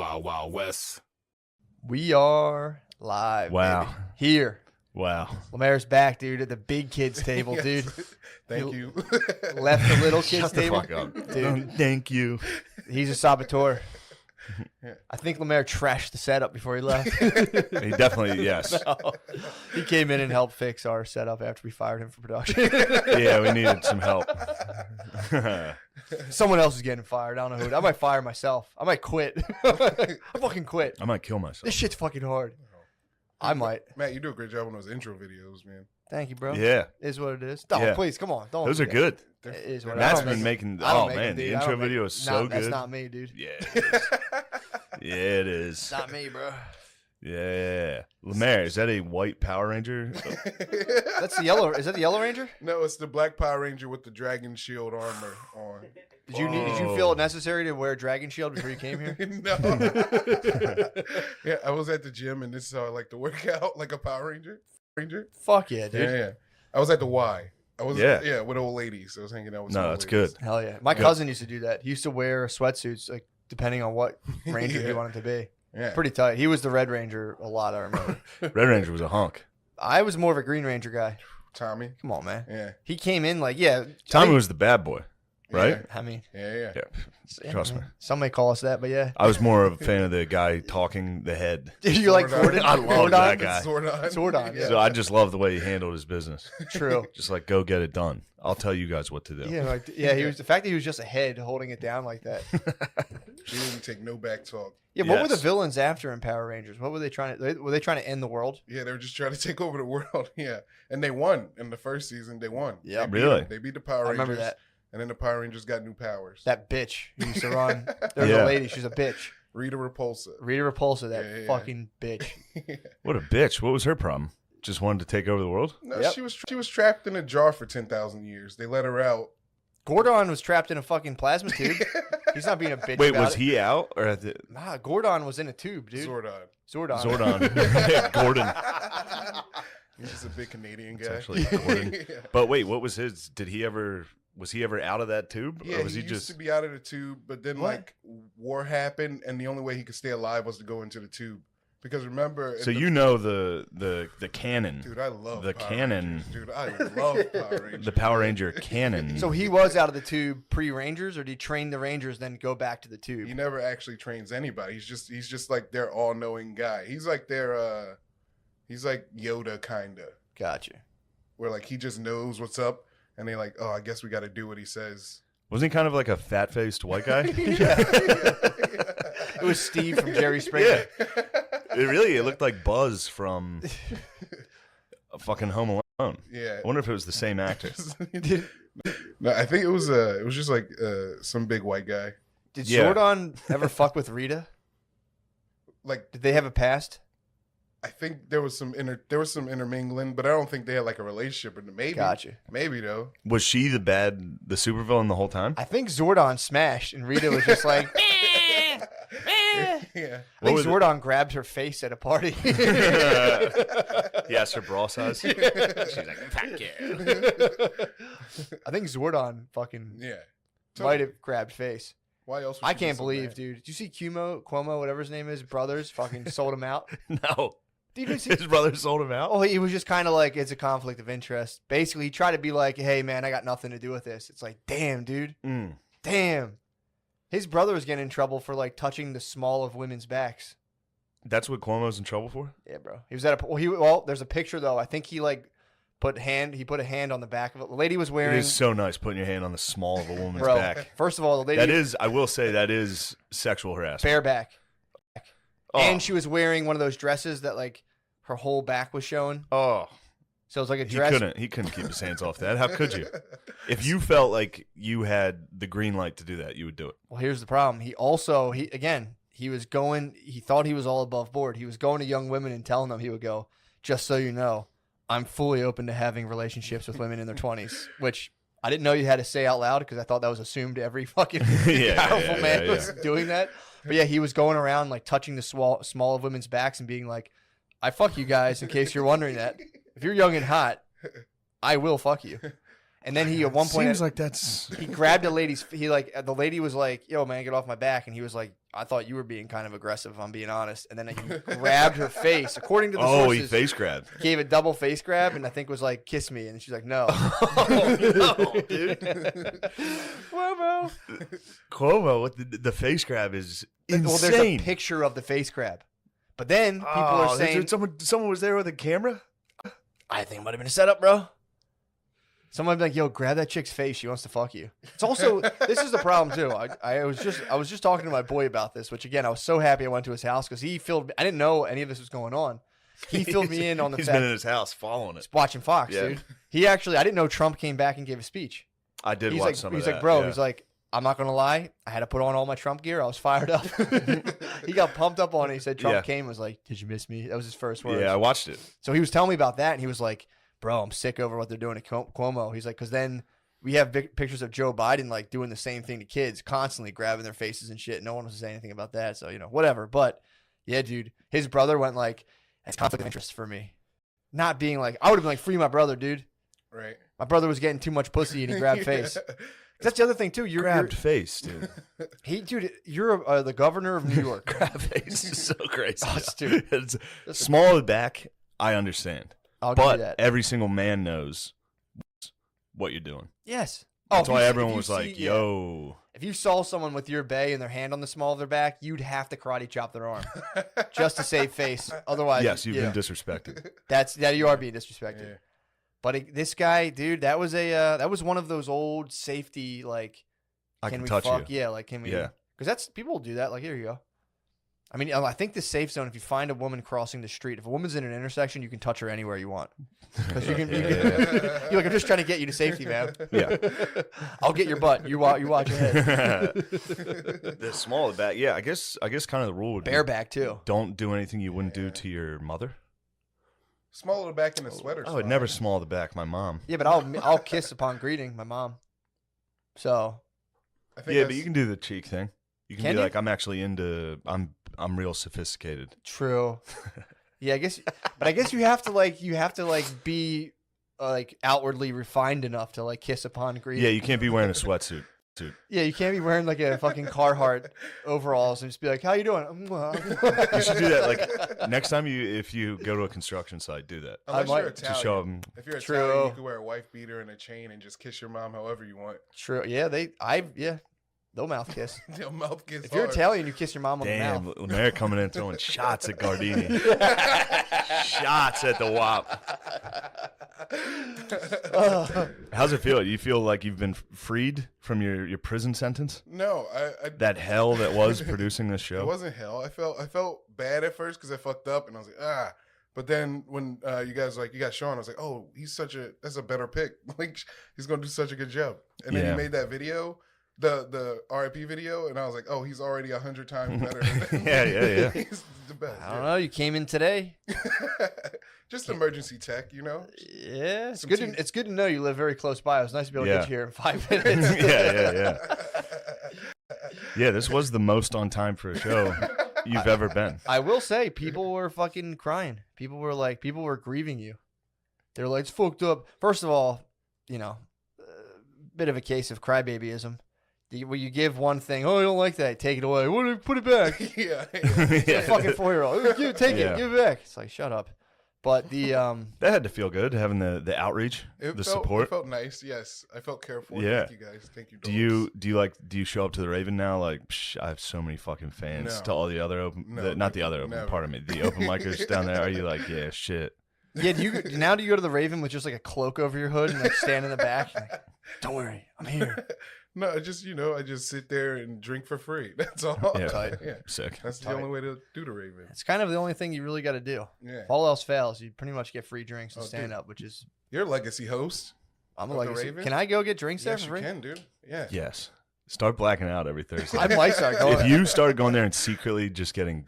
Wild Wild West. We are live. Wow. Baby. Here. Wow. Lemar's back, dude, at the big kids table, dude. Thank you. Left the little kids Shut the table. fuck up. Dude. Thank you. He's a saboteur. I think Lemar trashed the setup before he left. He definitely, yes. No. He came in and helped fix our setup after we fired him for production. Yeah, we needed some help. Someone else is getting fired. I don't know who. I might fire myself. I might quit. I fucking quit. I might kill myself. This shit's fucking hard. I might. Matt, you do a great job on those intro videos, man. Thank you, bro. Yeah. Is what it is. Don't, Yeah. please, come on. Don't. Those are do good. that. It is what Matt's I don't been make- making, I don't oh make man, them, the dude. I intro don't make- video is so That's good. not me, dude. Yeah, it is. Yeah, it is. It's not me, bro. Yeah. Lemar, is that a white Power Ranger? That's the yellow. Is that the Yellow Ranger? No, it's the Black Power Ranger with the dragon shield armor on. Did you feel it necessary to wear a dragon shield before you came here? No. Yeah, I was at the gym and this is how I like to work out, like a Power Ranger. Fuck yeah, dude. Yeah. I was at the Y. I was Yeah. with old ladies. I was hanging out with No, some that's old ladies. good. Hell yeah. My cousin used to do that. He used to wear sweatsuits, like depending on what ranger he Yeah. wanted to be. Yeah. Pretty tight. He was the Red Ranger a lot, I remember. Red Ranger was a hunk. I was more of a Green Ranger guy. Tommy. Come on, man. Yeah. He came in like, yeah. Tommy was the bad boy, right? I mean, Yeah. Yeah. Trust me. some may call us that, but yeah. I was more of a fan of the guy talking the head. Did you like Zordon. Gordon? I love that guy. Zordon. Zordon, yeah. So I just love the way he handled his business. True. Just like, go get it done. I'll tell you guys what to do. Yeah, like, yeah. He was the fact that he was just a head holding it down like that. She didn't take no back talk. Yeah, what were the Yes. villains after in Power Rangers? What were they trying to? Were they trying to end the world? Yeah, they were just trying to take over the world. Yeah. And they won in the first season. They won. Yeah. They beat Really? them. They beat the Power I Rangers. remember that. And then the Power Rangers got new powers. That bitch who used to run. There was Yeah. a lady. She's a bitch. Rita Repulsa. Rita Repulsa, that Yeah. fucking bitch. What a bitch. What was her problem? Just wanted to take over the world? No, Yep. she was trapped in a jar for 10,000 years. They let her out. Gordon was trapped in a fucking plasma tube. He's not being a bitch. Wait, about was it. he out? Or at the Nah, Gordon was in a tube, dude. Zordon. Zordon. Gordon. He's just a big Canadian It's guy. actually Gordon. Yeah. But wait, what was his? Was he ever out of that tube? Yeah, or was he he used just. to be out of the tube, but then What? like war happened, and the only way he could stay alive was to go into the tube. Because remember, So in you know the canon. dude, I love the Power canon. Rangers. Dude, I love Power Rangers. The Power Ranger canon. So he was out of the tube pre-Rangers, or did he train the Rangers then go back to the tube? He never actually trains anybody. He's just like their all-knowing guy. He's like their he's like Yoda kinda, Gotcha. where like he just knows what's up, and they like, oh, I guess we got to do what he says. Wasn't he kind of like a fat-faced white guy? It was Steve from Jerry Springer. It looked like Buzz from a fucking Home Alone. Yeah. I wonder if it was the same actor. No, I think it was just like some big white guy. Did Yeah. Zordon ever fuck with Rita? Like Did they have a past? I think there was some intermingling, but I don't think they had like a relationship. Or maybe, Gotcha. maybe though. Was she the supervillain the whole time? I think Zordon smashed, and Rita was just like, Yeah. I think was it? Zordon grabbed her face at a party. Yes, her bra size. She's like, fuck yeah. I think Zordon fucking Yeah. might have grabbed face. Why else? Would I she be can't so believe, mad? dude. Did you see Cuomo, whatever his name is, brothers, fucking sold him out? No. Dude, you see- His brother sold him out? oh, he was just kind of like, it's a conflict of interest. Basically, he tried to be like, hey, man, I got nothing to do with this. It's like, damn, dude. Mm. Damn. His brother was getting in trouble for like touching the small of women's backs. That's what Cuomo's in trouble for? Yeah, bro. He was at a well, there's a picture though. I think he like put a hand on the back of it. The lady was It wearing is so nice putting your hand on the small of a woman's bro. back. First of all, the lady That is, I will say, that is sexual harassment. bareback. Oh. And she was wearing one of those dresses that like her whole back was showing. Oh. So it was like a He dress. couldn't keep his hands off that. How could you? If you felt like you had the green light to do that, you would do it. Well, here's the problem. He thought he was all above board. He was going to young women and telling them, he would go, just so you know, I'm fully open to having relationships with women in their 20s, which I didn't know you had to say out loud because I thought that was assumed every fucking powerful man was doing that. But yeah, he was going around like touching the small of women's backs and being like, I fuck you guys in case you're wondering that. If you're young and hot, I will fuck you. And then he at one point Seems like that's he grabbed a lady's. The lady was like, "Yo, man, get off my back," and he was like, "I thought you were being kind of aggressive, if I'm being honest." And then he grabbed her face. According to the sources, he face grabbed. Gave a double face grab, and I think was like, "Kiss me," and she's like, "No." No, dude. Cuomo with the face grab is insane. Well, there's a picture of the face grab, but then people are saying someone was there with a camera. I think it might have been a setup, bro. Someone would be like, "Yo, grab that chick's face. She wants to fuck you." It's also this is the problem too. I was just talking to my boy about this, which again I was so happy I went to his house because he filled. I didn't know any of this was going on. He filled me in on the He's fact been in his house following it, watching Fox, dude. He actually I didn't know Trump came back and gave a speech. I did watch some of that. He's like, bro. Yeah. He's like, I'm not gonna lie. I had to put on all my Trump gear. I was fired up. He got pumped up on it. He said Trump came and was like, "Did you miss me?" That was his first words. Yeah, I watched it. So he was telling me about that, and he was like, "Bro, I'm sick over what they're doing to Cuomo." He's like, because then we have big pictures of Joe Biden like doing the same thing to kids, constantly grabbing their faces and shit. No one was saying anything about that, so whatever. But yeah, dude, his brother went like, "That's conflict of interest for me." Not being like, I would have been like, "Free my brother, dude." Right. My brother was getting too much pussy, and he grabbed face. That's the other thing too. You're grabbed face, dude. You're the governor of New York. Grab face is so crazy. Oh, dude. It's small at the back. I understand. I'll give you that. Every single man knows what you're doing. Yes. That's why everyone was like, "Yo." If you saw someone with your bae and their hand on the small of their back, you'd have to karate chop their arm just to save face. Otherwise, yes, you've been disrespected. You are being disrespected. Yeah. But this guy, dude, that was one of those old safety like. I can touch you. Yeah, like can we? Yeah. Because people will do that. Like here you go. I mean, I think the safe zone. If you find a woman crossing the street, if a woman's in an intersection, you can touch her anywhere you want. Because you're like, I'm just trying to get you to safety, man. Yeah. I'll get your butt. You watch your head. The small back. Yeah, I guess kind of the rule would be bareback too. Don't do anything you wouldn't do to your mother. Small the back in a sweater. I would never small the back my mom. Yeah, but I'll kiss upon greeting my mom. So. But you can do the cheek thing. You can be like, I'm actually into. I'm real sophisticated. True. Yeah, I guess you have to be outwardly refined enough to like kiss upon greeting. Yeah, you can't be wearing a sweatsuit. Yeah, you can't be wearing like a fucking Carhartt overalls and just be like, "How you doing?" You should do that. Like next time if you go to a construction site, do that. Unless you're Italian. To show them. If you're Italian, you can wear a wife beater and a chain and just kiss your mom however you want. True. Yeah, they'll mouth kiss. They'll mouth kiss. If you're Italian, you kiss your mom on the mouth. Damn, Lemorp coming in throwing shots at Gardini. Shots at the WAP. How's it feel? You feel like you've been freed from your prison sentence? No, that hell that was producing this show. It wasn't hell. I felt bad at first because I fucked up, and I was like, But then when you guys you got Sean, I was like, oh, that's a better pick. Like he's gonna do such a good job. And then he made that video. The RIP video, and I was like, oh, he's already 100 times better. Yeah. He's the best. I don't know. You came in today. Just emergency tech, Yeah, it's good. It's good to know you live very close by. It was nice to be able to get you here in 5 minutes. Yeah. Yeah, this was the most on time for a show you've ever been. I will say, people were fucking crying. People were grieving you. They're like, it's fucked up. First of all, bit of a case of crybabyism. Where you give one thing, oh, I don't like that, take it away. Put it back. Yeah. A fucking 4-year-old. Take it, give it back. It's like, shut up. But the that had to feel good having the outreach, support. It felt nice. Yes, I felt cared for. Yeah. Thank you guys. Thank you. Do you show up to the Raven now? Like, I have so many fucking fans. No. To all the other not the other open. Never. Pardon me. The open micers down there. Are you like, yeah, shit? Yeah. Do you go to the Raven with just like a cloak over your hood and like stand in the back? Like, don't worry, I'm here. No, I just sit there and drink for free. That's all. Yeah, sick. That's the only way to do the Raven. It's kind of the only thing you really got to do. Yeah. If all else fails, you pretty much get free drinks and stand up, which is. You're a legacy host. I'm a legacy. Raven? Can I go get drinks there for free? Yes, you can, dude. Yeah. Yes. Start blacking out every Thursday. I might start going. If you started going there and secretly just getting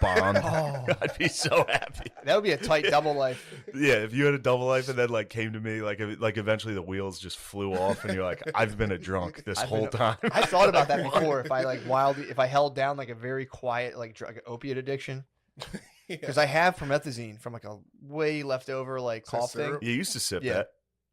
bombed, I'd be so happy. That would be a tight double life. Yeah, if you had a double life and then like came to me, like eventually the wheels just flew off and you're like, I've been a drunk this whole time. I thought about that before. If I held down like a very quiet like drug opiate addiction. Because I have promethazine from like a way leftover like cough thing. You used to sip that.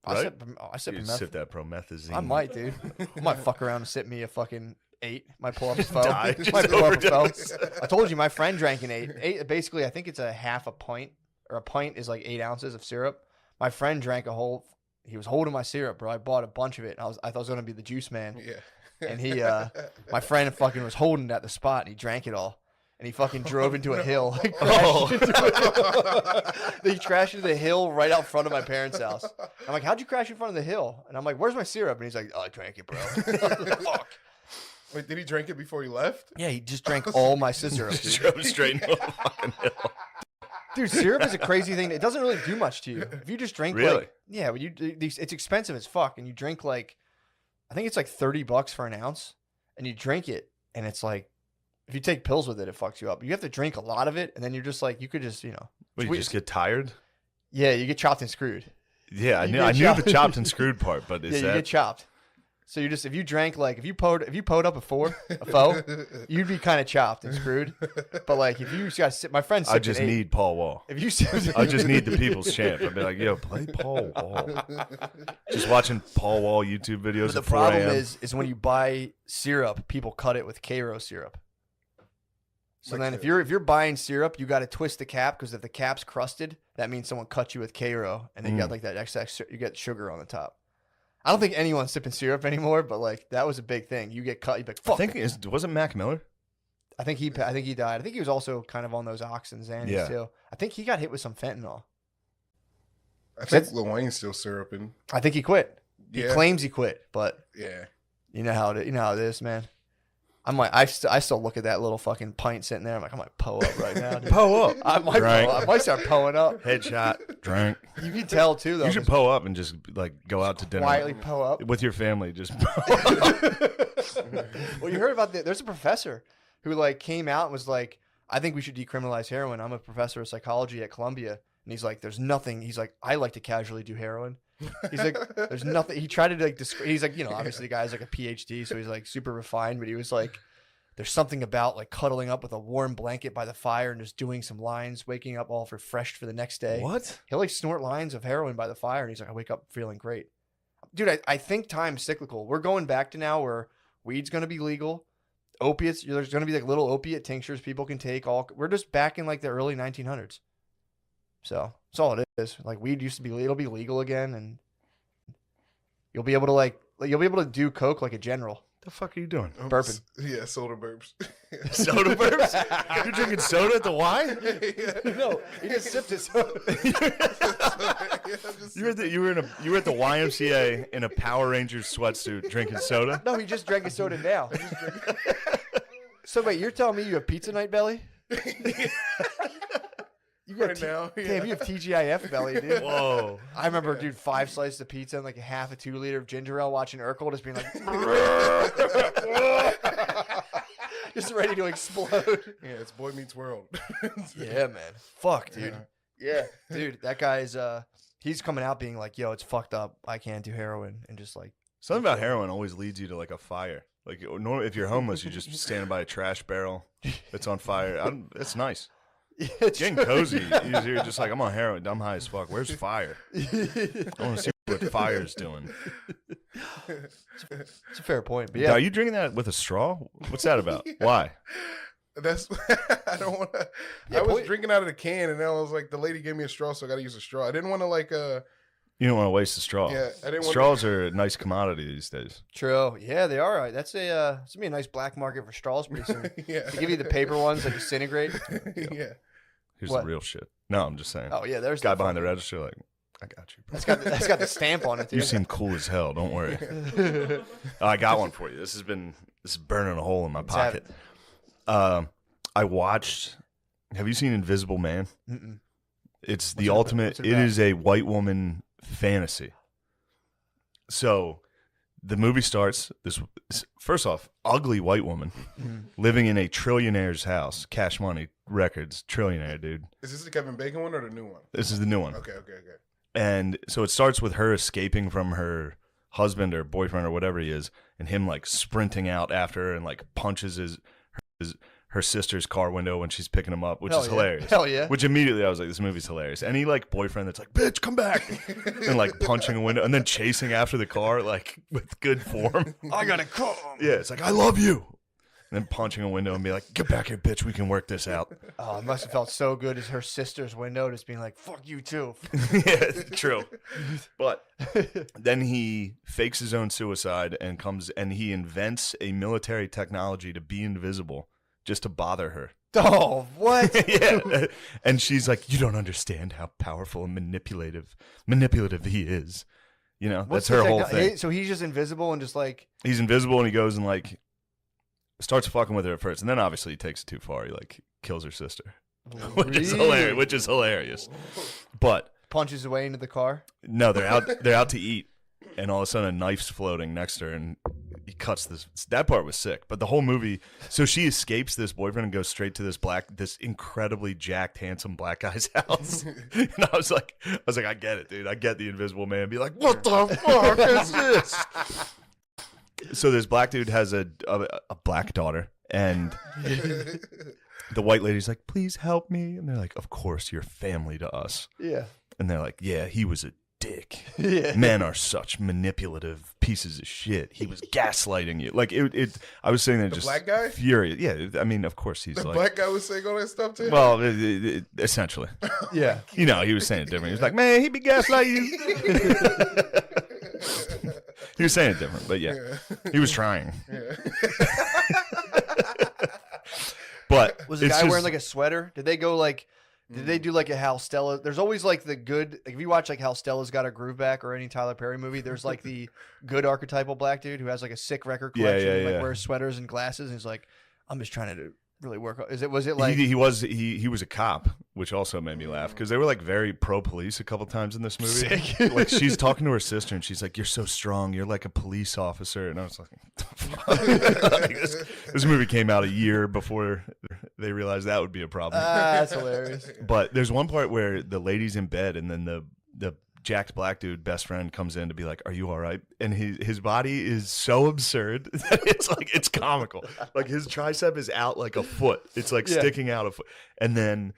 right? I sip You meth. sip that promethazine. I might, dude. I might fuck around and sip me a fucking 8. Might pull up a foe. Die, just Might pull up a foe. overdose. I told you my friend drank an 8. 8 basically, I think it's a half a pint, or a pint is like 8 ounces of syrup. My friend drank a whole. He was holding my syrup, bro. I bought a bunch of it. And I thought I was gonna be the juice man. Yeah. And he, my friend fucking was holding it at the spot, and he drank it all. And he fucking drove into a hill. Like, he crashed into the hill right out front of my parents' house. I'm like, how'd you crash in front of the hill? And I'm like, where's my syrup? And he's like, oh, I drank it, bro. Fuck. Wait, did he drink it before he left? Yeah, he just drank all my syrup. Just drove straight into a fucking hill. Dude, syrup is a crazy thing. It doesn't really do much to you. If you just drink, Really? like, yeah, when it's expensive as fuck, and you drink like, I think it's like $30 for an ounce, and you drink it, and it's like, if you take pills with it, it fucks you up. You have to drink a lot of it, and then you're just like, you could just, Wait, you just get tired? Yeah, you get chopped and screwed. Yeah, I You knew get the chopped. chopped and screwed part, but Yeah, you get chopped. So you just, if you drank like, if you poed up a foe, you'd be kind of chopped and screwed. But like, if you just got to sit, my friend I just need Paul Wall. If you I just need the people's champ. I'd be like, yo, play Paul Wall. Just watching Paul Wall YouTube videos. But the at 4 problem a.m. is when you buy syrup, people cut it with Cairo syrup. So then if you're buying syrup, you got to twist the cap, because if the cap's crusted, that means someone cut you with Cairo, and then you got like that extra, you get sugar on the top. I don't think anyone's sipping syrup anymore, but like that was a big thing. You get cut, you be like, fuck. I think wasn't Mac Miller? I think he died. I think he was also kind of on those Ox and Xannies too. I think he got hit with some fentanyl. I think Lil Wayne's still syruping. I think he quit. He claims he quit, but yeah, you know how it is, man. I'm like, I still look at that little fucking pint sitting there. I'm like, I might po up right now. Dude. Po up. I might Right. po up. I might start poing up. Headshot. Drink. You can tell too, though. You should po up and just like go out to dinner. Quietly po up. With your family. Just Well, you heard about there's a professor who like came out and was like, I think we should decriminalize heroin. I'm a professor of psychology at Columbia. And he's like, there's nothing. He's like, I like to casually do heroin. He's like, there's nothing. He tried to like he's like, obviously the guy's like a PhD, so he's like super refined, but he was like, there's something about like cuddling up with a warm blanket by the fire and just doing some lines, waking up all refreshed for the next day. What? He'll like snort lines of heroin by the fire, and he's like, I wake up feeling great. Dude, I think time's cyclical. We're going back to now where weed's going to be legal. Opiates, there's going to be like little opiate tinctures people can take. We're just back in like the early 1900s. So that's all it is. Like weed used to be, it'll be legal again, and you'll be able to do coke like a general. The fuck are you doing? Burping. Yeah, soda burps. Soda burps? You're drinking soda at the Y? No, he just sipped his soda. You were at the YMCA in a Power Rangers sweatsuit drinking soda? No, he just drank his soda now. So wait, you're telling me you have pizza night belly? You got Right now, yeah. Damn, you have TGIF belly, dude. Whoa. I remember, dude, 5 slices of pizza and like a half a 2 liter of ginger ale, watching Urkel just being like, just ready to explode. Yeah, it's Boy Meets World. Yeah, man. Fuck, dude. Yeah, dude, that guy's he's coming out being like, yo, it's fucked up. I can't do heroin, and just like Something about heroin always leads you to like a fire. Like if you're homeless, you're just standing by a trash barrel that's on fire. It's nice. yeah, it's Getting true. cozy. You're just like, I'm on heroin. I'm high as fuck. Where's fire? I want to see what fire's doing. It's a fair point, but Yeah. yeah, Are you drinking that with a straw? What's that about? Yeah. Why? That's I don't want to. Yeah, I was boy- drinking out of the can, and then I was like, the lady gave me a straw, so I got to use a straw. I didn't want to like You don't want to waste the straw. Yeah, I didn't want Straws are a nice commodity these days. true. Yeah, they are. That's it's gonna be a nice black market for straws pretty soon. yeah, They give you the paper ones that disintegrate. yeah. Here's What? the real shit. No, I'm just saying. Oh yeah, there's Guy behind the register, like, I got you, bro. That's got the stamp on it. Too. You seem cool as hell. Don't worry. Oh, I got one for you. This is burning a hole in my Let's have pocket. I watched. Have you seen Invisible Man? Mm-mm. It's the What's it ultimate. what's it It about? is a white woman fantasy. So, the movie starts. First off, ugly white woman living in a trillionaire's house. Cash Money Records, trillionaire dude. Is this the Kevin Bacon one or the new one? This is the new one. Okay. And so it starts with her escaping from her husband or boyfriend or whatever he is, and him like sprinting out after her and like punches her sister's car window when she's picking him up, which Hell is yeah. hilarious. Hell yeah. Which immediately I was like, this movie's hilarious. Any like boyfriend that's like, bitch, come back, and like punching a window and then chasing after the car like with good form. I gotta come. Yeah, it's like, I love you. And then punching a window and be like, get back here, bitch, we can work this out. Oh, it must have felt so good as her sister's window just being like, fuck you too. Yeah, true. But then he fakes his own suicide and comes and he invents a military technology to be invisible just to bother her. Oh, what? Yeah. And she's like, you don't understand how powerful and manipulative he is. You know, What's that's her the whole thing. So he's just invisible and just like... He's invisible and he goes and like starts fucking with her at first. And then obviously he takes it too far. He like kills her sister, which is hilarious. But punches his way into the car? no, they're out to eat. And all of a sudden a knife's floating next to her and he cuts this. That part was sick. But the whole movie, so she escapes this boyfriend and goes straight to this incredibly jacked, handsome black guy's house. And I was like, I get it, dude. I get the Invisible Man. Be like, what the fuck is this? So this black dude has a black daughter, and the white lady's like, please help me. And they're like, of course, you're family to us. Yeah. And they're like, yeah, he was a dick. Yeah. Men are such manipulative pieces of shit. He was gaslighting you. Like it I was saying that The just black guy? furious. Yeah, I mean, of course he's The like black guy was saying all that stuff to him? well, essentially. Yeah. You know, he was saying it different. He was like, man, he be gaslighting you. He was saying it different, but yeah. He was trying. Yeah. But Was the guy wearing like a sweater? Did they go like... Did they do like a Hal Stella? There's always like the good. Like if you watch like Hal Stella's Got a Groove Back or any Tyler Perry movie, there's like the good archetypal black dude who has like a sick record collection, and, like wears sweaters and glasses, and he's like, I'm just trying to really work. Was it like he was a cop, which also made me laugh because they were like very pro police a couple times in this movie. Sick. Like she's talking to her sister and she's like, "You're so strong. You're like a police officer." And I was like, like this movie came out a year before they realized that would be a problem. that's hilarious. But there's one part where the lady's in bed and then the jacked black dude best friend comes in to be like, are you all right? And his body is so absurd that it's comical. Like his tricep is out like a foot. It's like sticking out a foot. And then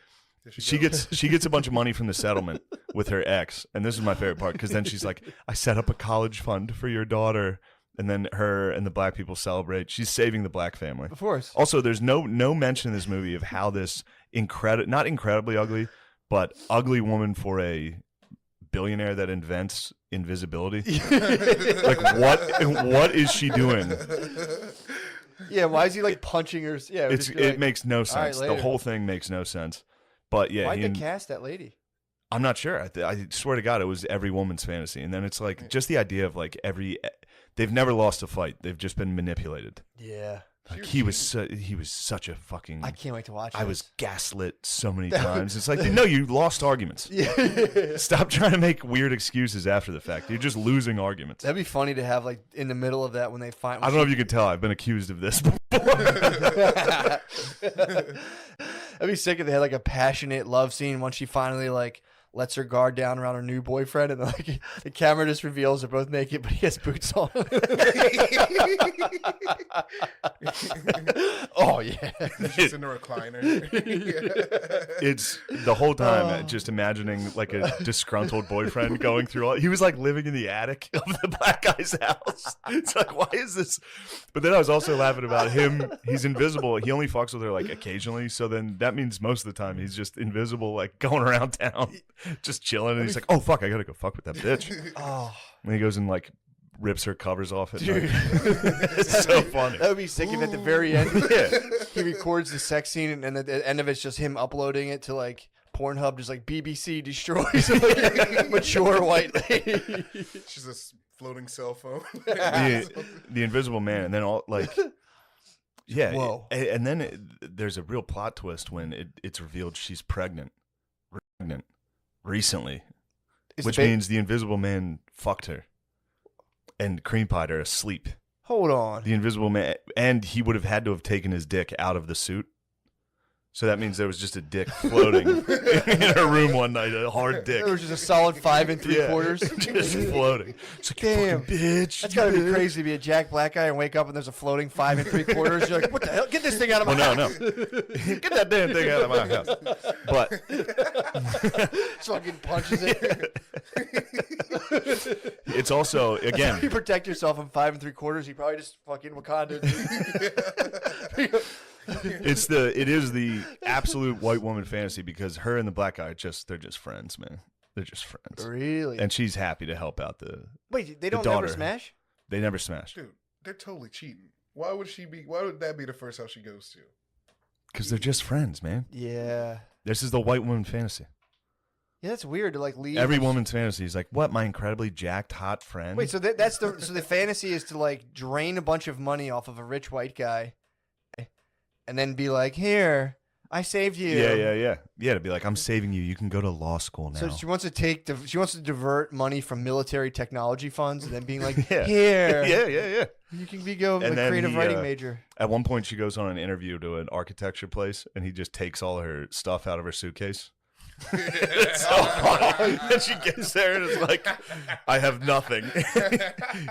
she gets a bunch of money from the settlement with her ex. And this is my favorite part because then she's like, I set up a college fund for your daughter. And then her and the black people celebrate. She's saving the black family. Of course. Also, there's no mention in this movie of how this not incredibly ugly, but ugly woman for a billionaire that invents invisibility. Like what is she doing? Yeah, why is he like punching her? Yeah, It makes no sense. right, the whole thing makes no sense. But yeah, why'd they cast that lady? I'm not sure. I swear to God, it was every woman's fantasy. And then it's like just the idea of like they've never lost a fight. They've just been manipulated. Yeah. Like he was such a fucking. I can't wait to watch. I was gaslit so many times. It's like, no, you lost arguments. Yeah. Stop trying to make weird excuses after the fact. You're just losing arguments. That'd be funny to have like in the middle of that when they find. I don't know if you can tell. I've been accused of this before. That'd be sick if they had like a passionate love scene once she finally like lets her guard down around her new boyfriend, and like the camera just reveals they're both naked, but he has boots on. Oh yeah, she's in the recliner. It's the whole time just imagining like a disgruntled boyfriend going through all. He was like living in the attic of the black guy's house. It's like, why is this? But then I was also laughing about him. He's invisible. He only fucks with her like occasionally. So then that means most of the time he's just invisible, like going around town. Just chilling, and he's like, "Oh fuck, I gotta go fuck with that bitch." Oh, and he goes and like rips her covers off at dude, night. It's so funny. That would be sick if at the very end, he records the sex scene, and at the end of it's just him uploading it to like Pornhub, just like BBC destroys a mature white lady. She's a floating cell phone. The Invisible Man, and then all like. Yeah, whoa. And then there's a real plot twist when it's revealed she's pregnant recently, which means the Invisible Man fucked her and cream pied her asleep. Hold on. The Invisible Man, and he would have had to have taken his dick out of the suit. So that means there was just a dick floating in her room one night, a hard dick. There was just a solid 5 3/4. Just floating. It's like, Damn, bitch. that's gotta be crazy to be a Jack Black guy and wake up and there's a floating 5 3/4. You're like, what the hell? Get this thing out of my house. No. Get that damn thing out of my house. But Just fucking punches it. it's also, again, You protect yourself in 5 3/4. You probably just fucking Wakanda. it is the absolute white woman fantasy because her and the black guy they're just friends, man. They're just friends. Really? And she's happy to help out the Wait, they don't daughter. never smash? They never smash. Dude, they're totally cheating. Why would that be the first house she goes to? Because they're just friends, man. Yeah. This is the white woman fantasy. Yeah, that's weird to like leave. Every woman's fantasy is like, what, my incredibly jacked hot friend? Wait, so that's the fantasy is to like drain a bunch of money off of a rich white guy, and then be like, "Here, I saved you." Yeah. To be like, I'm saving you. You can go to law school now. So she wants to divert money from military technology funds, and then being like, Yeah. "Here, Yeah. you can go And a then creative he, writing major." At one point, she goes on an interview to an architecture place, and he just takes all her stuff out of her suitcase. And she gets there and is like, I have nothing.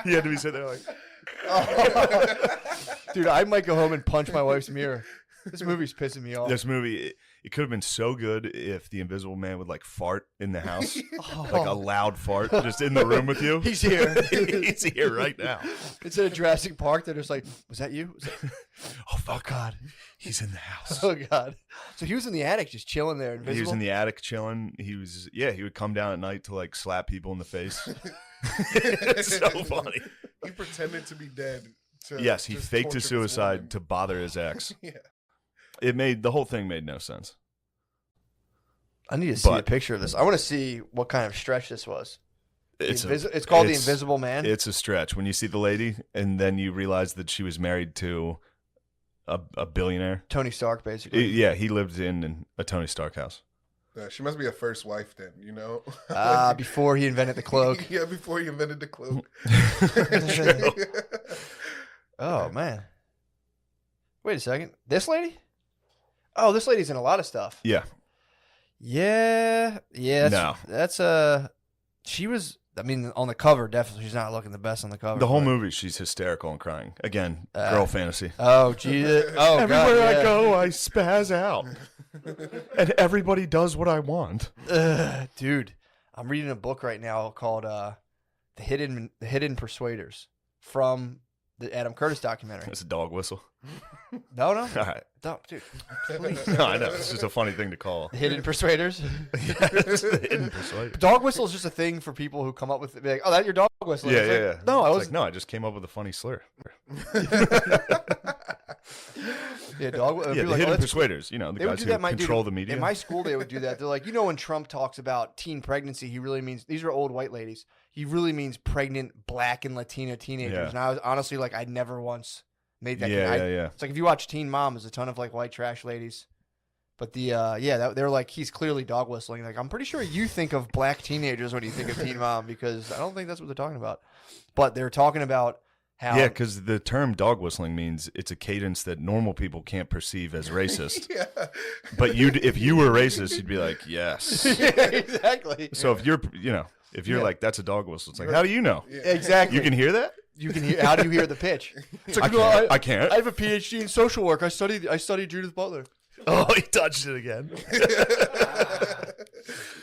He had to be sitting there like, Dude, I might go home and punch my wife's mirror. This movie's pissing me off. this movie, it could have been so good if the Invisible Man would like fart in the house, like a loud fart just in the room with you. He's here. He's here right now. Instead of Jurassic Park, they're just like, "Was that you?" Oh, fuck God. He's in the house. Oh God! So he was in the attic, just chilling there. Invisible? He was in the attic chilling. He would come down at night to like slap people in the face. It's so funny. He pretended to be dead. Yes, he faked his suicide to bother his ex. Yeah. The whole thing made no sense. I need to see a picture of this. I want to see what kind of stretch this was. It's called The Invisible Man. It's a stretch when you see the lady and then you realize that she was married to a billionaire. Tony Stark, basically. Yeah, he lived in a Tony Stark house. She must be a first wife then, you know? Before he invented the cloak. Yeah, before he invented the cloak. Oh, man. Wait a second. This lady? Oh, this lady's in a lot of stuff. Yeah. Yeah. No. That's she was, I mean, on the cover, definitely she's not looking the best on the cover. The whole movie, she's hysterical and crying. Again, girl fantasy. Oh, Jesus. Oh, Everywhere God, I go, I spaz out. And everybody does what I want. Dude, I'm reading a book right now called The Hidden Persuaders from the Adam Curtis documentary. It's a dog whistle. No. All right. No, dude. No, I know. It's just a funny thing to call. Hidden Persuaders. It's the hidden persuader. Dog whistle is just a thing for people who come up with it. Be like, oh, that's your dog whistle. Yeah, It's like, yeah. No, I just came up with a funny slur. Yeah, dog. Yeah, the hidden persuaders. You know, the guys who control the media. In my school, they would do that. They're like, you know, when Trump talks about teen pregnancy, he really means these are old white ladies. He really means pregnant Black and Latina teenagers. Yeah. And I was honestly like, I never once made that. Yeah. It's like if you watch Teen Mom, there's a ton of like white trash ladies. But they're like, he's clearly dog whistling. Like, I'm pretty sure you think of Black teenagers when you think of Teen Mom because I don't think that's what they're talking about. But they're talking about how. Yeah, because the term dog whistling means it's a cadence that normal people can't perceive as racist. Yeah. But if you were racist, you'd be like, yes. Yeah, exactly. So if you're like, that's a dog whistle, it's like, how do you know? Yeah. Exactly. You can hear that? You can hear. How do you hear the pitch? It's like, I can't. I have a PhD in social work. I studied Judith Butler. Oh, he touched it again.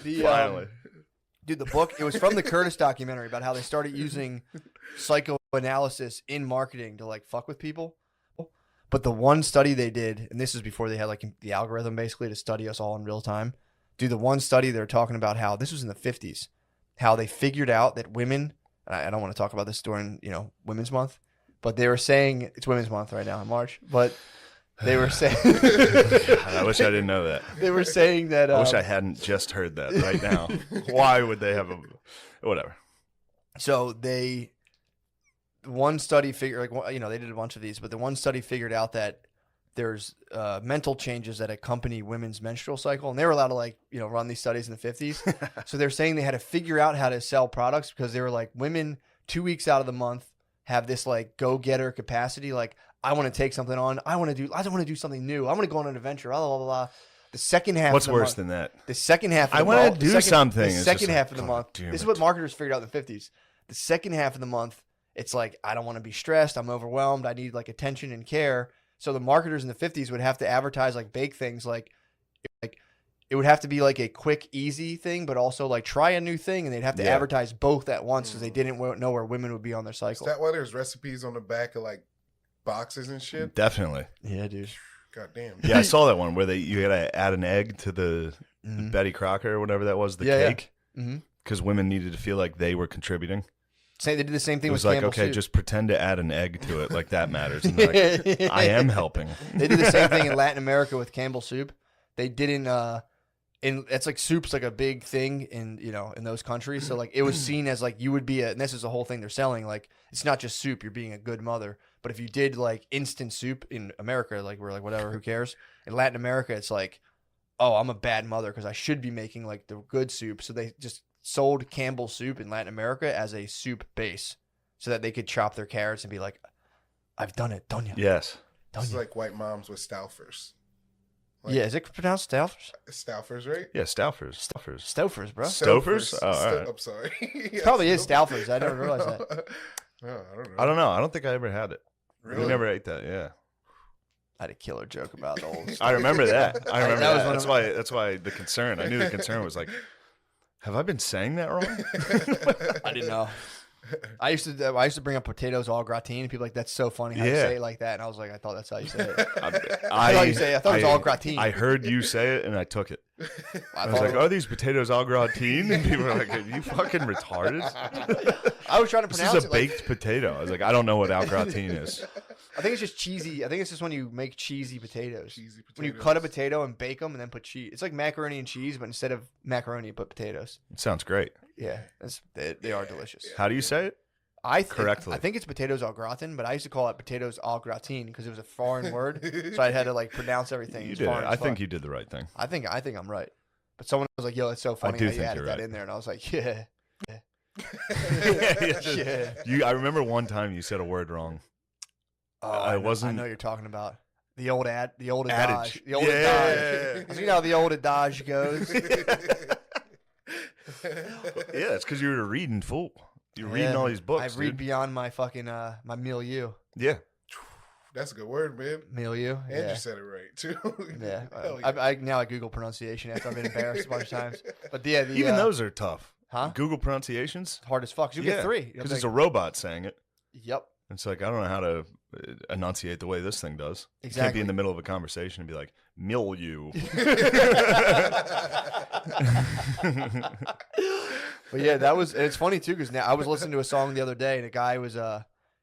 Finally. Dude, the book, it was from the Curtis documentary about how they started using psychoanalysis in marketing to like fuck with people. But the one study they did, and this is before they had like the algorithm basically to study us all in real time. Dude, the one study they're talking about how this was in the 50s, how they figured out that women, and I don't want to talk about this during, Women's Month, but they were saying it's Women's Month right now in March, but they were saying I wish I didn't know that. They were saying that I wish I hadn't just heard that right now. Why would they have whatever? So one study figured, they did a bunch of these, but the one study figured out that there's mental changes that accompany women's menstrual cycle, and they were allowed to run these studies in the 50s. So they're saying they had to figure out how to sell products because they were like, women 2 weeks out of the month have this like go-getter capacity. Like, I want to take something on. I want to do something new. I want to go on an adventure. Blah, blah, blah, blah. The second half. What's of the worse month, than that? The second half. Of I want to do something. The It's second just half like, of the God month. damn This is it. what marketers figured out in the 50s. The second half of the month, it's like, I don't want to be stressed. I'm overwhelmed. I need like attention and care. So the marketers in the 50s would have to advertise like bake things like it would have to be like a quick, easy thing, but also like try a new thing, and they'd have to advertise both at once because they didn't know where women would be on their cycle. Is that why there's recipes on the back of like boxes and shit? Definitely. Yeah, dude. God damn. Yeah, I saw that one where you gotta add an egg to the Betty Crocker or whatever that was, the cake, because women needed to feel like they were contributing. They did the same thing It was with like, Campbell okay, soup. just pretend to add an egg to it, like that matters. And they're like, I am helping. They did the same thing in Latin America with Campbell soup. They didn't. It's like soup's like a big thing in those countries. So like it was seen as like you would be and this is the whole thing they're selling. Like it's not just soup. You're being a good mother. But if you did like instant soup in America, like we're like whatever, who cares? In Latin America, it's like, oh, I'm a bad mother because I should be making like the good soup. So they just sold Campbell soup in Latin America as a soup base, so that they could chop their carrots and be like, I've done it, done ya. Yes. It's like white moms with Stouffer's. Like, Yeah, is it pronounced Stouffer's? Stouffer's, right? Yeah, Stouffer's. Stouffer's, bro. Stofers? Oh, all right. I'm sorry. It probably is Stouffer's. I never realized that. No, I don't know. I don't know. I don't think I ever had it. Really? We never ate that. Yeah. I had a killer joke about the old I remember that. I remember That was that. one of That's why the concern. I knew the concern was like, have I been saying that wrong? I didn't know. I used to bring up potatoes au gratin, and people were like, that's so funny how you Yeah. say it like that. And I was like, I thought that's how you say it. I thought it was au gratin. I heard you say it and I took it. I was thought like, are these potatoes au gratin? And people were like, are you fucking retarded? I was trying to This pronounce is a it baked potato. I was like, I don't know what au gratin is. I think it's just cheesy. I think it's just when you make cheesy potatoes. Cheesy potatoes. When you cut a potato and bake them and then put cheese. It's like macaroni and cheese, but instead of macaroni, you put potatoes. It sounds great. Yeah, they are delicious. How do you say it? Correctly. I think it's potatoes au gratin, but I used to call it potatoes au gratin because it was a foreign word, so I had to like pronounce everything. You did it. I think you did the right thing. I think I'm right. But someone was like, "Yo, it's so funny do how you think added you're that right. in there," and I was like, "Yeah, I remember one time you said a word wrong. Oh, I I wasn't- know what you're talking about the old Adage. adage, the old Yeah. adage. You know how the old adage goes. Yeah, it's because you were reading full. You're reading all these books. I read dude. beyond my fucking my milieu. Yeah. That's a good word, man. Milieu. And Yeah. you said it right too. Yeah. Hell yeah. I now I Google pronunciation after I've been embarrassed a bunch of times. But yeah, Even those are tough. huh? Google pronunciations. Hard as fuck. 'Cause you get three. Because it's a robot saying it. Yep. It's like, I don't know how to enunciate the way this thing does. You can't Exactly. be in the middle of a conversation and be like, milieu. But yeah, it's funny too because now I was listening to a song the other day and a guy was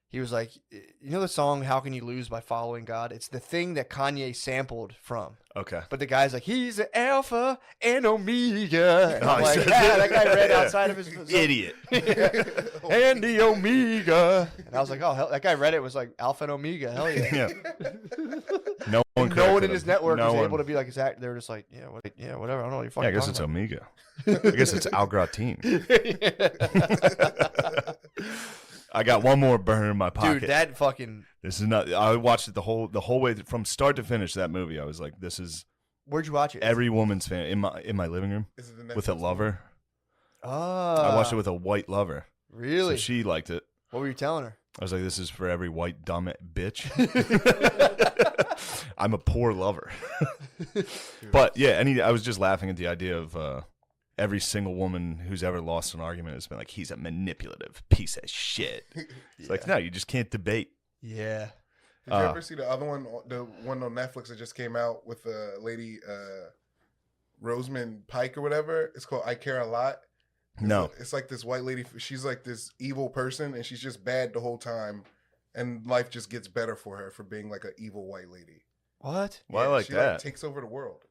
he was like, you know the song "How Can You Lose" by Following God? It's the thing that Kanye sampled from. Okay. But the guy's like, he's the Alpha and Omega. And I'm Oh, like, he said yeah, that? that guy read Yeah. outside of his Idiot. and the Omega. And I was like, oh, hell, that guy read it was like Alpha and Omega. Hell yeah. Yeah. No one, And no one corrected in his him. network No was one. able to be like, they were just like, yeah, whatever. I don't know what you're fucking Yeah, I guess it's talking Omega. I guess it's Al Gratin. I got one more burner in my pocket. Dude, that fucking. This is not. I watched it the whole way from start to finish. That movie, I was like, this is Where'd you watch it? every woman's fan in my living room Is it the with a Netflix lover. Oh. I watched it with a white lover. Really? So she liked it. What were you telling her? I was like, this is for every white dumb bitch. I'm a poor lover. But yeah, I was just laughing at the idea of every single woman who's ever lost an argument has been like, he's a manipulative piece of shit. It's like, no, you just can't debate. Yeah. Did you ever see the other one, the one on Netflix that just came out with a lady, Rosamund Pike or whatever? It's called I Care a Lot. No. It's like this white lady. She's like this evil person, and she's just bad the whole time, and life just gets better for her for being like an evil white lady. What? Well, I like she that. Like, takes over the world.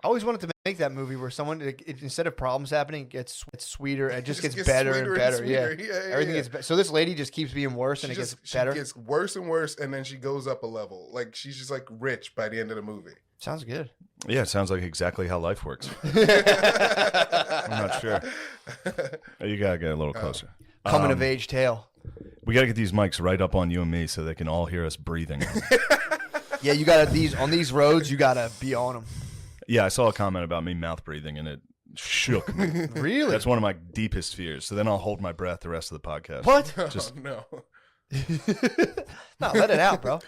I always wanted to make that movie where someone, instead of problems happening, it gets sweeter. It just gets better and sweeter better. sweeter. Yeah. Everything gets better. So this lady just keeps being worse, and it gets better. She gets worse and worse, and then she goes up a level. Like she's just like rich by the end of the movie. Sounds good. Yeah, it sounds like exactly how life works. I'm not sure. You gotta get a little closer. Coming of age tale. We got to get these mics right up on you and me so they can all hear us breathing. Yeah, you gotta on these roads. You gotta be on them. Yeah, I saw a comment about me mouth breathing, and it shook me. Really? That's one of my deepest fears. So then I'll hold my breath the rest of the podcast. What? Just no. No, let it out, bro.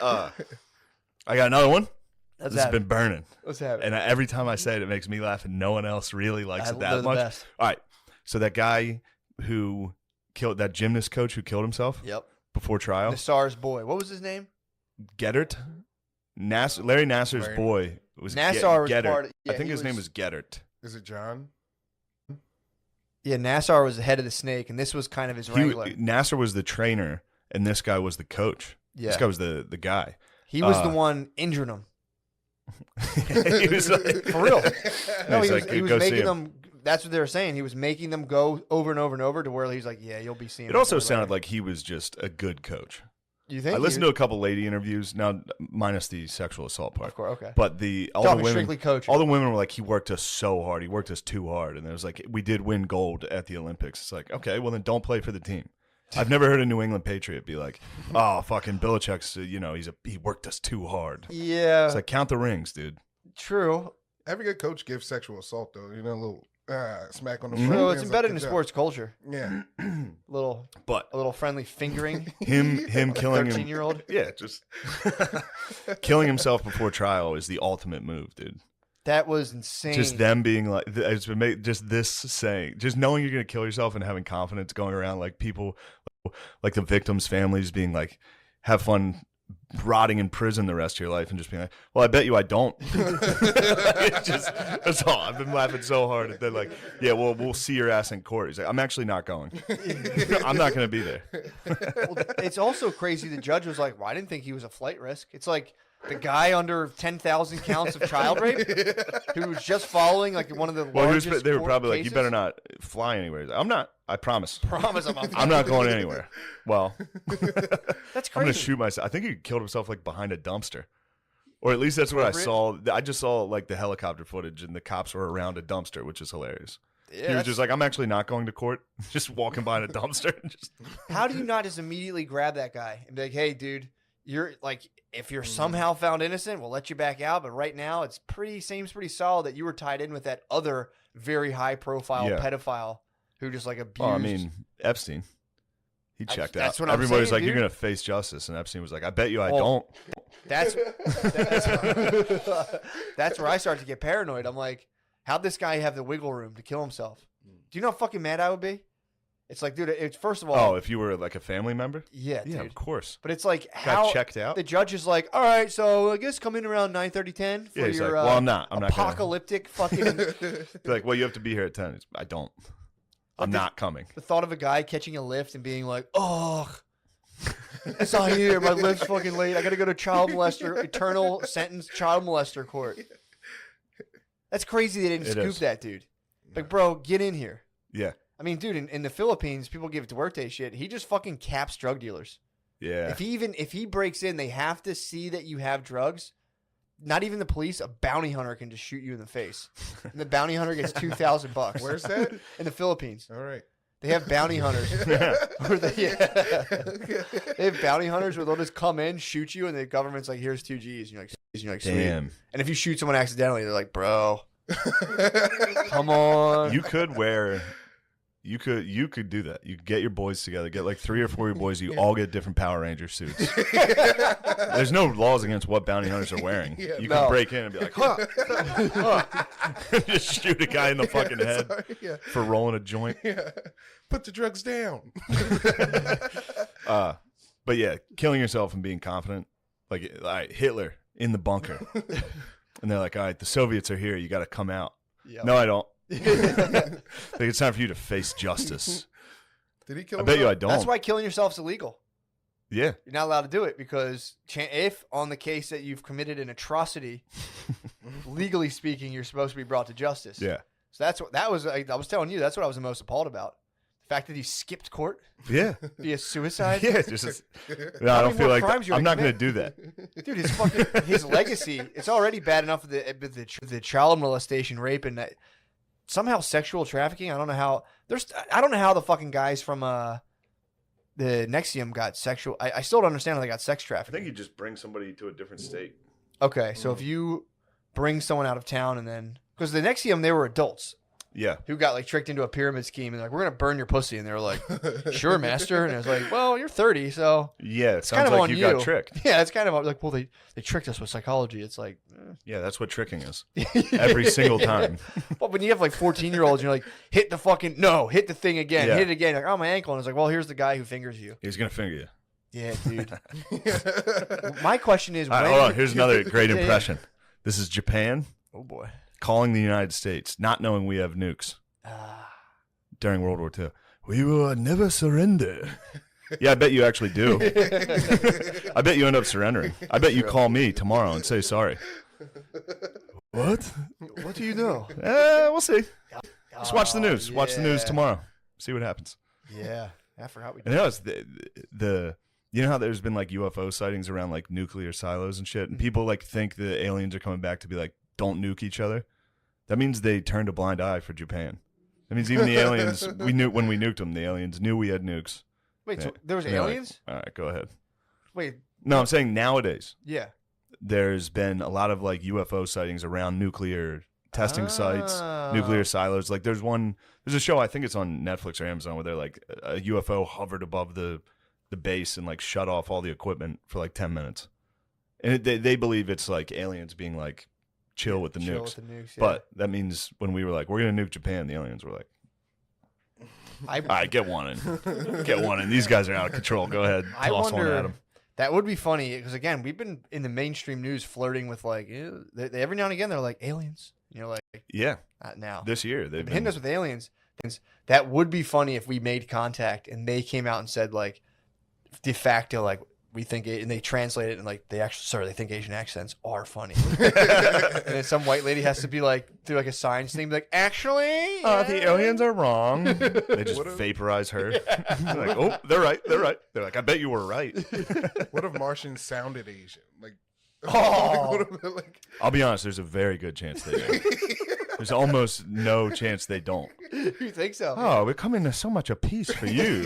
I got another one. That's This has been burning. What's happening? And every time I say it, it makes me laugh, and no one else really likes it They're that the much. best. All right. So that guy who killed that gymnast coach who killed himself Yep. before trial, Nassar's boy. What was his name? Gettert. Larry Nassar's boy was Nassar was Gettert. part of- yeah, I think he his name was- was Gettert. Is it John? Yeah, Nassar was the head of the snake, and this was kind of his wrangler. Nassar was the trainer, and this guy was the coach. Yeah. This guy was the guy. He was the one injuring him. He was like, For real. No, He's he like, was "Go see making him." them. That's what they were saying. He was making them go over and over and over to where he's like, "Yeah, you'll be seeing." It also sounded like he was just a good coach. You think? I listened to a couple lady interviews, now minus the sexual assault part. Of course, okay. But all the Strictly women, coaching. all the women were like, he worked us so hard. He worked us too hard. And it was like, we did win gold at the Olympics. It's like, okay, well then don't play for the team. I've never heard a New England Patriot be like, oh, fucking Belichick's, he worked us too hard. Yeah, It's like, count the rings, dude. true. Every good coach gives sexual assault, though. You know, a little smack on the Mhm. front. Well, it's Like, embedded in good job. sports culture. Yeah. A little friendly fingering. Him killing him. 13-year-old. Yeah, just killing himself before trial is the ultimate move, dude. That was insane. Just them being like, just this saying, just knowing you're gonna kill yourself and having confidence going around, like people, like the victims' families being like, have fun rotting in prison the rest of your life, and just being like, well, I bet you I don't. That's all. I've been laughing so hard at that. Like, yeah, well, we'll see your ass in court. He's like, I'm actually not going. I'm not gonna be there. Well, it's also crazy. The judge was like, "Well, I didn't think he was a flight risk." It's like the guy under 10,000 counts of child rape who was just following like one of the largest. They were court probably like, cases. you better not fly anywhere. He's like, I'm not. I promise. Promise I'm not going anywhere. Well, That's crazy. I'm gonna shoot myself. I think he killed himself like behind a dumpster, or at least that's what I saw. I just saw like the helicopter footage, and the cops were around a dumpster, which is hilarious. Yeah, He was just like, I'm actually not going to court. Just walking behind a dumpster. And just how do you not just immediately grab that guy and be like, "Hey, dude, you're like, if you're somehow found innocent, we'll let you back out. But right now, it's seems pretty solid that you were tied in with that other very high profile Yeah. pedophile who just like abused." Oh, I mean, Epstein. He checked out. That's what I'm Everybody's saying, like, dude. you're going to face justice. And Epstein was like, I bet you I Well, don't. That's that's where I start to get paranoid. I'm like, how'd this guy have the wiggle room to kill himself? Do you know how fucking mad I would be? It's like, dude, it's first of all, Oh, if you were like a family member? yeah, Yeah, dude. of course. But it's like Got how checked out? the judge is like, all right, so I guess come in around 9:30, 10 for Yeah, he's your like, well, I'm not gonna- apocalyptic fucking. Be like, well, you have to be here at 10. I don't. I'm not coming. The thought of a guy catching a lift and being like, oh, it's not here. My lift's fucking late. I got to go to child molester, eternal sentence child molester court. That's crazy they didn't It scoop is. that, dude. Like, bro, get in here. Yeah. I mean, dude, in the Philippines, people give it to Duarte shit. He just fucking caps drug dealers. Yeah. If he breaks in, they have to see that you have drugs. Not even the police, a bounty hunter can just shoot you in the face. And the bounty hunter gets $2,000. Where's that? In the Philippines. All right. They have bounty hunters. Where they have bounty hunters where they'll just come in, shoot you, and the government's like, here's 2 G's. And you're like, sweet. Damn. And if you shoot someone accidentally, they're like, bro, come on. You could wear. You could do that. You could get your boys together, get like 3 or 4 of your boys. You all get different Power Ranger suits. There's no laws against what bounty hunters are wearing. Yeah, You no. can break in and be like, huh. Just shoot a guy in the fucking head Sorry, yeah. for rolling a joint. Yeah. Put the drugs down. But yeah, killing yourself and being confident. Like, all right, Hitler in the bunker. And they're like, all right, the Soviets are here. You got to come out. Yep. No, I don't. Like, it's time for you to face justice. Did he kill I bet you I himself? don't. That's why killing yourself is illegal. Yeah. You're not allowed to do it because if on the case that you've committed an atrocity, legally speaking, you're supposed to be brought to justice. Yeah. So I was telling you, that's what I was the most appalled about. The fact that he skipped court Yeah. via suicide. Yeah. No, I How don't many feel more like crimes you I'm gonna not going to commit? do that. Dude, his legacy, it's already bad enough with the child molestation, rape, and that. somehow sexual trafficking. I don't know how the fucking guys from the Nexium got sexual. I still don't understand how they got sex I trafficking. think you just bring somebody to a different state. Okay, so if you bring someone out of town and then because the Nexium they were adults. Yeah. Who got like tricked into a pyramid scheme and like we're gonna burn your pussy and they were like, sure, master. And I was like, well, you're 30, so Yeah, it it's sounds kind of like on you got tricked. Yeah, it's kind of like, well, they tricked us with psychology. It's like, Yeah, that's what tricking is. Every single time. Well, when you have like 14-year-olds, you're like, hit the thing again, Yeah. hit it again. Like, oh, my ankle, and it's like, well, here's the guy who fingers you. He's gonna finger you. Yeah, dude. My question is, All right, when- hold on. Here's another great Yeah, yeah. impression. This is Japan Oh boy. calling the United States, not knowing we have nukes Ah. during World War II. We will never surrender. Yeah, I bet you actually do. I bet you end up surrendering. I bet you call me tomorrow and say sorry. What? What do you know? We'll see. Just watch the news. Watch the news yeah. tomorrow. See what happens. Yeah, I forgot we. And you know, it's the you know how there's been like UFO sightings around like nuclear silos and shit, and people like think the aliens are coming back to be like, don't nuke each other. That means they turned a blind eye for Japan. That means even the aliens, we knew when we nuked them, the aliens knew we had nukes. Wait, so there was And they're like, aliens? all right, go ahead. Wait, No, I'm saying nowadays yeah. there's been a lot of like UFO sightings around nuclear testing sites, nuclear silos. Like there's a show, I think it's on Netflix or Amazon, where they're like a UFO hovered above the base and like shut off all the equipment for like 10 minutes. And they believe it's like aliens being like chill with the Chill nukes. with the nukes, yeah. But that means when we were like, we're going to nuke Japan, the aliens were like, all right, get one in. Get one in. These guys are out of control. Go ahead. I Toss one wonder. at them. That would be funny because again, we've been in the mainstream news flirting with like they every now and again they're like aliens. You know, like Yeah. not now. This year, they've They've been hitting us with aliens. Things that would be funny if we made contact and they came out and said like de facto like we think it, and they translate it and like they think Asian accents are funny. And then some white lady has to be like through like a sign thing, be like, actually, the aliens are wrong. They just What if- vaporize her. They're like, oh, they're right. They're right. They're like, I bet you were right. What if Martians sounded Asian? Like, Oh. what if, like, I'll be honest. There's a very good chance they do. There's almost no chance they don't. You think so? Oh, we're coming to so much apiece for you.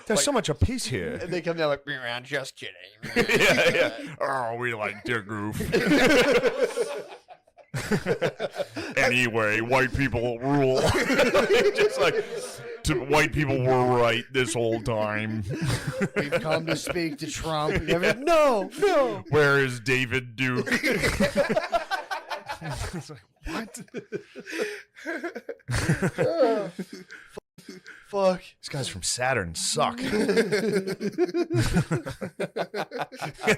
There's so much apiece here. And they come down like, "Meow, just kidding. Yeah. Oh, we like their goof. Anyway, white people rule. Just like white people were right this whole time. We've come to speak to Trump. And everyone, no. Where is David Duke? It's like, what? Fuck. These guys from Saturn suck. And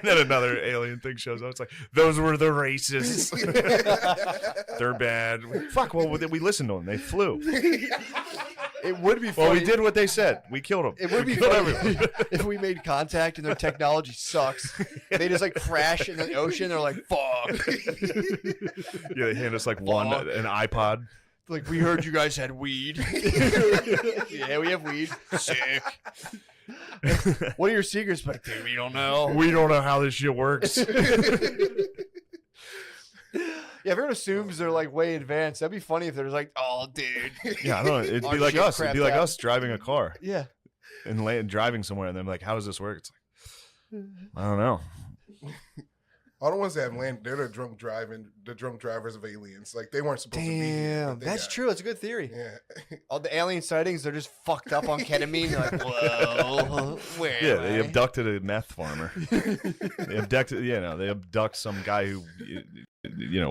then another alien thing shows up. It's like, those were the racists. They're bad. Fuck, well, we listened to them. They flew. It would be funny. Well, we did what they said. We killed them. It would be funny if we made contact and their technology sucks. They just like crash in the ocean. They're like, fuck. Yeah, they hand us like an iPod. Like, we heard you guys had weed. Yeah, we have weed. Sick. What are your secrets? Like, dude, we don't know. We don't know how this shit works. Yeah, everyone assumes they're like way advanced. That'd be funny if they're just like, oh, dude. Yeah, I don't know. It'd Our be like shit us. It'd be crapped like out. us driving a car Yeah. and driving somewhere, and then like, how does this work? It's like, I don't know. all the ones that have landed, they're the drunk drivers of aliens. Like, they weren't supposed to be here. Damn, but they that's got- true. That's a good theory. Yeah. All the alien sightings, they're just fucked up on ketamine. They're like, whoa, where? Yeah, am they I? abducted a meth farmer. They abduct some guy who,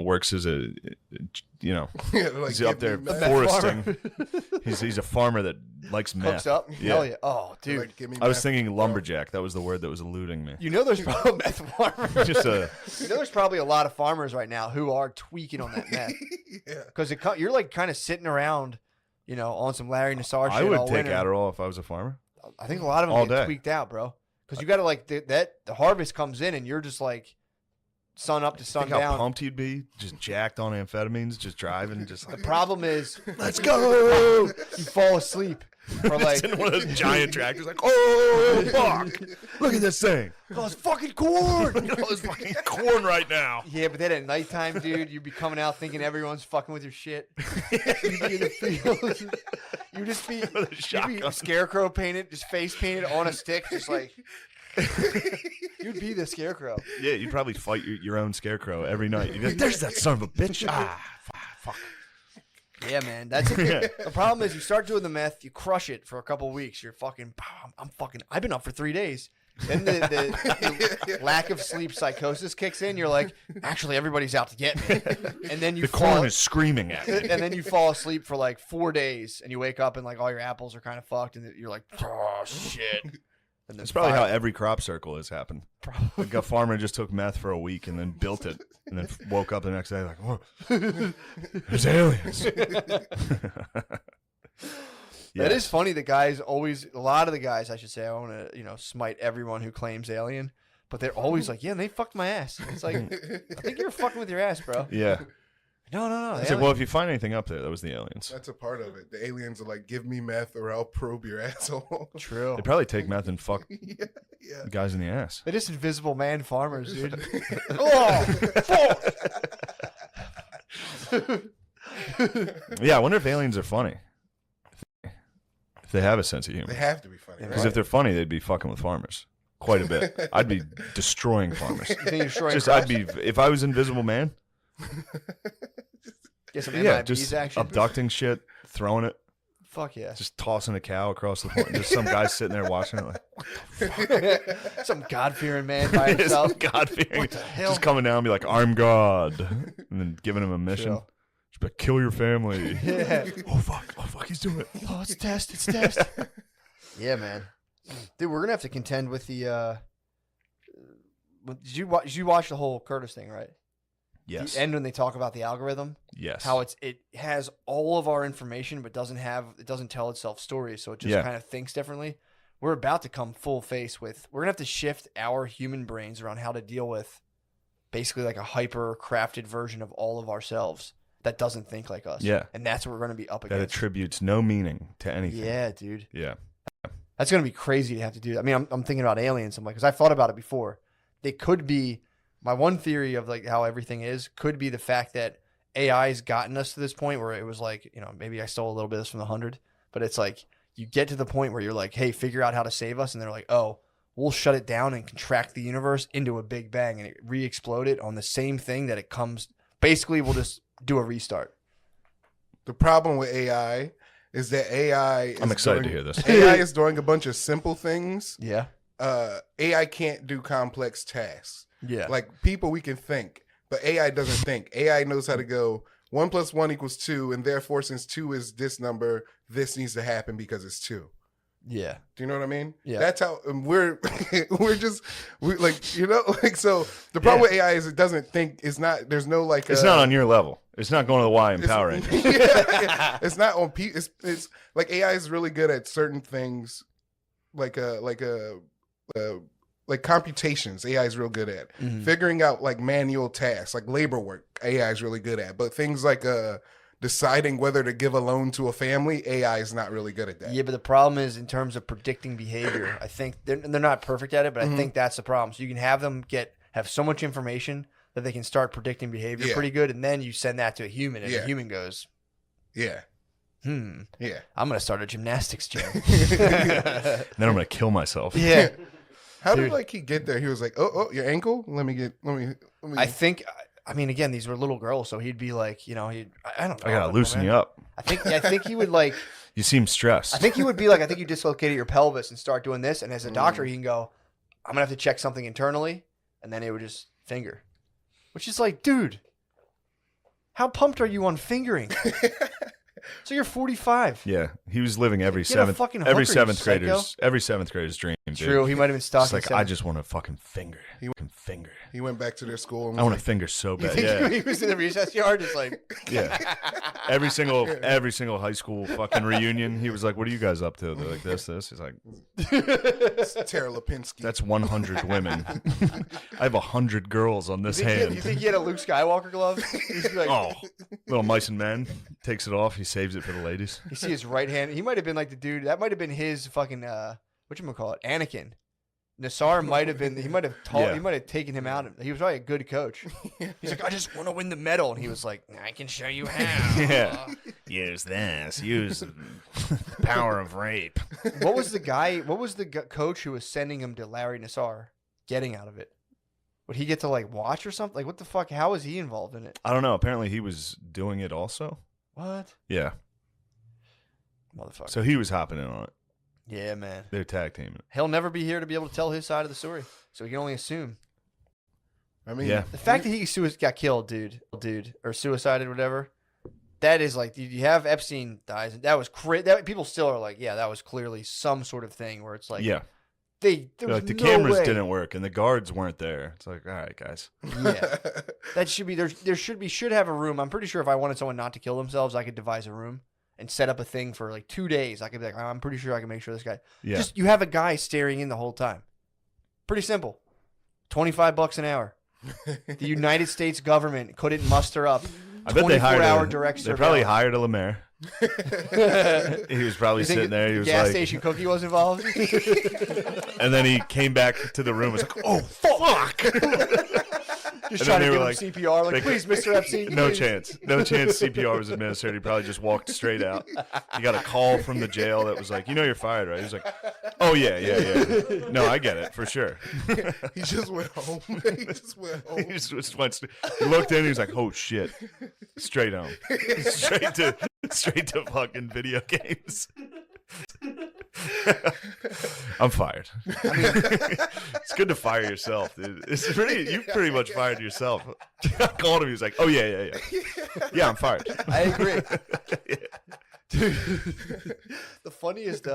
works as a, Yeah, they're like, he's up there give me meth. foresting. He's a farmer that likes meth. Hooks up. Yeah. Hell yeah. Oh, They're dude. like, give me I was meth, thinking bro. lumberjack. That was the word that was eluding me. You know there's probably meth farmers. Just a You know there's probably a lot of farmers right now who are tweaking on that meth. Yeah. Because you're like kind of sitting around, on some Larry Nassar shit I would all take winter. Adderall if I was a farmer. I think a lot of them all get day. tweaked out, bro. Because you got to like the harvest comes in and you're just like sun up to sun Think how down. pumped you'd be, just jacked on amphetamines, just driving, just The like, problem is, let's go. you fall asleep for like, In one of those giant tractors, like, oh fuck, look at this thing. oh, it's fucking corn. Look at all this fucking corn right now. Yeah, but then at nighttime, dude, you'd be coming out thinking everyone's fucking with your shit. You'd be in the field. You'd just be, With a you'd be shotgun. scarecrow painted, just face painted on a stick, just like, you'd be the scarecrow. Yeah, you'd probably fight your own scarecrow every night. You'd be like, there's that son of a bitch. Ah, fuck. Yeah, man. That's it. The problem is you start doing the meth, you crush it for a couple weeks. You're fucking, I've been up for 3 days. Then the lack of sleep psychosis kicks in. You're like, actually, everybody's out to get me. And then The corn is screaming at me. and then you fall asleep for like 4 days, and you wake up and like all your apples are kind of fucked, and you're like, oh shit. And then That's probably how every crop circle has happened. Probably. Like a farmer just took meth for a week and then built it, and then woke up the next day like, "Whoa, there's aliens." That is funny. The guys always, a lot of the guys, I should say, I want to, smite everyone who claims alien, but they're always like, yeah, they fucked my ass. It's like, I think you're fucking with your ass, bro. Yeah. No. It's like, well, if you find anything up there, that was the aliens. That's a part of it. The aliens are like, give me meth or I'll probe your asshole. True. They probably take meth and fuck Yeah. the guys in the ass. They're just invisible man farmers, dude. Oh, fuck. Yeah, I wonder if aliens are funny. If they have a sense of humor. They have to be funny. Because Right? if they're funny, they'd be fucking with farmers quite a bit. I'd be destroying farmers. You think you're destroying Just, crops? I'd be, if I was Invisible Man, Get some yeah, MIBs just action. abducting shit, throwing it, Fuck yeah. just tossing a cow across the farm. Just some guy sitting there watching it like, Some God-fearing man by himself. God fearing. What the hell? Just coming down and be like, I'm God. And then giving him a mission. Chill. Just be like, kill your family. Yeah. Oh, fuck, he's doing it. Oh, it's test. Yeah, man. Dude, we're gonna have to contend with the. Did you watch the whole Curtis thing, right? Yes. The end when they talk about the algorithm, Yes. how it has all of our information, but it doesn't tell itself stories, so it just kind of thinks differently. We're about to come full face with. We're gonna have to shift our human brains around how to deal with, basically like a hyper crafted version of all of ourselves that doesn't think like us. Yeah. And that's what we're gonna be up That against. attributes no meaning to anything. Yeah, dude. Yeah. That's gonna be crazy to have to do that. I mean, I'm thinking about aliens. I'm like, because I thought about it before. They could be. My one theory of like how everything is could be the fact that AI's gotten us to this point where it was like, maybe I stole a little bit of this from the 100, but it's like you get to the point where you're like, hey, figure out how to save us, and they're like, oh, we'll shut it down and contract the universe into a big bang and it re-explode it on the same thing that it comes. Basically, we'll just do a restart. The problem with AI is that AI. I'm excited to hear this. AI is doing a bunch of simple things. Yeah. AI can't do complex tasks. Yeah. Like people, we can think, but AI doesn't think. AI knows how to go 1 + 1 = 2, and therefore, since 2 is this number, this needs to happen because it's 2. Yeah. Do you know what I mean? Yeah. That's how we're so the problem with AI is it doesn't think. It's not. There's no like. It's not on your level. It's not going to the Y in Power Rangers. It's not on. It's like AI is really good at certain things, like computations. AI is real good at figuring out like manual tasks, like labor work. AI is really good at, but things like deciding whether to give a loan to a family, AI is not really good at that. Yeah, but the problem is in terms of predicting behavior. I think they're not perfect at it, but I think that's the problem. So you can have them have so much information that they can start predicting behavior pretty good, and then you send that to a human, and the human goes, yeah. I'm gonna start a gymnastics gym. Then I'm going to kill myself. Yeah. How did he get there? He was like, "Oh, your ankle. Let me." I think. I mean, again, these were little girls, so he'd be like, I don't know. I got to loosen you up. I think he would like. You seem stressed. I think he would be like, I think you dislocated your pelvis and start doing this, and as a doctor, he can go, I'm gonna have to check something internally, and then it would just finger, which is like, dude, how pumped are you on fingering? So you're 45. Yeah, he was living every Get a seventh fucking every hooker, you seventh psycho. grader's dream. Dude. True, he might have been It's stalking. like I just want to fucking finger. He went back to their school. And I was want like, to finger so You bad. think Yeah, he was in the recess yard, just like, yeah. Every single high school fucking reunion, he was like, "What are you guys up to?" They're like, "This." He's like, Tara Lipinski. "That's 100 women. I have 100 girls on this hand." you think he had a Luke Skywalker glove? He's like, Oh, little mice and men takes it off. He saves it for the ladies. You see his right hand. He might have been like the dude. That might have been his fucking whatchamacallit, Anakin. Nassar might have been. He might have taught. Yeah. He might have taken him out. He was probably a good coach. He's like, I just want to win the medal, and he was like, I can show you how. Yeah. Use this. Use the power of rape. What was the guy? What was the coach who was sending him to Larry Nassar getting out of it? Would he get to like watch or something? Like what the fuck? How was he involved in it? I don't know. Apparently, he was doing it also. What? Yeah. Motherfucker. So he was hopping in on it. Yeah, man. They're tag teaming it. He'll never be here to be able to tell his side of the story, so we can only assume. I mean, Yeah. The fact that he got killed, dude, or suicided, whatever, that is like, you have Epstein dies. That was that people still are like, yeah, that was clearly some sort of thing where it's like, Yeah. there was Like the no cameras way. didn't work and the guards weren't there. It's like, all right, guys. Yeah, that should be there. Should have a room. I'm pretty sure if I wanted someone not to kill themselves, I could devise a room and set up a thing for like 2 days. I could be like, I'm pretty sure I can make sure this guy. Yeah. Just you have a guy staring in the whole time. Pretty simple. $25 an hour. The United States government couldn't muster up I bet they hired 24-hour a, direct they probably surveillance. hired a Lemaire. He was probably You think sitting there. He the was gas like, station cookie was involved. and then he came back to the room. Was like, oh fuck! Just And trying then to they give were him CPR. Like, they- please, Mr. Epstein. No please." chance. No chance CPR was administered. He probably just walked straight out. He got a call from the jail that was like, you're fired, right? He was like, oh, yeah. No, I get it, for sure. he just went home. He just went home. He just went, he looked in, he was like, oh, shit. Straight home. Straight to fucking video games. I'm fired. It's good to fire yourself, dude. You pretty much fired yourself. I called him. He was like, "Oh yeah. Yeah, I'm fired." I agree. Dude, the funniest,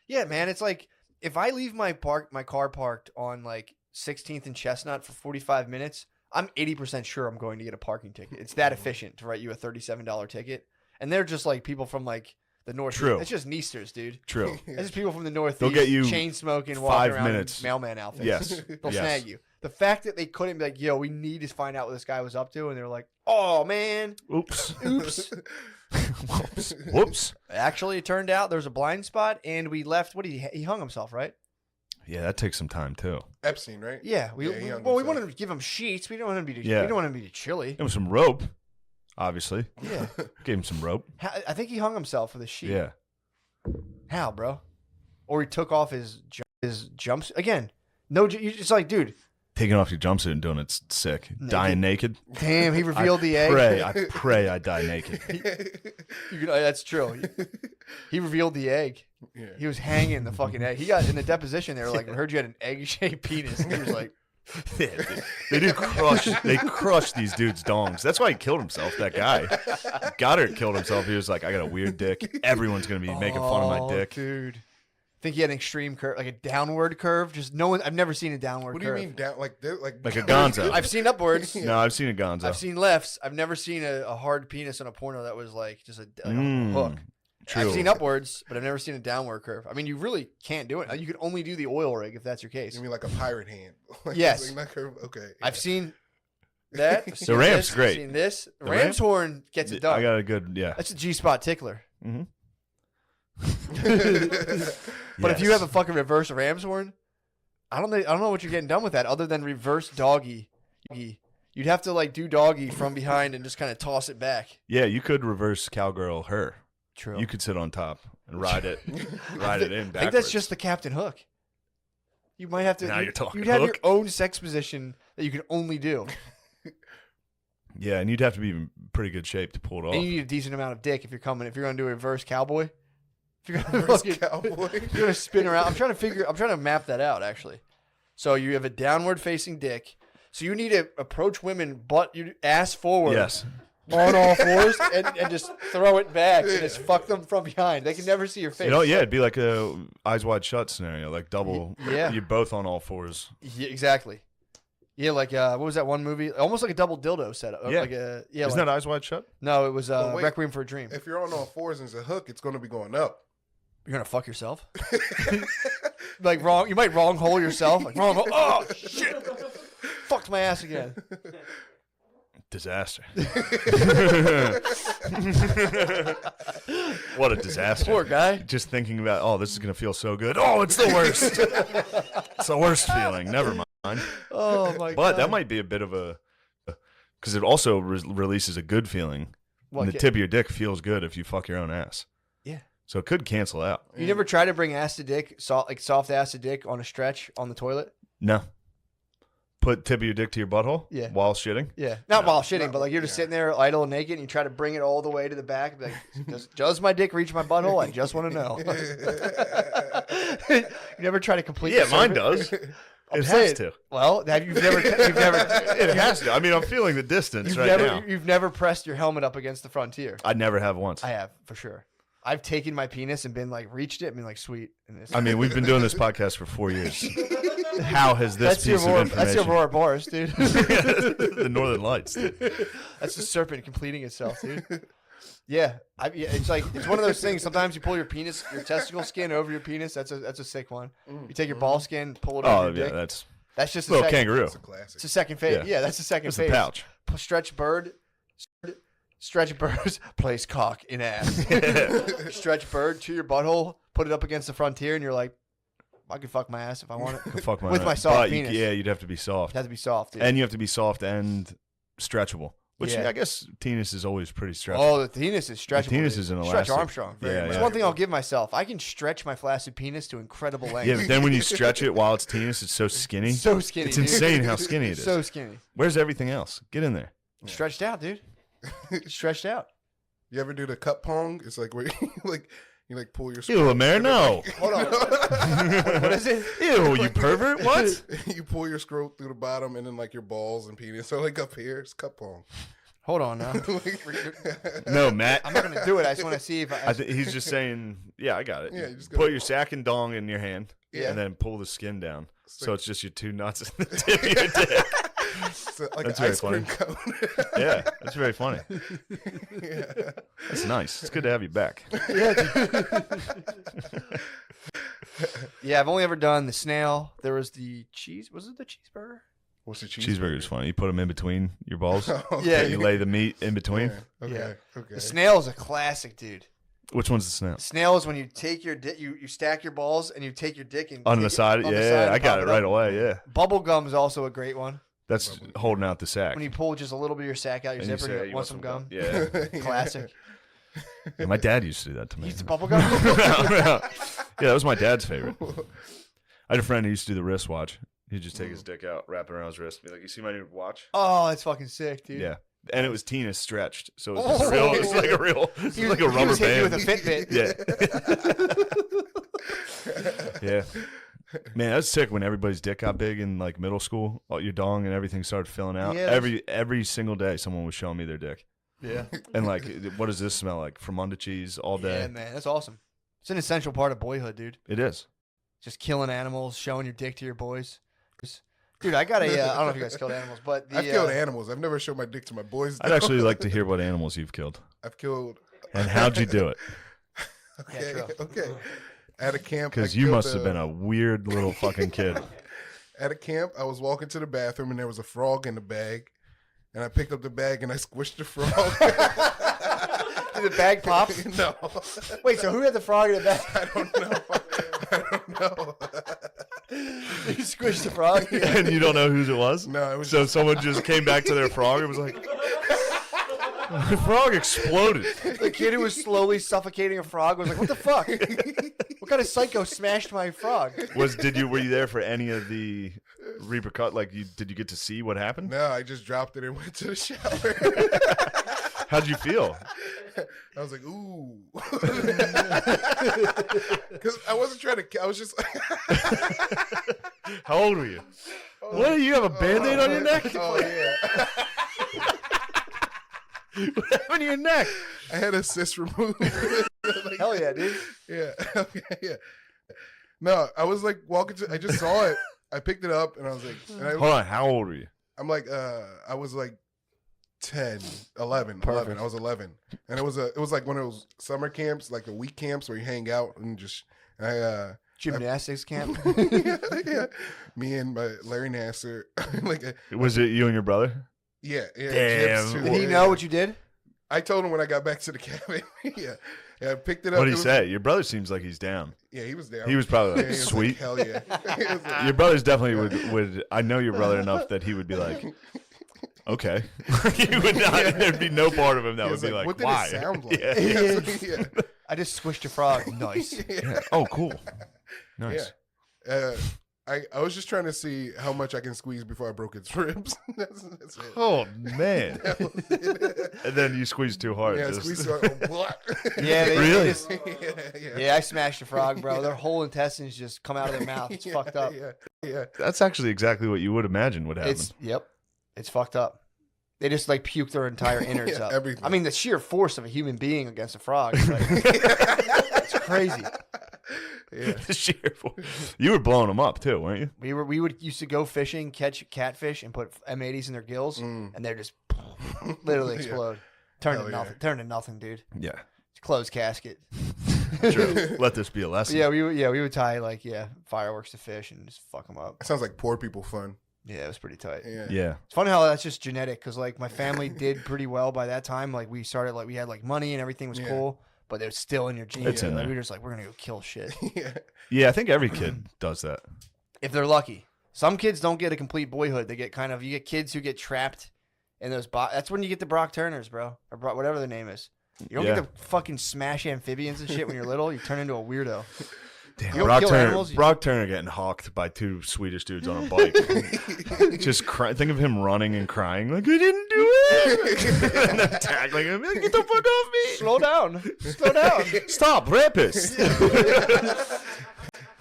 yeah, man, it's like if I leave my car parked on like 16th and Chestnut for 45 minutes, I'm 80% sure I'm going to get a parking ticket. It's that efficient to write you a $37 ticket. And they're just like people from like the north. True. It's just Neasters, dude. True. It's just people from the northeast. They'll get you chain smoking, 5 walking around minutes. in mailman outfits. Yes. They'll Yes. snag you. The fact that they couldn't be like, yo, we need to find out what this guy was up to, and they're like, oh man, Oops. oops. Whoops. Actually, it turned out there was a blind spot, and we left. What did he hung himself, right? Yeah, that takes some time too. Epstein, right? Yeah. he hung We himself. wanted to give him sheets. We don't want him to be. Yeah. We don't want him to be chilly. It was some rope, obviously. Yeah. Gave him some rope. I think he hung himself with a sheet. Yeah. How, bro? Or he took off his jumps again. No, it's like, dude. Taking off your jumpsuit and doing it's sick. Dying naked. Damn, he revealed the egg. I pray I die naked. That's true. He revealed the egg. Yeah. He was hanging the fucking egg. He got in the deposition. They were like, "I heard you had an egg-shaped penis." And he was like, Yeah, they do crush. They crush these dudes' dongs. That's why he killed himself. That guy, Goddard, killed himself. He was like, "I got a weird dick. Everyone's gonna be making fun of my dick." dude. I think he had an extreme curve, like a downward curve. Just no one. I've never seen a downward. What do you curve. mean down? Like Like a Gonzo. I've seen upwards. No, I've seen a Gonzo. I've seen lefts. I've never seen a hard penis on a porno that was like just a hook. True. I've seen upwards, but I've never seen a downward curve. I mean, you really can't do it. You could only do the oil rig if that's your case. You mean like a pirate hand? Like, Yes. like not curve. Okay. Yeah. I've seen that. I've seen ramp's this, great. I've seen this. The Ram's ramp? horn gets it done. I got a good That's a G-spot tickler. Mm-hmm. But if you have a fucking reverse Ram's horn, I don't know what you're getting done with that other than reverse doggy. You'd have to like do doggy from behind and just kind of toss it back. yeah, you could reverse cowgirl her. True. You could sit on top and ride it in I think that's backwards. just the Captain Hook. You might have to. Now you're talking You'd have your hook. own sex position that you can only do, Yeah, and you'd have to be in pretty good shape to pull it off. and you need a decent amount of dick if you're going to do a reverse cowboy. If you're going Reverse to cowboy. you're going to spin around. I'm trying to map that out actually. So you have a downward facing dick. So you need to approach women, ass forward. Yes. on all fours and just throw it back and just fuck them from behind. They can never see your face. Yeah, it'd be like a Eyes Wide Shut scenario, like double. Yeah. You're both on all fours. Yeah, exactly. Yeah, like what was that one movie? Almost like a double dildo setup. Yeah. Isn't that Eyes Wide Shut? No, it was wait. Requiem for a Dream. If you're on all fours and it's a hook, it's going to be going up. You're gonna fuck yourself. Like wrong. You might wrong hole yourself. Like wrong hole. Oh shit! Fucked my ass again. Disaster. What a disaster. Poor guy. Just thinking about, oh, this is going to feel so good. Oh, it's the worst. It's the worst feeling. Never mind. Oh, my God. But that might be a bit of a, because it also releases a good feeling. And the tip of your dick feels good if you fuck your own ass. Yeah. So it could cancel out. You never try to bring ass to dick, soft ass to dick on a stretch on the toilet? No. Put tip of your dick to your butthole? Yeah. While shitting? Yeah. Not while shitting, but like you're just sitting there idle and naked and you try to bring it all the way to the back. And be like, does my dick reach my butthole? I just want to know. You never try to complete Yeah, the mine circuit? does. It has saying, to. Well, you've never It has to. I mean, I'm feeling the distance now. You've never pressed your helmet up against the frontier. I never have once. I have, for sure. I've taken my penis and been like, reached it and been like, sweet. And I mean, we've been doing this podcast for 4 years. How has this piece of information? That's your Aurora Boreas, dude. The Northern Lights, dude. That's the serpent completing itself, dude. Yeah, it's like it's one of those things. Sometimes you pull your testicle skin over your penis. That's a sick one. You take your ball skin, pull it over your dick. That's just a little second, kangaroo. It's a classic. It's a second phase. Yeah, that's the second phase. The pouch. Stretch birds, place cock in ass. Stretch bird to your butthole, put it up against the frontier, and you're like, I can fuck my ass if I want it. Fuck my with my ass. soft penis. You'd have to be soft. It has to be soft, dude. And you have to be soft and stretchable. Which Yeah. I guess penis is always pretty stretchable. Oh, the penis is stretchable. The penis dude. is an Stretch elastic. Armstrong. That's one thing I'll give myself. I can stretch my flaccid penis to incredible lengths. Yeah, but then when you stretch it while it's penis, it's so skinny. So skinny. It's dude. insane how skinny it is. So skinny. Where's everything else? Get in there. Stretched out, dude. Stretched out. You ever do the cup pong? It's like where you pull your. Ew, Lemaire, no. Hold on. What is it? Ew, you pervert. What? You pull your scrote through the bottom and then like your balls and penis. So like up here, it's cup pong. Hold on now. No, Matt. I'm not gonna do it. I just want to see if He's just saying, yeah, I got it. Yeah, you just put your sack and dong in your hand, Yeah. and then pull the skin down. So it's just your two nuts and the tip of your dick. So like That's an very ice cream funny. cone. Yeah, that's very funny. Yeah. That's nice. It's good to have you back. Yeah, I've only ever done the snail. There was the cheese. Was it the cheeseburger? What's the cheeseburger? Cheeseburger's funny. You put them in between your balls. Okay. Yeah, You lay the meat in between. Yeah. Okay. Yeah. Okay. The snail is a classic, dude. Which one's the snail? Snail is when you take your dick, you stack your balls and you take your dick and On kick the it side. on the Yeah, side I and got pop it up. right away. Yeah. Bubble gum is also a great one. That's holding out the sack. When you pull just a little bit of your sack out your And you say, zipper, "Hey, you want some gum? Yeah. Classic. Yeah, my dad used to do that to me. Use the bubble gum. Yeah, that was my dad's favorite. I had a friend who used to do the wristwatch. He'd just take his dick out, wrap it around his wrist, and be like, "You see my new watch?" Oh, that's fucking sick, dude. Yeah, and it was Tina stretched, so it was just real. It's like a real, it's like a He rubber was hitting you band. with a Fitbit. Yeah, yeah. Man, that's sick when everybody's dick got big in like middle school. All your dong and everything started filling out. Yeah, Every single day, someone was showing me their dick, Yeah. and like, what does this smell like? Fermunda cheese all day. Yeah, man, that's awesome. It's an essential part of boyhood, dude. It is. Just killing animals, showing your dick to your boys. Dude, I got a. I don't know if you guys killed animals, but I've killed animals. I've never showed my dick to my boys. I'd actually like to hear what animals you've killed I've killed. and how'd you do it. Okay. true. Okay. At a camp. Because I you killed must have been a weird little fucking kid. At a camp, I was walking to the bathroom and there was a frog in the bag, and I picked up the bag and I squished the frog. Did the bag pop? No, Wait, so who had the frog in the bag? I don't know. I don't know. You squished the frog? And you don't know whose it was? No, it was So someone just came back to their frog and was like, the frog exploded. The kid who was slowly suffocating a frog was like, "What the fuck? What kind of psycho smashed my frog?" Were you there for any of the repercut? Like, did you get to see what happened? No, I just dropped it and went to the shower. How'd you feel? I was like, ooh. Because I wasn't trying to, I was just How old were you? What, do you have a Band-Aid on your neck? Oh, yeah. What happened to your neck? I had a cyst removed. Like, Hell yeah, dude. Yeah. Yeah. No, I was like walking I just saw it. I picked it up and I was like, Hold on, how old were you? I'm like, I was like 10, 11. Perfect. I was 11. And it was like one of those summer camps, like the week camps where you hang out and just, Gymnastics camp. yeah. Me and my Larry Nasser. Like, Was it you and your brother? yeah. Damn. Gyps too. Did he know what you did? I told him when I got back to the cabin. Yeah. I picked it up. What did he say? Your brother seems like he's down. Yeah, he was down. He was probably like, Yeah, he was sweet. like, hell yeah. He was like, Your brother's definitely would. I know your brother enough that he would be like, okay. He would not. There'd be no part of him that he would was be like, what did why? it sound like? Yeah. Yeah. I just squished a frog. Nice. Yeah. Oh, cool. Nice. Yeah. I was just trying to see how much I can squeeze before I broke its ribs. That's it. Oh man. That was it. And then you squeezed too hard. Yeah, just- squeeze so I Yeah, they Really? just- yeah. yeah, I smashed a frog, bro. Their whole intestines just come out of their mouth. It's fucked up. Yeah. That's actually exactly what you would imagine would happen. It's fucked up. They just like puke their entire innards Yeah, up. everything. I mean, the sheer force of a human being against a frog. Is like, it's crazy. Yeah. The sheer force. You were blowing them up too, weren't you? We would used to go fishing, catch catfish, and put M80s in their gills, and they're just literally Yeah. explode. Turn Hell to yeah. nothing. Turn to nothing, dude. Yeah. It's closed casket. True. Let this be a lesson. Yeah, we would tie fireworks to fish and just fuck them up. Sounds like poor people fun. Yeah, it was pretty tight. Yeah. Yeah. It's funny how that's just genetic because like my family did pretty well by that time. Like we started we had like money and everything was Yeah. cool, but it was still in your genes. It's in Like, there. we were just like, we're gonna go kill shit Yeah. Yeah, I think every kid does that. if they're lucky. Some kids don't get a complete boyhood. They get you get kids who get trapped in those. That's when you get the Brock Turners, bro, or whatever their name is. You don't Yeah. get the fucking smash amphibians and shit when you're little. You turn into a weirdo. Damn, You don't kill animals, you- Brock Turner getting hawked by two Swedish dudes on a bike. Just think of him running and crying like, I didn't do it. And then tackling him, like, get the fuck off me. Slow down. Slow down. Stop, rapist.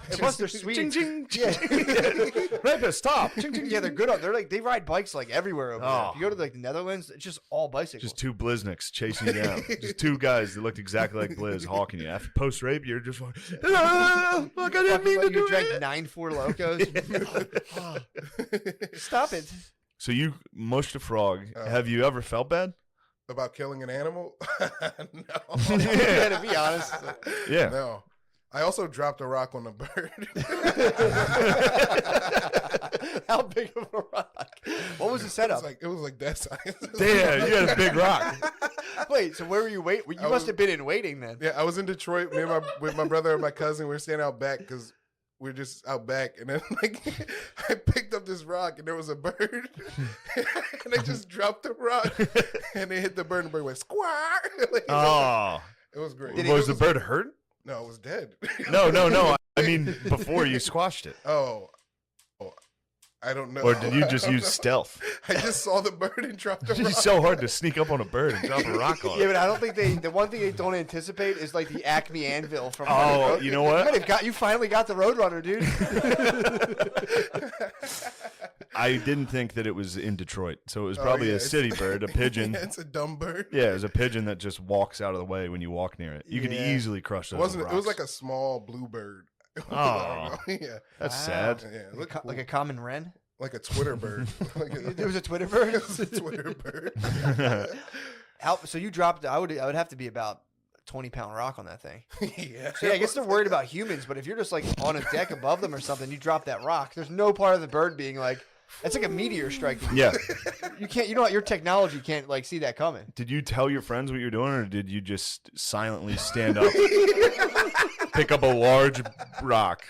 And plus, they're Swedes. Ching, ching, ching. Rapist, stop. Ching, ching, Yeah, they're good on. They ride bikes like everywhere over there. Oh. If you go to like the Netherlands, it's just all bicycles. Just two Blizniks chasing you down. Just two guys that looked exactly like Blizz hawking you. After post rape, you're just like, ah, look, I didn't mean to Like do you drank it. 9 Four Locos. Stop it. So you mushed a frog. Have you ever felt bad? About killing an animal? No. Yeah, to be honest. Yeah. No. I also dropped a rock on a bird. How big of a rock? What was the setup? It was like that size. Damn, you had a big rock. Wait, so where were you waiting? You must have been in waiting then. Yeah, I was in Detroit with my brother and my cousin. We were standing out back because we're just out back, and then I picked up this rock, and there was a bird, and I just dropped the rock, and it hit the bird, and the bird went squawk. Oh. It was great. Was the bird hurt? No, it was dead. No. I mean, before you squashed it. Oh, I don't know. Or did you just use stealth? I just saw the bird and dropped the rock. It's so hard to sneak up on a bird and drop a rock on Yeah, it. but I don't think the one thing they don't anticipate is like the Acme anvil from. Oh, you know what? You finally got the Roadrunner, dude. I didn't think that it was in Detroit, so it was probably yeah, a city bird, a pigeon. Yeah, it's a dumb bird. Yeah, it was a pigeon that just walks out of the way when you walk near it. You could Yeah. easily crush those. It wasn't. with It was rocks. like a small blue bird. Oh. Yeah. That's Wow. sad. Yeah. It Like looked cool. a common wren. Like a Twitter bird. It was a Twitter bird. It was a Twitter bird. So you dropped. I would have to be about 20-pound rock on that thing. Yeah. So yeah, I guess they're worried about humans, but if you're just like on a deck above them or something, you drop that rock. There's no part of the bird being like, it's like a meteor striking. Yeah. You can't. You know what? Your technology can't like see that coming. Did you tell your friends what you were doing, or did you just silently stand up, pick up a large rock,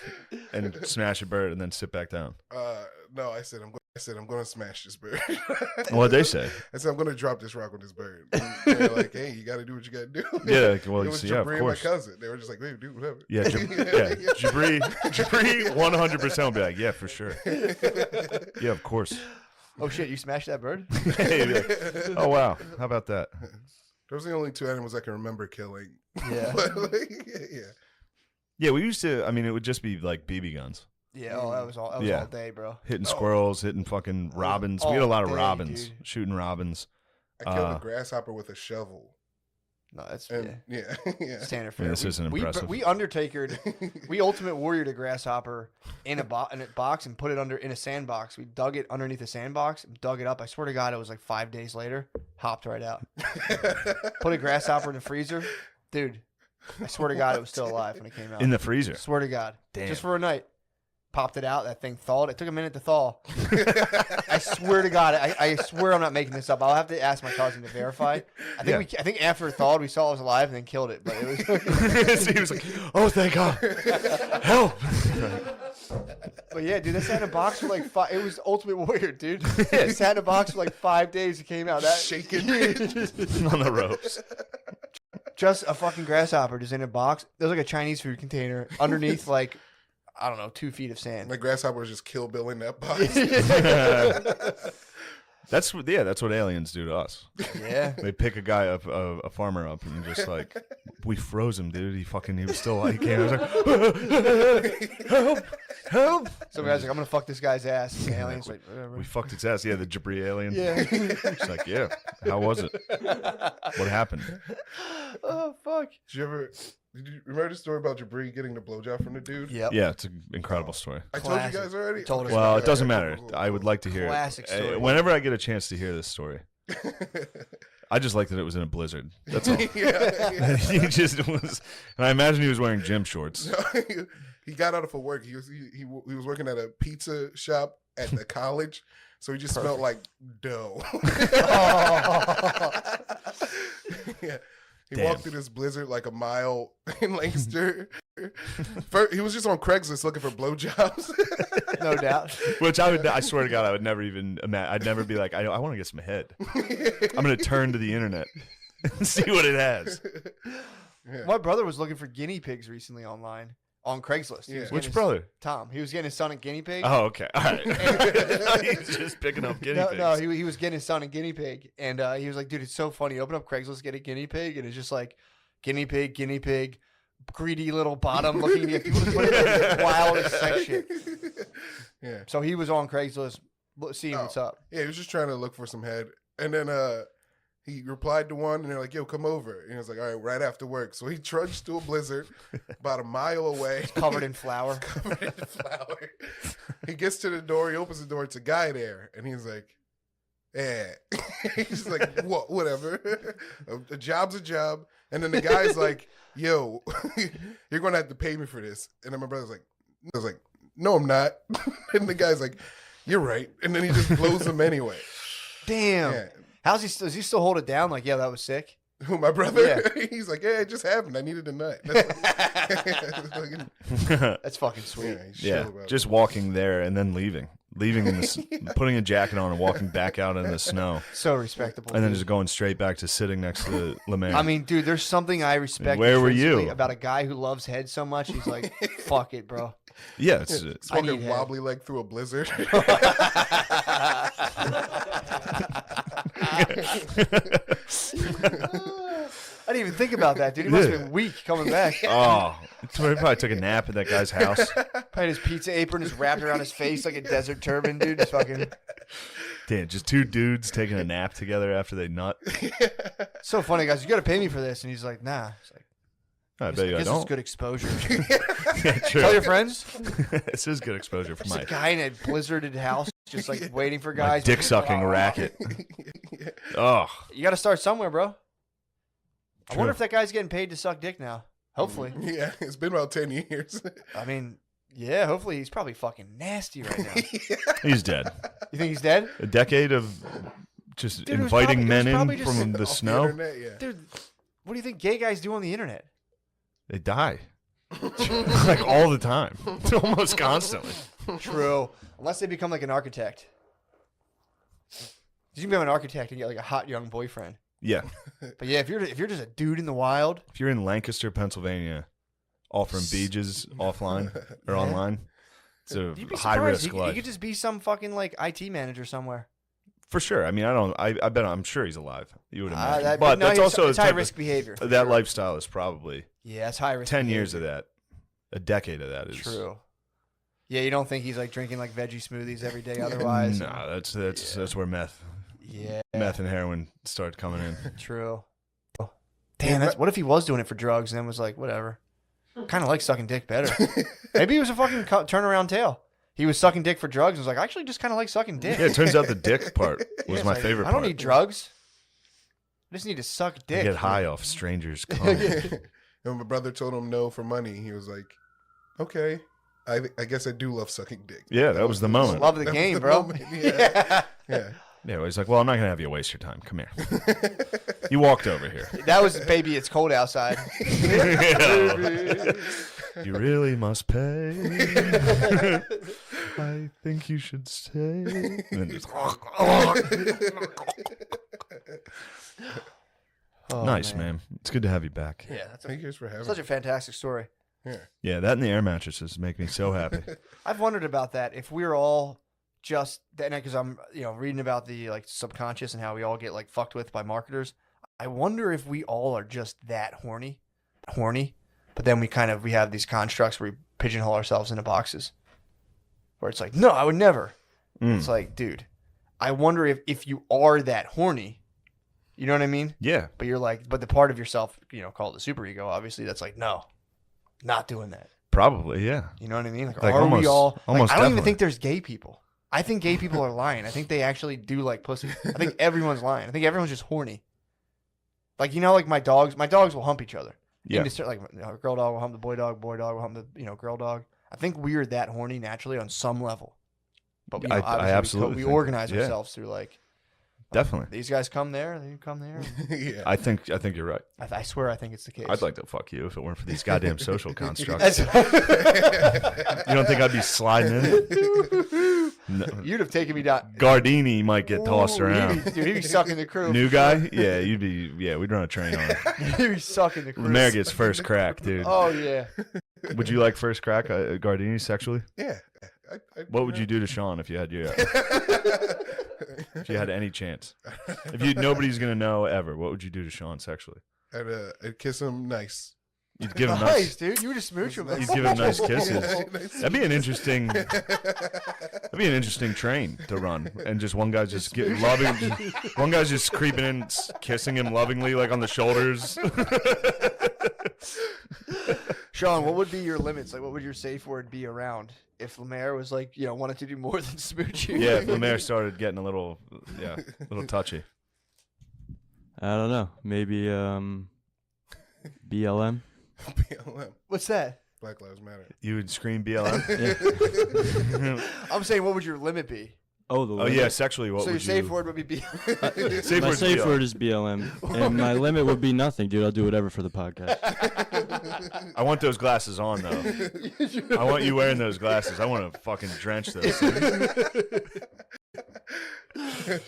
and smash a bird, and then sit back down? No, I said I'm going to smash this bird. What'd they say? I said I'm going to drop this rock on this bird. And they're like, hey, you got to do what you got to do. Yeah, well, it was yeah, of Jabri and my course. cousin. They were just like, hey, dude, whatever. Yeah, Jabri 100% will be like, yeah, for sure. Yeah, of course. Oh shit! You smashed that bird? Hey, like, oh wow, how about that? Those are the only two animals I can remember killing. Yeah. But, yeah. Yeah, we used to. I mean, it would just be like BB guns, Yeah. Oh, that was all. That was Yeah. all day, bro. hitting squirrels, hitting fucking robins. We had a lot of robins, shooting robins. I killed a grasshopper with a shovel. No, that's yeah. Standard fare. This isn't impressive. We Undertakered, we Ultimate Warriored a grasshopper in a box and put it in a sandbox. We dug it underneath a sandbox, dug it up. I swear to God, it was like 5 days later. Hopped right out. Put a grasshopper in the freezer, dude. I swear to God, it was still alive when it came out. In the freezer. Swear to God. Damn. Just for a night. Popped it out. That thing thawed. It took a minute to thaw. I swear to God. I swear I'm not making this up. I'll have to ask my cousin to verify. I think after it thawed, we saw it was alive and then killed it. But it was. He was like, "Oh, thank God, help!" But yeah, dude, that sat in a box for like 5. It was Ultimate Warrior, dude. It sat in a box for like 5 days. It came out. That shaking on the ropes. Just a fucking grasshopper, just in a box. There's like a Chinese food container underneath, like, I don't know, 2 feet of sand. My grasshopper was just Kill Bill in that box. That's what aliens do to us. Yeah. They pick a guy up, a farmer up, and just like, we froze him, dude. He was still like, he came. I was like, help. Some guy's like, I'm gonna fuck this guy's ass. And the alien's like, whatever. We fucked its ass. Yeah, the Jabri alien. Yeah. It's like, yeah. How was it? What happened? Oh fuck. Did you remember the story about Jabri getting the blowjob from the dude? Yep. Yeah, it's an incredible story. I told you guys already. Told us. Well, it doesn't matter. I would like to hear Classic it. story. Whenever I get a chance to hear this story, I just like that it was in a blizzard. That's all. Yeah. He just was, and I imagine he was wearing gym shorts. He got out of work. He was working at a pizza shop at the college, so he just smelled like dough. Yeah. He walked through this blizzard like a mile in Lancaster. First, he was just on Craigslist looking for blowjobs. No doubt. Which I swear to God, I would never even imagine. I'd never be like, I want to get some head. I'm going to turn to the internet and see what it has. Yeah. My brother was looking for guinea pigs recently online on Craigslist. Yeah. Which brother? Tom. He was getting his son a guinea pig. Oh, okay. All right. He's just picking up guinea pigs. No, he was getting his son a guiney pig. And he was like, dude, it's so funny. Open up Craigslist, get a guinea pig. And it's just like, guinea pig, greedy little bottom looking. People just put in wildest sex shit. Yeah. So he was on Craigslist seeing what's up. Yeah, he was just trying to look for some head. And then he replied to one, and they're like, yo, come over. And he was like, all right, right after work. So he trudged to a blizzard about a mile away. It's covered in flour. He gets to the door. He opens the door. It's a guy there. And he's like, yeah. He's like, what? Whatever. A job's a job. And then the guy's like, yo, you're going to have to pay me for this. And then my brother's like, I was like, no, I'm not. And the guy's like, you're right. And then he just blows him anyway. Damn. Yeah. Does he still hold it down? Like, yeah, that was sick. Who, my brother? Yeah. He's like, yeah, it just happened. I needed a nut. That's fucking sweet. Yeah, just walking there and then leaving in the putting a jacket on and walking back out in the snow. So respectable. And then just going straight back to sitting next to Lemorp. I mean, dude, there's something I respect. Where were you? About a guy who loves head so much. He's like, fuck it, bro. Yeah, it's walking wobbly leg through a blizzard. I didn't even think about that, dude. He must have been weak coming back. Oh, he probably took a nap at that guy's house. Probably had his pizza apron just wrapped around his face like a desert turban, dude. Just fucking. Damn, just two dudes taking a nap together after they nut. So funny, guys. You got to pay me for this, and he's like, nah. It's like, I bet you I this don't. is good exposure. Yeah, true. Tell your friends. This is good exposure for There's my a guy in a blizzarded house just like waiting for guys. dick sucking racket. Oh, You got to start somewhere, bro. I True. wonder if that guy's getting paid to suck dick now. Hopefully. Yeah, it's been about 10 years. I mean, yeah, hopefully he's probably fucking nasty right now. he's dead. You think he's dead? A decade of just Dude, it was inviting probably- it was men probably in just from the Off snow. internet, yeah. Dude, what do you think gay guys do on the internet? They die. Like all the time. Almost constantly. True. Unless they become like an architect. You can become an architect and get like a hot young boyfriend. Yeah. But yeah, if you're just a dude in the wild, If you're in Lancaster, Pennsylvania, offering beaches offline or online, it's a you'd be high surprised. risk He life. could just be some fucking like IT manager somewhere. For sure. I mean, I bet I'm sure he's alive. You would imagine. But but no, that's also it's the high type risk behavior. of, that lifestyle is probably Yeah, it's high risk. 10 behavior. years of that. A decade of that is True. Yeah, you don't think he's like drinking like veggie smoothies every day otherwise? No, that's where meth Yeah. meth and heroin started coming in. True. Damn, what if he was doing it for drugs and then was like, whatever. Kind of like sucking dick better. Maybe he was a fucking turnaround tail. He was sucking dick for drugs and was like, I actually just kind of like sucking dick. Yeah, it turns out the dick part was my like, favorite I don't part. need drugs. I just need to suck dick. Get high off strangers' cum. And my brother told him no for money. He was like, okay. I guess I do love sucking dick. Yeah, that was the moment. Love the That was game, the bro. moment, yeah. Yeah. Yeah, he's like, well, I'm not going to have you waste your time. Come here. You walked over here. That was, baby, it's cold outside. You really must pay. I think you should stay. And then just, Oh, nice, man. It's good to have you back. Yeah, that's Thank you for having such me. a fantastic story. Yeah, that and the air mattresses make me so happy. I've wondered about that. If we're all just, because I'm, reading about the like subconscious and how we all get like fucked with by marketers. I wonder if we all are just that horny, but then we have these constructs where we pigeonhole ourselves into boxes where it's like, no, I would never. It's like, dude, I wonder if you are that horny, you know what I mean? Yeah. But you're like, but the part of yourself, called the superego, obviously, that's like, no, not doing that. Probably, yeah. You know what I mean? Like, Like are we all? almost I don't even definitely. think there's gay people. I think gay people are lying. I think they actually do like pussy. I think everyone's lying. I think everyone's just horny. Like, like my dogs will hump each other. Yeah. Like, a girl dog will hump the boy dog will hump the girl dog. I think we're that horny naturally on some level. But I obviously absolutely we think- organize yeah. ourselves through like Definitely. these guys come there, they come there. Yeah. I think you're right. I swear, I think it's the case. I'd like to fuck you if it weren't for these goddamn social constructs. That's- You don't think I'd be sliding in? No. You'd have taken me down. Gardini might get tossed Ooh, around. He'd be sucking the crew. New guy? Yeah, we'd run a train on him. He'd be sucking the crew. Lemaire gets first crack, dude. Oh yeah. Would you like first crack, Gardini, sexually? Yeah. What would you do to Sean if you had if you had any chance? If nobody's gonna know ever, what would you do to Sean sexually? I'd kiss him nice. You'd give him Nice, dude. You would just smooch him. You'd give him nice kisses. Nice. That'd be an interesting train to run, and just one guy's just one guy's just creeping in, kissing him lovingly, like on the shoulders. Sean, what would be your limits? Like, what would your safe word be around if Lemaire was like, wanted to do more than smooch you? Yeah, if Lemaire started getting a little touchy. I don't know. Maybe BLM. BLM. What's that? Black Lives Matter. You would scream BLM. I'm saying, what would your limit be? Oh, the Oh limit. yeah, sexually, what So your would safe you? word would be B. Safe My word's safe BLM. word is BLM, and my limit would be nothing, dude. I'll do whatever for the podcast. I want those glasses on though. I want you wearing those glasses. I want to fucking drench those things.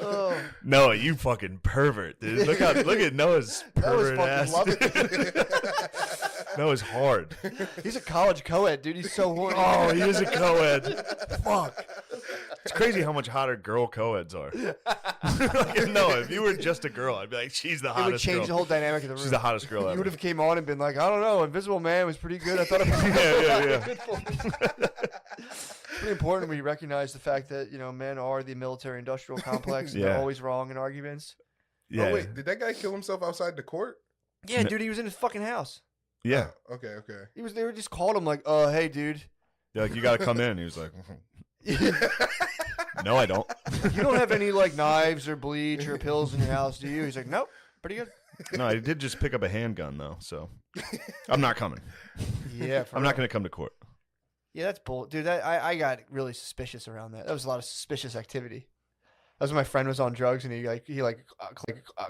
Oh, Noah, you fucking pervert, dude. Look at Noah's that was pervert ass. fucking lovely. Noah's hard. He's a college co-ed, dude. He's so horny. Oh, he is a co-ed. Fuck. It's crazy how much hotter girl co-eds are. Like, Noah, if you were just a girl, I'd be like, she's the It would hottest change girl. the whole dynamic of the room. She's the hottest girl You ever. would have came on and been like, I don't know, Invisible Man was pretty good. I thought it was Yeah. pretty important we recognize the fact that, men are the military-industrial complex. And Yeah. they're always wrong in arguments. Yeah. Oh wait, did that guy kill himself outside the court? Yeah, No. dude, he was in his fucking house. Yeah. Oh, okay. They were just called him like, hey, dude, They're like, you got to come in. He was like, no, I don't. you don't have any like knives or bleach or pills in your house, do you? He's like, nope, pretty good. No, I did just pick up a handgun though, so I'm not coming. Yeah, I'm not going to come to court. Yeah, that's bull, dude. I got really suspicious around that. That was a lot of suspicious activity. That was when my friend was on drugs and he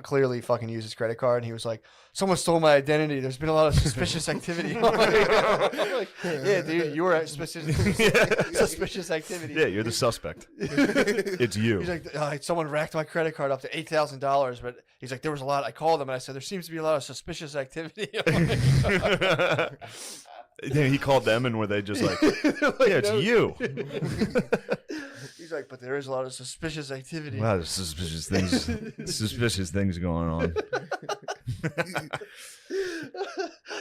clearly fucking used his credit card and he was like, someone stole my identity. There's been a lot of suspicious activity. I'm like, yeah, dude, you were suspicious activity. Yeah, you're the suspect. It's you. He's like, someone racked my credit card up to $8,000, but he's like, there was a lot. I called them and I said, there seems to be a lot of suspicious activity. I'm like, Then he called them and were they just like, like, yeah, it's no. you. He's like, but there is a lot of suspicious activity. Wow, there's suspicious things going on.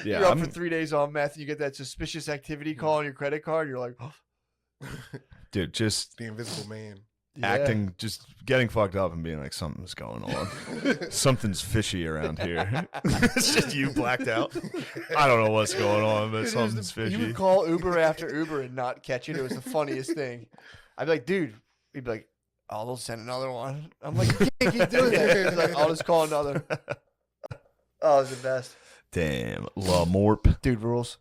Yeah, You're up for 3 days on meth. You get that suspicious activity call on your credit card. You're like, oh. dude, just The Invisible Man. acting, just getting fucked up and being like, something's going on. Something's fishy around here. It's just you blacked out. I don't know what's going on, but something's fishy. You would call Uber after Uber and not catch it. It was the funniest thing. I'd be like, dude. He'd be like, oh, they'll send another one. I'm like, you can't keep doing that. He's like, I'll just call another. Oh, it's the best. Damn. Lemorp. Dude rules.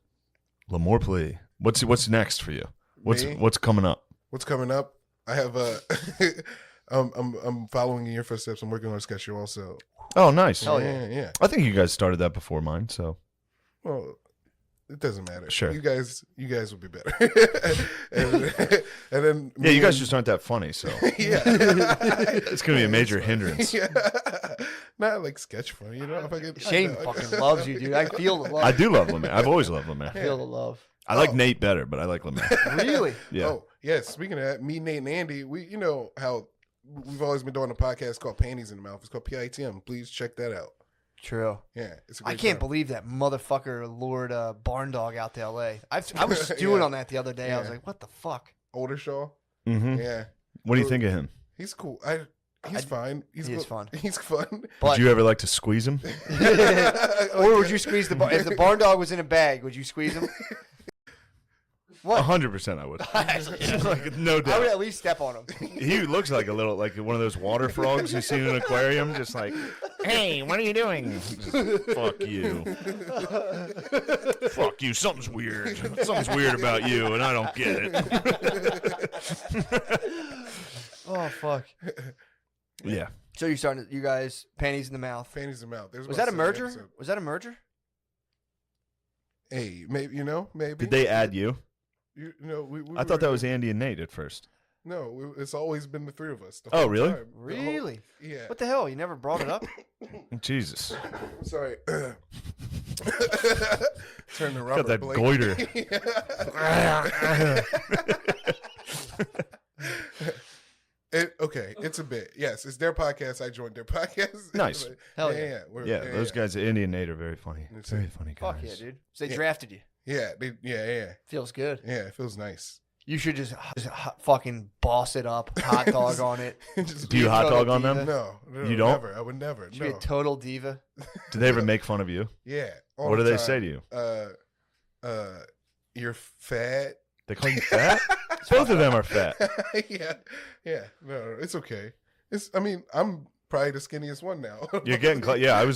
Lemorp Lee. What's next for you? What's coming up? What's coming up? I have I'm following in your footsteps. I'm working on a sketch show also. Oh, nice. Hell Yeah. I think you guys started that before mine, so. Well, it doesn't matter. Sure. You guys will be better. and then Yeah, you guys just aren't that funny, so. Yeah. It's going to be a major hindrance. Yeah. Not like sketch funny, you know. If I get, Shane fucking loves you, dude. I feel the love. I do love Lemaire. I've always loved Lemaire. I feel the love. I like Nate better, but I like Lemaire. Really? Yeah. Oh, yeah. Speaking of that, me, Nate, and Andy, you know how we've always been doing a podcast called Panties in the Mouth. It's called PITM. Please check that out. True. Yeah, it's a I great can't time. believe that motherfucker lured Barn Dog out to L.A. I was stewing Yeah. on that the other day. I was Yeah. like, what the fuck? Older Shaw. Mm-hmm. Yeah, What do you think of him? he's cool. He's fine. He is fun. He's fun. But Would you ever like to squeeze him? or would you squeeze if the Barn Dog was in a bag, would you squeeze him? What? 100% I would. Like, no I doubt. would at least step on him. He looks like like one of those water frogs you see in an aquarium, just like, hey, what are you doing? Just, fuck you. Fuck you. Something's weird. Something's weird about you, and I don't get it. Oh fuck. Yeah. So you guys panties in the mouth. Panties in the Mouth. Was that a merger? Was that a merger? Hey, maybe maybe. Did they add you? You know, we I thought that was Andy and Nate at first. No, it's always been the three of us. the Oh, whole really? time. The whole- Really? Yeah. What the hell? You never brought it up? Jesus. Sorry. Turn the Got rubber that blade. goiter. Okay, it's a bit. Yes, it's their podcast. I joined their podcast. Nice. Hell yeah. yeah. Yeah, those guys, Andy and Nate, are very funny. It's Very funny guys. Fuck yeah, dude. So they Yeah. drafted you. Yeah, Feels good. yeah. It feels nice. You should just fucking boss it up, hot dog on it. Just Do you hot dog on them? diva. No, You don't? Never. I would never. Should be a No. total diva. Did they ever make fun of you? Yeah. all What do the they time. say to you? You're fat. They call you fat? Both of them are fat. yeah. No, it's okay. I'm probably the skinniest one now. You're getting close. Yeah, I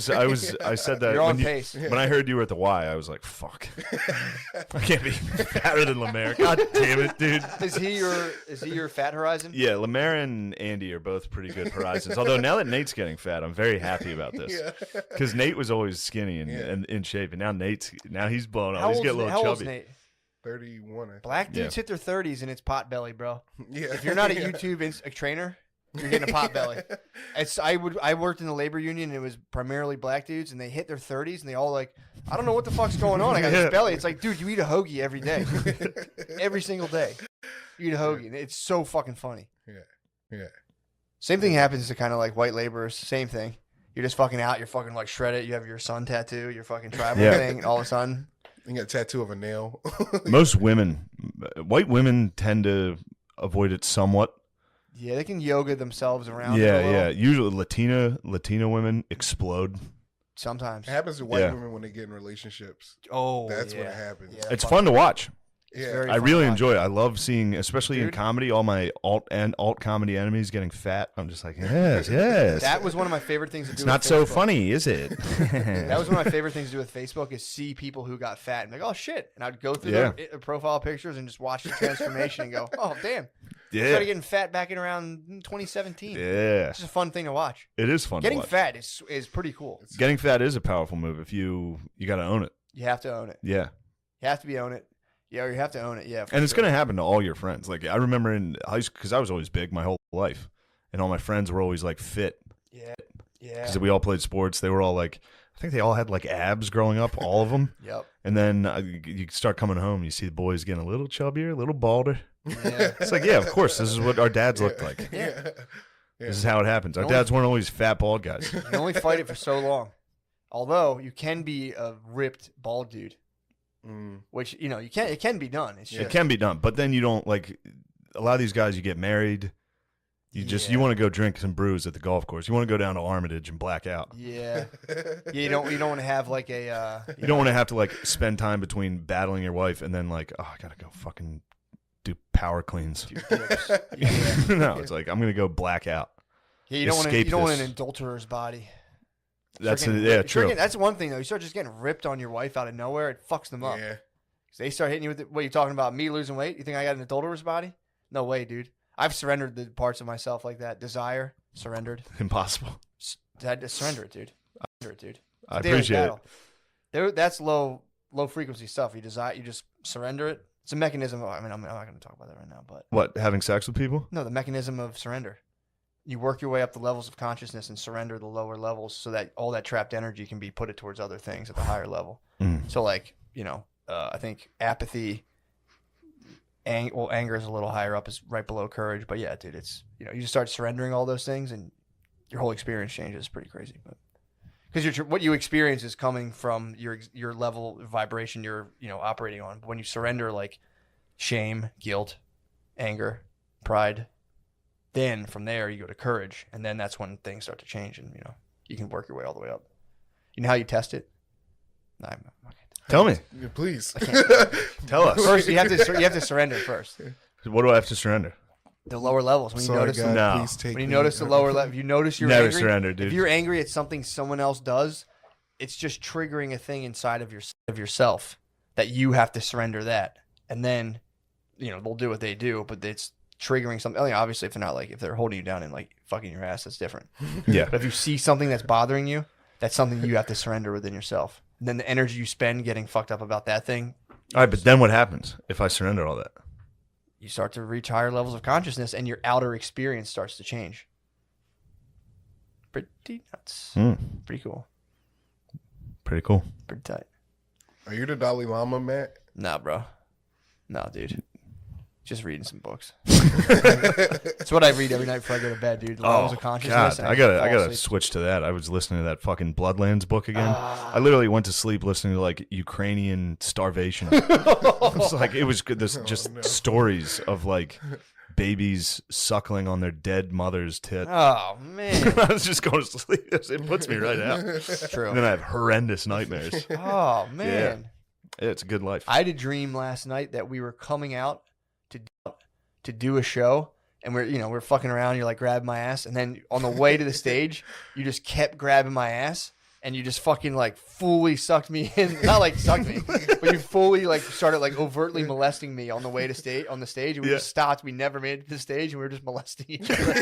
said that You're on when, pace. when I heard you were at the Y, I was like, fuck. I can't be fatter than Lemaire. God damn it, dude. Is he your fat horizon? Yeah, Lemaire and Andy are both pretty good horizons. Although now that Nate's getting fat, I'm very happy about this. Yeah. Because Nate was always skinny and in shape, and now he's blown up. How He's old's, getting a little how old's chubby. Nate? 31. I think. Black dudes Yeah. hit their 30s and it's pot belly, bro. Yeah. If you're not a YouTube a trainer, you're getting a pot belly. I worked in the labor union and it was primarily black dudes and they hit their 30s and they all like, I don't know what the fuck's going on. I got Yeah. this belly. It's like, dude, you eat a hoagie every day. Every single day. You eat a hoagie. And it's so fucking funny. Yeah. Same thing happens to kind of like white laborers. Same thing. You're just fucking out. You're fucking like shredded. You have your sun tattoo, your fucking tribal Yeah. thing. And all of a sudden, You got a tattoo of a nail. Most white women tend to avoid it somewhat. yeah, they can yoga themselves around. it a Yeah, little. yeah. Usually Latina women explode. Sometimes. It happens to white Yeah. women when they get in relationships. Oh, That's yeah. when it happens. Yeah, It's fuck. fun to watch. Yeah. very I fun really to watch. enjoy it. I love seeing, especially in Dude. comedy, all my alt comedy enemies getting fat. I'm just like, yes, yes. That was one of my favorite things to do. It's with not so Facebook. funny, is it? That was one of my favorite things to do with Facebook is see people who got fat and like, oh shit, and I'd go through Yeah. their profile pictures and just watch the transformation and go, oh damn, yeah. started getting fat back in around 2017. Yeah. It's just a fun thing to watch. It is fun Getting to watch. fat is pretty cool. Getting fat is a powerful move if you got to own it. You have to own it. Yeah. You have to be own it. Yeah, you have to own it. Yeah, for And it's sure. going to happen to all your friends. Like, I remember in high school, because I was always big my whole life, and all my friends were always like fit Yeah. because we all played sports. They were all like, I think they all had like abs growing up, all of them. Yep. And then you start coming home, you see the boys getting a little chubbier, a little balder. Yeah. It's like, yeah, of course, this is what our dads looked like. Yeah. This is how it happens. Our Only- dads weren't always fat, bald guys. You can only fight it for so long. Although you can be a ripped bald dude, which it can be done. It's just, It can be done, but then you don't like a lot of these guys. You get married, You want to go drink some brews at the golf course. You want to go down to Armitage and black out. Yeah. You don't want to have like a. You don't want to have to like spend time between battling your wife and then like, oh, I gotta go fucking do power cleans. No, it's like I'm gonna go black out. Yeah, you don't want an adulterer's body. True. That's one thing though. You start just getting ripped on your wife out of nowhere. It fucks them up. Yeah. They start hitting you with what are you talking about? Me losing weight? You think I got an adulterer's body? No way, dude. I've surrendered the parts of myself like that. Desire, surrendered. Impossible. Had to surrender it, dude. I appreciate it. That's low frequency stuff. You just surrender it. It's a mechanism. I'm not going to talk about that right now. But what? Having sex with people? No, the mechanism of surrender. You work your way up the levels of consciousness and surrender the lower levels so that all that trapped energy can be put it towards other things at the higher level. So like, I think apathy, anger is a little higher up, is right below courage. But yeah, dude, it's, you just start surrendering all those things and your whole experience changes. It's pretty crazy. But because what you experience is coming from your level of vibration you're, operating on. When you surrender like shame, guilt, anger, pride, then from there you go to courage, and then that's when things start to change, and you can work your way all the way up. You know how you test it? No, I'm not. Tell me, please. Tell us. First, you have to surrender first. What do I have to surrender? The lower levels. When you notice the lower level, you notice you're never angry. Surrender, dude. If you're angry at something someone else does, it's just triggering a thing inside of yourself that you have to surrender that, and then they'll do what they do, but it's triggering something. I mean, obviously, if they're holding you down and like fucking your ass, that's different. Yeah. But if you see something that's bothering you, that's something you have to surrender within yourself. And then the energy you spend getting fucked up about that thing. All right, but then what happens if I surrender all that? You start to reach higher levels of consciousness, and your outer experience starts to change. Pretty nuts. Pretty cool. Pretty cool. Pretty tight. Are you the Dalai Lama, Matt? Nah, bro. Nah, dude. Just reading some books. That's what I read every night before I go to bed, dude. Laws of consciousness. God. I gotta switch to that. I was listening to that fucking Bloodlands book again. I literally went to sleep listening to like Ukrainian starvation. It was good. Stories of like babies suckling on their dead mother's tit. Oh man. I was just going to sleep. It puts me right out. True. And then I have horrendous nightmares. Oh man. Yeah, it's a good life. I had a dream last night that we were coming out to do a show, and we're fucking around. You're like grabbing my ass, and then on the way to the stage, you just kept grabbing my ass, and you just fucking like fully sucked me in. Not like sucked me, but you fully like started like overtly molesting me on the way to on the stage. And we just stopped. We never made it to the stage, and we were just molesting each other.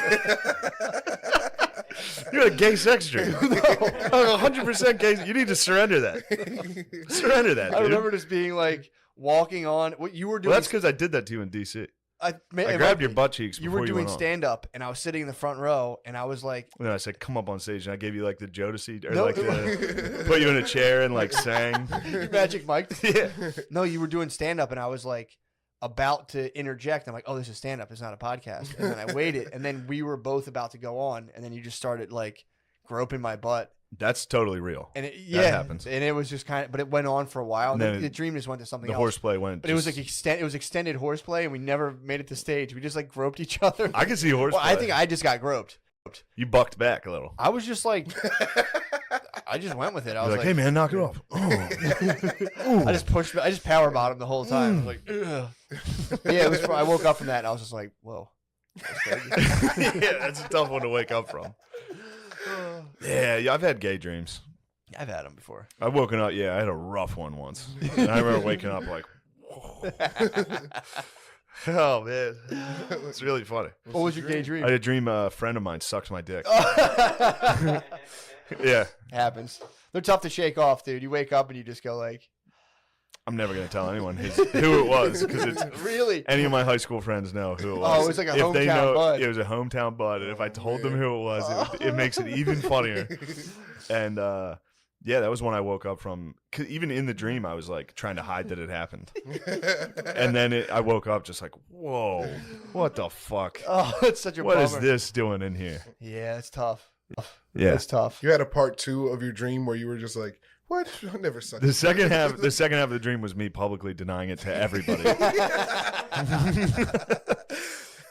You're a gay sex dream. 100% gay. You need to surrender that. Surrender that. I remember just being like walking on what you were doing. Well, that's because I did that to you in DC. I grabbed your butt cheeks before you were doing went stand up, and I was sitting in the front row, and I was like, and then I said, "Come up on stage," and I gave you like the Jodeci, or put you in a chair and like sang. You Magic Mike. Yeah. No, you were doing stand up, and I was like about to interject. I'm like, "Oh, this is stand up. It's not a podcast." And then I waited, and then we were both about to go on, and then you just started like groping my butt. That's totally real. And that happens. And it was just but it went on for a while. And then the dream just went to something else. The horseplay went. But it was like it was extended horseplay, and we never made it to stage. We just like groped each other. I can see horseplay. Well, I think I just got groped. You bucked back a little. I was just like, I just went with it. I was like, "Hey man, knock it off." I just power bottomed the whole time. I was like, ugh. Yeah, it was. I woke up from that, and I was just like, whoa. Yeah, that's a tough one to wake up from. Yeah, I've had gay dreams. I've had them before. I've woken up. Yeah, I had a rough one once. And I remember waking up like, whoa. Oh man, it's really funny. What was your gay dream? I had a dream a friend of mine sucks my dick. Yeah, happens. They're tough to shake off, dude. You wake up and you just go like, I'm never gonna tell anyone who it was, because it's really any of my high school friends know who it was. Oh, it was like a hometown bud. It was a hometown bud, and if I told them who it was, it makes it even funnier. And yeah, that was when I woke up from. 'Cause even in the dream, I was like trying to hide that it happened, and then I woke up just like, whoa, what the fuck? Oh, it's such a what bummer. Is this doing in here? Yeah, it's tough. Yeah, it's tough. You had a part 2 of your dream where you were just like, what? I never sucked. The second half of the dream was me publicly denying it to everybody.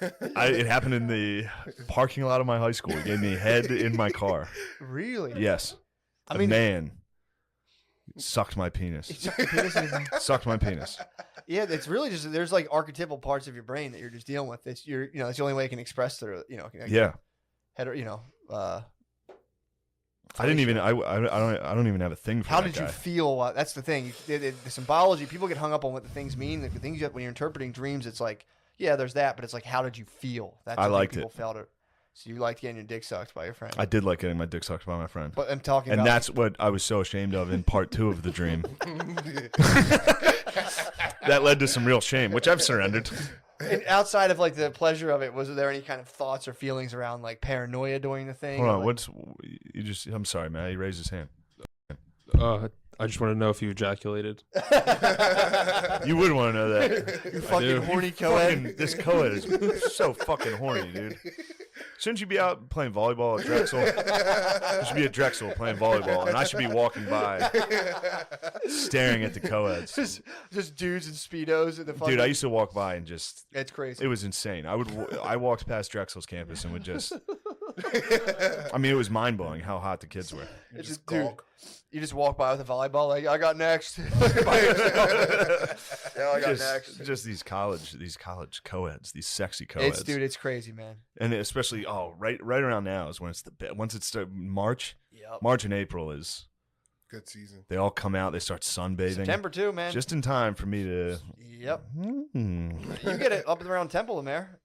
It happened in the parking lot of my high school. He gave me head in my car. Really? Yes. I A mean, man sucked my penis. Sucked my penis. yeah, it's really just there's like archetypal parts of your brain that you're just dealing with. It's that's the only way you can express through. Yeah. I didn't even. I don't even have a thing for How that did guy. you feel? That's the thing. The symbology. People get hung up on what the things mean. The things when you're interpreting dreams, it's like, yeah, there's that, but it's like, how did you feel? That's I the way liked people it. felt it. So you liked getting your dick sucked by your friend. I did like getting my dick sucked by my friend. But I'm talking And about. that's what I was so ashamed of in part 2 of the dream. That led to some real shame, which I've surrendered. And outside of like the pleasure of it, was there any kind of thoughts or feelings around like paranoia during the thing? Hold on, like, I'm sorry, man. He raised his hand. I just want to know if you ejaculated. You would want to know that. you fucking horny co-ed. This co-ed is so fucking horny, dude. Shouldn't you be out playing volleyball at Drexel? You should be at Drexel playing volleyball, and I should be walking by, staring at the co-eds. Just dudes in Speedos. Dude, I used to walk by and just... It's crazy. It was insane. I walked past Drexel's campus and would just... I mean, it was mind-blowing how hot the kids were. It's just, dude, you just walk by with a volleyball like, I got next. Yeah, I got next. Just these college co-eds, these sexy co-eds. Dude, it's crazy, man. And especially, right around now is when once it starts, March and April is good season. They all come out, they start sunbathing. September too, man. Just in time for me to. Yep. You get it up around Temple, Lemaire.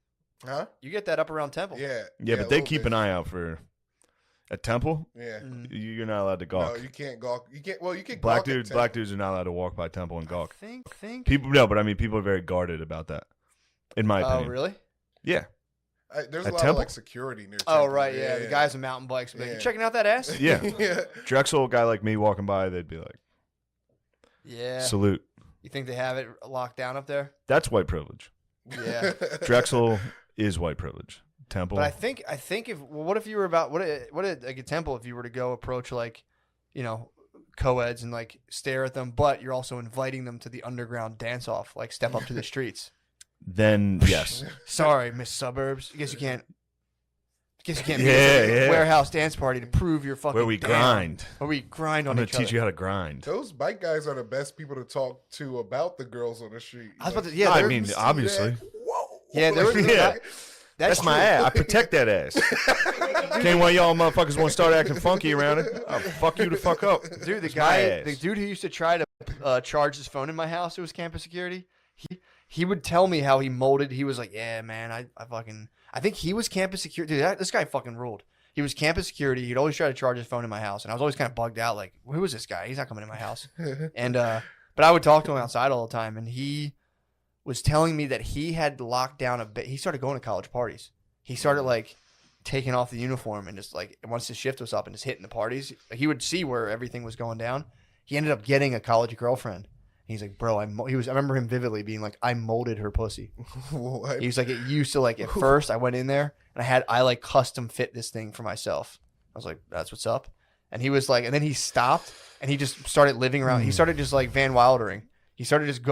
Huh? You get that up around Temple. Yeah, but they keep an eye out for. At Temple, yeah, you're not allowed to gawk. No, you can't gawk. You can't. Well, you can. Black dudes are not allowed to walk by Temple and gawk. I think people. No, but I mean, people are very guarded about that. In my opinion. Oh, really? Yeah. There's a lot of like security near. Oh, right, yeah. The guys on mountain bikes, like, you checking out that ass? Yeah. Drexel, a guy like me walking by, they'd be like, yeah, salute. You think they have it locked down up there? That's white privilege. Yeah. Drexel is white privilege. Temple. But I think what if you were about like a Temple, if you were to go approach like, co-eds and like stare at them, but you're also inviting them to the underground dance off, like step up to the streets. Then yes. Sorry, Miss Suburbs. I guess you can't be at a warehouse dance party to prove your fucking where we grind. Where we grind on I'm gonna each other. teach you how to grind. Those bike guys are the best people to talk to about the girls on the street. I was about to, yeah. I mean, obviously. Whoa. Yeah, there was That's my ass. I protect that ass. Can't why y'all motherfuckers want to start acting funky around it. I'll fuck you the fuck up. Dude, the dude who used to try to charge his phone in my house, who was campus security, he would tell me how he molded. He was like, yeah, man, I think he was campus security. Dude, this guy fucking ruled. He was campus security. He'd always try to charge his phone in my house. And I was always kind of bugged out. Like, who is this guy? He's not coming in my house. And, but I would talk to him outside all the time. And he was telling me that he had locked down a bit. He started going to college parties. He started like taking off the uniform and just like, once his shift was up and just hitting the parties, he would see where everything was going down. He ended up getting a college girlfriend. He's like, bro, I remember him vividly being like, I molded her pussy. What? He was like, it used to like, at first I went in there and I like custom fit this thing for myself. I was like, that's what's up. And he was like, and then he stopped and he just started living around. He started just like Van Wildering. He started just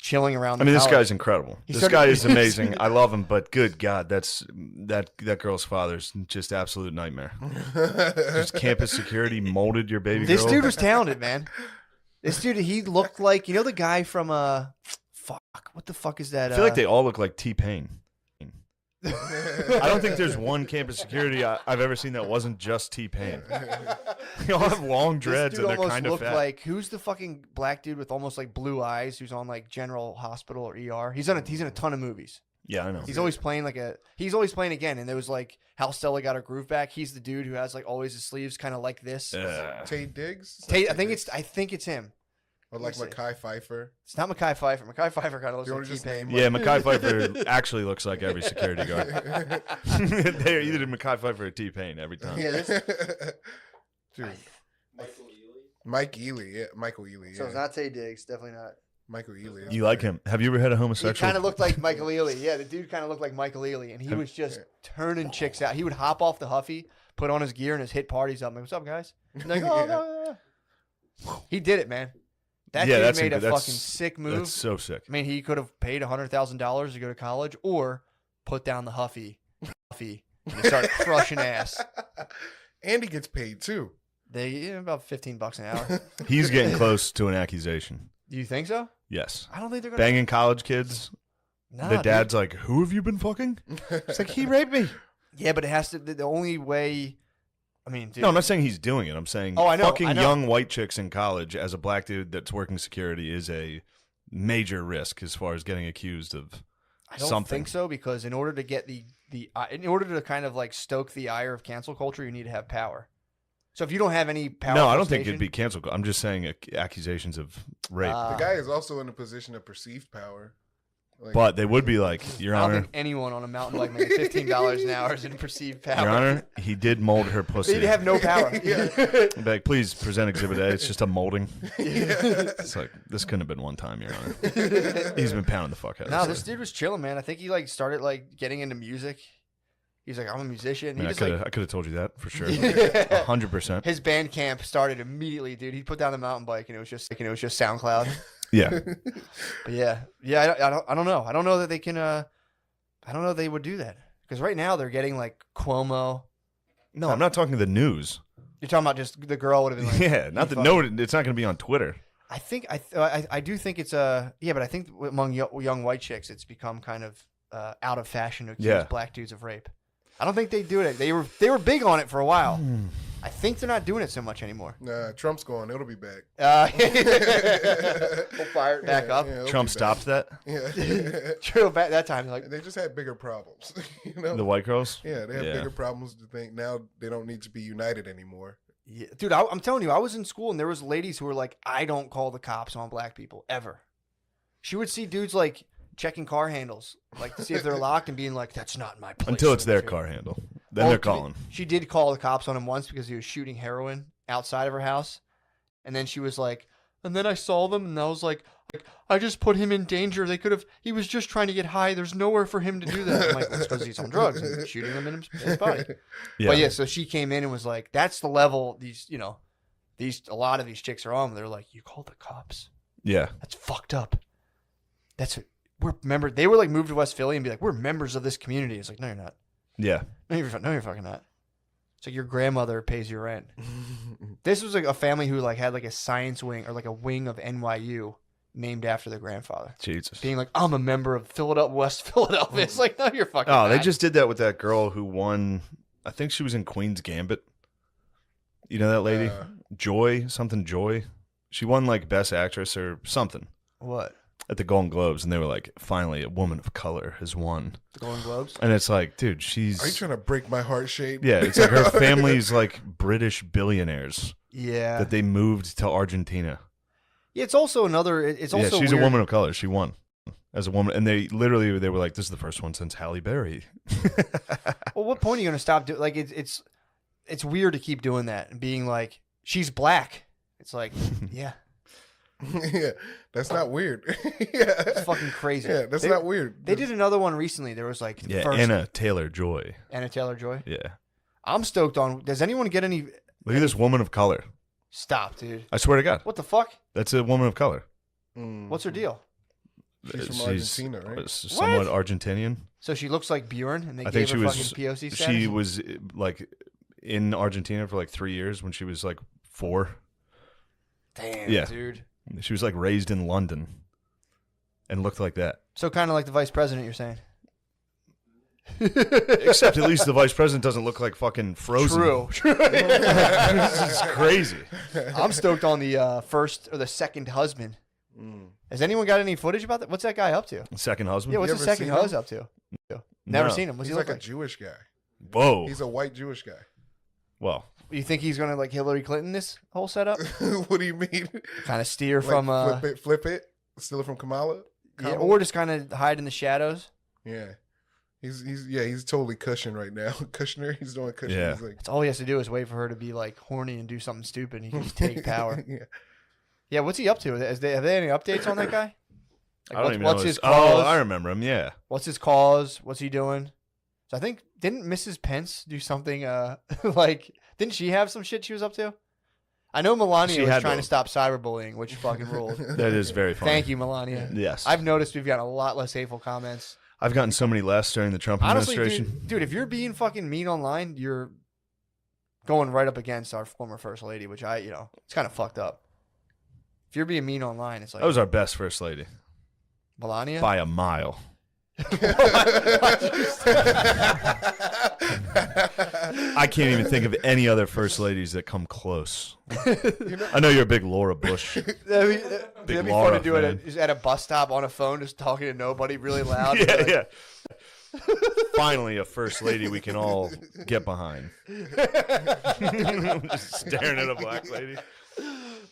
chilling around. This guy's incredible. This guy is amazing. I love him, but good God, that girl's father's just absolute nightmare. Just campus security molded your baby girl. This dude was talented, man. This dude, he looked like, the guy from, what the fuck is that? I feel like they all look like T-Pain. I don't think there's one campus security I've ever seen that wasn't just T-Pain. They all have long dreads and they're kind of fat. Like, who's the fucking black dude with almost like blue eyes who's on like General Hospital or ER? He's in a ton of movies. Yeah, I know. He's always playing he's always playing again. And there was like how Stella got her groove back. He's the dude who has like always his sleeves kind of like this. D.A.W.G.Z? I think it's him. Or like Mekhi Phifer. It's not Mekhi Phifer. Mekhi Phifer kind of looks like T-Pain. Yeah, Mekhi Phifer actually looks like every security guard. They're either Mekhi Phifer or T-Pain every time. Yeah, dude. Michael Ealy. So it's not D.A.W.G.Z. Definitely not. Michael Ealy. You like him? Have you ever had a He homosexual? kind of looked like Michael Ealy. Yeah, the dude kind of looked like Michael Ealy, and he was just turning chicks out. He would hop off the Huffy, put on his gear, and just hit parties up. I'm like, what's up, guys? And they're like, oh, no. He did it, man. That dude made a fucking sick move. That's so sick. I mean, he could have paid $100,000 to go to college or put down the Huffy, and they start crushing ass. And he gets paid too. They about $15 an hour. He's getting close to an accusation. Do you think so? Yes. I don't think they're gonna Banging college kids. Nah, The dad's like, who have you been fucking? It's like, he raped me. Yeah, but it has to. The only way. I mean, dude, No, I'm not saying he's doing it. I'm saying Oh, I know, fucking I know. young white chicks in college as a black dude that's working security is a major risk as far as getting accused of I don't something. think so, because in order to get in order to kind of like stoke the ire of cancel culture, you need to have power. So if you don't have any power, No, I don't think it'd be canceled. I'm just saying accusations of rape. The guy is also in a position of perceived power. Like, but they would be like, Your I don't Honor, think anyone on a mountain bike making $15 an hour is in perceived power. Your Honor, he did mold her pussy. They'd have no power. I'd be like, please present Exhibit A. It's just a molding. It's like, this couldn't have been one time, Your Honor. He's been pounding the fuck out of No, us. this dude was chilling, man. I think he like started like getting into music. He's like, I'm a musician. I mean, I just, could like, have told you that for sure. Yeah. 100%. His band camp started immediately, dude. He put down the mountain bike and it was just SoundCloud. Yeah. But yeah. I don't know. I don't know that they can. I don't know they would do that, because right now they're getting like Cuomo. No, I'm not talking the news. You're talking about just the girl would have been like, Yeah, not that. No, it's not going to be on Twitter. I think I do think it's but I think among young white chicks it's become kind of out of fashion to accuse black dudes of rape. I don't think they do it. They were big on it for a while. I think they're not doing it so much anymore. Nah, Trump's gone. It'll be back. We'll fire it back up. Yeah, Trump stopped that. Yeah. True. Back that time, like They just had bigger problems. You know? The white girls. Yeah, they have bigger problems to think. Now they don't need to be united anymore. yeah. Dude, I'm telling you, I was in school and there was ladies who were like, I don't call the cops on black people ever. She would see dudes like checking car handles, like to see if they're locked, and being like, "That's not my place." Until it's their car handle. Then they're calling. She did call the cops on him once because he was shooting heroin outside of her house, and then she was like, and then I saw them, and I was like, I just put him in danger. He was just trying to get high. There's nowhere for him to do that. I'm like, that's because he's on drugs and shooting them in his body. Yeah. But yeah, so she came in and was like, that's the level a lot of these chicks are on. They're like, you called the cops? Yeah. That's fucked up. They were like moved to West Philly and be like, we're members of this community. It's like, no, you're not. Yeah. No, you're fucking not. It's like your grandmother pays your rent. This was like a family who like had like a science wing or like a wing of NYU named after their grandfather. Jesus. Being like, I'm a member of West Philadelphia. It's like, no, you're fucking Oh, they not. just did that with that girl who won. I think she was in Queen's Gambit. You know that lady? Joy. She won like Best Actress or something What? at the Golden Globes, and they were like, finally, a woman of color has won. The Golden Globes? And it's like, dude, Are you she's. trying to break my heart shape? Yeah, it's like her family's like British billionaires Yeah. that they moved to Argentina. Yeah, it's also another. It's also Yeah, she's weird. a woman of color. She won as a woman, and they were like, "This is the first one since Halle Berry." Well, what point are you going to stop doing? Like, it's weird to keep doing that and being like, she's black. It's like, yeah, Yeah, that's not weird. it's Yeah, fucking crazy. yeah, that's They- not weird. They did another one recently. There was like Yeah, first, Anna Taylor-Joy. Anna Taylor-Joy. Yeah, I'm stoked on. Does anyone get any? look at this woman of color. Stop, dude. I swear to God, What the fuck? that's a woman of color. Mm. What's her deal? She's from Argentina, right? Somewhat Argentinian. So she looks like Bjorn, and they I gave think her she was. fucking POC status. She was like in Argentina for like 3 years when she was like 4. Damn, Yeah. dude. She was like raised in London, and looked like that. So kind of like the vice president, you're saying. Except at least the vice president doesn't look like fucking Frozen. True. This is crazy. I'm stoked on the first or the second husband. Mm. Has anyone got any footage about that? What's that guy up to? Second husband. Yeah, what's You the ever second seen hus him? up to? Never No. seen him. What's He's he look like like? a Jewish guy. Whoa. He's a white Jewish guy. Well, You think he's gonna like Hillary Clinton this whole setup? What do you mean? Kind of steer Like, from flip it, steal it from Kamala. yeah, or just kind of hide in the shadows. Yeah. He's totally Cushion right now. Kushner, he's doing Cushion. Yeah. He's like, It's all he has to do is wait for her to be like horny and do something stupid. And he can just take power. Yeah. Yeah, what's he up to? Have they any updates on that guy? Like, I don't even what's know. his Oh, cause? I remember him. Yeah. What's his cause? What's he doing? So I think didn't Mrs. Pence do something like didn't she have some shit she was up to? I know Melania She was had trying to. to stop cyberbullying, which fucking ruled. That is very funny. Thank you, Melania. Yes. I've noticed we've got a lot less hateful comments. I've gotten so many less during the Trump Honestly, administration. dude, if you're being fucking mean online, you're going right up against our former first lady, which it's kind of fucked up. If you're being mean online, it's like That was our best first lady Melania. by a mile. I can't even think of any other first ladies that come close. I know you're a big Laura Bush. That'd be fun Laura to do fan. just at a bus stop on a phone, just talking to nobody, really loud. Yeah, Like, yeah. Finally, a first lady we can all get behind. Just staring at a black lady.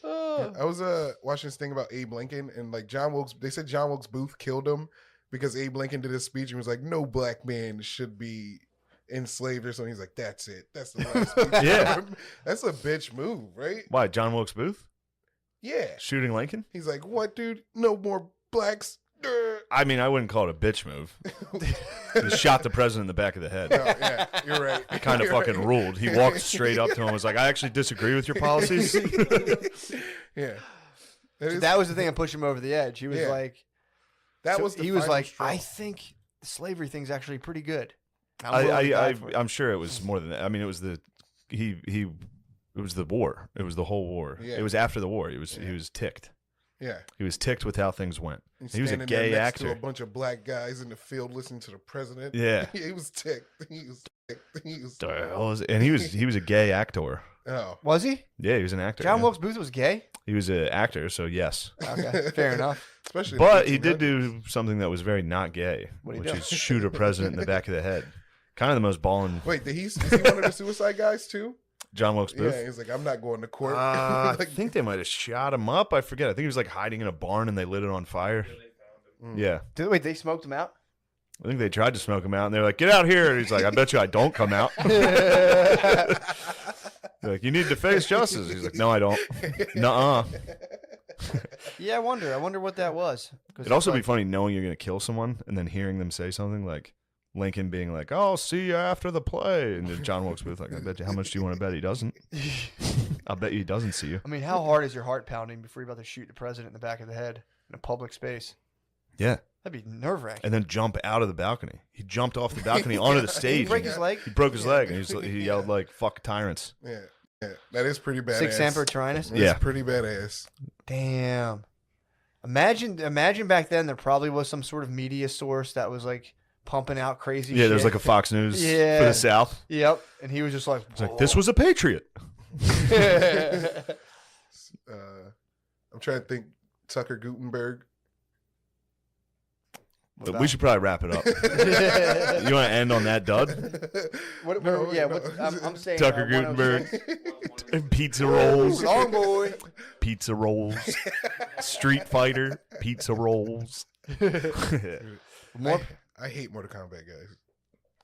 I was watching this thing about Abe Lincoln, and like John Wilkes, they said John Wilkes Booth killed him because Abe Lincoln did his speech and was like, no black man should be enslaved or something. He's like, that's it. That's the last speech. Yeah. That's a bitch move, right? Why, John Wilkes Booth? Yeah. Shooting Lincoln? He's like, what, dude? No more blacks. I mean, I wouldn't call it a bitch move. He shot the president in the back of the head. No, yeah, you're right. Kind of fucking ruled. He walked straight up to him and was like, I actually disagree with your policies. Yeah. that was the thing that pushed him over the edge. He was Yeah. like, That was the he was final like, straw. I think the slavery thing's actually pretty good. I'm willing to die for it." I'm sure it was more than that. I mean, it was the it was the war. It was the whole war. Yeah. It was after the war. He was ticked. Yeah. He was ticked with how things went. He's He was a standing there gay next actor. to a bunch of black guys in the field listening to the president. Yeah. He was ticked. He was ticked. He was The hell is- And he was a gay actor. Oh. Was he? Yeah, he was an actor. John yeah. Wilkes Booth was gay? He was an actor, so yes. Okay, fair enough. Especially But he did do something that was very not gay, What'd he which do? is shoot a president in the back of the head. Kind of the most balling Wait, is he one of the suicide guys too? John Wilkes Booth. Yeah, he's like, I'm not going to court. I Like, think they might have shot him up. I forget. I think he was like hiding in a barn and they lit it on fire. Yeah. Wait, they smoked him out? I think they tried to smoke him out and they're like, get out here. And he's like, I bet you I don't come out. They're like, you need to face justice. He's like, no, I don't. Nuh-uh. Yeah, I wonder what that was. It'd also be funny knowing you're going to kill someone and then hearing them say something like Lincoln being like, oh, I'll see you after the play. And then John Wilkes Booth like, I bet you, how much do you want to bet he doesn't? I'll bet you he doesn't see you. I mean, how hard is your heart pounding before you're about to shoot the president in the back of the head in a public space? Yeah. That'd be nerve-wracking. And then jump out of the balcony. He jumped off the balcony onto the Did he stage. break his leg? He broke his leg and he yelled like, fuck tyrants. yeah, yeah, that is pretty badass. Six Semper Tyrannis? That's Yeah. pretty badass. Damn. Imagine back then there probably was some sort of media source that was like pumping out crazy shit. Yeah, there's like a Fox News Yeah. for the South. Yep. And he was just like, It's like, this was a patriot. I'm trying to think. Tucker Gutenberg. But we should probably wrap it up. You want to end on that dud? I'm saying Tucker 106. Gutenberg, pizza rolls, Long boy. pizza rolls, Street Fighter, pizza rolls. More, I hate Mortal Kombat guys.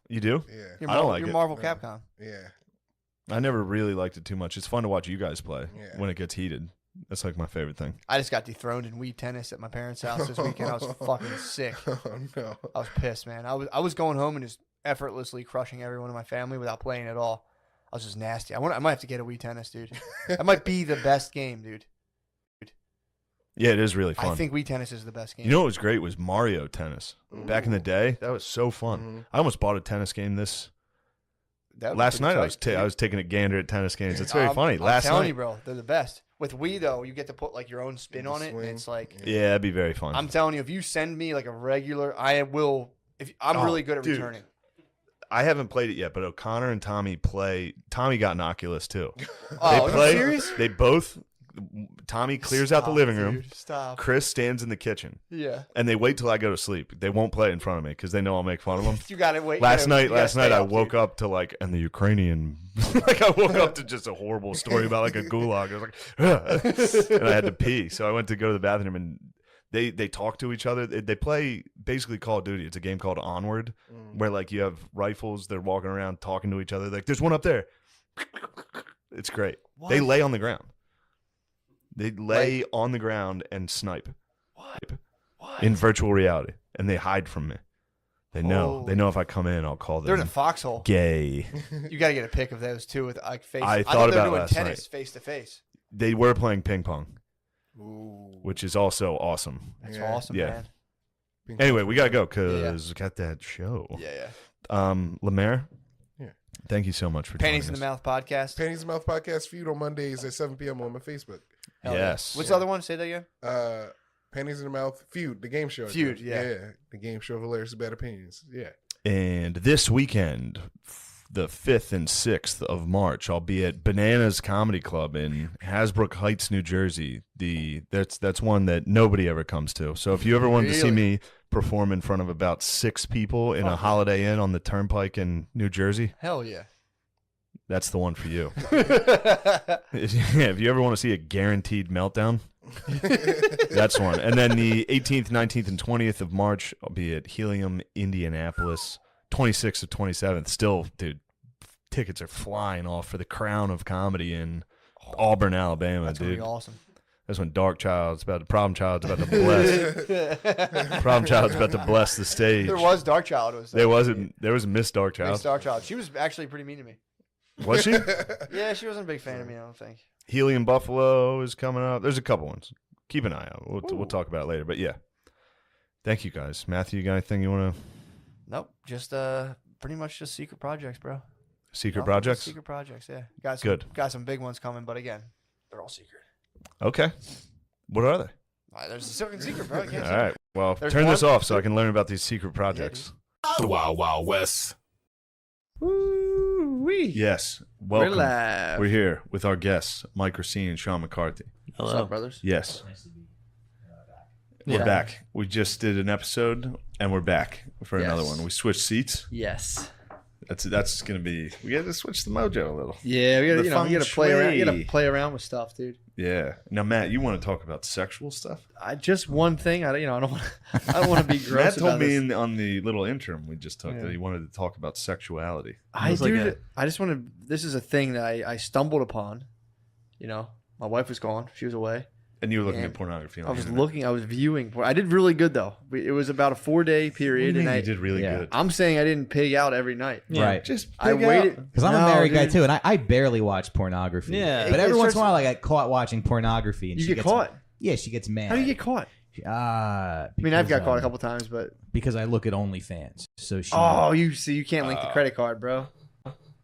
You do? Yeah, you're I don't like it. Marvel Capcom. yeah. I never really liked it too much. It's fun to watch you guys play Yeah. when it gets heated. That's like my favorite thing. I just got dethroned in Wii tennis at my parents' house this weekend. I was fucking sick. Oh no. I was pissed, man. I was going home and just effortlessly crushing everyone in my family without playing at all. I was just nasty. I might have to get a Wii tennis, dude. That might be the best game, dude. Yeah, it is really fun. I think Wii tennis is the best game. You know what was great was Mario Tennis. Back in the day, that was so fun. Mhm. I almost bought a tennis game That last pretty night. I was tight, I was taking a gander at tennis games. It's very funny. I'm Last telling night, you, bro, they're the best. With Wii though, you get to put like your own spin The on it, and swing. it's like yeah, it'd be very fun. I'm telling you, if you send me like a regular, I will. If I'm Oh, really good at dude. returning. I haven't played it yet, but O'Connor and Tommy play. Tommy got an Oculus too. Oh, they are you serious? They both. Tommy clears out the Stop, living room. dude, stop. Chris stands in the kitchen, Yeah. and they wait till I go to sleep. They won't play it in front of me because they know I'll make fun of them. You got to wait. Last night, I woke up to like, and the Ukrainian, like I woke up to just a horrible story about like a gulag. I was like, ugh, and I had to pee, so I went to go to the bathroom, and they talk to each other. They play basically Call of Duty. It's a game called Onward, where like you have rifles. They're walking around talking to each other. Like, there's one up there. It's great. They What? lay on the ground. They lay on the ground and snipe. What? In virtual reality, and they hide from me. They know. Oh. They know if I come in, I'll call them They're in a foxhole. gay. You got to get a pic of those two with like face. I thought thought they were about doing last tennis night. face to face. They were playing ping pong, Ooh. which is also awesome. That's Yeah. awesome, Yeah. man. Anyway, we gotta go because we got that show. Yeah. Lemaire. Yeah. Thank you so much for Panties in joining the Mouth podcast. Panties in the Mouth podcast feud on Mondays at 7 p.m. on my Facebook. Hell Yes. Yeah. What's the other one? Say that again. Panties in the Mouth feud, the game show. Feud, yeah. The game show, hilarious bad opinions. Yeah. And this weekend, the 5th and 6th of March, I'll be at Bananas Comedy Club in Hasbrook Heights, New Jersey. That's one that nobody ever comes to. So if you ever wanted to see me perform in front of about 6 people in a Holiday Inn on the Turnpike in New Jersey, hell yeah, that's the one for you. If you ever want to see a guaranteed meltdown, that's one. And then the 18th, 19th, and 20th of March, I'll be at Helium, Indianapolis. 26th of 27th. Still, dude, tickets are flying off for the Crown of Comedy in Auburn, Alabama, that's dude. gonna be awesome. That's when Problem Child's about to bless the stage. There was Dark Child. There was a Miss Dark Child. Miss Dark Child. She was actually pretty mean to me. Was she? Yeah, she wasn't a big fan of me, I don't think. Helium Buffalo is coming up. There's a couple ones. Keep an eye out. We'll talk about it later. But yeah, thank you guys. Matthew, you got anything you want to? Nope, just pretty much just secret projects, bro. Secret projects? Secret projects, yeah. Got some big ones coming, but again, they're all secret. Okay. What are they? There's a secret, bro. All right. Well, There's turn this one- off so I can learn about these secret projects. The Wild Wild West. Woo-wee. Yes. We're Welcome. live. We're here with our guests, Mike Racine and Sean McCarthy. What's up, brothers? Yes. We're back. We just did an episode, and we're back for another one. We switched seats. Yes. That's gonna be. We got to switch the mojo a little. Yeah, we The gotta, you gotta play feng around. You shui. gotta play around with stuff, dude. Yeah. Now, Matt, you want to talk about sexual stuff? Just one thing. I don't want to be gross. Matt told about me this. on the little interim we just took Yeah. that he wanted to talk about sexuality. I just want to. This is a thing that I stumbled upon. You know, my wife was gone. She was away. And you were looking And at pornography. On I the was internet. looking. I was viewing. I did really good though. It was about a 4-day period, and You did really good. I'm saying I didn't pig out every night. Right. Just I pig out. waited Because I'm a No, married guy dude. too, and I barely watch pornography. Yeah. But every It once in a starts- while, I get caught watching pornography. And You she get gets, caught. Yeah, she gets mad. How do you get caught? I I mean, I've got caught a couple times, but because I look at OnlyFans. So she. you see, you can't link the credit card, bro.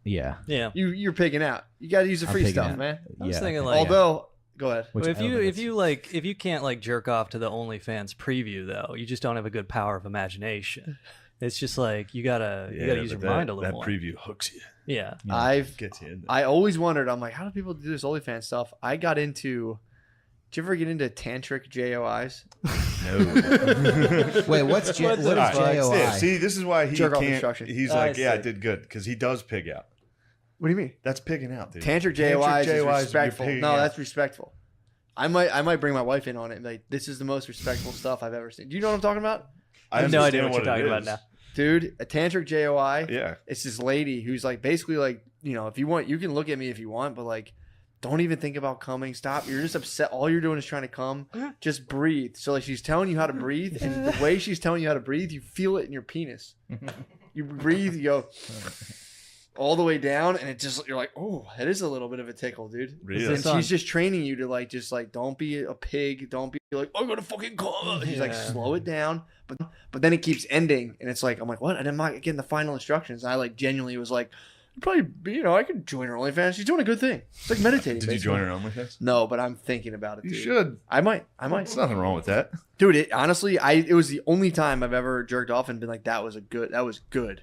Yeah. Yeah. You're pigging out. You got to use the I'm free pigging stuff, out. man. I was Yeah. thinking like, Although, go ahead. Which if I don't think it's- you can't jerk off to the OnlyFans preview though, you just don't have a good power of imagination. It's just like you gotta use your but mind a little that more. preview hooks you. Yeah. Gets you in there. I always wondered. I'm like, how do people do this OnlyFans stuff? I got into. Did you ever get into tantric JOIs? No. Wait, what is All right, JOI? yeah, see, this is why he Jerk off can't. instruction. He's I like, yeah, I see. did good because he does pig out. What do you mean? That's pigging out, dude. Tantric JOIs is you're respectful. pigging No, out. that's respectful. I might bring my wife in on it. And be like, this is the most respectful stuff I've ever seen. Do you know what I'm talking about, I have no idea understand what you're it talking about is. now. dude? A tantric JOI. Yeah. It's this lady who's like basically like, you know, if you want, you can look at me if you want, but like, don't even think about coming. Stop. You're just upset. All you're doing is trying to come. Just breathe. So like she's telling you how to breathe, and the way she's telling you how to breathe, you feel it in your penis. You breathe, you go all the way down, and it just, you're like, oh, it is a little bit of a tickle, dude. Really? And It's on- she's just training you to like, just like, don't be a pig. Don't be like, I'm gonna fucking come. She's like, Yeah. slow it down. But then it keeps ending, and it's like, I'm like, what? And I'm not getting the final instructions. And I like genuinely was like, probably, you know, I could join her OnlyFans. She's doing a good thing. It's like meditating. Did you basically. join her OnlyFans? No, but I'm thinking about it. You Dude. should. I might. There's nothing wrong with that. Dude, it honestly, it was the only time I've ever jerked off and been like, that was good. That was good.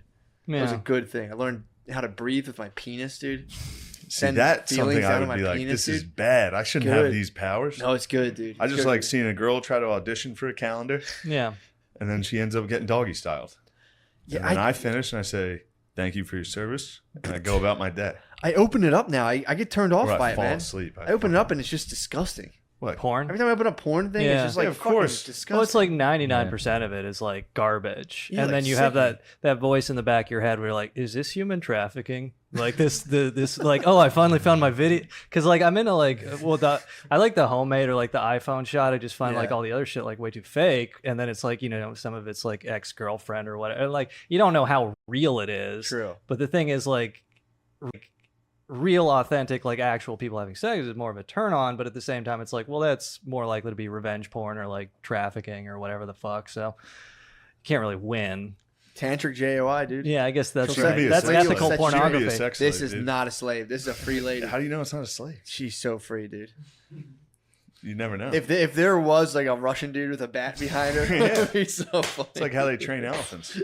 That was a Yeah. good thing. I learned how to breathe with my penis, dude. See, Send that's something feelings I out of would be my like, penis, this is dude. bad. I shouldn't have Good. these powers. No, it's good, dude. I It's just good. like seeing a girl try to audition for a calendar, Yeah. and then she ends up getting doggy styled. Yeah, And then I finish and I say, thank you for your service, and I go about my day. I open it up now. I get turned off Or by I it, fall man. asleep. I open it up and it's just disgusting. What? Porn. Every time I open a porn thing, Yeah. it's just like, Yeah, of fucking course. disgusting. Well, it's like 99% of it is like garbage, Yeah, and like then you have sickening. that voice in the back of your head where you're like, "Is this human trafficking?" Like this like, oh, I finally found my video, because like I'm into like, well, I like the homemade or like the iPhone shot. I just find like Yeah. all the other shit like way too fake, and then it's like, you know, some of it's like ex-girlfriend or whatever. Like you don't know how real it is. True. But the thing is like real authentic like actual people having sex is more of a turn on, but at the same time it's like, well, that's more likely to be revenge porn or like trafficking or whatever the fuck. So can't really win. Tantric JOI, dude. Yeah, I guess that's She'll right. say- That's Slave ethical sex- pornography. Be a sex This slave, is dude. not a slave. This is a free lady. How do you know it's not a slave? She's so free, dude. You never know. If there was like a Russian dude with a bat behind her, it would be so funny. It's like how they train elephants.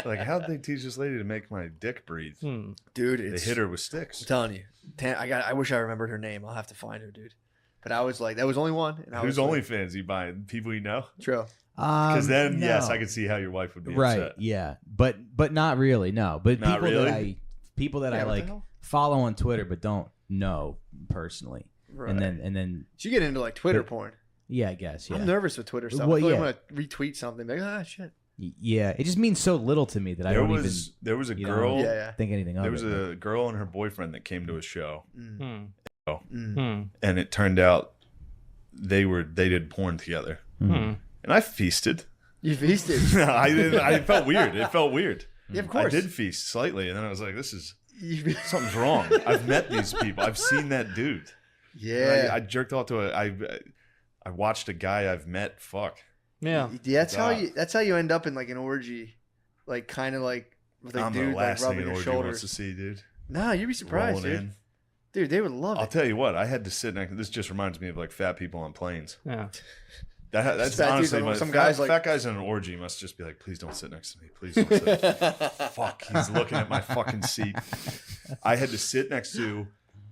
Like, how'd they teach this lady to make my dick breathe? Dude, They it's, hit her with sticks. I'm telling you. I wish I remembered her name. I'll have to find her, dude. But I was like, that was only one. And I Who's was like, OnlyFans you buying? People you know? True. Because then, no. yes, I could see how your wife would be Right, upset. yeah, but not really. No, but Not people that Yeah, I what the like hell? follow on Twitter, but don't know personally. Right. And then So you get into like Twitter But- porn. yeah, I guess yeah. I'm nervous with Twitter stuff. Well, I feel like yeah. I'm going to retweet something. Like, shit. Yeah, it just means so little to me that I There don't was a you know, girl. Yeah, yeah. think anything of There it. was a girl and her boyfriend that came to a show, Mm. Hmm. and it turned out they did porn together, Hmm. and I feasted. You feasted. I didn't. I felt weird. It felt weird. Yeah, of course. I did feast slightly, and then I was like, "This is You- something's wrong." I've met these people. I've seen that dude. yeah. I jerked off to I watched a guy I've met. Fuck. Yeah. That's how God. that's how you end up in like an orgy, like kind of like with a I'm dude the like last thing rubbing an your orgy wants shoulders. to see, dude. Nah, you'd be surprised, Rolling dude. in. Dude, they would love I'll it. tell you what. I had to sit next. This just reminds me of like fat people on planes. Yeah. That's Fat dudes, honestly like, my, some fat, guys like- fat guys in an orgy must just be like, please don't sit next to me. Please don't sit. Fuck, he's looking at my fucking seat. I had to sit next to.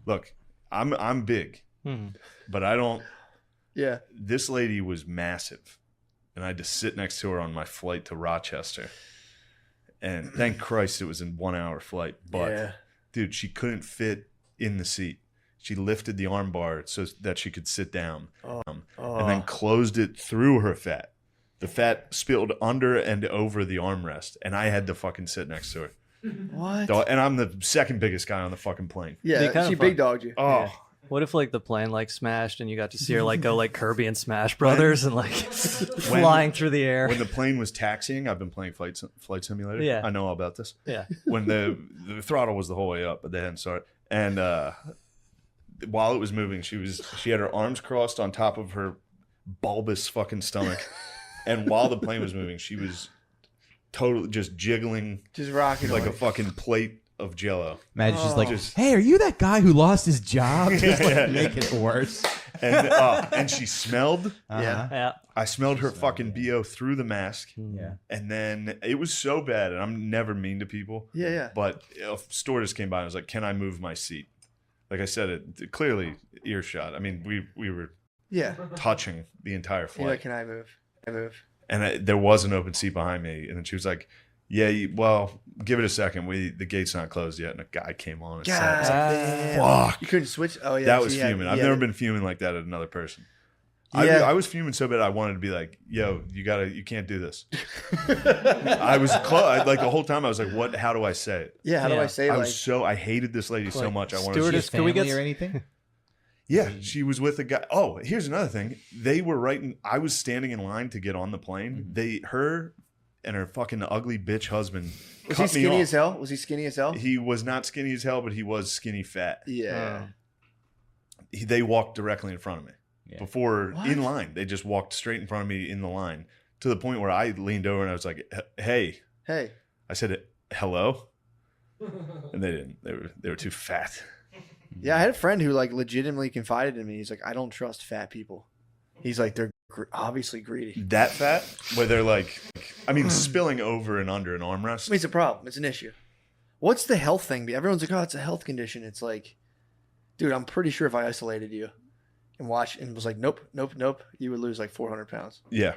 Look, I'm big, Hmm. but I don't. Yeah. This lady was massive, and I had to sit next to her on my flight to Rochester. And thank Christ it was in 1 hour flight. But Yeah. dude, she couldn't fit in the seat. She lifted the arm bar so that she could sit down, and then closed it through her fat. The fat spilled under and over the armrest, and I had to fucking sit next to her. What? And I'm the second biggest guy on the fucking plane. Yeah, They kinda she fuck- big dogged you. Oh, Yeah. What if like the plane like smashed and you got to see her like go like Kirby and Smash Brothers and like flying through the air? when the plane was taxiing, I've been playing Flight Simulator. Yeah. I know all about this. Yeah. When the throttle was the whole way up, but they hadn't started. And while it was moving, she had her arms crossed on top of her bulbous fucking stomach, and while the plane was moving, she was totally just jiggling Just rocking like on a it. fucking plate of Jello. Imagine she's like, Just- "Hey, are you that guy who lost his job?" Just like Yeah. make it worse. And she smelled. Yeah. Yeah. I smelled her fucking BO through the mask, Yeah. and then it was so bad. And I'm never mean to people. Yeah, yeah. But a stewardess came by and was like, "Can I move my seat?" Like I said, it clearly earshot. I mean, we were Yeah. touching the entire You're flight, like, can I move? Can I move? and there was an open seat behind me. And then she was like, "Yeah, well, give it a second. The gate's not closed yet." And a guy came on and God, sat. damn. Fuck. You couldn't switch? Oh, yeah. That so was you had- fuming. I've yeah. never been fuming like that at another person. Yeah. I was fuming so bad I wanted to be like, "Yo, you can't do this." I was close. Like the whole time I was like, "What? How do I say it?" Yeah, how do Yeah. I say I like... was I hated this lady so Like, much. I wanted stewardess- to. Can we get Family or anything? Yeah, she was with a guy. Oh, here's another thing. They were I was standing in line to get on the plane. Her and her fucking ugly bitch husband Was he cut me skinny off. as hell? Was he skinny as hell? He was not skinny as hell, but he was skinny fat. Yeah. They walked directly in front of me. Yeah. Before What? in line. They just walked straight in front of me in the line to the point where I leaned over and I was like, "Hey." Hey. I said, "Hello?" And they didn't. They were too fat. Yeah, I had a friend who like legitimately confided in me. He's like, I don't trust fat people. He's like, they're obviously greedy. That fat where they're like I mean spilling over and under an armrest. I mean, it's a problem. It's an issue. What's the health thing? Everyone's like, oh, it's a health condition. It's like, dude, I'm pretty sure if I isolated you and was like, nope, you would lose like 400 pounds. Yeah.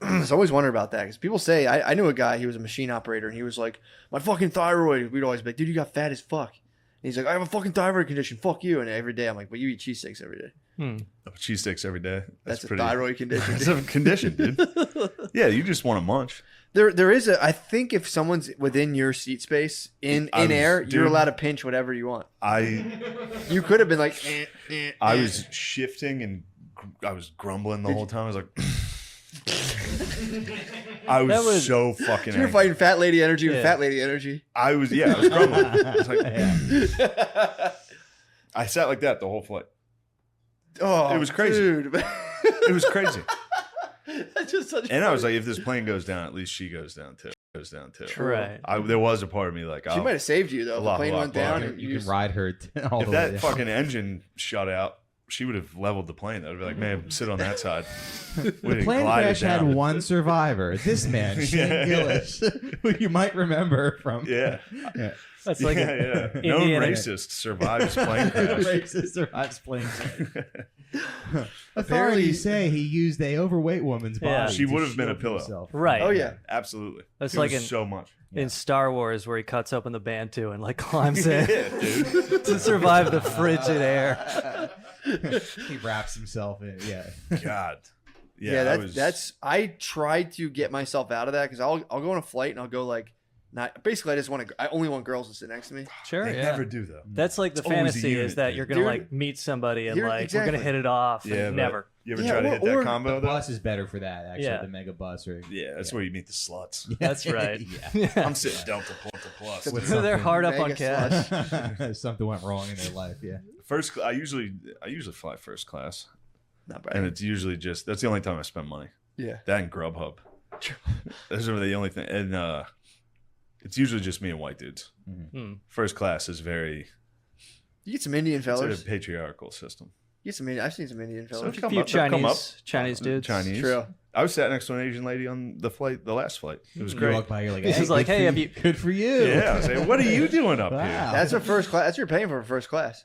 I always wondered about that because people say, I knew a guy, he was a machine operator, and he was like, my fucking thyroid. We'd always be like, dude, you got fat as fuck. And he's like, I have a fucking thyroid condition. Fuck you. And every day I'm like, but you eat cheese steaks every day. Cheesesteaks every day. That's pretty, a thyroid condition. That's a condition, dude. Yeah, you just want to munch. There is I think if someone's within your seat space in air, you're dude. allowed to pinch whatever you want. I You could have been like, was shifting and I was grumbling the whole time. I was like, I That was was- so fucking You're angry. fighting fat lady energy with Yeah. fat lady energy. I was grumbling. I was like, I sat like that the whole flight. Oh, It was crazy. dude. It was crazy. That's just such. And I was like, if this plane goes down, at least she goes down too. Right. There was a part of me like, She might have saved you though. If the plane went down, and You can ride her all if the way that down. fucking engine shut out, she would have leveled the plane. That would be like, man, sit on that side. The plane crash had one survivor. This man, Shane Gillis, who you might remember from. Yeah. That's like yeah. a No Indiana- racist survives plane crash. Racist survives plane crash. Apparently- Authorities say he used a overweight woman's body. Yeah. She to would have been a shield pillow. himself. Right. Oh yeah. Absolutely. That's It like was in- so much. in Star Wars where he cuts open the Bantu and like climbs in Yeah, dude. to survive the frigid air. He wraps himself in. Yeah. God. Yeah, I was, that's. I try to get myself out of that because I'll go on a flight and I'll go like, not basically. I only want girls to sit next to me. Sure, They yeah. never do though. That's like the It's always a fantasy unit, is that dude. you're gonna Dude, like meet somebody and here- like we're exactly. gonna hit it off. And Yeah, but never. You ever Yeah, try to hit that or- combo The though? bus is better for that, actually. Yeah. The mega bus. Or, Yeah, that's where you meet the sluts. That's right. yeah. I'm sitting Delta Plus. With They're something. hard up on Mega cash. Something went wrong in their life, yeah. I usually fly first class, Not bad. and it's usually just that's the only time I spend money. Yeah. That and Grubhub. Those are the only thing, and it's usually just me and white dudes. Hmm. First class is very You get some Indian it's fellas. a patriarchal system. You get some. I've seen some Indian fellas. So A few Chinese dudes. Chinese. True. I was sat next to an Asian lady on the last flight. It was You great. walk by, you're like, He's hey, just like, good hey, for have you- you- good for you. Yeah, I was like, what are you doing up Wow. here? That's a first class. That's what you're paying for first class.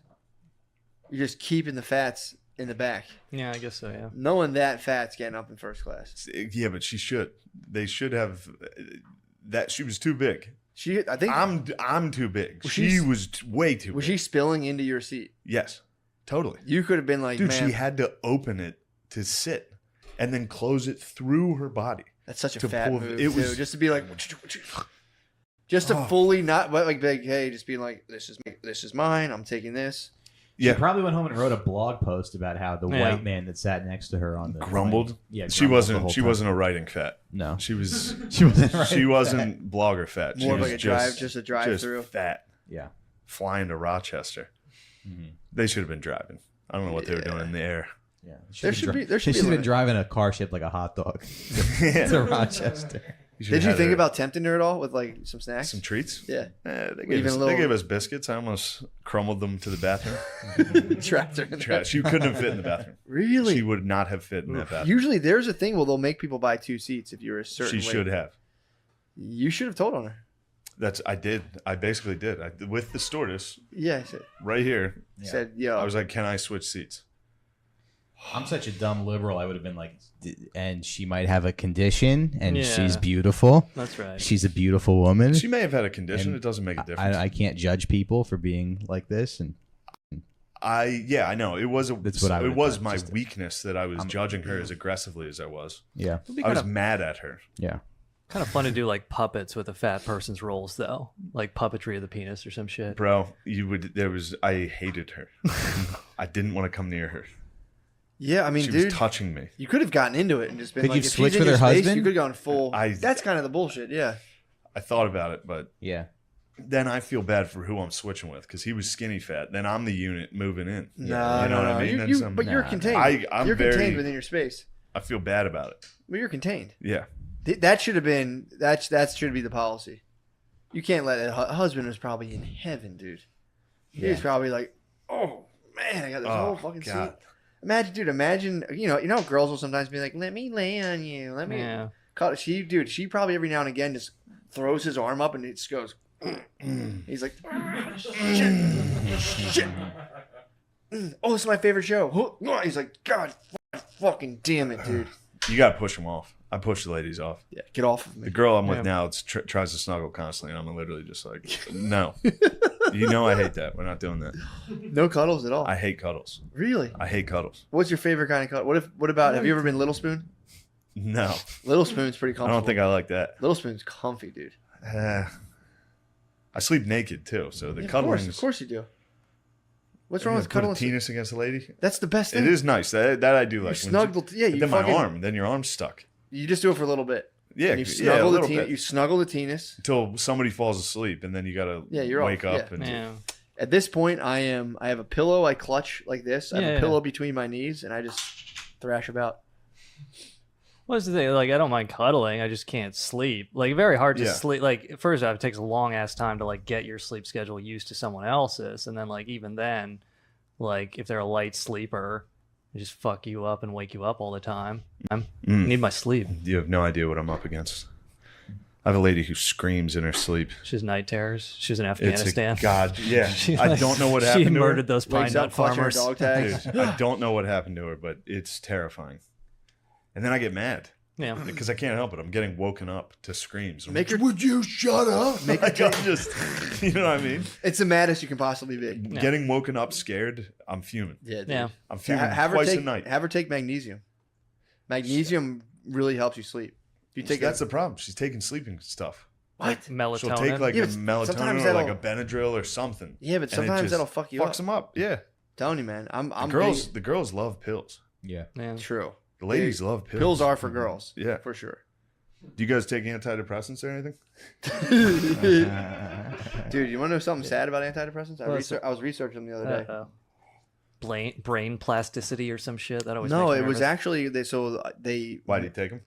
You're just keeping the fats in the back. Yeah, I guess so. Yeah. Knowing that fat's getting up in first class. Yeah, but she should. They should have that. She was too big. I think. I'm too big. Was She she- was way too Was big. she spilling into your seat? Yes, totally. You could have been like, Dude, man, she had to open it to sit and then close it through her body. that's such a to fat pull- move. it Too. was- Just to be like, just to Oh. fully not like, hey, just being like, this is mine. I'm taking this. She Yeah, probably went home and wrote a blog post about how the Yeah. white man that sat next to her on the grumbled. plane- Yeah, She grumbled the whole wasn't. She time. wasn't a writing fat. No, She was. she wasn't. Right She wasn't blogger fat. She More of was like a drive just through. fat. Yeah. Flying to Rochester. Mhm. They should have been driving. I don't know what they were doing in the air. Yeah. There should be She should have been limit. driving a car shaped like a hot dog Yeah. to Rochester. should Did you have think her- about tempting her at all with like some snacks? some treats? Yeah, They Even gave, us, a little- they gave us biscuits. I almost crumbled them to the bathroom. trapped her. In there. Trash. She couldn't have fit in the bathroom. Really? She would not have fit in that bathroom. Usually, there's a thing where they'll make people buy 2 seats if you're a certain. She weight. should have. You should have told on her. I did. I basically did. With the stewardess Yeah, I said, right here. Yeah. said yo. I was like, "Can I switch seats?" I'm such a dumb liberal. I would have been like, and she might have a condition, and Yeah. she's beautiful. That's right. She's a beautiful woman. She may have had a condition. And It doesn't make a difference. I can't judge people for being like this, and I know it was That's what I it would've was done, my just- weakness that I was judging her as aggressively as I was. yeah, It'd be I kind was of, mad at her. yeah. kind of fun to do like puppets with a fat person's roles though, like puppetry of the penis or some shit. Bro, I hated her. I didn't want to come near her. yeah, I mean, She dude, was touching me. you could have gotten into it and just been Could like, you if switch she's in with your her space, husband? You could have gone full. I- That's kind of the bullshit. Yeah. I thought about it, but Yeah. then I feel bad for who I'm switching with because he was skinny fat. Then I'm the unit moving in. No, You know no, what no. I mean? Then You, some- but you're Nah, contained. I'm you're very- contained within your space. I feel bad about it. But you're contained. Yeah. That should have been that should be the policy. You can't let a husband was probably in heaven, dude. He was probably like, oh man, I got this Oh, whole fucking God. seat. Imagine, you know how girls will sometimes be like, let me lay on you, let me. Yeah. She probably every now and again just throws his arm up and it just goes. He's like, shit. Oh, this is my favorite show. He's like, God, fucking damn it, dude. You got to push them off. I push the ladies off. Yeah, get off of The me. girl I'm with Yeah. now tries to snuggle constantly, and I'm literally just like, no. You know I hate that. We're not doing that. No cuddles at all. I hate cuddles. Really? I hate cuddles. What's your favorite kind of cuddle? What about? Have you ever been Little Spoon? No. Little Spoon's pretty I comfortable. don't think I like that. Little Spoon's comfy, dude. I sleep naked too, so the Yeah, cuddling. of course you do. What's You wrong know, with put a cuddling? penis against a lady. That's the best thing. It is nice. That I do like. You When snuggle. Yeah, but you then my fucking. arm. Then your arm's stuck. You just do it for a little bit. Yeah, And you yeah, snuggle a the little penis. bit. You snuggle the penis. Until somebody falls asleep, and then you gotta Yeah, you're off. wake up Yeah. and Yeah. At this point, I have a pillow I clutch like this. I have Yeah, a yeah. pillow between my knees, and I just thrash about. What's the thing? Like, I don't mind cuddling. I just can't sleep. Like, very hard to Yeah. sleep. Like, first off, it takes a long ass time to like get your sleep schedule used to someone else's, and then like even then, like if they're a light sleeper, they just fuck you up and wake you up all the time. I need my sleep. You have no idea what I'm up against. I have a lady who screams in her sleep. She's night terrors. She's in It's Afghanistan. a god. Yeah. She, I like, don't know what she happened to her. murdered those pine Wakes nut up clutching her farmers. dog tags. Dude, I don't know what happened to her, but it's terrifying. And then I get mad Yeah. because I can't help it. I'm getting woken up to screams. I'm Make like, her- would you shut up? Make her Like, I'm just, you know what I mean? It's the maddest you can possibly be. Getting woken up scared, I'm fuming. Yeah, dude. Yeah. I'm fuming Have her twice take a night. have her take magnesium. Magnesium really helps you sleep. You take That's the problem. She's taking sleeping stuff. What? Melatonin. She'll take like Yeah, a but melatonin sometimes or like a that'll- Benadryl or something. Yeah, but And it sometimes just that'll fuck you fucks up. them up. Yeah. Telling you, man. I'm The girls love pills. Yeah. Yeah. True. The ladies love pills. Pills are for girls. Yeah. For sure. Do you guys take antidepressants or anything? Dude, you want to know something sad about antidepressants? What's I was researching them the other day. Brain plasticity or some shit. That always No, makes me it was nervous. actually they. Why do you take them?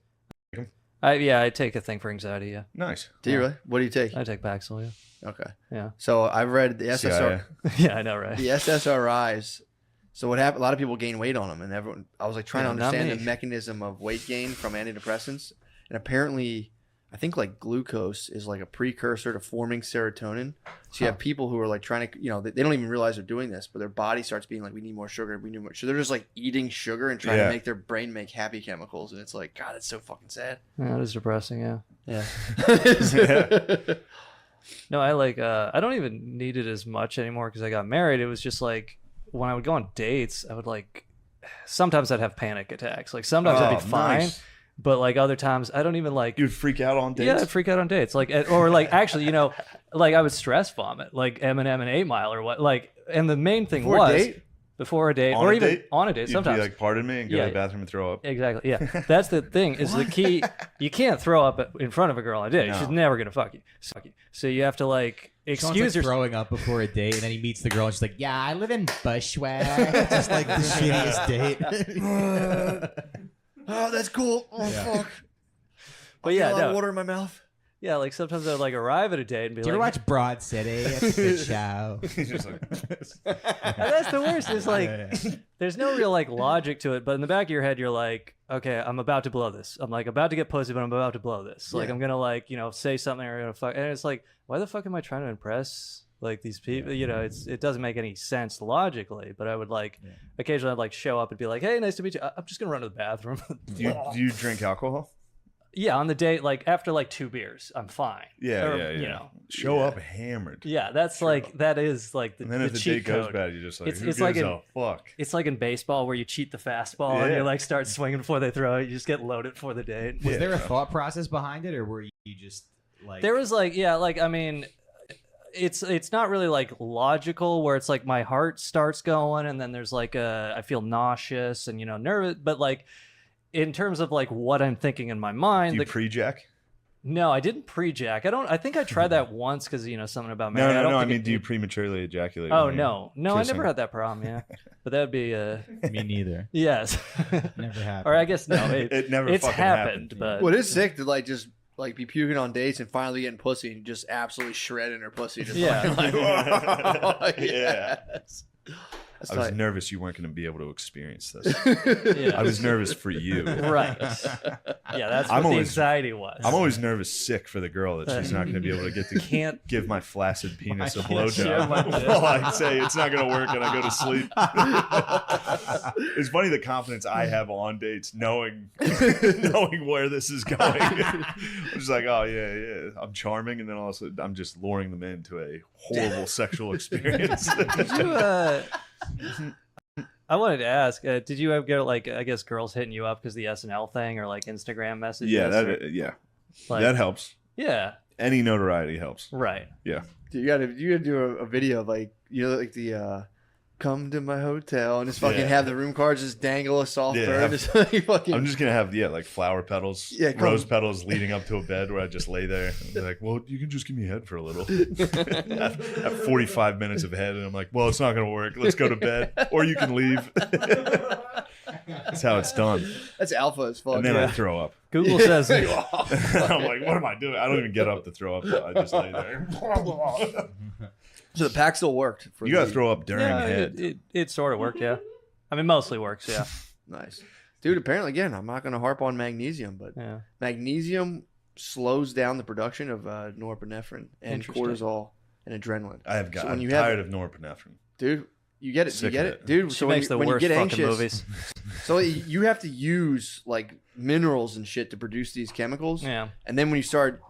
I take a thing for anxiety. Yeah, Nice. Do you really? What do you take? I take Paxil. Yeah. Okay. Yeah. So I've read the CIA. Yeah, I know, right? the SSRIs. So what happened? A lot of people gain weight on them, and everyone. I was like trying to Yeah, not understand me. the mechanism of weight gain from antidepressants, and apparently, I think like glucose is like a precursor to forming serotonin. So you have people who are like trying to, they don't even realize they're doing this, but their body starts being like, we need more sugar, we need more. So they're just like eating sugar and trying Yeah. to make their brain make happy chemicals, and it's like, God, that's so fucking sad. Yeah, it is depressing. Yeah. Yeah. No, I don't even need it as much anymore because I got married. It was just like when I would go on dates, I would like sometimes I'd have panic attacks. Like sometimes I'd be fine, nice. but like other times I don't even like. You'd freak out on dates? Yeah, I'd freak out on dates. Like or like actually, like I would stress vomit, like Eminem and 8 Mile or what. Like, and the main thing Before a was date? before a date On or a even date? on a date. You'd Sometimes be like, pardon me, and go Yeah. to the bathroom and throw up. Exactly. Yeah. That's the thing is the key. You can't throw up in front of a girl on a date. No. She's never going to fuck you. So you have to like Sean's excuse like yourself. throwing up before a date, and then he meets the girl, and she's like, "Yeah, I live in Bushwick." Just like the shittiest date. Oh, that's cool. Oh, Yeah. fuck. But yeah, A lot of no. water in my mouth. Yeah, like sometimes I would like arrive at a date and be Do you ever like, watch Broad City? It's a good show. He's just like, and that's the worst. Is like, there's no real like logic to it, but in the back of your head, you're like, okay, I'm about to blow this. I'm like about to get pussy, but I'm about to blow this. Like Yeah. I'm gonna like say something or I'm gonna fuck, and it's like, why the fuck am I trying to impress like these people? It doesn't make any sense logically. But I would like occasionally I'd like show up and be like, hey, nice to meet you. I'm just gonna run to the bathroom. do you drink alcohol? Yeah, on the date, like after like 2 beers, I'm fine. Yeah, Or, yeah. Show up hammered. Yeah, that's like that is like the And then the if the cheat date goes code. bad, you're just like, It's- who it's gives like a fuck? It's like in baseball where you cheat the fastball and Yeah. you like start swinging before they throw it. You just get loaded for the date. Was there a thought process behind it, or were you just like? There was like, yeah, like I mean, it's not really like logical where it's like my heart starts going and then there's like I feel nauseous and nervous, but like in terms of like what I'm thinking in my mind, Do you pre-jack? no, I didn't pre-jack. I think I tried that once because something about Mary. No. I think mean, it- do you prematurely ejaculate? Oh when you're no, I kissing? never had that problem. Yeah, but that would be Me neither. yes. Never happened. Or I guess no, It never it's fucking happened, happened. but Well, it is sick to like just like be puking on dates and finally getting pussy and just absolutely shredding her pussy. Just Yeah. fucking like, whoa, Yeah. yes. That's I was tight. nervous you weren't going to be able to experience this. yeah. I was nervous for you. right. Yeah, that's what I'm the always- anxiety was. I'm always nervous sick for the girl that she's not going to be able to get to Can't- give my flaccid penis a can't share blowjob. my dick. Well, I say it's not going to work and I go to sleep. It's funny the confidence I have on dates, knowing where this is going. I'm just like, oh yeah, I'm charming, and then also I'm just luring them into a horrible sexual experience. Did you, I wanted to ask, did you ever get like I guess girls hitting you up because the SNL thing or like Instagram messages? yeah, or, yeah, like, that helps. yeah, Any notoriety helps. right. Yeah. Dude, you gotta do a video of like like the come to my hotel and just fucking Yeah. have the room cards just dangle a soft Yeah, bird. have- Just like fucking. I'm just gonna have like flower petals, Yeah, come- rose petals leading up to a bed where I just lay there and be like, well, you can just give me head for a little. Have 45 minutes of head, and I'm like, well, it's not gonna work. Let's go to bed, or you can leave. That's how it's done. That's alpha as fuck. And then I throw up. Google says I'm like, what am I doing? I don't even get up to throw up. I just lay there. So the pack still worked. For You got to throw up during head. it sort of worked, yeah. I mean, mostly works, yeah. Nice. Dude, apparently, again, I'm not going to harp on magnesium, but Yeah. magnesium slows down the production of norepinephrine and cortisol and adrenaline. I'm when you tired of norepinephrine. Dude, you get it. Sick You get of it. it. Dude, She so makes when the you worst get fucking anxious, movies. so you have to use like minerals and shit to produce these chemicals. Yeah. And then when you start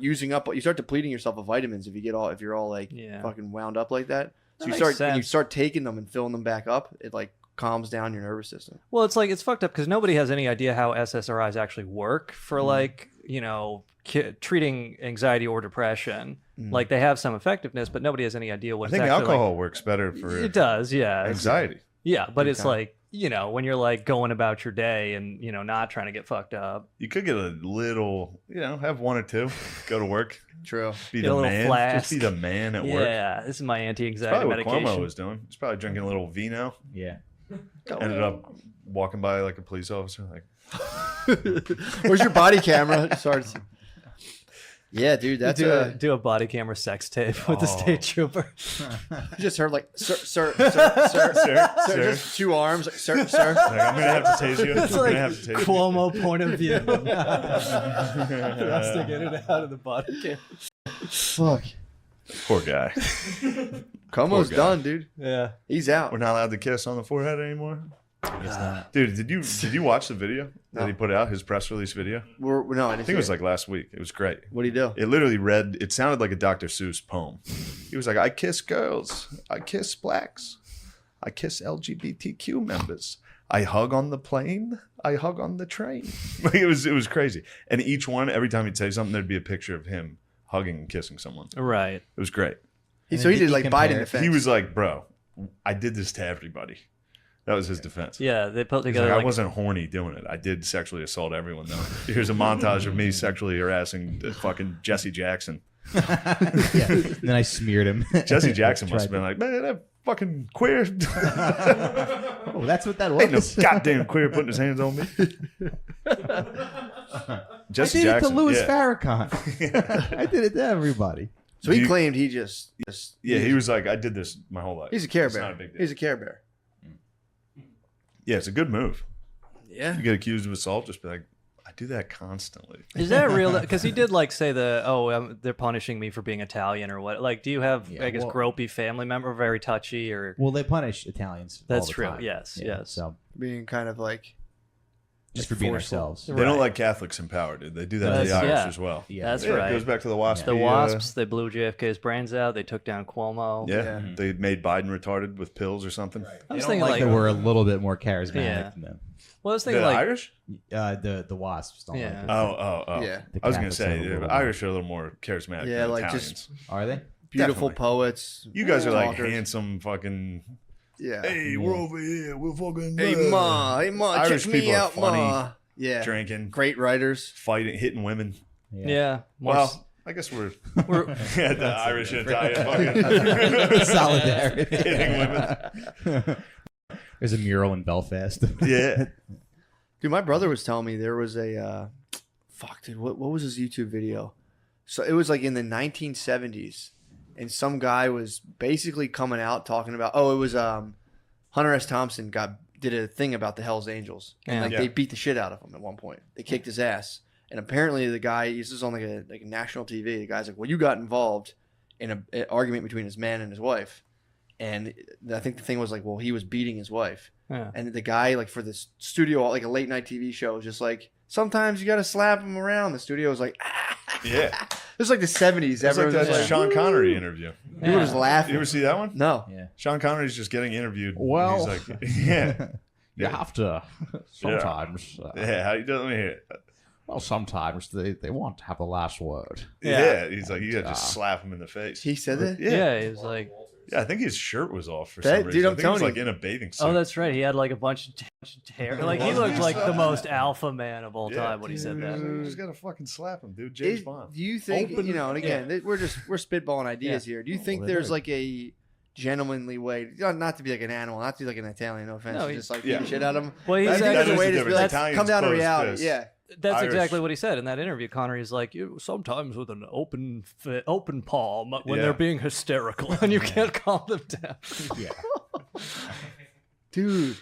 using up, you start depleting yourself of vitamins if you're all like Yeah. fucking wound up like that. So That when makes you sense. start taking them and filling them back up, it like calms down your nervous system. Well, it's like it's fucked up because nobody has any idea how SSRIs actually work for like treating anxiety or depression. Like they have some effectiveness, but nobody has any idea what I think it's actually alcohol works better for It does, yeah. anxiety. Yeah, but Big it's time. like when you're like going about your day and not trying to get fucked up. You could get a little, have one or two, go to work, True. be Get a the little man, flask. just be the man at work. Yeah, this is my anti-anxiety Probably what medication. Cuomo was doing. He's probably drinking a little vino. Yeah. Ended up walking by like a police officer, like, Where's your body camera? Starts. Yeah, dude, that's do a body camera sex tape with the state trooper. I just heard like sir, just two arms, like, sir. like, I'm gonna have to tase you. It's I'm like gonna have to tase you. Cuomo point of view. For us to get it out of the body camera. Fuck. Poor guy. Cuomo's guy. done, dude. Yeah. He's out. We're not allowed to kiss on the forehead anymore. Dude, did you watch the video that he put out? His press release video. No, I think it was like last week. It was great. What do you do? It literally read. It sounded like a Dr. Seuss poem. He was like, "I kiss girls. I kiss blacks. I kiss LGBTQ members. I hug on the plane. I hug on the train." Like it was crazy. And each one, every time he'd say something, there'd be a picture of him hugging and kissing someone. Right. It was great. So he did like compare? Biden defense. He was like, "Bro, I did this to everybody." That was his defense. Yeah, they put He's together like, like I wasn't horny doing it. I did sexually assault everyone, though. Here's a montage of me sexually harassing fucking Jesse Jackson. Yeah. And then I smeared him. Jesse Jackson must have been like, man, that fucking queer. Oh, that's what that was. Ain't no goddamn queer putting his hands on me. Jesse I did Jackson. it to Louis yeah. Farrakhan. I did it to everybody. so he claimed he just Yeah, he was like, I did this my whole life. he's a Care It's Bear. not a big deal. He's a Care Bear. Yeah, it's a good move. Yeah. You get accused of assault, just be like, I do that constantly. Is that real? Because he did like say they're punishing me for being Italian or what? Like, do you have Yeah, I guess well- gropey family member, very touchy or? Well, they punish Italians. That's all the true. time. Yes, Yeah, yes. So Being kind of like just for being forceful. ourselves. They Right. don't like Catholics in power, dude. They do that to the That's- Irish yeah. as well. Yeah. That's Yeah, right. It goes back to the WASP. The Wasps, they blew JFK's brains out. They took down Cuomo. Yeah, they made Biden retarded with pills or something. I They was don't thinking like like, that we're a little bit more charismatic Yeah. than them. well, I was The thinking like, Irish? The wasps don't Yeah. like it. Oh. Yeah. The I was going Catholics to say, are a little the more- Irish are a little more charismatic Yeah, than like Italians. just Are they? beautiful Definitely. poets. You guys are like talkers. handsome fucking, Yeah. hey, we're over here, we're fucking Hey ma, Irish check me people are out, funny. ma. Yeah. drinking, Great writers. fighting, hitting women. yeah, more Well, I guess we're we're yeah, the Irish and Italian fucking Solidarity. hitting women. There's a mural in Belfast. Yeah. Dude, my brother was telling me there was a fuck, dude. What was his YouTube video? So it was like in the 1970s, and some guy was basically coming out talking about. Oh, it was Hunter S. Thompson did a thing about the Hell's Angels, and Yeah. like Yeah. they beat the shit out of him at one point. They kicked his ass, and apparently the guy, this is on like a national TV. The guy's like, "Well, you got involved in an argument between his man and his wife," and I think the thing was like, "Well, he was beating his wife." yeah. And the guy, like for this studio, like a late night TV show, was just like, sometimes you got to slap him around. The studio was like, Yeah. It was like the 70s. It's like Everyone that was like, Sean Connery interview. people were just You laughing. ever see that one? No. Yeah. Sean Connery's just getting interviewed. Well- He's like, yeah. You have to sometimes. Yeah, how you doing? Let me hear it. Well, sometimes they want to have the last word. Yeah. He's like, you gotta just slap him in the face. He said that? Yeah, he was like, Yeah, I think his shirt was off for That- some dude, reason. I'm I think he was telling like in a bathing suit. oh, that's right. He had like a bunch of hair. Like he looked like the most alpha man of all Yeah. time when he said that. You just gotta fucking slap him, dude. James Bond. Do you think, and again, we're spitballing ideas here. Do you think they there's do. like a gentlemanly way, not to be like an animal, not to be like an Italian, no offense, No, just like yeah. beat the shit out of him. Well, he's I think actually, there's a way to be like, Italians come down to close reality. fist. Yeah. that's Irish. exactly what he said in that interview. Connery's like, sometimes with an open palm when they're being hysterical and you can't calm them down. Yeah. Dude.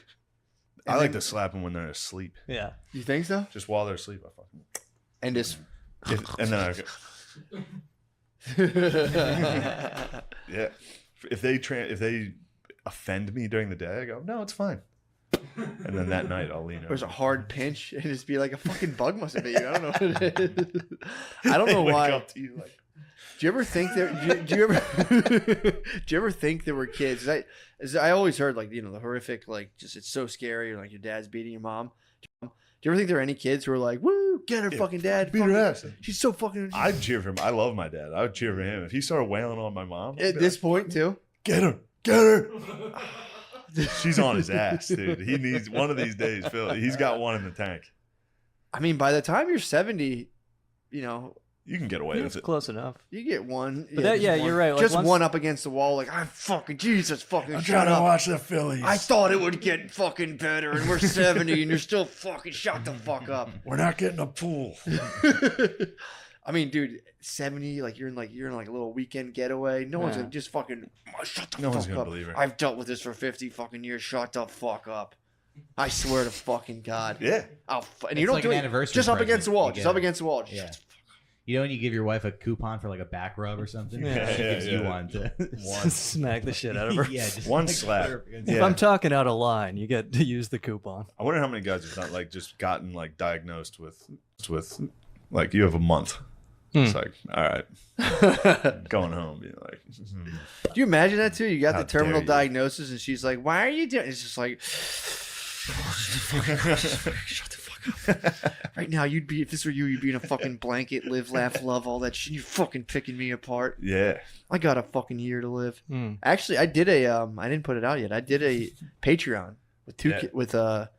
I like to slap them when they're asleep. Yeah. You think so? Just while they're asleep, I fucking. And just. And then I go, yeah. If they offend me during the day, I go, no, it's fine. And then that night, I'll lean over. There's a hard pinch and just be like a fucking bug must have bit you. I don't know what it is. I don't know Wake why. up to you like, Do you ever think that? Do you ever? Do you ever think there were kids? I always heard like the horrific just it's so scary or like your dad's beating your mom. Do you ever think there were any kids who were like, "Woo, get her fucking dad, beat her ass"? She's so fucking. I'd cheer for him. I love my dad. I would cheer for him if he started wailing on my mom. At this point too. Get her, get her. She's on his ass, dude. He needs one of these days. Phil, he's got one in the tank. I mean, by the time you're 70, You can get away with It's it. close enough. you get one. But that- just yeah, one- you're right. Like, just once- one up against the wall, like I'm fucking Jesus, fucking I'm shut trying to up. watch the Phillies. I thought it would get fucking better, and we're 70, and you're still fucking shut the fuck up. We're not getting a pool. I mean, dude, 70, you're in a little weekend getaway. No one's Yeah. gonna just fucking shut the No fuck one's gonna up. believe her. I've dealt with this for 50 fucking years. Shut the fuck up. I swear to fucking God. Yeah. And you It's don't like do an it anniversary just up present against the wall. you Just get up her. against the wall. Yeah. Just You know when you give your wife a coupon for like a back rub or something? Yeah. She gives you Yeah. one to Smack the shit out of her. yeah, just One like, slap. put her against- If Yeah. I'm talking out of line, you get to use the coupon. I wonder how many guys have not just gotten diagnosed with you have a month. It's like, all right, going home. Being like, Do you imagine that too? You got How the terminal dare you. diagnosis, and she's like, "Why are you doing?" It's just like, shut the fuck up. Right now, if this were you, you'd be in a fucking blanket, live, laugh, love, all that shit. You're fucking picking me apart. yeah, I got a fucking year to live. Hmm. Actually, I did I didn't put it out yet. I did a Patreon with a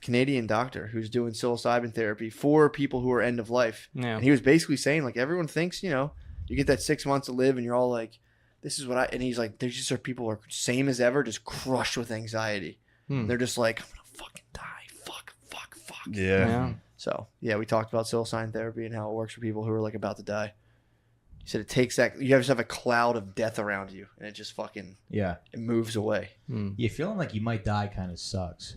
Canadian doctor who's doing psilocybin therapy for people who are end of life. Yeah. And he was basically saying everyone thinks, you get that 6 months to live and you're all like, this is what and he's like, there's just people who are same as ever, just crushed with anxiety. Hmm. They're just like, I'm gonna fucking die. Fuck. yeah. Yeah. So yeah, we talked about psilocybin therapy and how it works for people who are about to die. He said it takes you just have a cloud of death around you and it just fucking Yeah. it moves away. Hmm. Yeah, feeling like you might die kind of sucks.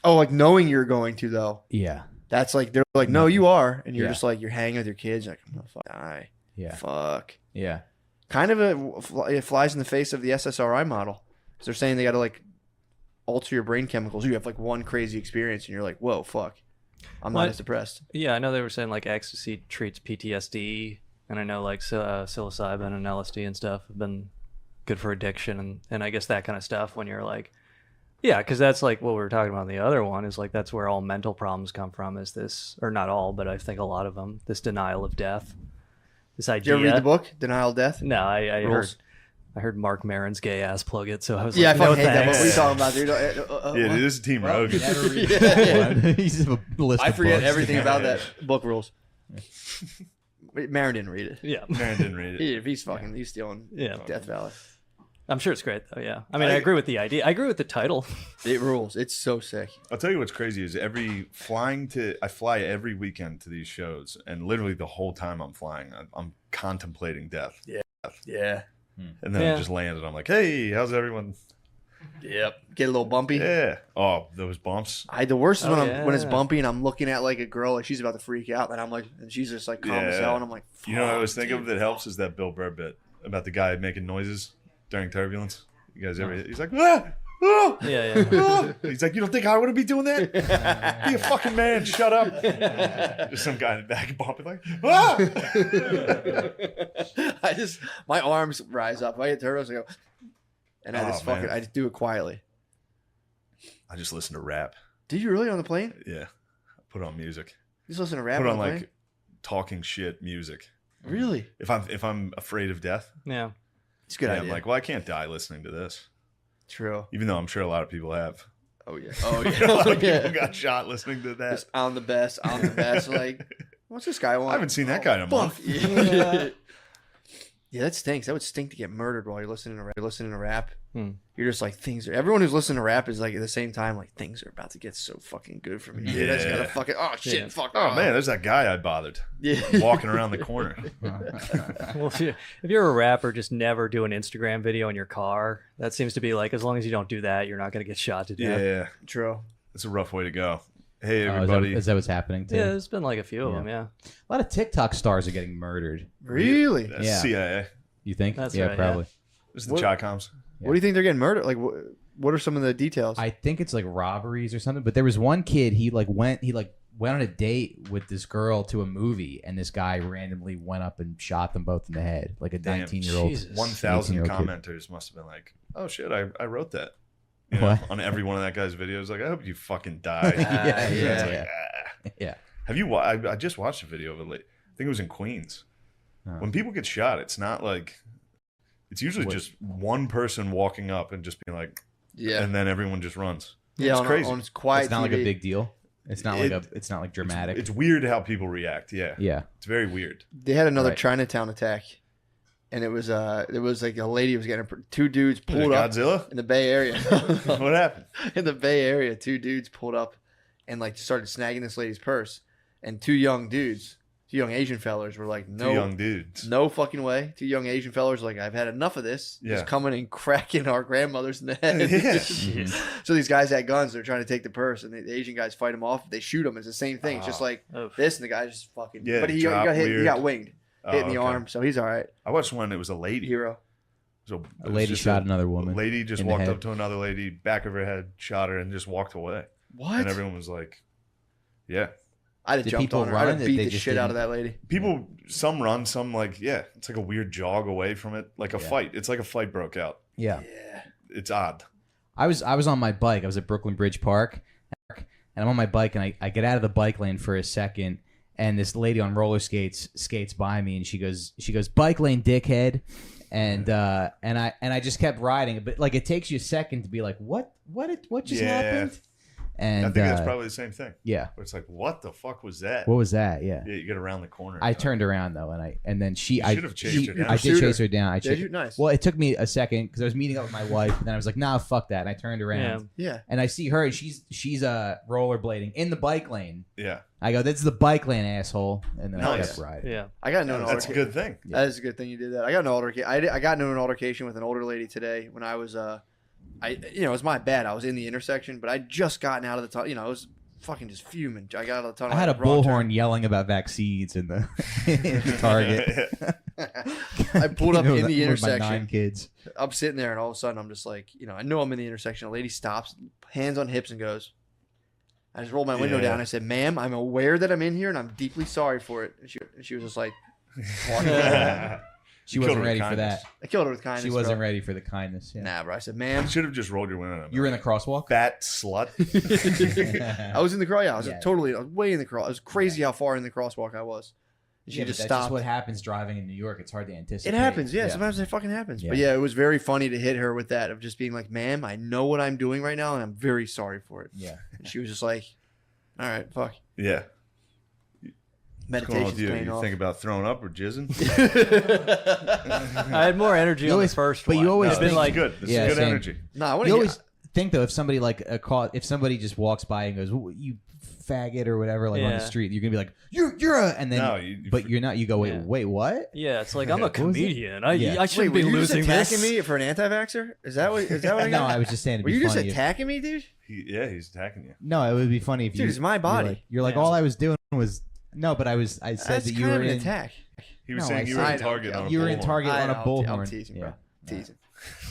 Oh, knowing you're going to though. Yeah. That's they're like, no, you are, and you're Yeah. just you're hanging with your kids, I'm gonna fuck die. Yeah. Fuck. Yeah. Kind of it flies in the face of the SSRI model, because they're saying they got to alter your brain chemicals. You have one crazy experience, and you're like, whoa, fuck, I'm not What? as depressed. Yeah, I know they were saying ecstasy treats PTSD, and I know psilocybin and LSD and stuff have been good for addiction, and I guess that kind of stuff when you're yeah, because that's what we were talking about in the other one is that's where all mental problems come from is this, or not all, but I think a lot of them, this denial of death, this Did idea. you ever read the book Denial of Death? No, I Rules. heard Mark Maron's gay ass plug it, so I was Yeah, I like, no fucking hate that book. thanks. What are you talking about, dude? Yeah, What? dude, this is Team Rogue. Never read Yeah. one. He's a list I of forget books. everything about that book. Rules. Wait, Maron didn't read it. Yeah, Aaron didn't read it. He's stealing yeah. Death Valley. I'm sure it's great though. Yeah, I mean, I agree with the idea. I agree with the title. It rules. It's so sick. I'll tell you what's crazy is I fly every weekend to these shows, and literally the whole time I'm flying, I'm contemplating death. Yeah. And then I just landed. I'm like, hey, how's everyone? Yep. Get a little bumpy. Yeah. Oh, those bumps. The worst is Oh, when it's yeah. bumpy and I'm looking at a girl and she's about to freak out and I'm like, and she's just calm as Yeah. hell and I'm like, You know what I was fuck, thinking of dude. that helps is that Bill Burr bit about the guy making noises during turbulence. You guys ever? He's like, ah, ah, Yeah. ah. He's like, you don't think I want to be doing that? Be a fucking man. Shut up. Just some guy in the back bumping like, ah. My arms rise up. If I hit turbos, I go, and I Oh, just man. I just do it quietly. I just listen to rap. Did you really on the plane? Yeah. Put on music. You just listen to rap Put on on the plane? talking shit music. Really? If I'm afraid of death, Yeah. It's a good yeah, idea. I'm like, well, I can't die listening to this. True. Even though I'm sure a lot of people have. Oh yeah. Oh a lot yeah. of Oh, people yeah. got shot listening to that. Just I'm the best. I'm the best. What's this guy want? I haven't seen that guy in a Fuck. month. Yeah. Yeah, that stinks. That would stink to get murdered while you're listening to rap. Hmm. You're just like everyone who's listening to rap is like at the same time like things are about to get so fucking good for me. Dude, I just gotta fucking shit, fuck. Oh man, there's that guy I bothered. Yeah. Walking around the corner. Well, if you're a rapper, just never do an Instagram video in your car. That seems to be like, as long as you don't do that, you're not going to get shot to death. Yeah, True. it's a rough way to go. Hey Oh, everybody. is that what's happening too? Yeah, there's been like a few of them, yeah. A lot of TikTok stars are getting murdered. Really? That's Yeah. CIA. You think? That's yeah, right, probably. This is the What- Chi-Coms. What do you think they're getting murdered? Like, what are some of the details? I think it's like robberies or something. But there was one kid. He went on a date with this girl to a movie, and this guy randomly went up and shot them both in the head, like a Damn. 19-year-old. Jesus. 1,000 18-year-old kid. commenters must have been like, "Oh shit, I wrote that." You know, What? on every one of that guy's videos, like, "I hope you fucking die." Yeah, It's yeah, like, yeah. "Ah." Yeah. Have you? I just watched a video of it. I think it was in Queens. Oh. When people get shot, it's not like. It's usually What? just one person walking up and just being like, yeah. and then everyone just runs. Yeah. It's On, crazy. on quiet It's not like TV. a big deal. It's not it's not like dramatic. It's weird how people react. Yeah, yeah. it's very weird. They had another Right. Chinatown attack, and it was like a lady was getting two dudes Was it pulled up Godzilla? in the Bay Area. What happened? In the Bay Area, two dudes pulled up and like started snagging this lady's purse, and two young Asian fellers were like, Two no, young dudes. no fucking way. Two young Asian fellers were like, I've had enough of this. Yeah. Just coming and cracking our grandmothers in the head. Yeah. So these guys had guns. They're trying to take the purse, and the Asian guys fight them off. They shoot them. It's the same thing. It's just like Oof. this, and the guy just fucking. Yeah, but he drop got hit. He weird. got winged, Oh, hit in the okay. arm, so he's all right. I watched one. It was a lady. Hero. So A lady shot another woman. Lady just in the walked head. up to another lady, back of her head, shot her, and just walked away. What? And everyone was like, "Yeah." I'd have Did jumped people on her. I'd run? have beat They the just shit out of didn't- that lady. People, some run, some like, yeah, it's like a weird jog away from it, like a Yeah. fight. It's like a fight broke out. Yeah. Yeah. It's odd. I was on my bike. I was at Brooklyn Bridge Park, and I'm on my bike, and I get out of the bike lane for a second, and this lady on roller skates by me, and she goes, "Bike lane, dickhead," and I just kept riding, but like it takes you a second to be like, what just Yeah. happened? And I think that's probably the same thing. yeah. Where it's like, what the fuck was that? What was that? Yeah. Yeah, you get around the corner. I turned around though, and then You should have chased her down. I did chase her down. Did you? Nice. Well, it took me a second because I was meeting up with my wife, and then I was like, "Nah, fuck that." And I turned around, Yeah. Yeah. and I see her, and she's rollerblading in the bike lane. Yeah, I go, "That's the bike lane, asshole," and then I Nice. kept riding. Yeah. I got into an that's a altercation. good thing. That is a good thing you did that. I got into I got into an altercation with an older lady today when I was it was my bad. I was in the intersection, but I just gotten out of the tunnel. You know, I was fucking just fuming. I got out of the tunnel. I had a the wrong bullhorn yelling about vaccines in the, in the Target. I pulled up in the with my 9 intersection. kids. I'm sitting there, and all of a sudden, I'm just like, I know I'm in the intersection. A lady stops, hands on hips, and goes. I just rolled my window Yeah. down. I said, "Ma'am, I'm aware that I'm in here, and I'm deeply sorry for it." And she was just like, walking away. She You killed wasn't her ready with for kindness. that. I killed her with kindness. She wasn't bro. ready for the kindness. Yeah. Nah, bro. I said, You "Ma'am." should have just rolled your window. You were in the crosswalk. fat slut. I was in the cross. Yeah, I was Yeah. totally. I was way in the cross. It was crazy how far in the crosswalk I was. And she Yeah, but just that's stopped. just what happens driving in New York. It's hard to anticipate. It happens, yeah. Sometimes it fucking happens. But Yeah. yeah, it was very funny to hit her with that of just being like, "Ma'am, I know what I'm doing right now, and I'm very sorry for it." Yeah. And she was just like, "All right, fuck." Yeah. What's going on Meditation's with you? paying You off. think about throwing up or jizzing? I had more energy You on always- the first but one. you always It's No, been this like is good. This Yeah, is good same. energy. Nah, I want You to always think though, if somebody like if somebody just walks by and goes, "You faggot" or whatever, like on the Yeah. street, you're gonna be like, "You're a," and then, No, you- but you're not. You go, "Wait, Yeah. wait, what?" Yeah, it's like I'm a was it? comedian. I Yeah. shouldn't Wait, be were you just losing attacking this. me for an anti-vaxxer? Is that what I No, got? I was just saying. It'd Were be you just funny if- attacking me, dude? He's attacking you. No, it would be funny if Dude, you. it's my body. You're like, Yeah. all I was doing was no, but I said That's that you kind were of an in. attack. He was No, saying I you said- were I in know, Target yeah. on a You were in bullhorn. Target on a I'm bullhorn. teasing, Yeah. bro. Teasing.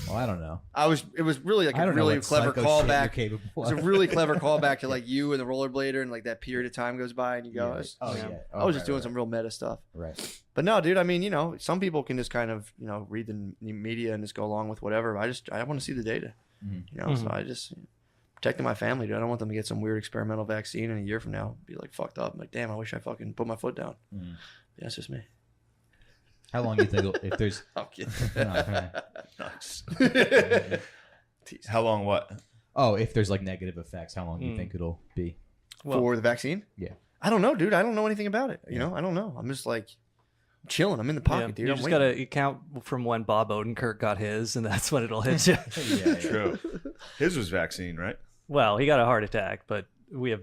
Well, I don't know. It was really like I a don't know really what clever psycho shit you're callback. It capable was a of. really clever callback to like you and the rollerblader, and like that period of time goes by, and you go, Yeah. Oh Yeah. yeah. I was just doing some real meta stuff. Right. But no, dude, I mean, some people can just kind of, read the media and just go along with whatever. I want to see the data, Mhm. so I just protecting my family, dude. I don't want them to get some weird experimental vaccine in a year from now, be like fucked up. I'm like, damn, I wish I fucking put my foot down. Mhm. Yeah, it's just me. How long do you think if there's? I'm kidding. No, Nice. Tease. How long? What? oh, if there's like negative effects, how long do you Mm. think it'll be? Well, For the vaccine? Yeah. I don't know, dude. I don't know anything about it. I don't know. I'm just like, chilling. I'm in the pocket, dude. You I'm just waiting. gotta count from when Bob Odenkirk got his, and that's when it'll hit you. True. His was vaccine, right? Well, he got a heart attack, but we have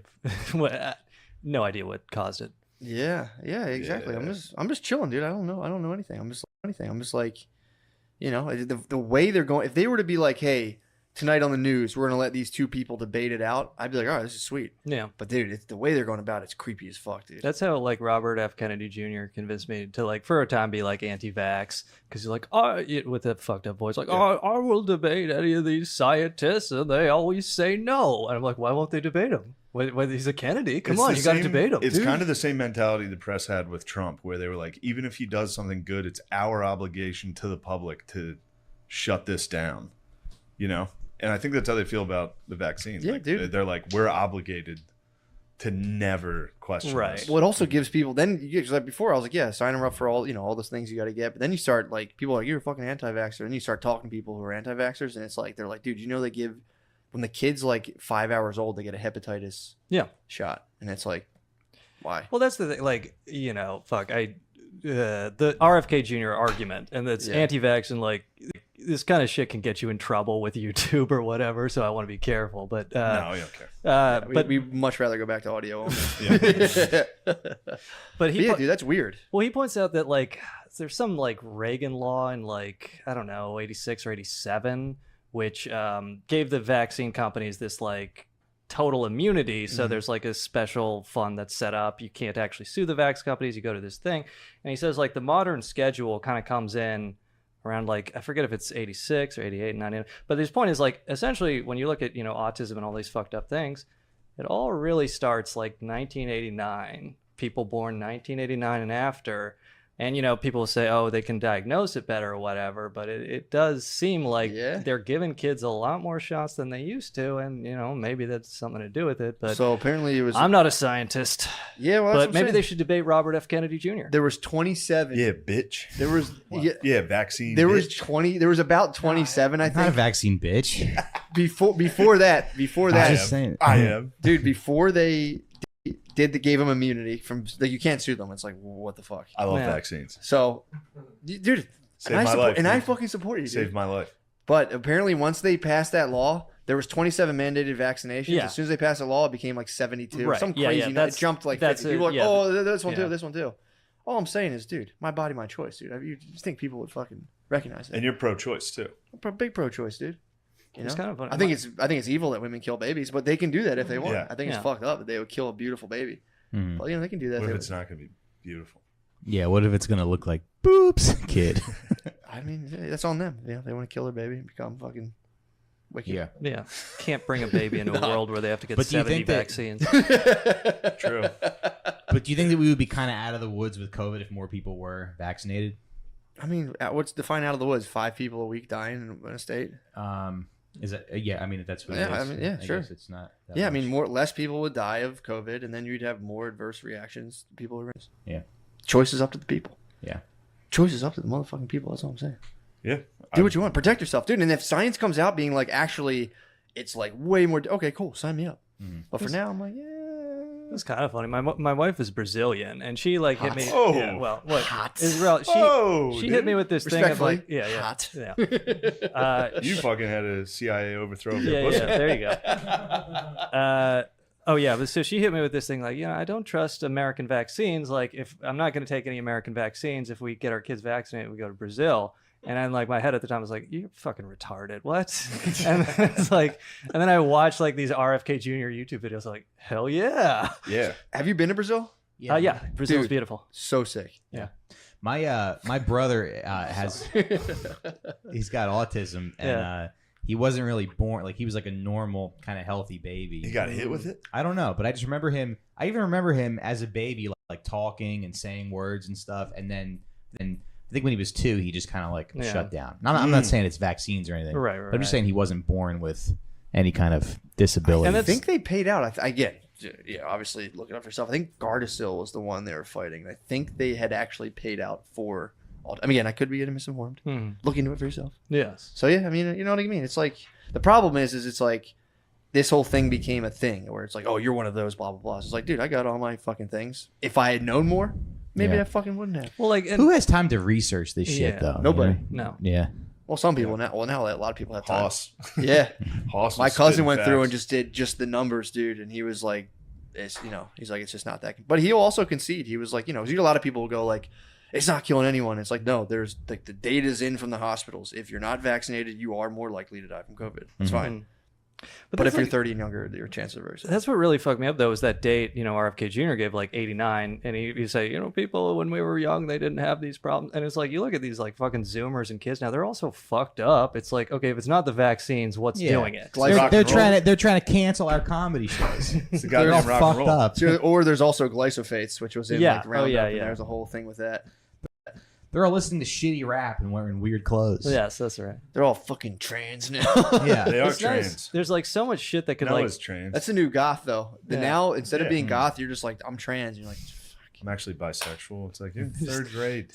no idea what caused it. Yeah, exactly. Yeah. I'm just chilling, dude. I don't know anything. I'm just like, you know, the way they're going. If they were to be like, hey, tonight on the news, we're gonna let these two people debate it out, I'd be like, all right, this is sweet. Yeah. But dude, it's the way they're going about it, it's creepy as fuck, dude. That's how like Robert F. Kennedy Jr. convinced me to like for a time be like anti-vax because he's like, with a fucked up voice, like, I will debate any of these scientists and they always say no. And I'm like, why won't they debate him? When he's a Kennedy, come on, you got to debate him. It's kind of the same mentality the press had with Trump, where they were like, even if he does something good, it's our obligation to the public to shut this down, you know? And I think that's how they feel about the vaccines. Yeah, like, dude. They're like, we're obligated to never question Right. this. Well, it also gives people. Then you get, like before, I was like, yeah, sign them up for all those things you got to get. But then you start like people are like, you're a fucking anti-vaxxer, and you start talking to people who are anti-vaxxers, and it's like they're like, dude, you know they give when the kid's like 5 hours old, they get a hepatitis shot, and it's like, why? Well, that's the thing. Like, you know, the RFK Jr. argument, and that's anti-vax, and like this kind of shit can get you in trouble with YouTube or whatever. So I want to be careful. But No, we don't care. but we much rather go back to audio only. but he dude, that's weird. Well, he points out that like there's some like Reagan law in like I don't know 86 or 87, which gave the vaccine companies this like total immunity. So there's like a special fund that's set up. You can't actually sue the vax companies. You go to this thing, and he says like the modern schedule kind of comes in around like I forget if it's 86 or 88, 99. But his point is like essentially when you look at autism and all these fucked up things, it all really starts like 1989. People born 1989 and after. And, people will say, oh, they can diagnose it better or whatever. But it does seem like they're giving kids a lot more shots than they used to. And, maybe that's something to do with it. But so apparently it was. I'm not a scientist. Yeah, well, but maybe they should debate Robert F. Kennedy Jr. There was 27. Yeah, bitch. There was. Vaccine. There bitch. was 20. There was about 27, I think. Not a vaccine, bitch. Before that. I just saying. I am. Dude, before they gave them immunity from like you can't sue them. It's like what the fuck. I love vaccines. So, dude, Saved my life. I fucking support you. Dude. Saved my life. But apparently, once they passed that law, there was 27 mandated vaccinations. Yeah. As soon as they passed the law, it became like 72. Right. Some Yeah, crazy. yeah, It jumped like 50. People were like, oh, this one too, this one too. All I'm saying is, dude, my body, my choice, dude. You just think people would fucking recognize it? And you're pro-choice too. I'm big pro-choice, dude. It's kind of funny. I think it's evil that women kill babies, but they can do that if they want. Yeah. I think it's fucked up that they would kill a beautiful baby. Mm. Well, they can do that. What if it's not going to be beautiful? Yeah, what if it's going to look like boobs, kid? I mean, that's on them. Yeah, they want to kill their baby and become fucking wicked. Yeah. Can't bring a baby into a world where they have to get But do you 70 think that- vaccines. True. But do you think that we would be kind of out of the woods with COVID if more people were vaccinated? I mean, what's defined out of the woods? 5 people a week dying in a state. Is that I mean, if that's what Yeah, it is. I mean, yeah, sure. guess it's not. That Yeah, I much. mean, less people would die of COVID, and then you'd have more adverse reactions to people who are. Yeah. Choice is up to the people. Yeah. Choice is up to the motherfucking people. That's all I'm saying. Yeah. Do what you want. Protect yourself, dude. And if science comes out being like, actually, it's like way more. Okay, cool. Sign me up. Mhm. But for now, I'm like, It's kind of funny. My wife is Brazilian, and she like hit me. Oh. Yeah, well, what? Hot. Israel. She hit me with this thing of like, Respectfully, yeah, hot. yeah. You fucking had a CIA overthrow of your Yeah, pussy. there you go. Oh yeah, but so she hit me with this thing like, I don't trust American vaccines. Like, if I'm not going to take any American vaccines, if we get our kids vaccinated, we go to Brazil. And I'm like, my head at the time was like, you're fucking retarded. What? And then it's like, and then I watched like these RFK Jr. YouTube videos. Like, hell yeah. Yeah. Have you been to Brazil? Yeah, Brazil's Dude. beautiful. So sick. Yeah. My brother has he's got autism and he wasn't really born like he was like a normal kind of healthy baby. You got hit with it? I don't know, but I just remember him. I even remember him as a baby, like talking and saying words and stuff. And then I think when he was 2, he just kind of like shut down. And I'm not saying it's vaccines or anything. Right. But I'm just saying he wasn't born with any kind of disability. I think they paid out. Again, obviously look it up yourself. I think Gardasil was the one they were fighting. I think they had actually paid out for. I mean, again, I could be misinformed. Look into it for yourself. Yes. So yeah, I mean, you know what I mean. It's like the problem is it's like this whole thing became a thing where it's like, oh, you're one of those blah blah blah. It's like, dude, I got all my fucking things. If I had known more, maybe Yeah. I fucking wouldn't have. Well, like, Who has time to research this shit Yeah. though? Nobody. You know? no. Yeah. Well, some people now. Well, now a lot of people have time. Hoss. Yeah. Hoss. My was cousin spitting went through and facts. just did just the numbers, dude, and he was like, "It's he's like, it's just not that." But he'll also concede. He was like, a lot of people will go like, "It's not killing anyone." It's like, no, there's like the data's in from the hospitals. If you're not vaccinated, you are more likely to die from COVID. It's fine. But that's if you're like- 30 and younger, your chances are very small. That's what really fucked me up, though, is that date, RFK Jr. gave like 89. And he'd say, people when we were young, they didn't have these problems. And it's like, you look at these like fucking Zoomers and kids now, they're all so fucked up. It's like, okay, if it's not the vaccines, what's doing it? They're trying to cancel our comedy shows. It's the They're all goddamn rock and fucked roll. up. Or there's also glyphosate, which was in Yeah. like Roundup, Oh, yeah, and yeah. there's a whole thing with that. They're all listening to shitty rap and wearing weird clothes. Yes, that's right. They're all fucking trans now. Yeah. They are It's nice. trans. There's like so much shit that could Noah's trans. That's the new goth, though. Yeah. Now, instead of Yeah. being goth, you're just like, I'm trans. You're like, I'm actually bisexual. It's like you're in third grade.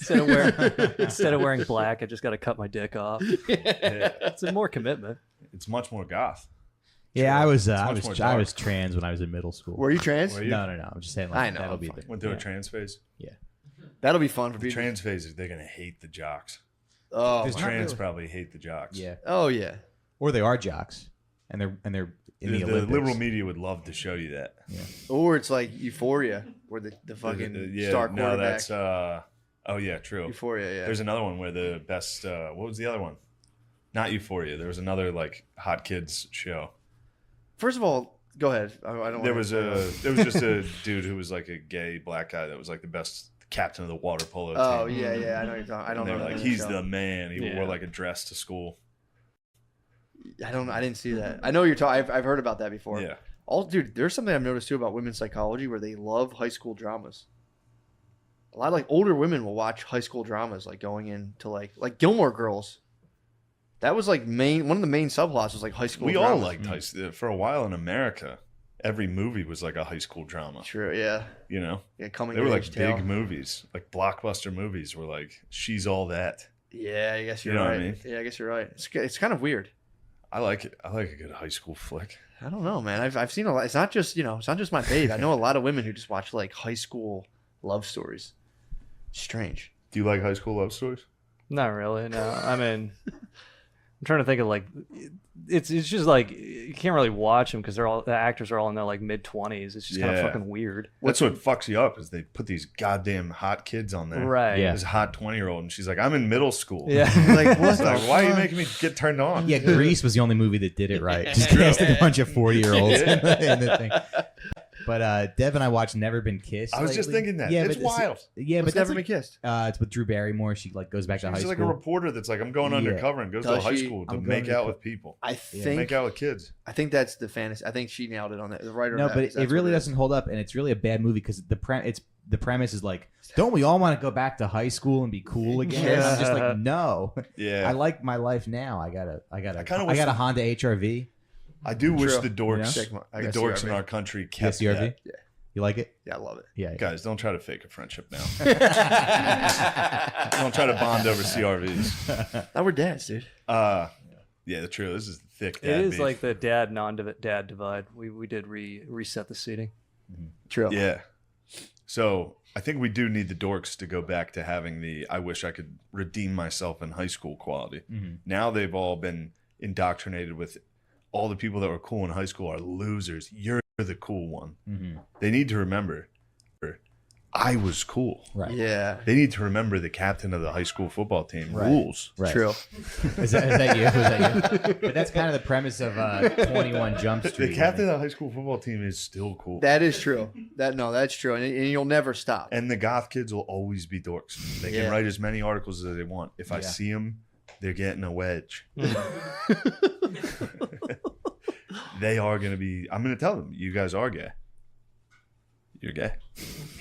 instead of wearing black, I just got to cut my dick off. Yeah. It's a more commitment. It's much more goth. Yeah, I was much more dark. I was trans when I was in middle school. were you trans? Were you? No. I'm just saying. Like, I know, That'll I'm be fine. Went through a trans phase. That'll be fun for The people. trans phase, they're gonna hate the jocks. Oh, There's The not trans really- probably hate the jocks. Yeah. oh yeah. Or they are jocks, and they're in the The Olympics. liberal media would love to show you that. Or it's like Euphoria, where the fucking star quarterback. No, that's oh yeah, true. Euphoria, yeah. There's another one where the best what was the other one? Not Euphoria. There was another like hot kids show. First of all, go ahead. I don't. There was just a dude who was like a gay black guy that was like the best captain of the water polo team. Oh yeah, I know you're talking. I don't And they know. were like, that he's show. the man. He Yeah. wore like a dress to school. I didn't see that. I know you're talking. I've heard about that before. Yeah. Dude, there's something I've noticed too about women's psychology where they love high school dramas. A lot of like older women will watch high school dramas, like going into like Gilmore Girls. That was like one of the main subplots was like high school. We dramas. all liked high school. For a while in America, every movie was like a high school drama. True. Yeah. You know, Yeah. Coming. they were of like age tale. big movies, like blockbuster movies. Were like, she's all that. Yeah, I guess you're You know what right. I mean? Yeah, I guess you're right. It's kind of weird. I like it. I like a good high school flick. I don't know, man. I've seen a lot. It's not just my babe. I know a lot of women who just watch like high school love stories. Strange. Do you like high school love stories? Not really. No. I mean, I'm trying to think of like, it's just like you can't really watch them because the actors are all in their like mid 20s. It's just kind of Yeah. fucking weird. That's what fucks you up is they put these goddamn hot kids on there. Right. Yeah. This hot 20-year-old, and she's like, I'm in middle school. Yeah. Like what? It's the like, why are you fuck? making me get turned on? Yeah, Grease was the only movie that did it right. Just casting a bunch of 40-year-olds in the thing. But Dev and I watched Never Been Kissed. I was just lately. thinking that. Yeah, It's but wild. Yeah, What's but that's Never like, Been Kissed? it's with Drew Barrymore. She like goes back to high She's school. like a reporter that's like, I'm going Yeah. undercover and goes to Does high she? school to I'm make going out to- with people. I Make think out with kids. that's the fantasy. I think she nailed it on that. The writer. No, of that, but that's it really what is. doesn't hold up, and it's really a bad movie because the premise is like, don't we all want to go back to high school and be cool again? Yeah. I'm just like, no. Yeah. I like my life now. I got kinda a wish Honda HRV. I do wish True. the dorks, Yeah. I the got dorks CRV. in our country You got kept CRV? that. Yeah. You like it? Yeah, I love it. Yeah. Guys, don't try to fake a friendship now. Don't try to bond over CRVs. Now we're dads, dude. Yeah, true. This is thick. It dad is beef. like the dad non-dad divide. We did reset the seating. True. Yeah. So I think we do need the dorks to go back to having the I wish I could redeem myself in high school quality. Mm-hmm. Now they've all been indoctrinated with all the people that were cool in high school are losers. You're the cool one. Mm-hmm. They need to remember I was cool. Right. Yeah. They need to remember the captain of the high school football team Right. rules. Right. True. Is that you? Was that you? But that's kind of the premise of 21 Jump Street. The captain of the high school football team is still cool. That is true. That's true, and you'll never stop. And the goth kids will always be dorks. They Yeah. can write as many articles as they want. If I Yeah. see them, they're getting a wedge. They are going to be, I'm going to tell them, you guys are gay. You're gay.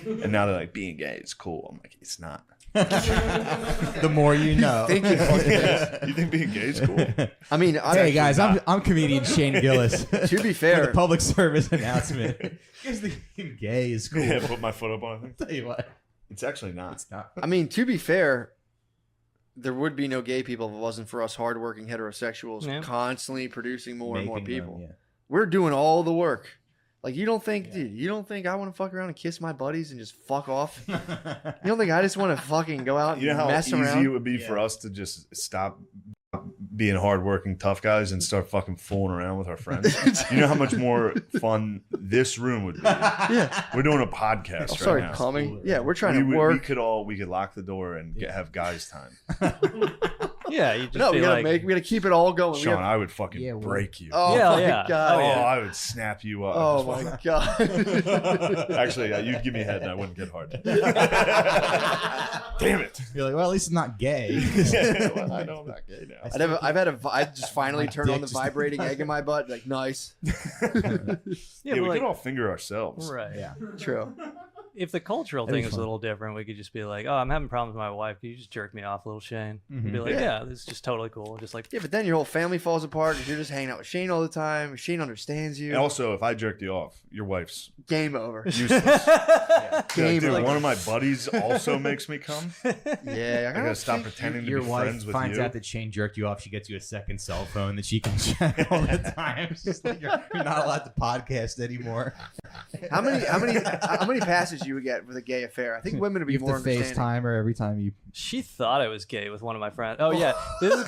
And now they're like, being gay is cool. I'm like, it's not. The more you know. Thank you. You think being gay is cool? I mean, Hey guys, I'm comedian Shane Gillis. to be For fair, the public service announcement. Because the gay is cool. Yeah, put my foot up on it. Tell you what, It's actually not. it's not. I mean, to be fair, there would be no gay people if it wasn't for us hardworking heterosexuals Yeah. constantly producing more and more Making them, people. yeah. We're doing all the work. Like, you don't think, dude, you don't think I want to fuck around and kiss my buddies and just fuck off? You don't think I just want to fucking go out and You know how mess easy around? it would be for us to just stop being hardworking tough guys and start fucking fooling around with our friends? You know how much more fun this room would be? Yeah. We're doing a podcast I'll start right now. coming. Yeah, we're trying to We work. could lock the door and have guys time. Yeah, you just No, be we gotta like, we gotta keep it all going. We Sean, gotta- I would fucking Yeah, well- break you. oh Yeah, my yeah. god. Oh, yeah. I would snap you up. Oh my god. Actually, you'd give me a head and I wouldn't get hard. Damn it. You're like, well, at least it's not gay. Well, I know I'm not gay now. I just finally My turned on dick the just- vibrating egg in my butt. Like, nice. yeah, Yeah, but we like, could all finger ourselves. right. Yeah. True. If the cultural That'd be thing is a fun. little different, we could just be like, "Oh, I'm having problems with my wife. Can you just jerk me off a little, Shane?" And be like, Yeah. "Yeah, this is just totally cool." Just like, Yeah, but then your whole family falls apart because you're just hanging out with Shane all the time. Shane understands you. And also, if I jerked you off, your wife's Game over. useless. Game Dude, over. one of my buddies also makes me come. Yeah, I gotta stop pretending to Your be wife friends with finds you. out that Shane jerked you off. She gets you a second cell phone that she can check all the time. It's just like you're not allowed to podcast anymore. How many passes you would get with a gay affair? I think women would be You more have to understanding. FaceTime her every time you. she thought I was gay with one of my friends. Oh yeah, this is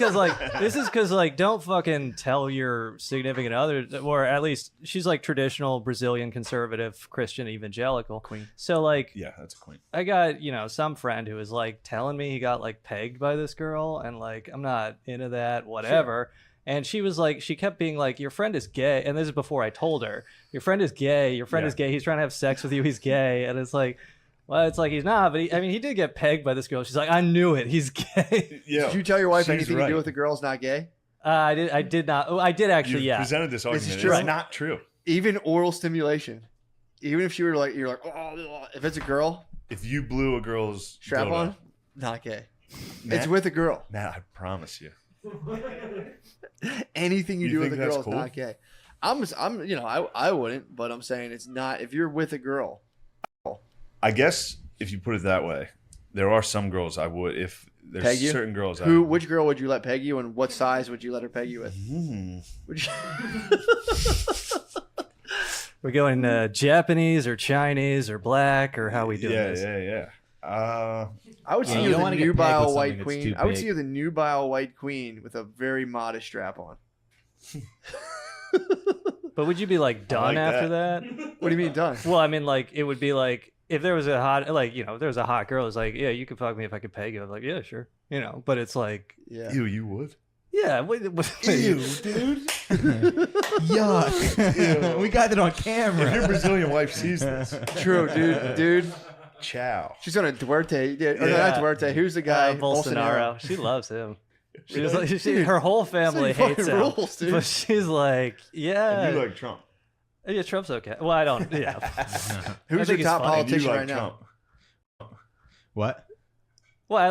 because like don't fucking tell your significant other, or at least she's like traditional Brazilian conservative Christian evangelical Queen. So like Yeah, that's a queen. I got, some friend who was like telling me he got like pegged by this girl, and like I'm not into that, whatever. And she was like, she kept being like, your friend is gay. And this is before I told her, your friend is gay. Your friend Yeah. is gay. He's trying to have sex with you. He's gay. And it's like, well, it's like he's not. But he did get pegged by this girl. She's like, I knew it. He's gay. Yeah. Did you tell your wife she's anything to right. do with a girl is not gay? I did not. Oh, I did actually. You Yeah. presented this argument. true. It's not true. Even oral stimulation. Even if she were like, you're like, oh, if it's a girl, If you blew a girl's strap dildo, on, not gay. Matt, It's with a girl. Matt, I promise you. Anything you You do with a think that's girl is cool? not gay. I wouldn't, but I'm saying it's not. If you're with a girl, I guess if you put it that way, there are some girls I would. If there's Peg you? certain girls, which girl would you let peg you, and what size would you let her peg you with? Would you- We're going Japanese or Chinese or black, or how we doing yeah, this? yeah. I would see Yeah, you you with don't a wanna get pegged nubile with white something that's queen. too I would big. see you with a nubile white queen with a very modest strap on. But would you be like done like after that? What do you mean done? Well, I mean, like it would be like if there was a hot, like if there was a hot girl, it's like, yeah, you could fuck me if I could peg you. I'm like, yeah, sure, But it's like, Yeah. You would. yeah, dude. Yuck. We got it on camera. If your Brazilian wife sees this, True, dude. ciao. She's on a Duarte. Yeah, or Yeah. not Duarte. Who's the guy? Bolsonaro. She loves him. She was like, her whole family Fucking hates him, rules, dude. but she's like, yeah, And you like Trump. yeah, Trump's okay. Well, I don't. Yeah, Who's I your think it's top funny. And you politician like right now? Trump. What? well,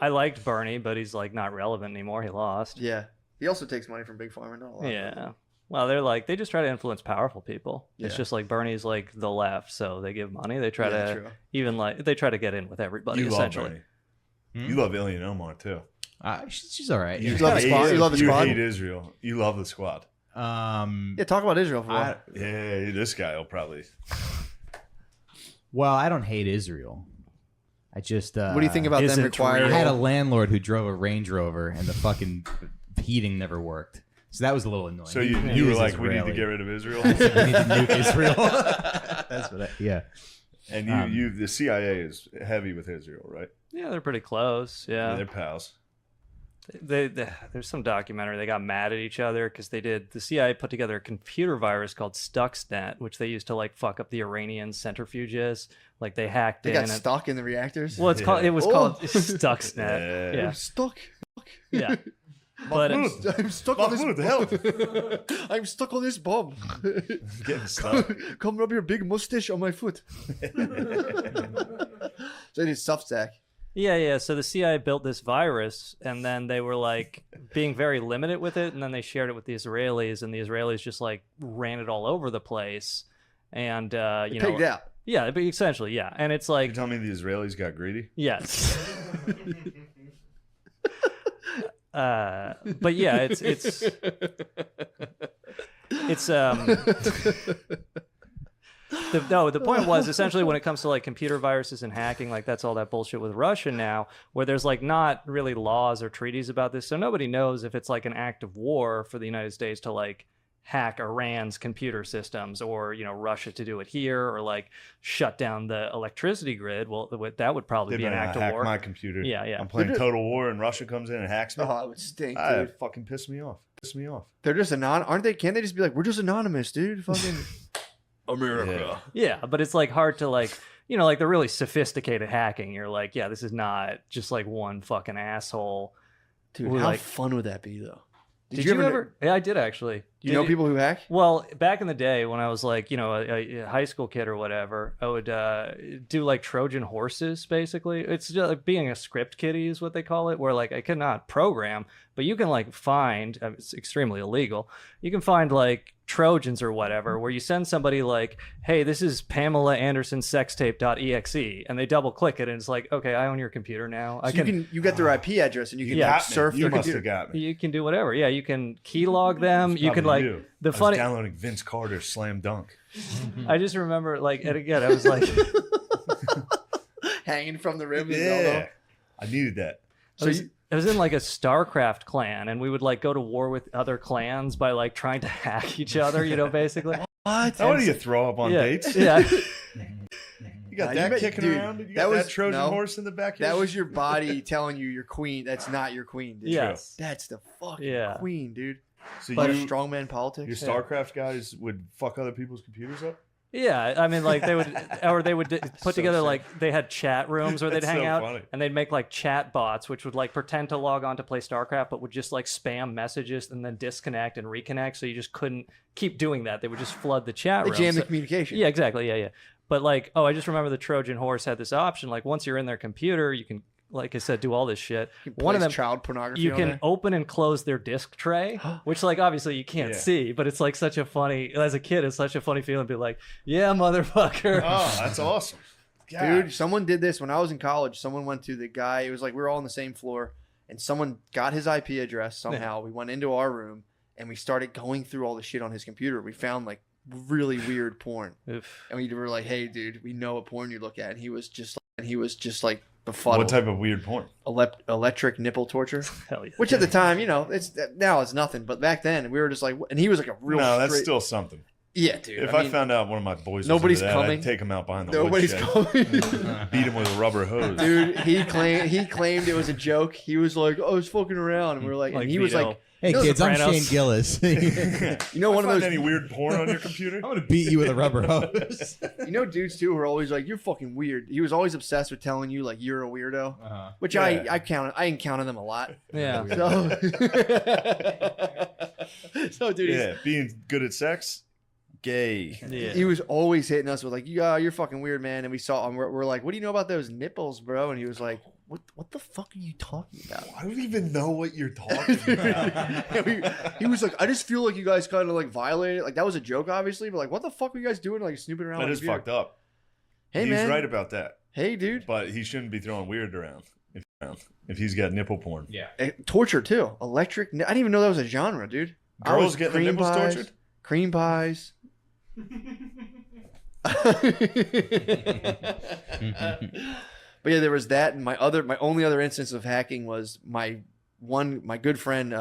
I liked Bernie, but he's like not relevant anymore. He lost. Yeah. He also takes money from Big Pharma. Not a lot. Yeah. Well, they just try to influence powerful people. It's Yeah. just like Bernie's like the left, so they give money. They try Yeah, to true. they try to get in with everybody. You love essentially. Bernie. You love Ilya Omar too. She's all right. You love the squad? You love the squad? hate Israel. You love the squad. Yeah, talk about Israel for a while. Yeah, this guy will probably. Well, I don't hate Israel. I just. What do you think about them Isn't requiring? I had a landlord who drove a Range Rover, and the fucking heating never worked. So that was a little annoying. So He you were was like, we need to Israeli. get rid of Israel, We need to nuke Israel. That's what. Yeah. and you the CIA is heavy with Israel, right? Yeah, they're pretty close. Yeah, Yeah. they're pals. There's some documentary. They got mad at each other because the CIA put together a computer virus called Stuxnet, which they used to like fuck up the Iranian centrifuges. Like they hacked They in. got and- stuck in the reactors. well, it was Oh. called Stuxnet. Yeah. Yeah. I'm stuck. Yeah. But I'm stuck on this. Mahmoud, help. I'm stuck on this bomb. Getting stuck. Come rub your big mustache on my foot. So it is Substack. yeah. So the CIA built this virus, and then they were like being very limited with it, and then they shared it with the Israelis, and the Israelis just like ran it all over the place, and you know, Pigged out. yeah, but essentially, yeah, and it's You like, tell me the Israelis got greedy? yes. But yeah, it's The point was essentially when it comes to like computer viruses and hacking, like that's all that bullshit with Russia now, where there's like not really laws or treaties about this, so nobody knows if it's like an act of war for the United States to like hack Iran's computer systems, or Russia to do it here, or like shut down the electricity grid. Well, that would probably be an act of hack war. My computer. Yeah. I'm playing Total War and Russia comes in and hacks me. Oh, it would stink, Ah, dude. fucking piss me off. They're just aren't they? Can't they just be like, we're just anonymous, dude? Fucking America. Yeah, but it's like hard to like, like the really sophisticated hacking. You're like, yeah, this is not just like one fucking asshole. dude. who, How like- fun would that be, though? Did you ever? Yeah, I did actually. Do you know people who hack? Well, back in the day when I was like, a high school kid or whatever, I would do like Trojan horses, basically. It's just like being a script kiddie is what they call it, where like I cannot program, but you can like find, it's extremely illegal, you can find like Trojans or whatever, where you send somebody like, hey, this is Pamela Anderson sextape.exe, and they double click it and it's like, okay, I own your computer now. So you get their IP address and you can Yeah. surf You their must computer. have got me. You can do whatever. Yeah, you can keylog them. You can like You. the I was funny. downloading Vince Carter's Slam Dunk. I just remember like, and again, I was like, Hanging from the rim. Yeah, I needed that. I was in like a StarCraft clan, and we would like go to war with other clans by like trying to hack each other. Basically. What? How do you throw up on Yeah, dates? yeah. You got Nah, that you kicking dude, around? You got that was- that Trojan no. horse in the back? That was your body telling you you're queen. That's not your queen, dude. Yes. That's the fucking Yeah. queen, dude. So But you, strongman your politics. StarCraft guys would fuck other people's computers up? Yeah, I mean, like they would, or they would put So together sick. like they had chat rooms where they'd That's hang so out, funny. and they'd make like chat bots, which would like pretend to log on to play StarCraft, but would just like spam messages and then disconnect and reconnect. So you just couldn't keep doing that. They would just flood the chat They room. jam the So- communication. Yeah, exactly. Yeah. But like, I just remember the Trojan horse had this option. Like once you're in their computer, you can, like I said, do all this shit. One of them, child pornography. you on can there. open and close their disk tray, which like obviously you can't Yeah. see, but it's like such a funny, as a kid, it's such a funny feeling to be like, yeah, motherfucker. Oh, that's awesome. Dude, someone did this when I was in college. Someone went to the guy. It was like we were all on the same floor, and someone got his IP address somehow. We went into our room and we started going through all the shit on his computer. We found like really weird porn, Oof. and we were like, "Hey, dude, we know what porn you look at." And he was just like befuddled. What type of weird porn? Electric nipple torture, Hell yeah. which at the time, it's now it's nothing, but back then we were just like, and he was like a real. No, that's straight- still something. Yeah, dude. If I found out one of my boys was nobody's into that, coming. I'd take him out behind the nobody's woodshed, coming. beat him with a rubber hose. Dude, he claimed it was a joke. He was like, "Oh, I was fucking around," and we were like, Like and he was Vito. like, Hey No, kids, I'm Sopranos. Shane Gillis. you know, one of Find those, any weird porn on your computer? I'm gonna beat you with a rubber hose. dudes too, who are always like, "You're fucking weird." He was always obsessed with telling you like you're a weirdo, which Yeah. I encounter them a lot. Yeah. So, dude, Yeah, being good at sex, gay. Yeah. he was always hitting us with like, "Yeah, you're fucking weird, man." And we saw him. We're like, "What do you know about those nipples, bro?" And he was like, "What the fuck are you talking about?" I don't even know what you're talking about. He was like, "I just feel like you guys kind of like violated." Like that was a joke, obviously, but like, what the fuck were you guys doing? Like snooping around. That on is the computer? fucked up. Hey, He's man. right about that. Hey, dude. But he shouldn't be throwing weird around if he's got nipple porn. Yeah. Torture too. Electric. I didn't even know that was a genre, dude. I Girls was getting their cream nipples pies, tortured? Cream pies. But yeah, there was that, and my only other instance of hacking was my good friend.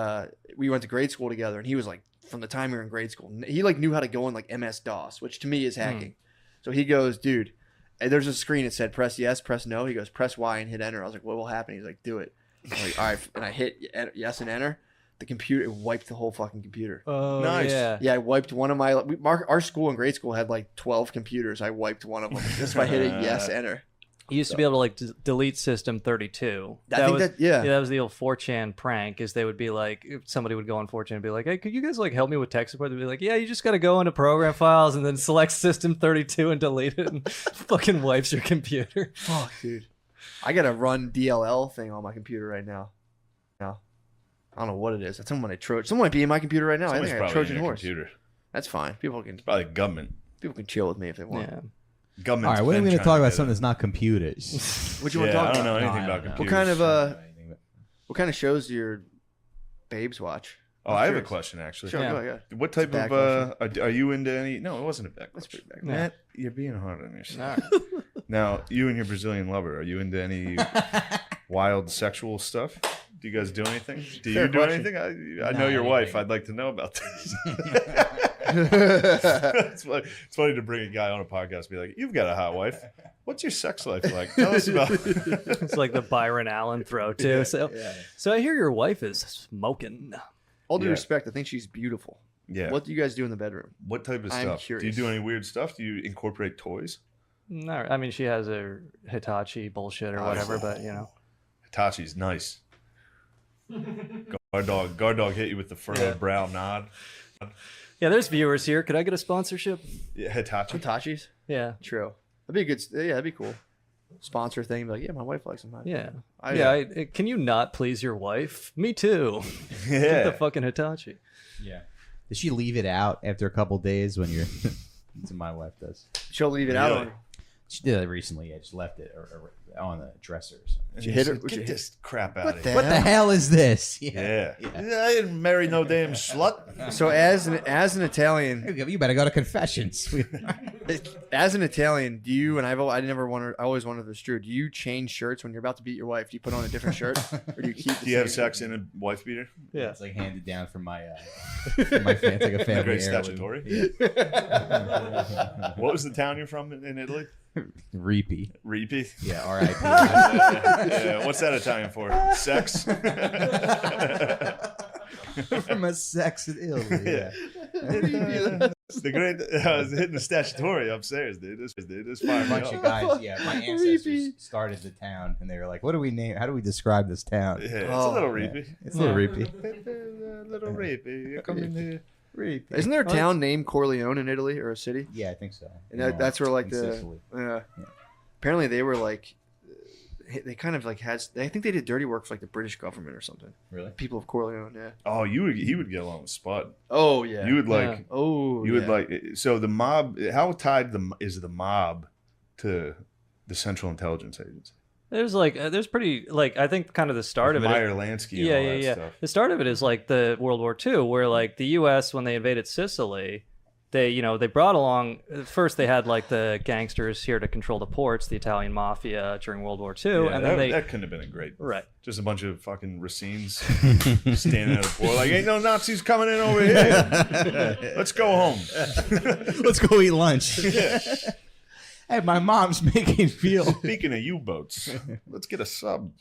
We went to grade school together, and he was like, from the time we were in grade school, he like knew how to go in like MS DOS, which to me is hacking. So he goes, "Dude," and there's a screen that said press yes, press no. He goes, "Press Y and hit enter." I was like, "What will happen?" He's like, "Do it." I'm like, "All right," and I hit yes and enter. The computer, it wiped the whole fucking computer. Oh, Nice. yeah. Yeah, I wiped one of my. Our school in grade school had like 12 computers. I wiped one of them just by hitting yes enter. You used to be able to like delete system 32. I think was, that yeah. that was the old 4chan prank. Is they would be like, if somebody would go on 4chan and be like, "Hey, could you guys like help me with tech support?" They'd be like, "Yeah, you just got to go into program files and then select system 32 and delete it," and fucking wipes your computer. Fuck, dude. I gotta run DLL thing on my computer right now. No, I don't know what it is. Someone might be in my computer right now. Someone's I think I got a probably in Trojan your horse. computer. That's fine. People can Probably government. chill with me if they want. Yeah. All Government's right, when are we been going to trying talk about get something it. that's not computers? What you want Yeah, to talk I don't about? know anything No, I about don't know. computers. What kind of babes watch? Oh, I have a question actually. Sure, Yeah. go ahead. What type bad of are you into any? No, it wasn't a bad That's question. pretty bad. Matt, you're being hard on yourself. All right. Now, you and your Brazilian lover, are you into any wild sexual stuff? Do you guys do anything? Do Fair you do question. anything? I Nah, know your wife. anything. I'd like to know about this. It's funny to bring a guy on a podcast and be like, "You've got a hot wife. What's your sex life like? Tell us about." It's like the Byron Allen throw too. So I hear your wife is smoking. All due Yeah. respect, I think she's beautiful. Yeah. What do you guys do in the bedroom? What type of I'm stuff? Do you curious. do any weird stuff? Do you incorporate toys? No, I mean she has a Hitachi bullshit or whatever, but Hitachi's nice. Guard dog hit you with the furrowed brow nod. yeah. There's viewers here. Could I get a sponsorship? Yeah, Hitachi. Hitachis? Yeah, True. That'd be a good. Yeah, that'd be cool. Sponsor thing. Be like, yeah, my wife likes them. yeah, I- can you not please your wife? Me too. Get Yeah. the fucking Hitachi. Yeah. Did she leave it out after a couple days when you're? That's what my wife does. She'll leave it out Really? on. She did it recently. I just left it on the dresser or something. And you he hit her- said, would you Get hit- this crap out What of the here. What the hell is this? Yeah. I didn't marry no damn slut. So as an Italian, You better go to confessions. as an Italian, do you and I always wondered this, Drew. Do you change shirts when you're about to beat your wife? Do you put on a different shirt, or do you keep? Do you have sex in a wife beater? Yeah. It's like handed down from my it's like a family Great heirloom. statutory. Yeah. What was the town you're from in Italy? Reapy. Reapy. Yeah, R.I.P. Yeah, what's that Italian for? Sex. From a sex in Italy. Yeah. The great. I was hitting the statutory upstairs, dude. This A fired me bunch of up. guys, yeah. My ancestors started the town, and they were like, "What do we name? How do we describe this town?" Yeah, it's Oh, a little Yeah. reapy. It's a little reapy. Little reapy. You come in here. Isn't there a town named Corleone in Italy or a city? Yeah, I think so. And that's where like in the Sicily. apparently they were like they kind of like had. I think they did dirty work for like the British government or something. Really? People of Corleone, yeah. Oh, he would get along with Spud. Oh yeah. You would like. Oh, You would yeah. like. So the mob. How tied is the mob to the Central Intelligence Agency? There's pretty I think kind of the start of it. Meyer Lansky and all that stuff. The start of it is like the World War II, where like the U.S. when they invaded Sicily, they brought along first they had like the gangsters here to control the ports, the Italian mafia during World War II, Yeah, and then that couldn't have been a great. right. Just a bunch of fucking Racines standing at a port like, ain't no Nazis coming in over here. Let's go home. Let's go eat lunch. Hey, my mom's making veal. Speaking of U-boats, let's get a sub.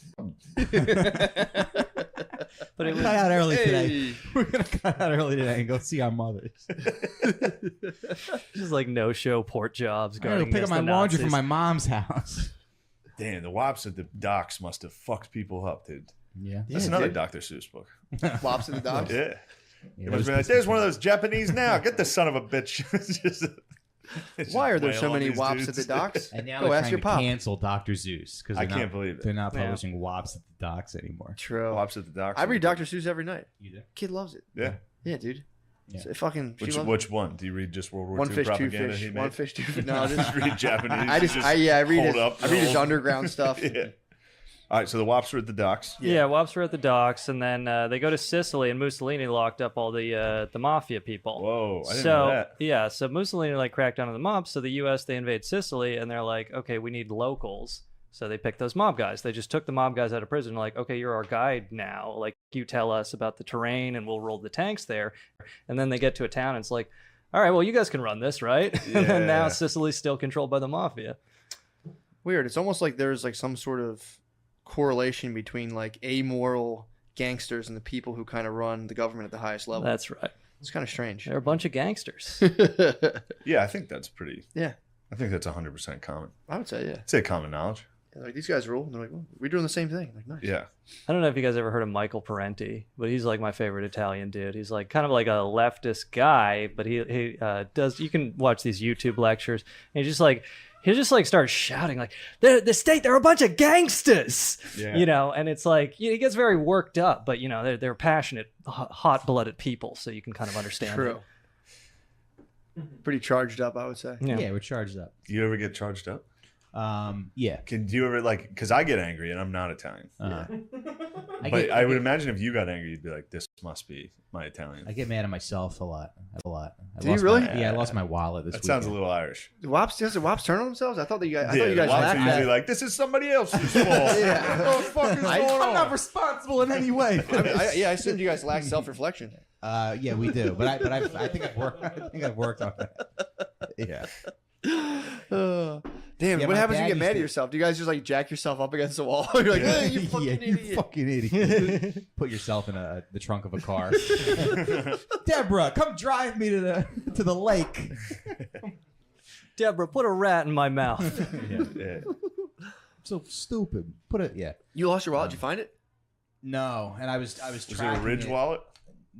But it was Cut out early today. We're gonna cut out early today and go see our mothers. just like no-show port jobs. I gotta go guarding pick up against my the laundry from Nazis. my mom's house. Damn, the wops at the docks must have fucked people up, dude. Yeah. That's another Dr. Seuss book. Flops in the docks. Yeah. Yeah, It must be like, there's one of those Japanese now. Get the son of a bitch. It's Why are there wail so on many these wops dudes. at the docks? And now Go they're ask trying your to pop. cancel Dr. Zeus because I can't believe it. They're not Yeah. publishing WAPs at the docks anymore. True. Wops at the docks. I read Dr. Seuss every night. You do? Kid loves it. Yeah. Yeah, dude. Yeah. So fucking. she loves it. Which one? Do you read just World War One II fish, two propaganda fish. he made? One fish, two fish. No, Just just read Japanese. I read hold his. up I read his the underground stuff. Yeah. All right, so the wops are at the docks. Yeah, wops were at the docks, and then they go to Sicily, and Mussolini locked up all the mafia people. Whoa, I didn't know that. Yeah, so Mussolini like cracked down on the mob. So the U.S. they invade Sicily, and they're like, okay, we need locals. So they picked those mob guys. They just took the mob guys out of prison. Like, okay, you're our guide now. Like, you tell us about the terrain, and we'll roll the tanks there. And then they get to a town, and it's like, all right, well, you guys can run this, right? And then now Yeah. Sicily's still controlled by the mafia. Weird. It's almost like there's like some sort of correlation between like amoral gangsters and the people who kind of run the government at the highest level. That's right. It's kind of strange. They're a bunch of gangsters. Yeah, I think that's pretty. Yeah. I think that's 100% common. I would say, yeah. I'd say common knowledge. Like these guys rule. And they're like, well, we're doing the same thing. Like, nice. Yeah. I don't know if you guys ever heard of Michael Parenti, but he's like my favorite Italian dude. He's like kind of like a leftist guy, but he does. You can watch these YouTube lectures, and he just like starts shouting like the state, they're a bunch of gangsters, Yeah. you know. And it's like he gets very worked up, but you know they're passionate, hot blooded people, so you can kind of understand. True. Pretty charged up, I would say. It. Yeah. Yeah, we're charged up. Do you ever get charged up? Yeah. Can you ever like? Because I get angry and I'm not Italian. I would imagine if you got angry, you'd be like, "This must be my Italian." I get mad at myself a lot. Do you really? Yeah, I lost my wallet this That weekend. sounds a little Irish. Does Wops turn on themselves? I thought that you guys. I thought you the guys Wops laughed are at usually that. like, "This is somebody else's fault." Yeah. What the fuck is going on? I'm not responsible in any way. I assumed you guys lack self-reflection. Yeah, we do. But I think I've worked on that. Yeah. Damn, Yeah, what my happens when dad you get mad used at to- yourself? Do you guys just like jack yourself up against the wall? You're like, hey, you fucking Yeah, idiot. you fucking idiot. Put yourself in the trunk of a car. Deborah, come drive me to the lake. Deborah, put a rat in my mouth. Yeah. So stupid. Put it. Yeah. You lost your wallet. Did you find it? No, and I was Was it a tracking Ridge it. wallet?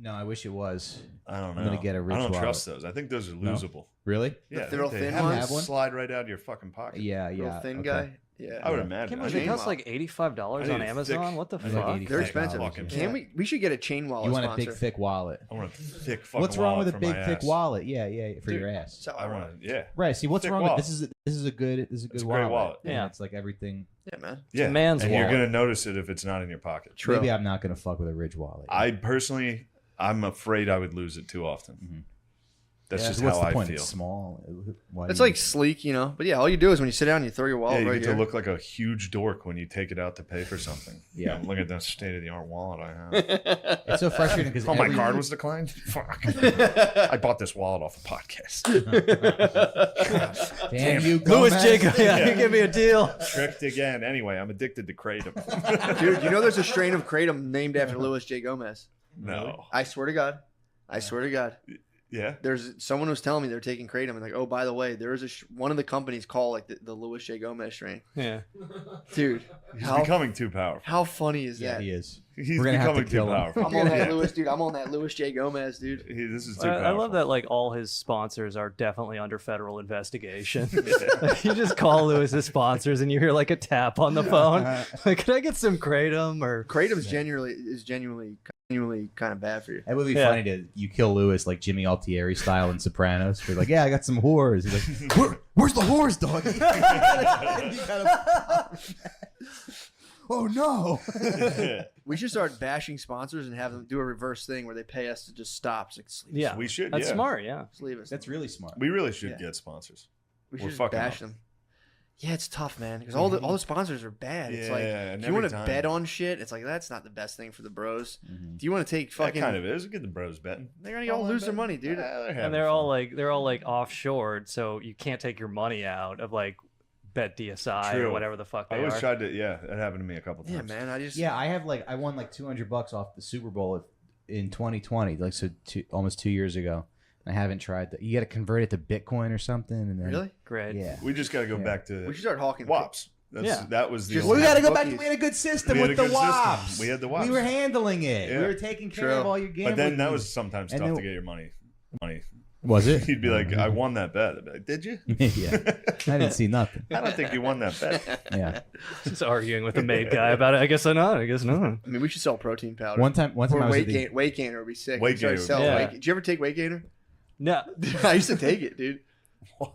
No, I wish it was. I don't know. I'm gonna get a Ridge I don't wallet. trust those. I think those are losable. Really? Yeah, I The real think they thin have ones? to slide right out of your fucking pocket. Yeah, Real yeah. thin okay. guy. Yeah. I would Yeah. imagine. Can't I believe it need- costs like $85 I on need a Amazon. thick- What the I like fuck? 80. They're Thick expensive. fucking- Can we should get a chain wallet You want sponsor. a big thick wallet? I want a thick fucking What's wrong with wallet a for big my thick ass. wallet? Yeah, for Dude, your ass. So, I want to, yeah. Right. See, what's thick wrong wallet. with this is a good It's a wallet. great wallet. And Yeah. it's like everything. yeah, man. Yeah. man's and you're wallet. going to notice it if it's not in your pocket. True. Maybe I'm not gonna fuck with a Ridge wallet. I personally, I'm afraid I would lose it too often. Mhm. That's Yeah, just what's how the I point? feel. It's small. Why It's do you- like sleek, you know. But yeah, all you do is when you sit down, you throw your Yeah, wallet you right get here. to look like a huge dork when you take it out to pay for something. Yeah. Look at that state-of-the-art wallet I have. It's so frustrating because Oh, my card was declined? Fuck. I bought this wallet off a podcast. Damn you, Louis Gomez. Jacob, yeah, you give me a deal. Tricked again. Anyway, I'm addicted to Kratom. Dude, you know there's a strain of kratom named after Louis J. Gomez. No. I swear to God. I swear to God. Yeah? There's someone was telling me they're taking kratom and like, oh, by the way, there is one of the companies called like the Louis J. Gomez strain. Yeah. Dude, He's becoming too powerful. how funny is Yeah, that? he is. He's We're gonna have to becoming too kill him. powerful. I'm on that Yeah. Louis, dude. I'm on that Louis J. Gomez, dude. This is too I powerful. love that like all his sponsors are definitely under federal investigation. You just call Lewis's sponsors and you hear like a tap on the phone. Like, could I get some kratom or Kratom's genuinely kind of bad for you. It would be Yeah. funny to you kill Lewis like Jimmy Altieri style in Sopranos. You're like, yeah, I got some whores. He's like, where's the whores, dog? You gotta- oh no! We should start bashing sponsors and have them do a reverse thing where they pay us to just stop. It's like, just leave us. yeah? We should, That's yeah. smart. Yeah. Just leave us. That's really smart. We really should Yeah. get sponsors. We we're should just fucking bash up. them. Yeah, it's tough, man. Because all the sponsors are bad. It's like Yeah, and if you want every to time- bet on shit, it's like that's not the best thing for the bros. Mhm. Do you want to take That fucking? kind of is. Get the bros betting. They're gonna all lose their money, dude. And they're all like offshored, so you can't take your money out of like Bet DSI or True. whatever the fuck they I always are. tried to. Yeah, that happened to me a couple times. Yeah, man. I just Yeah, I won like $200 off the Super Bowl in 2020, like so almost 2 years ago. And I haven't tried that. You got to convert it to Bitcoin or something, and then really. Great. yeah. We just got to go Yeah. back to We should start hawking. WAPs. That was the. Just- only- We got to go Bookies. back. We had a good system We had with a the good system. WAPs. We had the WAPs. We were handling it. Yeah. We were taking care True. of all your gambling. But then that needs. was sometimes And tough then- to get your money. Was it? He'd be like, "I won that bet." I'd be like, "Did you?" Yeah. I didn't see nothing. I don't think you won that bet. Yeah. Just arguing with the maid guy about it. I guess not. I guess not. I mean, we should sell protein powder. One time I or was weight at the, weight gainer would be sick. Weight We started gainer selling would be- weight Yeah. gainer. Did you ever take weight gainer? No. I used to take it, dude.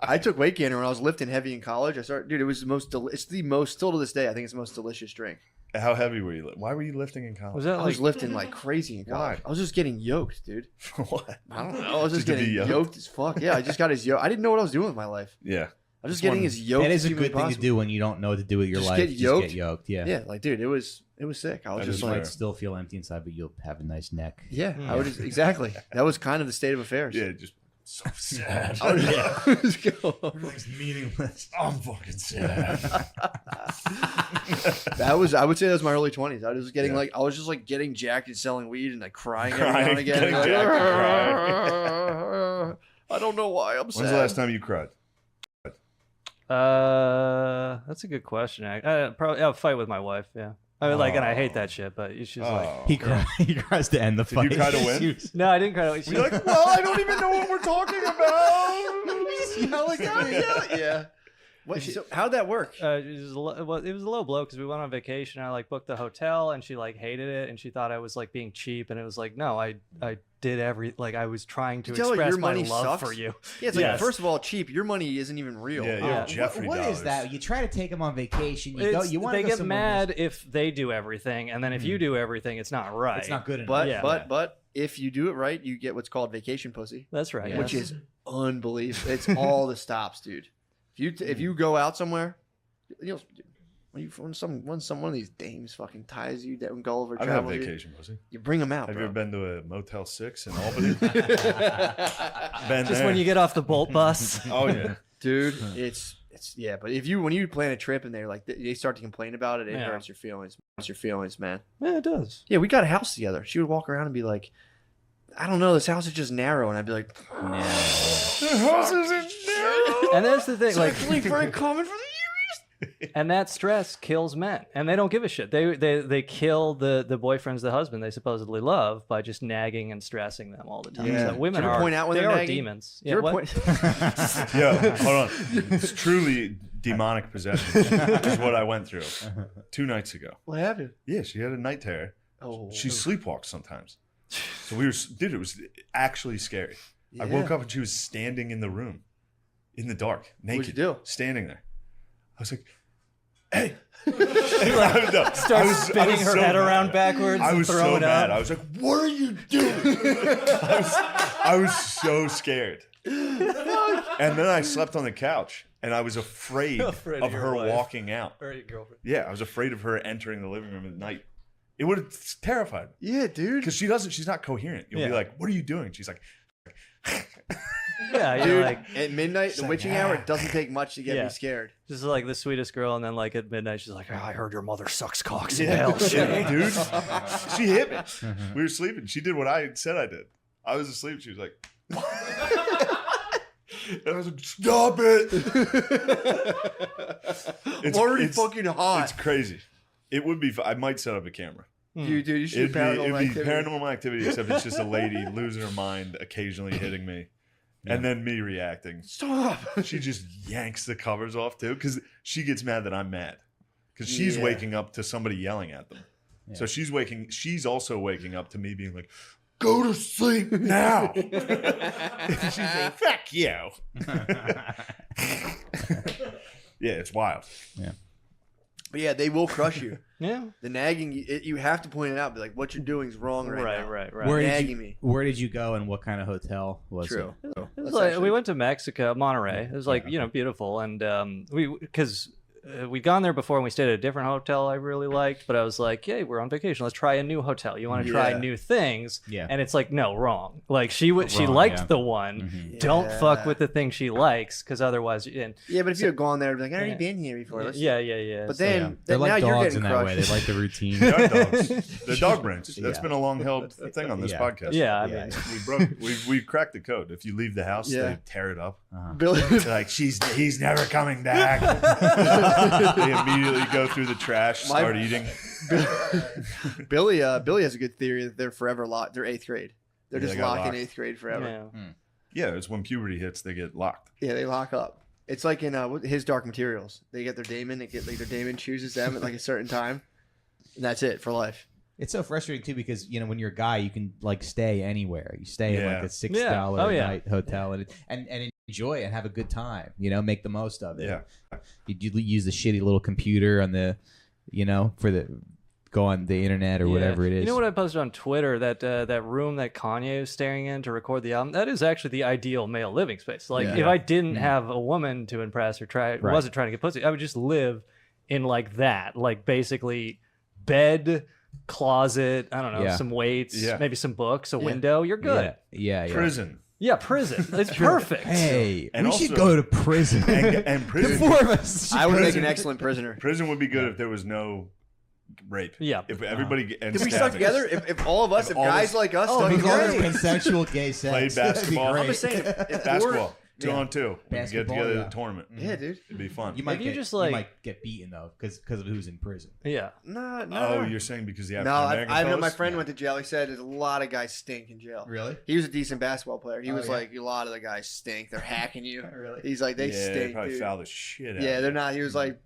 I took weight gainer when I was lifting heavy in college. Dude, it was the most. It's the most still to this day. I think it's the most delicious drink. How heavy were you? Why were you lifting in college? Was that I like was lifting like crazy in college. Why? I was just getting yoked, dude. What? I don't know. I was just Just to getting be yoked? yoked? as fuck. Yeah, I just got as yoked. I didn't know what I was doing with my life. Yeah. I was just Just getting one- as yoked. that is as a humanly good thing to possible. do when you don't know what to do with your Just life. get Just yoked? get yoked. Yeah. Yeah, like dude, it was sick. I was That just is You like, might still feel empty inside, but you'll have a nice neck. yeah, I would just exactly. That was kind of the state of affairs. Yeah. Just so sad. I would just go. Everything's meaningless. I'm fucking sad. That was, I would say, that was my early 20s. I was getting Yeah. like, I was just like getting jacked and selling weed and like crying every Crying, now and again. getting Like, jacked and I don't know why I'm sad. When's the last time you cried? That's a good question. Probably I'll fight with my wife. Yeah. I mean, like, and I hate that shit, but she's like, Oh. He cries. He cries to end the Did fight. you cry to win? no, I didn't cry. She, You're like, well, I don't even know what we're talking about. Yeah. What? So how'd that work? it was a low blow because we went on vacation. I like booked the hotel, and she like hated it, and she thought I was like being cheap, and it was like, no, I I was trying to You tell her express your my money love sucks? for you. Yeah, it's like, Yes. first of all, cheap. Your money isn't even real. Yeah, Yeah. Jeffrey what dollars. is that? You try to take them on vacation. You go. It's- You want to they go get somewhere mad if they do everything, and then if you do everything, it's not right. It's not good enough. But Yeah. but if you do it right, you get what's called vacation pussy, That's right. Yeah. which yes. is unbelievable. It's all the stops, dude. If you go out somewhere, you know, when one of these dames fucking ties you down, go over I've had travel, you, vacation pussy. you bring them out. Have bro. you ever been to a Motel 6 in Albany? Been just there. when you get off the Bolt bus. Oh yeah. Dude, it's yeah. But when you plan a trip and they're like they start to complain about it, it Yeah. hurts your feelings. Hurts your feelings, man. Yeah, it does. Yeah, we got a house together. She would walk around and be like, I don't know, this house is just narrow, and I'd be like, The house isn't narrow. And that's the thing, it's like, actually very common for the and that stress kills men, and they don't give a shit. They kill the boyfriends, the husband they supposedly love, by just nagging and stressing them all the time. Yeah. So women Did you ever are point out when they they're are nagging? demons. You ever what? point- Yeah, hold on. It's truly demonic possession is what I went through 2 nights ago. What happened? Yeah, she had a night terror. Oh, She sleepwalks sometimes. So it was actually scary. I Yeah. woke up and she was standing in the room in the dark, naked. What'd you do? Standing there. I was like, hey. I Starts spinning her head around backwards I and was so throwing mad. up. I was like, what are you doing? I was so scared. And then I slept on the couch and I was afraid, Afraid of of your her wife. walking out. Or your girlfriend. Yeah, I was afraid of her entering the living room at night. It would have terrified me. Yeah, dude. Because she's not coherent. You'll be Yeah. like, what are you doing? She's like, Yeah, you're Dude, like at midnight, the like, witching hour, it doesn't take much to get Yeah. me scared. just like the sweetest girl, and then like at midnight she's like, oh, I heard your mother sucks cocks in yeah, hell. yeah, dude. She hit me. We were sleeping. She did what I said I did. I was asleep. She was like, and I was like, stop it. Already fucking hot. It's crazy. It would be. I might set up a camera. Dude, you should It'd do be paranormal activity. paranormal activity, except it's just a lady losing her mind, occasionally hitting me, and then me reacting. Stop. She just yanks the covers off too, because she gets mad that I'm mad, because she's Yeah. waking up to somebody yelling at them. So she's also waking up to me being like, "Go to sleep now." She's like, "Fuck you." Yeah, it's wild. But yeah, they will crush you. Yeah. The nagging, you have to point it out. Be like, what you're doing is wrong right now. Right. Nagging Where me. did you go and what kind of hotel was True. it? It was That's like, actually- we went to Mexico, Monterey. It was like, beautiful. And because we'd gone there before and we stayed at a different hotel I really liked, but I was like, hey, we're on vacation. Let's try a new hotel. You want to try Yeah. new things? Yeah. And it's like, no, wrong. Like she Wrong, liked yeah. the one. Mhm. Don't Yeah. fuck with the thing she likes, because otherwise, and Yeah, but if you had gone there, I'd be like, I already Yeah. been here before. Let's- yeah. But So, then, They're now like you're dogs getting in that crushed. way. They like the routine. They are dogs. They're dog brands. That's Yeah. been a long-held thing on this Yeah. podcast. yeah, I Yeah. mean, We cracked the code. If you leave the house, Yeah. they tear it up. Billy, They're like, he's never coming back. They immediately go through the trash, My- start eating. Billy has a good theory that they're forever locked. They're 8th grade. They're Yeah, just they got locked in locked. 8th grade forever. yeah. Yeah, it's when puberty hits, they get locked. Yeah, they lock up. It's like in his Dark Materials. They get their daemon. Their daemon chooses them at like a certain time, and that's it for life. It's so frustrating too because when you're a guy, you can like stay anywhere. You stay in like Yeah. a $6 Yeah. Oh, yeah. night hotel and enjoy it and have a good time. Make the most of it. Yeah. You use the shitty little computer on the, for the go on the internet or whatever it is. You know what I posted on Twitter? That room that Kanye was staring in to record the album. That is actually the ideal male living space. Like Yeah. if I didn't have a woman to impress or wasn't trying to get pussy, I would just live in like that. Like basically bed, closet. I don't know, Yeah. some weights, Yeah. maybe some books, a window. You're good. Yeah. Prison. Yeah, prison. It's perfect. Hey, And we should also- go to prison. And The prison. four of us. I would make Prison- an excellent prisoner. Prison would be good if there was no rape. Yeah. If everybody and If we stuck stabbings. together, if all of us, if all guys of- like us Oh, stuck as long as together, consensual gay sex. Played That'd be basketball. great. I'm just saying, if Basketball. we're- 2-on-2. We could get Basketball, together yeah. at a tournament. yeah, dude. It'd be fun. You might you get, just, you like- might get beaten though because of who's in prison. Yeah. No. Oh, you're saying because the No, African American I know my fellas? friend went to jail. He said there's a lot of guys stink in jail. Really? He was a decent basketball player. He was yeah. like, a lot of the guys stink. They're hacking you. Really? He's like, they Yeah, stink, probably dude. foul the shit out. Yeah, of they're you. not. He was like,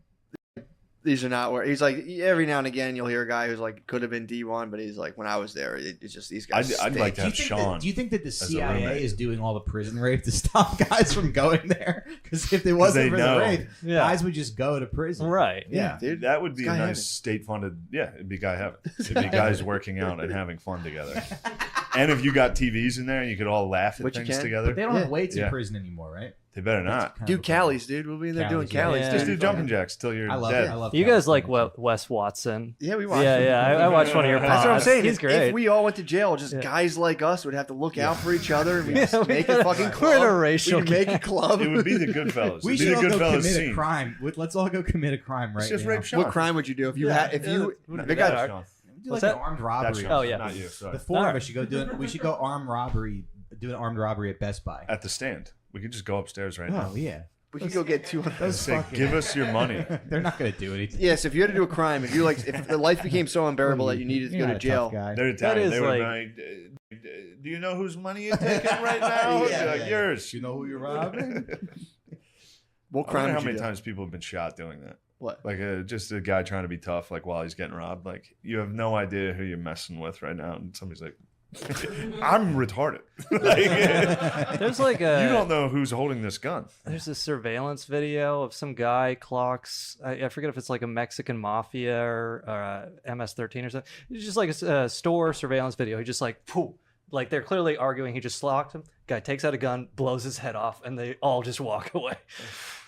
these are not where he's like every now and again you'll hear a guy who's like could have been D1, but he's like when I was there, it's just these guys. I'd like to have do Sean. do you think that the a CIA roommate. is doing all the prison rape to stop guys from going there? Because if it wasn't for know. the rape, Yeah. guys would just go to prison. Right. Yeah, dude. That would be It's a guy nice state-funded. Yeah, it'd be guy heaven. It'd be guys working out and having fun together. And if you got TVs in there, and you could all laugh at Which you things can. together. But they don't have weights in Yeah. prison anymore, right? They better not. Kind Do of a Callies, dude. We'll be in there doing Callies, Callies. yeah. Just dude. do jumping jacks till you're I love dead. it. I love You Callies. guys like Wes Watson? Yeah, we watched. Yeah, I watched one of your pods. That's what I'm saying. He's great. If we all went to jail, just Yeah. guys like us would have to look out for each other, and we Yeah, just we make gotta- a fucking club. we're in a racial we could make a gang. club. It would be the Goodfellas. We It'd should all be the go Goodfellas commit a scene. crime. Let's all go commit a crime right It's just now. rape Sean. What crime would you do if you had? If you Not they got that Sean. Do What's like that? an armed That's robbery. Sean. Oh, yeah. Not you. Sorry. The four All of right. us should go do it. We should go armed robbery. Do an armed robbery at Best Buy. At the stand. We could just go upstairs right now. Oh yeah. we could go get 200. And say, give us your money. They're not gonna do anything. Yes, if you had to do a crime, if the life became so unbearable that you needed to You're go not to a tough jail, guy. They're Italian. is They would like- be like, do you know whose money you're taking right now? It'd be like, yours. You know who you're robbing? what I wonder crime how would you many do? times people have been shot doing that. What? Like just a guy trying to be tough, like while he's getting robbed. Like you have no idea who you're messing with right now, and somebody's like, "I'm retarded." Like, There's like you a don't know who's holding this gun. there's a surveillance video of some guy clocks. I forget if it's like a Mexican mafia or MS-13 or something. It's just like a store surveillance video. He just like poof, like they're clearly arguing. He just clocked him. Guy takes out a gun, blows his head off, and they all just walk away.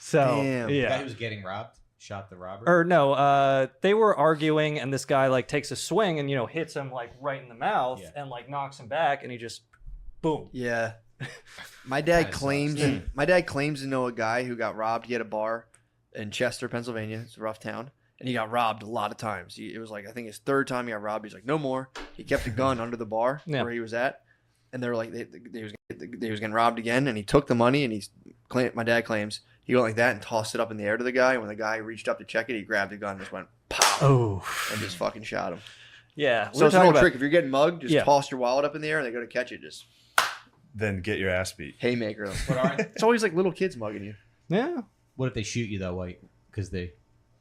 So Damn. The guy yeah. who was getting robbed shot the robber. Or no, they were arguing, and this guy like takes a swing and hits him like right in the mouth Yeah. and like knocks him back, and he just boom. Yeah. My dad Kinda claims sucks. my dad claims to know a guy who got robbed. He had a bar in Chester, Pennsylvania. It's a rough town. And he got robbed a lot of times. It was like I think his third time he got robbed. He's like, no more. He kept a gun under the bar Yeah. where he was at. And they were like they was getting robbed again, and he took the money, and my dad claims he went like that and tossed it up in the air to the guy. And when the guy reached up to check it, he grabbed the gun and just went pow Oh and just fucking shot him. yeah. So it's an old trick. If you're getting mugged, just Yeah. toss your wallet up in the air and they go to catch it. Just Then get your ass beat. haymaker them. What are It's always like little kids mugging you. Yeah. What if they shoot you though, White? Because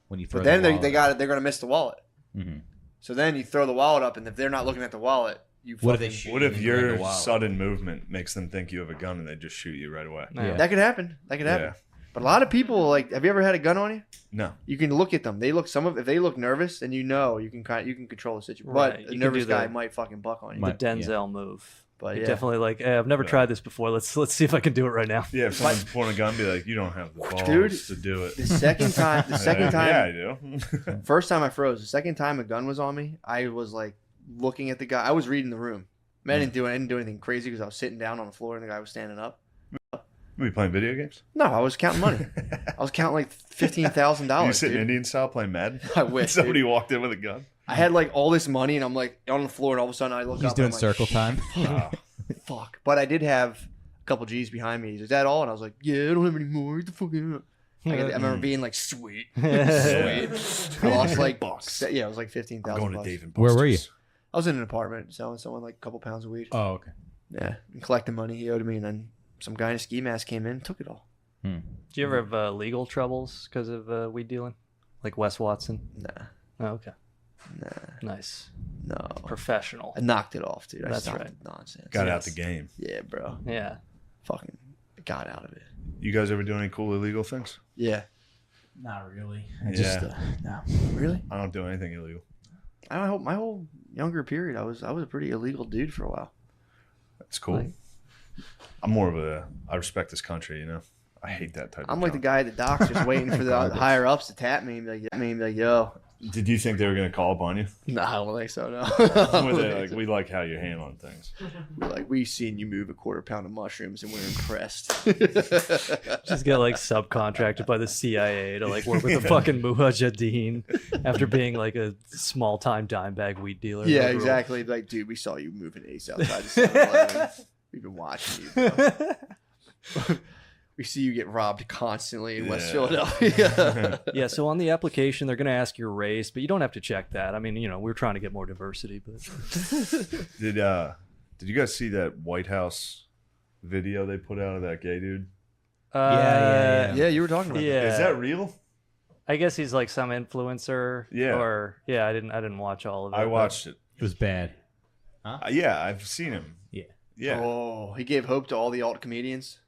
when you throw. But then the they got it. They're gonna miss the wallet. Mhm. So then you throw the wallet up, and if they're not looking at the wallet, you. What if they fucking- shoot? What you if and you bring the your wallet? sudden movement makes them think you have a gun and they just shoot you right away? Yeah. That could happen. That could happen. Yeah. But a lot of people like. Have you ever had a gun on you? No. You can look at them. They look if they look nervous, then you can control the situation. Right, But you a can nervous do the- guy might fucking buck on you. The Might- Denzel move. But You yeah, definitely like. Hey, I've never Yeah. tried this before. Let's see if I can do it right now. Yeah, if someone's pulling a gun, be like, you don't have the balls Dude, to do it. the second time, Yeah, I do. first time I froze. The second time a gun was on me, I was like looking at the guy. I was reading the room. Man, I didn't do anything crazy because I was sitting down on the floor and the guy was standing up. We playing video games? No, I was counting money. I was counting like $15,000. You sitting dude. Indian style playing Madden? I wish, Somebody walked in with a gun. I had like all this money and I'm like on the floor and all of a sudden I look He's up. doing and I'm circle time. Wow. like, fuck. But I did have a couple G's behind me. Is that all? And I was like, yeah, I don't have any more. What the fuck? I remember being like, sweet. Sweet. I lost like Bucks. Yeah, it was like 15,000 Going to bucks. Dave and Where were you? Buster's. I was in an apartment selling someone like a couple pounds of weed. Oh, okay. Yeah, and collecting money he owed me, and then some guy in a ski mask came in and took it all. Do you ever have legal troubles because of weed dealing, like Wes Watson? Nah, Oh, okay, nah, nice, no. professional. I knocked it off, dude. I That's stopped right. the nonsense. Got out Yes. the game. Yeah, bro. Yeah, Fucking got out of it. You guys ever do any cool illegal things? Yeah. Not really. Yeah. No. Really? I don't do anything illegal. I hope my whole younger period, I was a pretty illegal dude for a while. That's cool. Like- I'm more of I respect this country, you know? I hate that type I'm of like the junk. guy at the docks just waiting for the higher ups to tap me and be like, yo. Did you think they were going to call up on you? No, I don't think so, no. Were they like, we like how you're handling things? We're like, we seen you move a quarter pound of mushrooms and we're impressed. just get like subcontracted by the CIA to like work with the fucking Mujahideen after being like a small time dime bag weed dealer. Yeah, Overall. exactly. Like, dude, we saw you moving ace outside the 7-Eleven. We've been watching you, bro. We see you get robbed constantly in West Yeah. Philadelphia. Yeah, so on the application, they're going to ask your race, but you don't have to check that. I mean, we're trying to get more diversity, but Did you guys see that White House video they put out of that gay dude? Yeah. Yeah, you were talking about that. Yeah. Is that real? I guess he's like some influencer. Yeah. Or I didn't watch all of it. I but- watched it. It was bad. Yeah, I've seen him. Yeah. Yeah. Oh, he gave hope to all the alt comedians.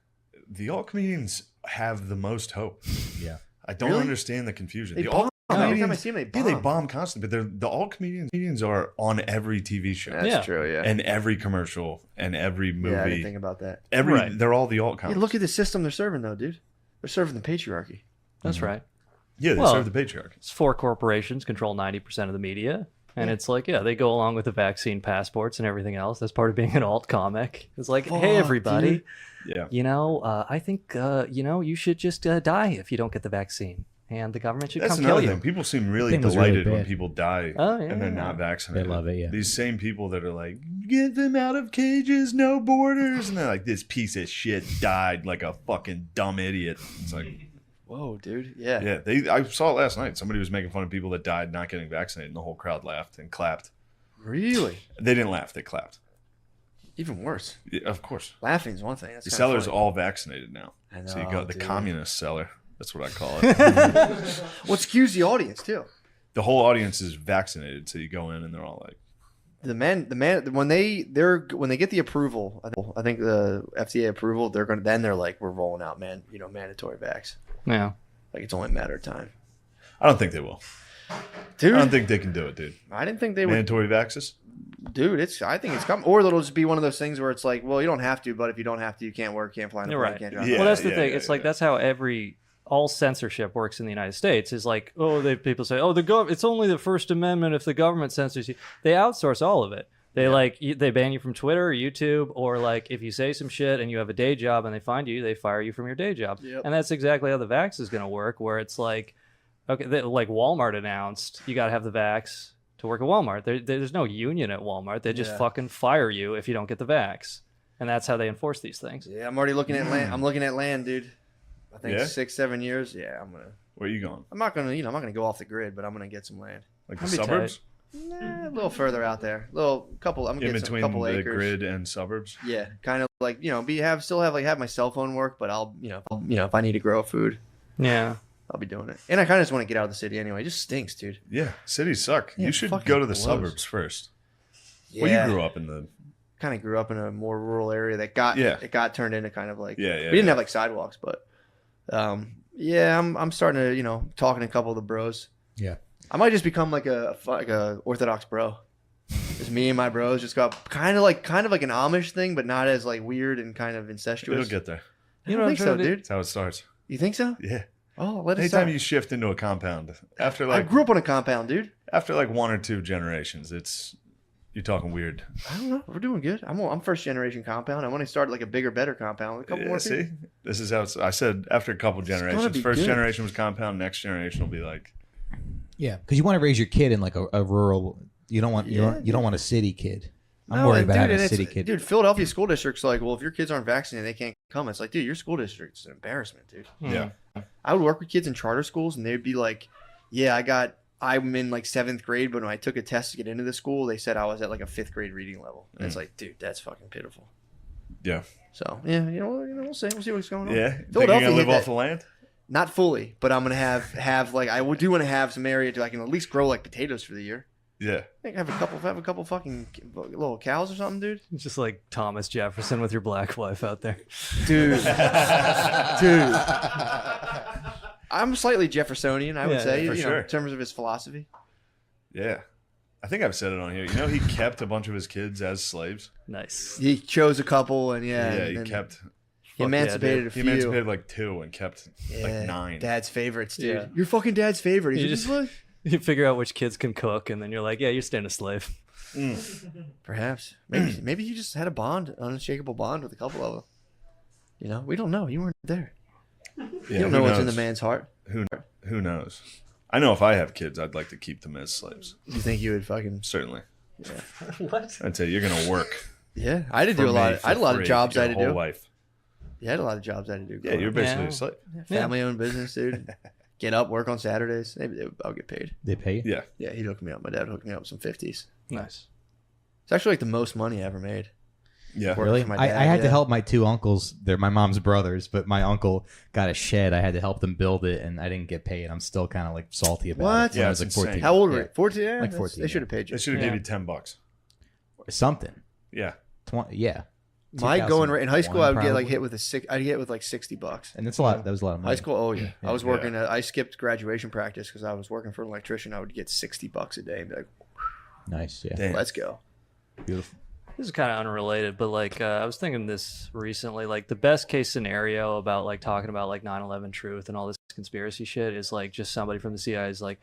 The alt comedians have the most hope. Yeah. I don't Really? understand the confusion. They The bomb. alt Every time I comedians, see them, they yeah, bomb. they bomb constantly, but the alt comedians are on every TV show That's Yeah. true, yeah. and every commercial and every movie. Yeah, I didn't think about that. Right. They're all the alt Hey, comics. look at the system they're serving, though, dude. They're serving the patriarchy. That's right. Yeah, they Well, serve the patriarchy. It's 4 corporations control 90% of the media. And it's like, they go along with the vaccine passports and everything else. That's part of being an alt comic. It's like, Fuck, hey, everybody, dude. Yeah. I think, you should just die if you don't get the vaccine. And the government should That's come kill another you. thing. People seem really Thing was really delighted when bad. people die Oh, yeah. and they're not vaccinated. They love it, yeah. These same people that are like, get them out of cages, no borders. And they're like, this piece of shit died like a fucking dumb idiot. It's like, Whoa, dude. Yeah. yeah, I saw it last night. Somebody was making fun of people that died not getting vaccinated, and the whole crowd laughed and clapped. Really? They didn't laugh, they clapped. Even worse. Yeah, of course. Laughing's one thing. That's The kinda seller's funny. all vaccinated now. I So you know, got the dude. communist seller. That's what I call it. Well, it skews the audience, too. The whole audience is vaccinated, so you go in and they're all like, The man when they get the approval, I think the FDA approval, they're like, we're rolling out mandatory vax. Yeah. Like it's only a matter of time. I don't think they will. Dude, I don't think they can do it, dude. I didn't think they would. Mandatory vaxes? Dude, I think it's coming. Or it'll just be one of those things where it's like, well, you don't have to, but if you don't have to, you can't work, can't fly in a You're plane, right. can't drive. Yeah. Well, that's the thing. yeah, It's like yeah. that's how all censorship works in the United States. Is like, people say, it's only the First Amendment if the government censors you. They outsource all of it. They they ban you from Twitter or YouTube, or like if you say some shit and you have a day job and they find you, they fire you from your day job. Yep. And that's exactly how the vax is going to work. Where it's like, like Walmart announced, you got to have the vax to work at Walmart. There's no union at Walmart. They just Yeah. fucking fire you if you don't get the vax. And that's how they enforce these things. Yeah, I'm already looking at land. I'm looking at land, dude. I think Yeah? 6-7 years. Yeah, Where are you going? I'm not gonna go off the grid, but I'm gonna get some land. Like the That'd be suburbs? Nah, a little further out there. I'm gonna In get some between couple the acres. grid and suburbs? Yeah, kind of like have my cell phone work, but I'll if I need to grow food, Yeah. I'll be doing it. And I kind of just want to get out of the city anyway. It just stinks, dude. Yeah, cities suck. Yeah, you should fucking go to the blows. suburbs first. Yeah. Well, you grew up in the... Kind of grew up in a more rural area that got turned into kind of like Yeah, yeah, we didn't yeah. have like sidewalks, but I'm starting to talking to a couple of the bros. Yeah. I might just become like a Orthodox bro. Just me and my bros just got kind of like an Amish thing, but not as like weird and kind of incestuous. It'll get there. I don't think so, dude. That's how it starts. You think so? Yeah. Oh, let us Anytime know. you shift into a compound, after I like grew up on a compound, dude. after like 1 or 2 generations, you're talking weird. I don't know. We're doing good. I'm first generation compound. I want to start like a bigger, better compound. With a couple Yeah, more see, people. this is how I said. After a couple gonna generations, be first good. generation was compound. Next generation will be like, Yeah, because you want to raise your kid in like a rural. You don't want you don't want a city kid. I'm No, worried and about having and a it's- city kid. Dude, Philadelphia school district's like, well, if your kids aren't vaccinated, they can't come. It's like, dude, your school district's an embarrassment, dude. yeah, I would work with kids in charter schools, and they'd be like, yeah, I'm in like 7th grade, but when I took a test to get into the school, they said I was at like a 5th grade reading level. And it's like, dude, that's fucking pitiful. yeah, So yeah, we'll see what's going on. yeah. Think you're Philadelphia gonna live hit off that- the land? Not fully, but I'm gonna have like I do want to have some area to I can at least grow like potatoes for the year. Yeah. I think I have a couple fucking little cows or something, dude. Just like Thomas Jefferson with your black wife out there. Dude. I'm slightly Jeffersonian, I would Yeah, say, for sure. in terms of his philosophy. Yeah. I think I've said it on here. You know, he kept a bunch of his kids as slaves. Nice. He chose a couple, and Yeah, and he then kept. he emancipated a He few. emancipated like 2 and kept Yeah, like 9. Dad's favorites, dude. Yeah. You're fucking dad's favorite. He's You just just- like, You figure out which kids can cook, and then you're like, yeah, you're staying a slave. perhaps. Maybe he just had a bond, an unshakable bond with a couple of them. We don't know. You weren't there. Yeah, You don't know what's in the man's heart. Who knows? I know if I have kids, I'd like to keep them as slaves. You think you would fucking? Certainly. What? I'd say you're going to work. Yeah, I had to for do a lot. me I had a for lot of free jobs I your had to whole do. life. Yeah, I had a lot of jobs I had to do. Yeah, growing you're up. basically Yeah. a slave. Family-owned business, dude. Get up, work on Saturdays. Maybe I'll get paid. They pay you. Yeah. Yeah, he'd hook me up. My dad hooked me up with some 50s. Nice. It's actually like the most money I ever made. Yeah. working Really? for my I dad, had to yeah. help my 2 uncles. They're my mom's brothers, but my uncle got a shed. I had to help them build it, and I didn't get paid. I'm still kind of like salty about What? it. When Yeah, I was it's like insane. 14. How old were Yeah. you? 14? Yeah, Like that's- 14, They should have yeah. paid you. They should have Yeah. gave you $10. Something. Yeah. 20, yeah. My going rate in high school, I would get like 2001 hit with I'd get with like $60. And that's a lot. That was a lot of money. High school, oh yeah. I was Yeah. working. I skipped graduation practice because I was working for an electrician. I would get $60 a day and be like, Nice. Yeah. Damn. let's go. Beautiful. This is kind of unrelated, but like I was thinking this recently. Like the best case scenario about like talking about like 9/11 truth and all this conspiracy shit is like just somebody from the CIA is like,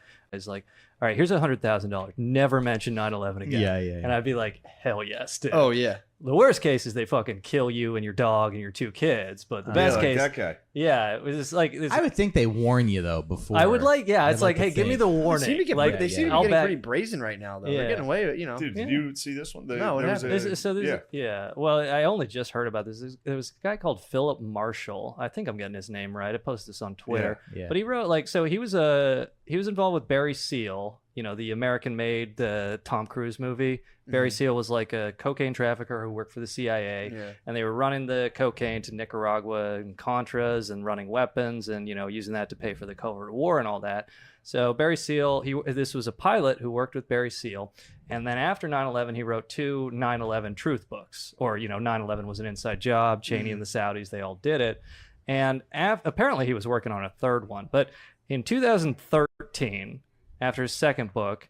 all right, here's $100,000. Never mention 9/11 again. Yeah. And I'd be like, hell yes, dude. Oh yeah. The worst case is they fucking kill you and your dog and your 2 kids. But the best like case, that guy. yeah, it was just like I would think they warn you though before. I would like, yeah, I'd it's like, to hey, give me think. the They warning. seem to get, like, they seem to be I'll getting bet- pretty brazen right now, though. Yeah. They're getting away with, you know. Dude, did Yeah. you see this one? No, there it was a- happened. So there's, yeah. Well, I only just heard about this. There was a guy called Philip Marshall. I think I'm getting his name right. I posted this on Twitter. Yeah. But he wrote like, so he was involved with Barry Seal, you know, the American-made Tom Cruise movie. Barry Seal was like a cocaine trafficker who worked for the CIA, Yeah. and they were running the cocaine to Nicaragua and Contras and running weapons and, you know, using that to pay for the covert war and all that. So Barry Seal, this was a pilot who worked with Barry Seal. And then after 9/11, he wrote 2 9/11 truth books, or, you know, 9/11 was an inside job. Cheney and the Saudis, they all did it. And apparently he was working on a 3rd one. But in 2013, after his 2nd book,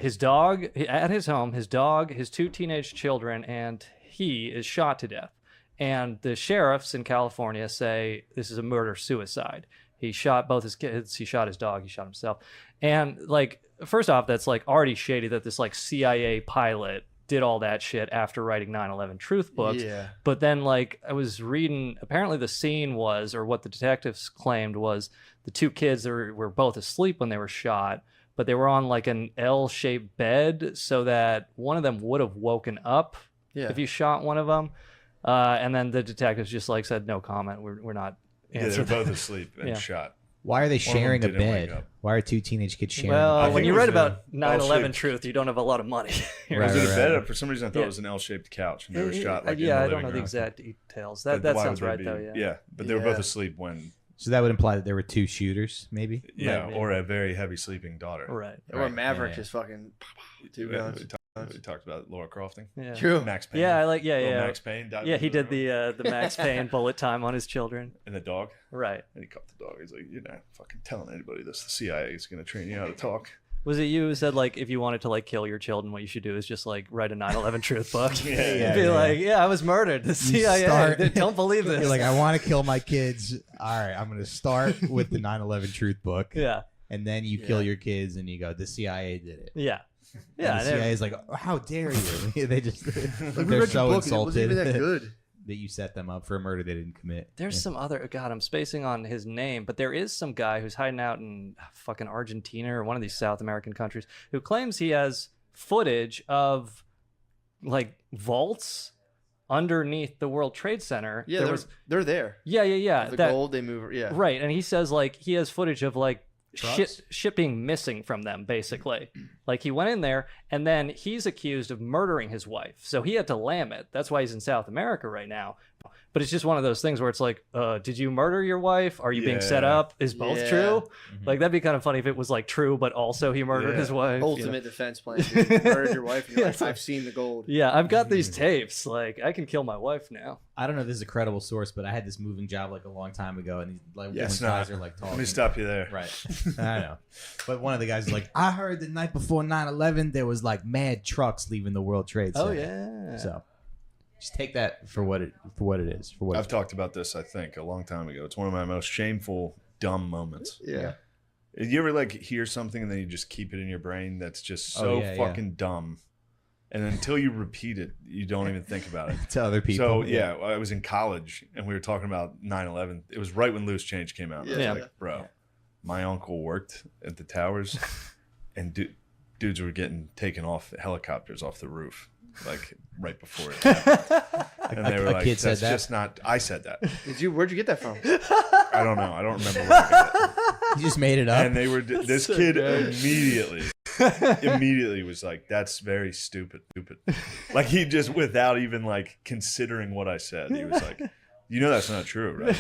his dog, at his home, his dog, his 2 teenage children, and he is shot to death. And the sheriffs in California say this is a murder-suicide. He shot both his kids, he shot his dog, he shot himself. And, like, first off, that's, like, already shady that this, like, CIA pilot did all that shit after writing 9/11 truth books. Yeah. But then, like, I was reading, apparently the scene was, or what the detectives claimed was, the 2 kids were both asleep when they were shot, but they were on like an L-shaped bed so that one of them would have woken up if you shot one of them. And then the detectives just like said, no comment. We're not Yeah, they're answering. both asleep and Yeah. shot. Why are they One of them sharing a didn't wake bed? up. Why are 2 teenage kids sharing? Well, I when think you it read was about a 9/11 L-shaped. truth, you don't have a lot of money. Right, Was it a right, bed? right. For some reason, I thought it was an L-shaped couch, and they were shot like yeah, in I the don't know living the room. exact details. But That why sounds would there right be- though. Yeah. but they were both Yeah. asleep when, So that would imply that there were 2 shooters, maybe. yeah, Maybe. or a very heavy sleeping daughter. Right. Or Right, Maverick yeah. just fucking 2 Yeah, guns. we talked about Laura Crofting. Yeah. True. Max Payne. Yeah, I like. Yeah, Little yeah. Max Payne. died Yeah, in he did the Max Payne bullet time on his children. and the dog. Right. And he caught the dog. He's like, you're not fucking telling anybody this. The CIA is going to train you how to talk. Was it you who said like if you wanted to like kill your children, what you should do is just like write a 9/11 truth book? Yeah, Be yeah. like, yeah, I was murdered. The CIA start- don't believe this. You're like, I want to kill my kids. All right, I'm going to start with the 9/11 truth book. yeah, And then you kill your kids and you go, the CIA did it. yeah, And yeah. the CIA is like, oh, how dare you? They just, Like, we they're read your so book and it wasn't insulted even that good. that you set them up for a murder they didn't commit. There's some other God, I'm spacing on his name, but there is some guy who's hiding out in fucking Argentina or one of these South American countries who claims he has footage of like vaults underneath the World Trade Center. Yeah, they're there. Yeah. The that- gold they move. Yeah. Right, and he says like he has footage of like Trucks? shit being missing from them, basically. Like he went in there, and then he's accused of murdering his wife, so he had to lam it. That's why he's in South America right now. But it's just one of those things where it's like, did you murder your wife? Are you being set Yeah. up? Is both Yeah. true? Like that'd be kind of funny if it was like true, but also he murdered Yeah. his wife. you know? Ultimate defense plan. Dude. You murdered your wife. And you're Yes. like, I've seen the gold. Yeah, I've got these tapes. Like I can kill my wife now. I don't know if this is a credible source, but I had this moving job like a long time ago, and like Yeah, when it's guys not. are like talking. Let me stop you there. Right, I know. But one of the guys is like, I heard the night before 9/11 there was like mad trucks leaving the World Trade Center. Oh yeah. So just take that for what it is. For what I've it's talked about this, I think, a long time ago. It's one of my most shameful, dumb moments. Yeah. You ever like hear something and then you just keep it in your brain that's just so yeah, fucking dumb, and until you repeat it, you don't even think about it. to other people. So yeah, I was in college and we were talking about 9/11. It was right when Loose Change came out. I was Yeah. like, bro, my uncle worked at the towers, and dudes were getting taken off helicopters off the roof, like right before it happened. And they were a like, kid said "That's that? just not." I said that. Where'd you get that from? I don't know. I don't remember where I got it. You just made it up. And they were this kid immediately immediately was like, "That's very stupid." Like he just, without even like considering what I said, he was like, "You know that's not true, right?"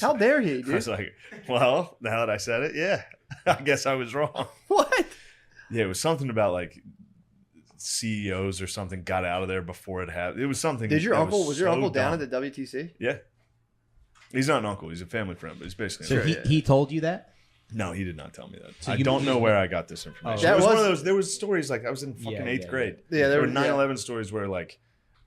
How dare he, I dude? was like, "Well, now that I said it, yeah, I guess I was wrong." What? Yeah, it was something about like CEOs or something got out of there before it happened. It was something. Did your that uncle was your so uncle down dumb. at the WTC? Yeah. He's not an uncle. He's a family friend, but he's basically. So he told you that? No, he did not tell me that. So I you- don't know where I got this information. That It was one was- of those. There was stories like I was in fucking Yeah, eighth yeah, grade. Yeah, There were yeah. 9/11 stories where like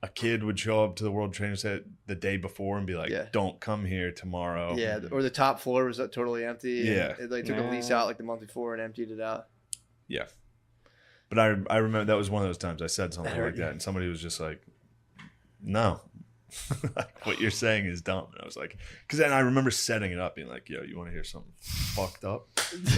a kid would show up to the World Trade Center the day before and be like, Yeah. "Don't come here tomorrow." Yeah, or the top floor was totally empty. and Yeah. they took a lease out like the month before and emptied it out. Yeah. But I remember that was one of those times I said something That hurt like you. that, and somebody was just like, "No, like, what you're saying is dumb." And I was like, because then I remember setting it up, being like, "Yo, you want to hear something fucked up?"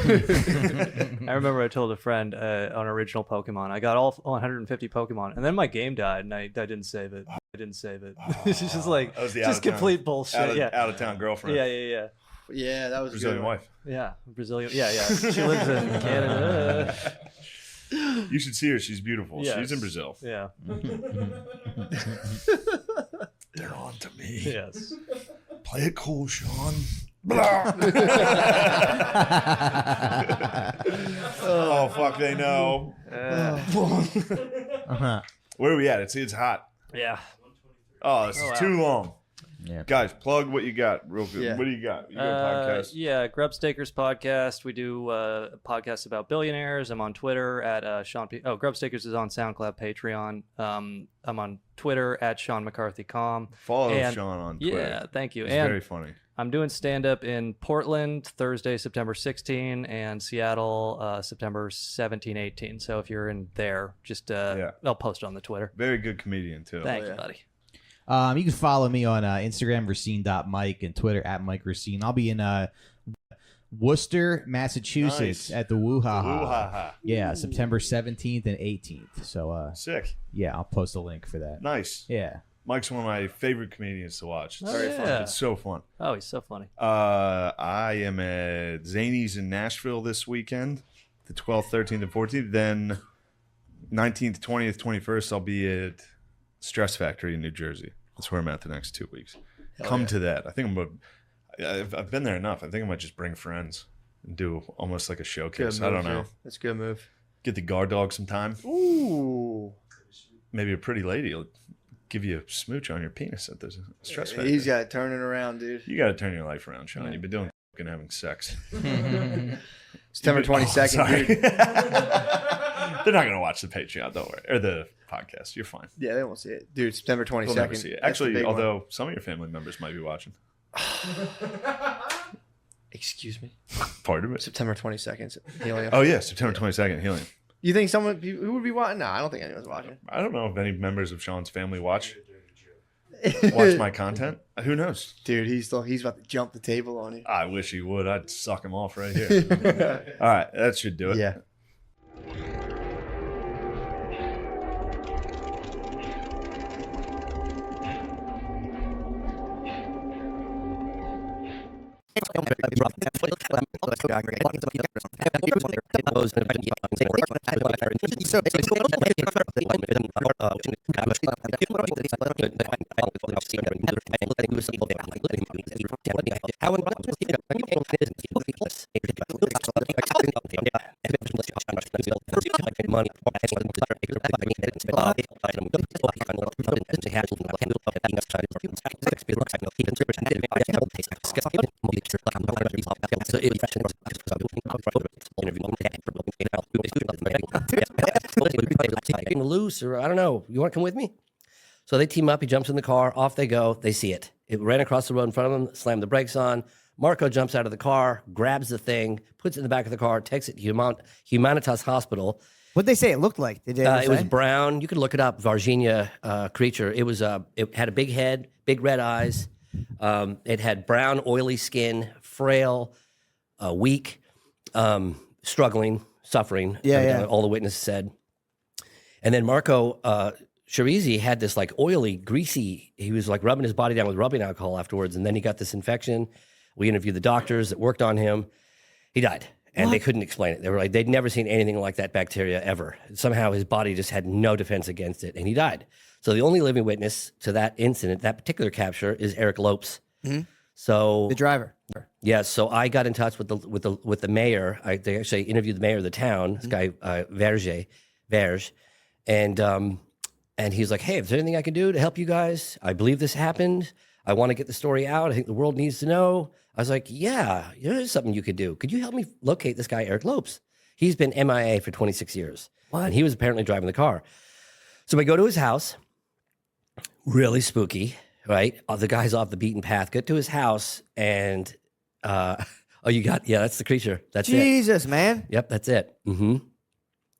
I remember I told a friend on original Pokemon, I got all 150 Pokemon, and then my game died, and I didn't save it. It's just like That was the just out-of-town- complete bullshit. out of town girlfriend, yeah. Yeah, that was a Brazilian good one. wife. Yeah, Brazilian. Yeah. She lives in Canada. You should see her. She's beautiful. Yes. She's in Brazil. Yeah. They're on to me. Yes. Play it cool, Sean. Oh fuck, they know. Uh-huh. Where are we at? It's hot. Yeah. Oh, this Oh, is wow. too long. Yeah. Guys, plug what you got real good. Yeah. What do you got? You got a podcast? Yeah, Grubstakers podcast. We do podcasts about billionaires. I'm on Twitter at Sean P. Oh, Grubstakers is on SoundCloud, Patreon. I'm on Twitter at Sean McCarthy.com. Follow and- Sean on Twitter. Yeah, thank you. It's and very funny. I'm doing stand-up in Portland Thursday, September 16, and Seattle September 17, 18. So if you're in there, just I'll post it on the Twitter. Very good comedian too. Thank yeah. you, buddy. You can follow me on Instagram, Racine.Mike, and Twitter at Mike Racine. I'll be in Worcester, Massachusetts Nice. at the Woo Ha Ha. Woo-ha-ha. Yeah, September 17th and 18th. So, Sick. yeah, I'll post a link for that. Nice. Yeah. Mike's one of my favorite comedians to watch. It's, Oh, Very yeah. fun. it's so fun. Oh, he's so funny. I am at Zany's in Nashville this weekend, the 12th, 13th, and 14th. Then 19th, 20th, 21st, I'll be at Stress Factory in New Jersey. That's where I'm at the next 2 weeks. Come to that. I think I've been there enough. I think I might just bring friends and do almost like a Good showcase. move, I don't know. man. That's a good move. Get the guard dog some time. Ooh. Maybe a pretty lady will give you a smooch on your penis at the Stress Factory. He's got it turning around, dude. You got to turn your life around, Sean. You've been doing fucking having sex. September 22nd, sorry. dude. They're not gonna watch the Patreon, don't worry, or the podcast. You're fine. Yeah, they won't see it. Dude, September 22nd. They'll never see it. That's the Actually, big one. although some of your family members might be watching. Excuse me. Part of it. September 22nd. Helium. Oh yeah, September 22nd, Helium. You think someone who would be watching? No, I don't think anyone's watching. I don't know if any members of Sean's family watch my content. Who knows? Dude, he's about to jump the table on you. I wish he would. I'd suck him off right here. All right, that should do it. Yeah. Loose, or I don't know. You want to come with me? So they team up. He jumps in the car. Off they go. They see it. It ran across the road in front of them. Slammed the brakes on. Marco jumps out of the car, grabs the thing, puts it in the back of the car, takes it to Humanitas Hospital. What'd they say it looked like? Did they ever It was say? brown. You could look it up. Varginha creature. It was. It had a big head, big red eyes. It had brown, oily skin, frail, weak, struggling, suffering. Yeah. All the witnesses said. And then Marco G.Z. had this like oily, greasy. He was like rubbing his body down with rubbing alcohol afterwards, and then he got this infection. We interviewed the doctors that worked on him. He died. And they couldn't explain it. They were like, they'd never seen anything like that bacteria ever. Somehow his body just had no defense against it, and he died. So the only living witness to that incident, that particular capture, is Eric Lopes. So The driver. yeah, so I got in touch with the mayor. They actually interviewed the mayor of the town, this guy Verge, and he's like, "Hey, is there anything I can do to help you guys? I believe this happened. I want to get the story out. I think the world needs to know." I was like, "Yeah, there's something you could do. Could you help me locate this guy Eric Lopes? He's been MIA for 26 years, and he was apparently driving the car." So we go to his house. Really spooky, right? The guy's off the beaten path. Get to his house, and that's the creature. That's it. Jesus, man. Yep, that's it. Mm-hmm.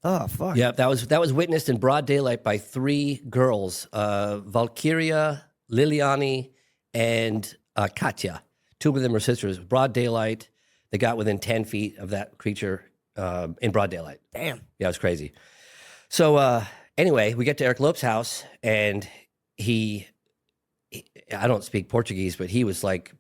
Oh, fuck. Yeah, that was witnessed in broad daylight by 3 girls, Valkyria, Liliani, and Katya. 2 of them were sisters. Broad daylight. They got within 10 feet of that creature in broad daylight. Damn. Yeah, it was crazy. So anyway, we get to Eric Lopes' house, and he I don't speak Portuguese, but he was like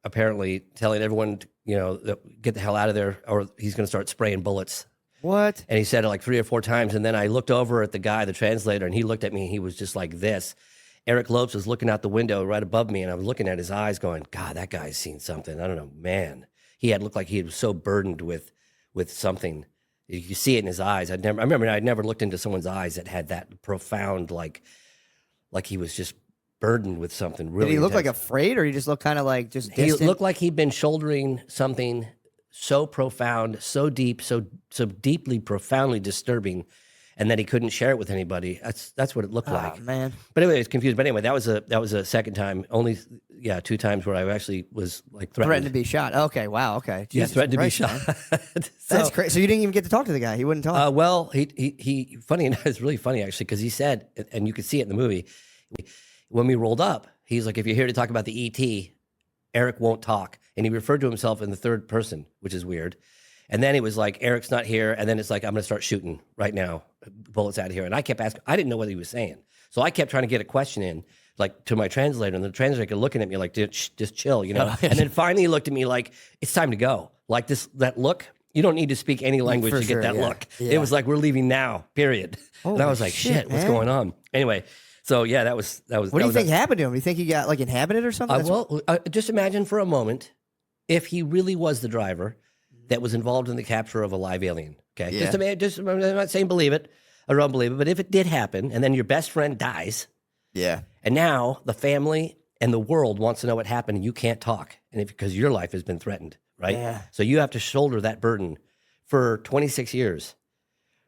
apparently telling everyone, get the hell out of there, or he's going to start spraying bullets. What? And he said it like 3 or 4 times. And then I looked over at the guy, the translator, and he looked at me, and he was just like this. Eric Lopes was looking out the window right above me, and I was looking at his eyes going, God, that guy's seen something. I don't know, man. He had looked like he was so burdened with something. You see it in his eyes. I remember I'd never looked into someone's eyes that had that profound, like he was just burdened with something really Did he look intense. like afraid, or he just looked kind of like just He distant? looked like he'd been shouldering something so profound, so deep, so deeply, profoundly disturbing, and that he couldn't share it with anybody. That's what it looked like. Man. But anyway, it's confused. But anyway, that was a second time. Only 2 times where I actually was like Threatened to be shot. Okay, wow, okay. Yeah, Jesus threatened to be Christ, shot. man. That's crazy. So you didn't even get to talk to the guy. He wouldn't talk. Well, he funny enough, it's really funny actually, because he said, and you could see it in the movie, when we rolled up, he's like, if you're here to talk about the ET, Eric won't talk. And he referred to himself in the third person, which is weird. And then it was like, Eric's not here. And then it's like, I'm going to start shooting right now, bullets out of here. And I kept asking, I didn't know what he was saying. So I kept trying to get a question in, like to my translator. And the translator looking at me like, just chill, And then finally he looked at me like, it's time to go. Like that look, you don't need to speak any language For to sure, get that yeah. look. Yeah. It was like, we're leaving now, period. And I Holy was like, shit, shit, what's man. going on? Anyway, so yeah, that was. What do you think happened to him? Do you think he got like inhabited or something? Just imagine for a moment if he really was the driver that was involved in the capture of a live alien. Okay, Yeah. I'm not saying believe it or don't believe it, but if it did happen, and then your best friend dies, Yeah. and now the family and the world wants to know what happened, and you can't talk, and because your life has been threatened, right? Yeah. So you have to shoulder that burden for 26 years.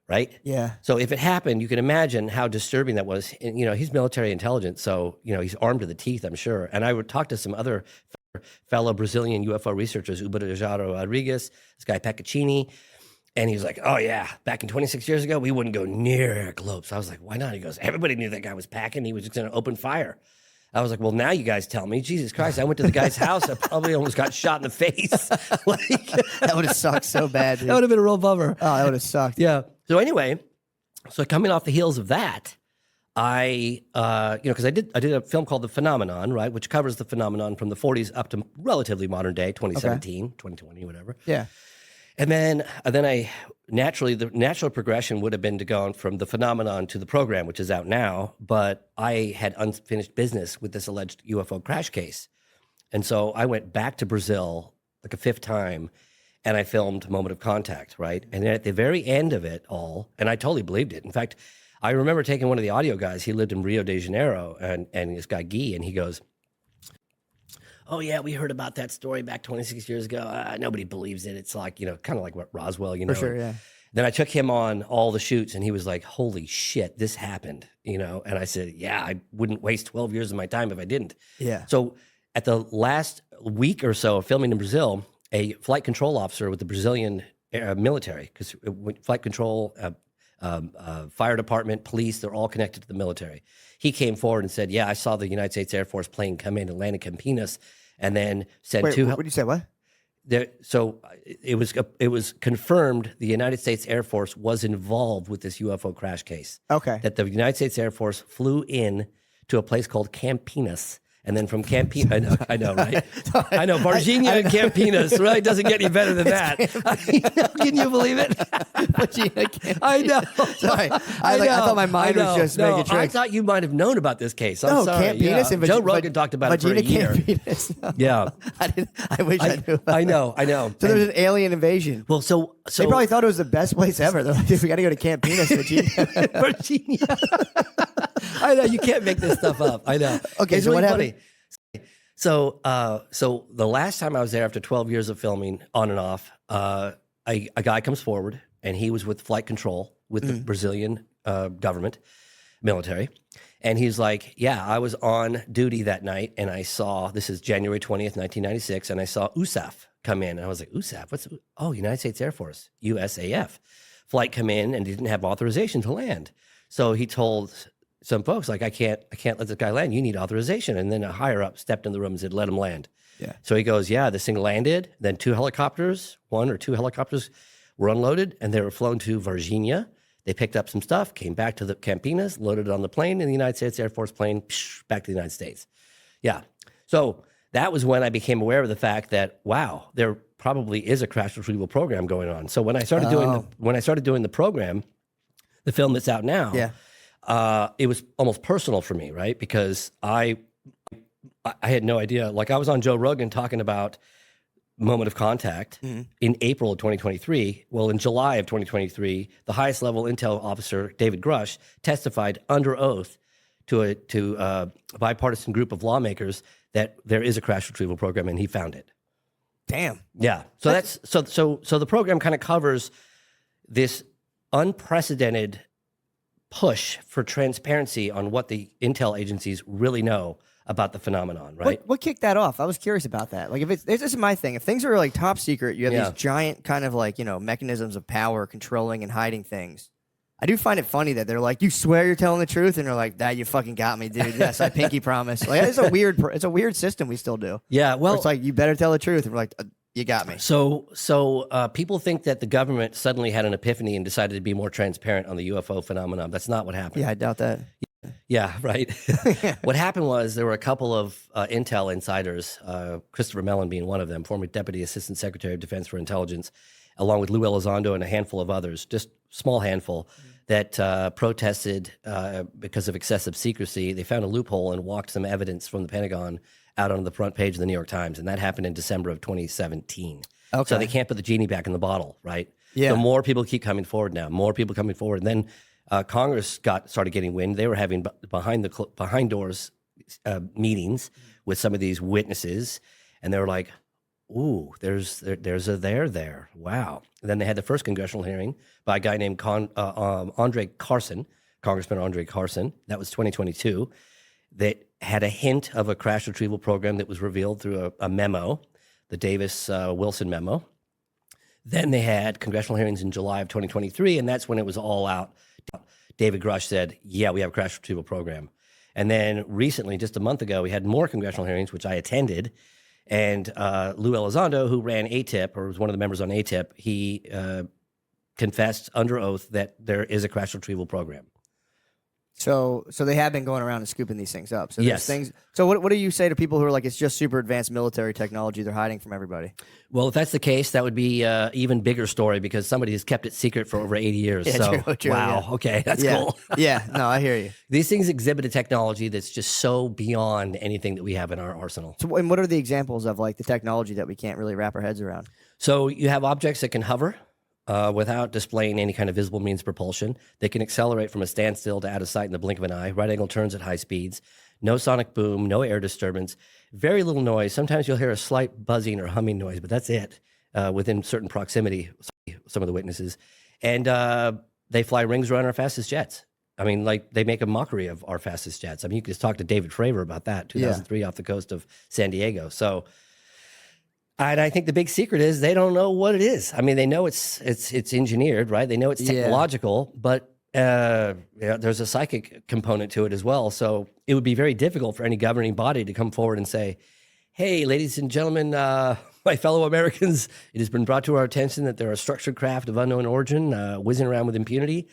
Right? Yeah. So if it happened, you can imagine how disturbing that was. And, he's military intelligence, so, he's armed to the teeth, I'm sure. And I would talk to some other fellow Brazilian UFO researchers, D.A.W.G.Z, this guy Peccaccini, and he was like, oh, yeah, back in 26 years ago, we wouldn't go near Eric Lopes. I was like, why not? He goes, everybody knew that guy was packing. He was just going to open fire. I was like, well, now you guys tell me. Jesus Christ, I went to the guy's house. I probably almost got shot in the face. That would have sucked so bad, dude. That would have been a real bummer. Oh, that would have sucked. Yeah. So anyway, coming off the heels of that, I, because I did a film called The Phenomenon, right, which covers the phenomenon from the 40s up to relatively modern day, 2017, 2020, whatever. Yeah. And then the natural progression would have been to go from the phenomenon to the program, which is out now. But I had unfinished business with this alleged UFO crash case. And so I went back to Brazil like a 5th time, and I filmed Moment of Contact, right? And then at the very end of it all, and I totally believed it. In fact, I remember taking one of the audio guys, he lived in Rio de Janeiro, and this guy Guy, and he goes, oh yeah, we heard about that story back 26 years ago. Nobody believes it. It's like, kind of like what Roswell, For sure, yeah. Then I took him on all the shoots, and he was like, holy shit, this happened, And I said, yeah, I wouldn't waste 12 years of my time if I didn't. Yeah. So at the last week or so of filming in Brazil, a flight control officer with the Brazilian military, because flight control, fire department, police, they're all connected to the military. He came forward and said, yeah, I saw the United States Air Force plane come in and land in Campinas, and then sent Wait, 2... what did you say? What? So it was confirmed the United States Air Force was involved with this UFO crash case. Okay. That the United States Air Force flew in to a place called Campinas And then from Campinas, I know, right? I know, Virginia and Campinas, right? Doesn't get any better than that. Can you believe it? I know. Sorry, I thought my mind was just making tricks. I thought you might have known about this case. I'm No, sorry. Campinas and Joe Rogan talked about it for a year. Campinas. Yeah. I wish I knew. I know. So there's an alien invasion. Well, so they probably thought it was the best place ever. They're like, "Dude, we got to go to Campinas, Virginia." Virginia. I know, you can't make this stuff up. I know. Okay, it's so really what funny. So, so the last time I was there after 12 years of filming on and off, a guy comes forward and he was with flight control with the Brazilian government, military. And he's like, yeah, I was on duty that night and I saw, this is January 20th, 1996, and I saw USAF come in. And I was like, USAF? What's, oh, United States Air Force, USAF. Flight come in and didn't have authorization to land. So he told some folks, like, I can't let this guy land. You need authorization. And then a higher up stepped in the room and said, let him land. Yeah. So he goes, yeah, this thing landed. Then one or two helicopters were unloaded and they were flown to Virginia. They picked up some stuff, came back to the Campinas, loaded it on the plane, and the United States Air Force plane, back to the United States. Yeah. So that was when I became aware of the fact that, wow, there probably is a crash retrieval program going on. So when I started doing the program, the film that's out now, it was almost personal for me, right? Because I had no idea. Like, I was on Joe Rogan talking about moment of contact in April of 2023. Well, in July of 2023, the highest level intel officer, David Grush, testified under oath to a bipartisan group of lawmakers that there is a crash retrieval program, and he found it. Damn. Yeah. So so the program kind of covers this unprecedented push for transparency on what the intel agencies really know about the phenomenon, right? What kicked that off? I was curious about that. Like, this is my thing. If things are like top secret, you have these giant kind of like, mechanisms of power controlling and hiding things. I do find it funny that they're like, you swear you're telling the truth, and they're like, that you fucking got me, dude. Yes, I pinky promise. Like, it's a weird system we still do. Yeah, well, it's like, you better tell the truth, and we're like, you got me. So people think that the government suddenly had an epiphany and decided to be more transparent on the UFO phenomenon. That's not what happened. Yeah, I doubt that. Yeah, right. What happened was there were a couple of intel insiders, Christopher Mellon being one of them, former Deputy Assistant Secretary of Defense for Intelligence, along with Lou Elizondo and a handful of others, just small handful, that protested because of excessive secrecy. They found a loophole and walked some evidence from the Pentagon out on the front page of the New York Times, and that happened in December of 2017. Okay. So they can't put the genie back in the bottle, right? Yeah. So more people keep coming forward now, and then Congress started getting wind. They were having behind doors meetings with some of these witnesses, and they were like, "Ooh, there's a there. Wow!" And then they had the first congressional hearing by a guy named Andre Carson, Congressman Andre Carson. That was 2022. That had a hint of a crash retrieval program that was revealed through a memo, the Davis-Wilson memo. Then they had congressional hearings in July of 2023, and that's when it was all out. David Grush said, yeah, we have a crash retrieval program. And then recently, just a month ago, we had more congressional hearings, which I attended. And Lou Elizondo, who ran ATIP, or was one of the members on ATIP, he confessed under oath that there is a crash retrieval program. So they have been going around and scooping these things up. So yes. Things. So what do you say to people who are like, it's just super advanced military technology they're hiding from everybody? Well, if that's the case, that would be an even bigger story because somebody has kept it secret for over 80 years. Yeah, so, true, wow, yeah. Okay, that's cool. Yeah, no, I hear you. These things exhibit a technology that's just so beyond anything that we have in our arsenal. So, and what are the examples of like the technology that we can't really wrap our heads around? So you have objects that can hover without displaying any kind of visible means of propulsion. They can accelerate from a standstill to out of sight in the blink of an eye, right angle turns at high speeds, no sonic boom, no air disturbance, very little noise. Sometimes you'll hear a slight buzzing or humming noise, but that's it within certain proximity, some of the witnesses. And they fly rings around our fastest jets. I mean, like, they make a mockery of our fastest jets. I mean, you can just talk to David Fravor about that, 2003 off the coast of San Diego. So, and I think the big secret is they don't know what it is. I mean, they know it's engineered, right? They know it's technological, but there's a psychic component to it as well. So it would be very difficult for any governing body to come forward and say, hey, ladies and gentlemen, my fellow Americans, it has been brought to our attention that there are structured craft of unknown origin whizzing around with impunity.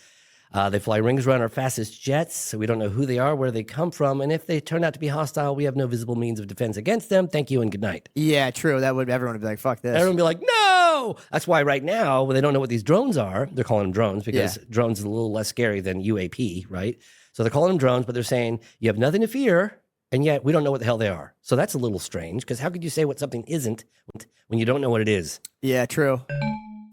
They fly rings around our fastest jets, so we don't know who they are, where they come from, and if they turn out to be hostile, we have no visible means of defense against them. Thank you and good night. Yeah, true. Everyone would be like, fuck this. Everyone would be like, no! That's why right now, when they don't know what these drones are, they're calling them drones because drones is a little less scary than UAP, right? So they're calling them drones, but they're saying, you have nothing to fear, and yet we don't know what the hell they are. So that's a little strange, because how could you say what something isn't when you don't know what it is? Yeah, true.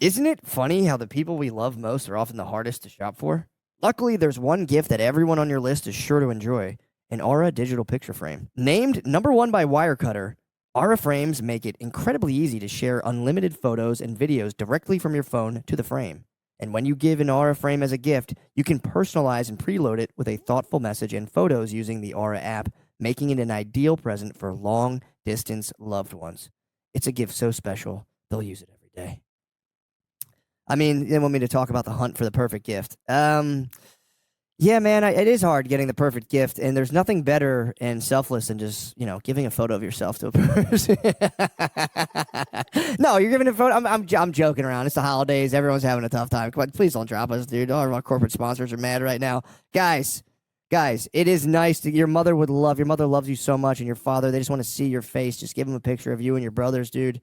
Isn't it funny how the people we love most are often the hardest to shop for? Luckily, there's one gift that everyone on your list is sure to enjoy, an Aura digital picture frame. Named #1 by Wirecutter, Aura frames make it incredibly easy to share unlimited photos and videos directly from your phone to the frame. And when you give an Aura frame as a gift, you can personalize and preload it with a thoughtful message and photos using the Aura app, making it an ideal present for long-distance loved ones. It's a gift so special, they'll use it every day. I mean, they want me to talk about the hunt for the perfect gift. Yeah, man, it is hard getting the perfect gift, and there's nothing better and selfless than just, giving a photo of yourself to a person. No, you're giving a photo. I'm joking around. It's the holidays. Everyone's having a tough time. Come on, please don't drop us, dude. All of our corporate sponsors are mad right now. Guys, it is nice. Your mother loves you so much, and your father, they just want to see your face. Just give them a picture of you and your brothers, dude.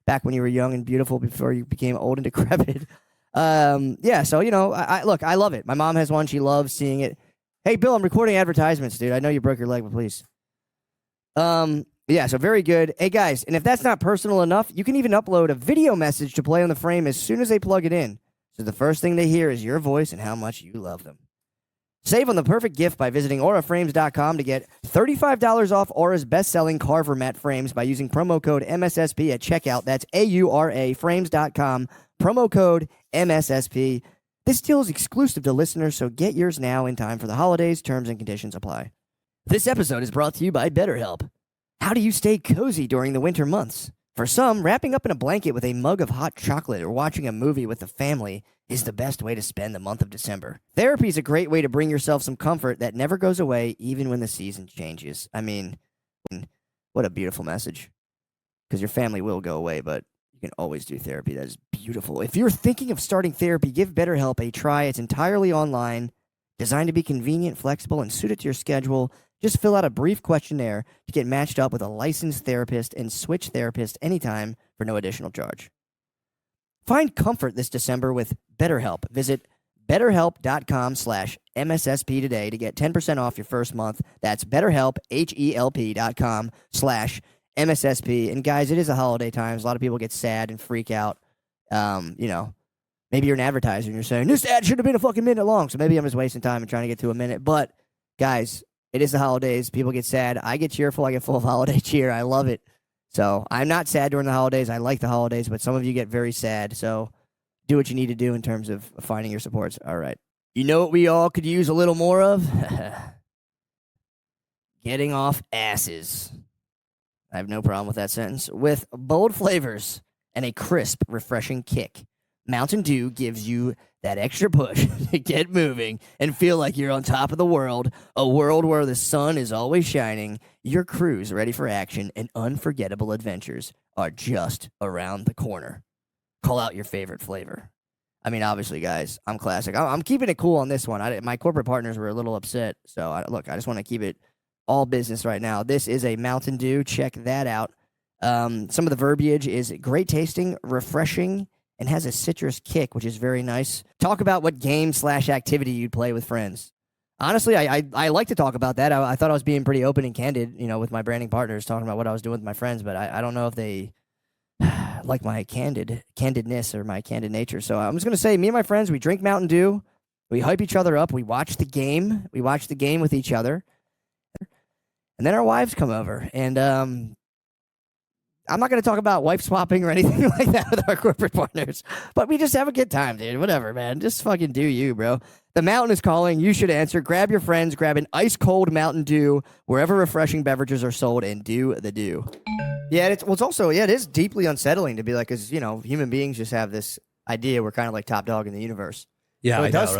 Back when you were young and beautiful before you became old and decrepit. Yeah, so, look, I love it. My mom has one. She loves seeing it. Hey, Bill, I'm recording advertisements, dude. I know you broke your leg, but please. Yeah, so very good. Hey, guys, and if that's not personal enough, you can even upload a video message to play on the frame as soon as they plug it in. So the first thing they hear is your voice and how much you love them. Save on the perfect gift by visiting auraframes.com to get $35 off Aura's best-selling Carver mat frames by using promo code MSSP at checkout. That's AURA frames.com, promo code MSSP. This deal is exclusive to listeners, so get yours now in time for the holidays. Terms and conditions apply. This episode is brought to you by BetterHelp. How do you stay cozy during the winter months? For some, wrapping up in a blanket with a mug of hot chocolate or watching a movie with the family is the best way to spend the month of December. Therapy is a great way to bring yourself some comfort that never goes away even when the season changes. I mean, what a beautiful message. Because your family will go away, but you can always do therapy. That is beautiful. If you're thinking of starting therapy, give BetterHelp a try. It's entirely online, designed to be convenient, flexible, and suited to your schedule. Just fill out a brief questionnaire to get matched up with a licensed therapist and switch therapist anytime for no additional charge. Find comfort this December with BetterHelp. Visit BetterHelp.com/MSSP today to get 10% off your first month. That's BetterHelp, HELP.com/MSSP. And guys, it is a holiday times. A lot of people get sad and freak out. Maybe you're an advertiser and you're saying, this ad should have been a fucking minute long. So maybe I'm just wasting time and trying to get to a minute. But guys, it is the holidays. People get sad. I get cheerful. I get full of holiday cheer. I love it. So I'm not sad during the holidays. I like the holidays, but some of you get very sad. So do what you need to do in terms of finding your supports. All right. You know what we all could use a little more of? Getting off asses. I have no problem with that sentence. With bold flavors and a crisp, refreshing kick, Mountain Dew gives you that extra push to get moving and feel like you're on top of the world, a world where the sun is always shining, your crew's ready for action, and unforgettable adventures are just around the corner. Call out your favorite flavor. I mean, obviously, guys, I'm classic. I'm keeping it cool on this one. My corporate partners were a little upset, so I just want to keep it all business right now. This is a Mountain Dew. Check that out. Some of the verbiage is great tasting, refreshing, and has a citrus kick, which is very nice. Talk about what game/activity you'd play with friends. Honestly, I like to talk about that. I thought I was being pretty open and candid, with my branding partners, talking about what I was doing with my friends, but I don't know if they like my candidness or my candid nature. So I'm just going to say, me and my friends, we drink Mountain Dew, we hype each other up, we watch the game with each other, and then our wives come over, and I'm not going to talk about wife swapping or anything like that with our corporate partners, but we just have a good time, dude. Whatever, man. Just fucking do you, bro. The mountain is calling. You should answer. Grab your friends. Grab an ice-cold Mountain Dew wherever refreshing beverages are sold, and do the do. Yeah, it is deeply unsettling to be like, because, human beings just have this idea we're kind of like top dog in the universe. Yeah, so it does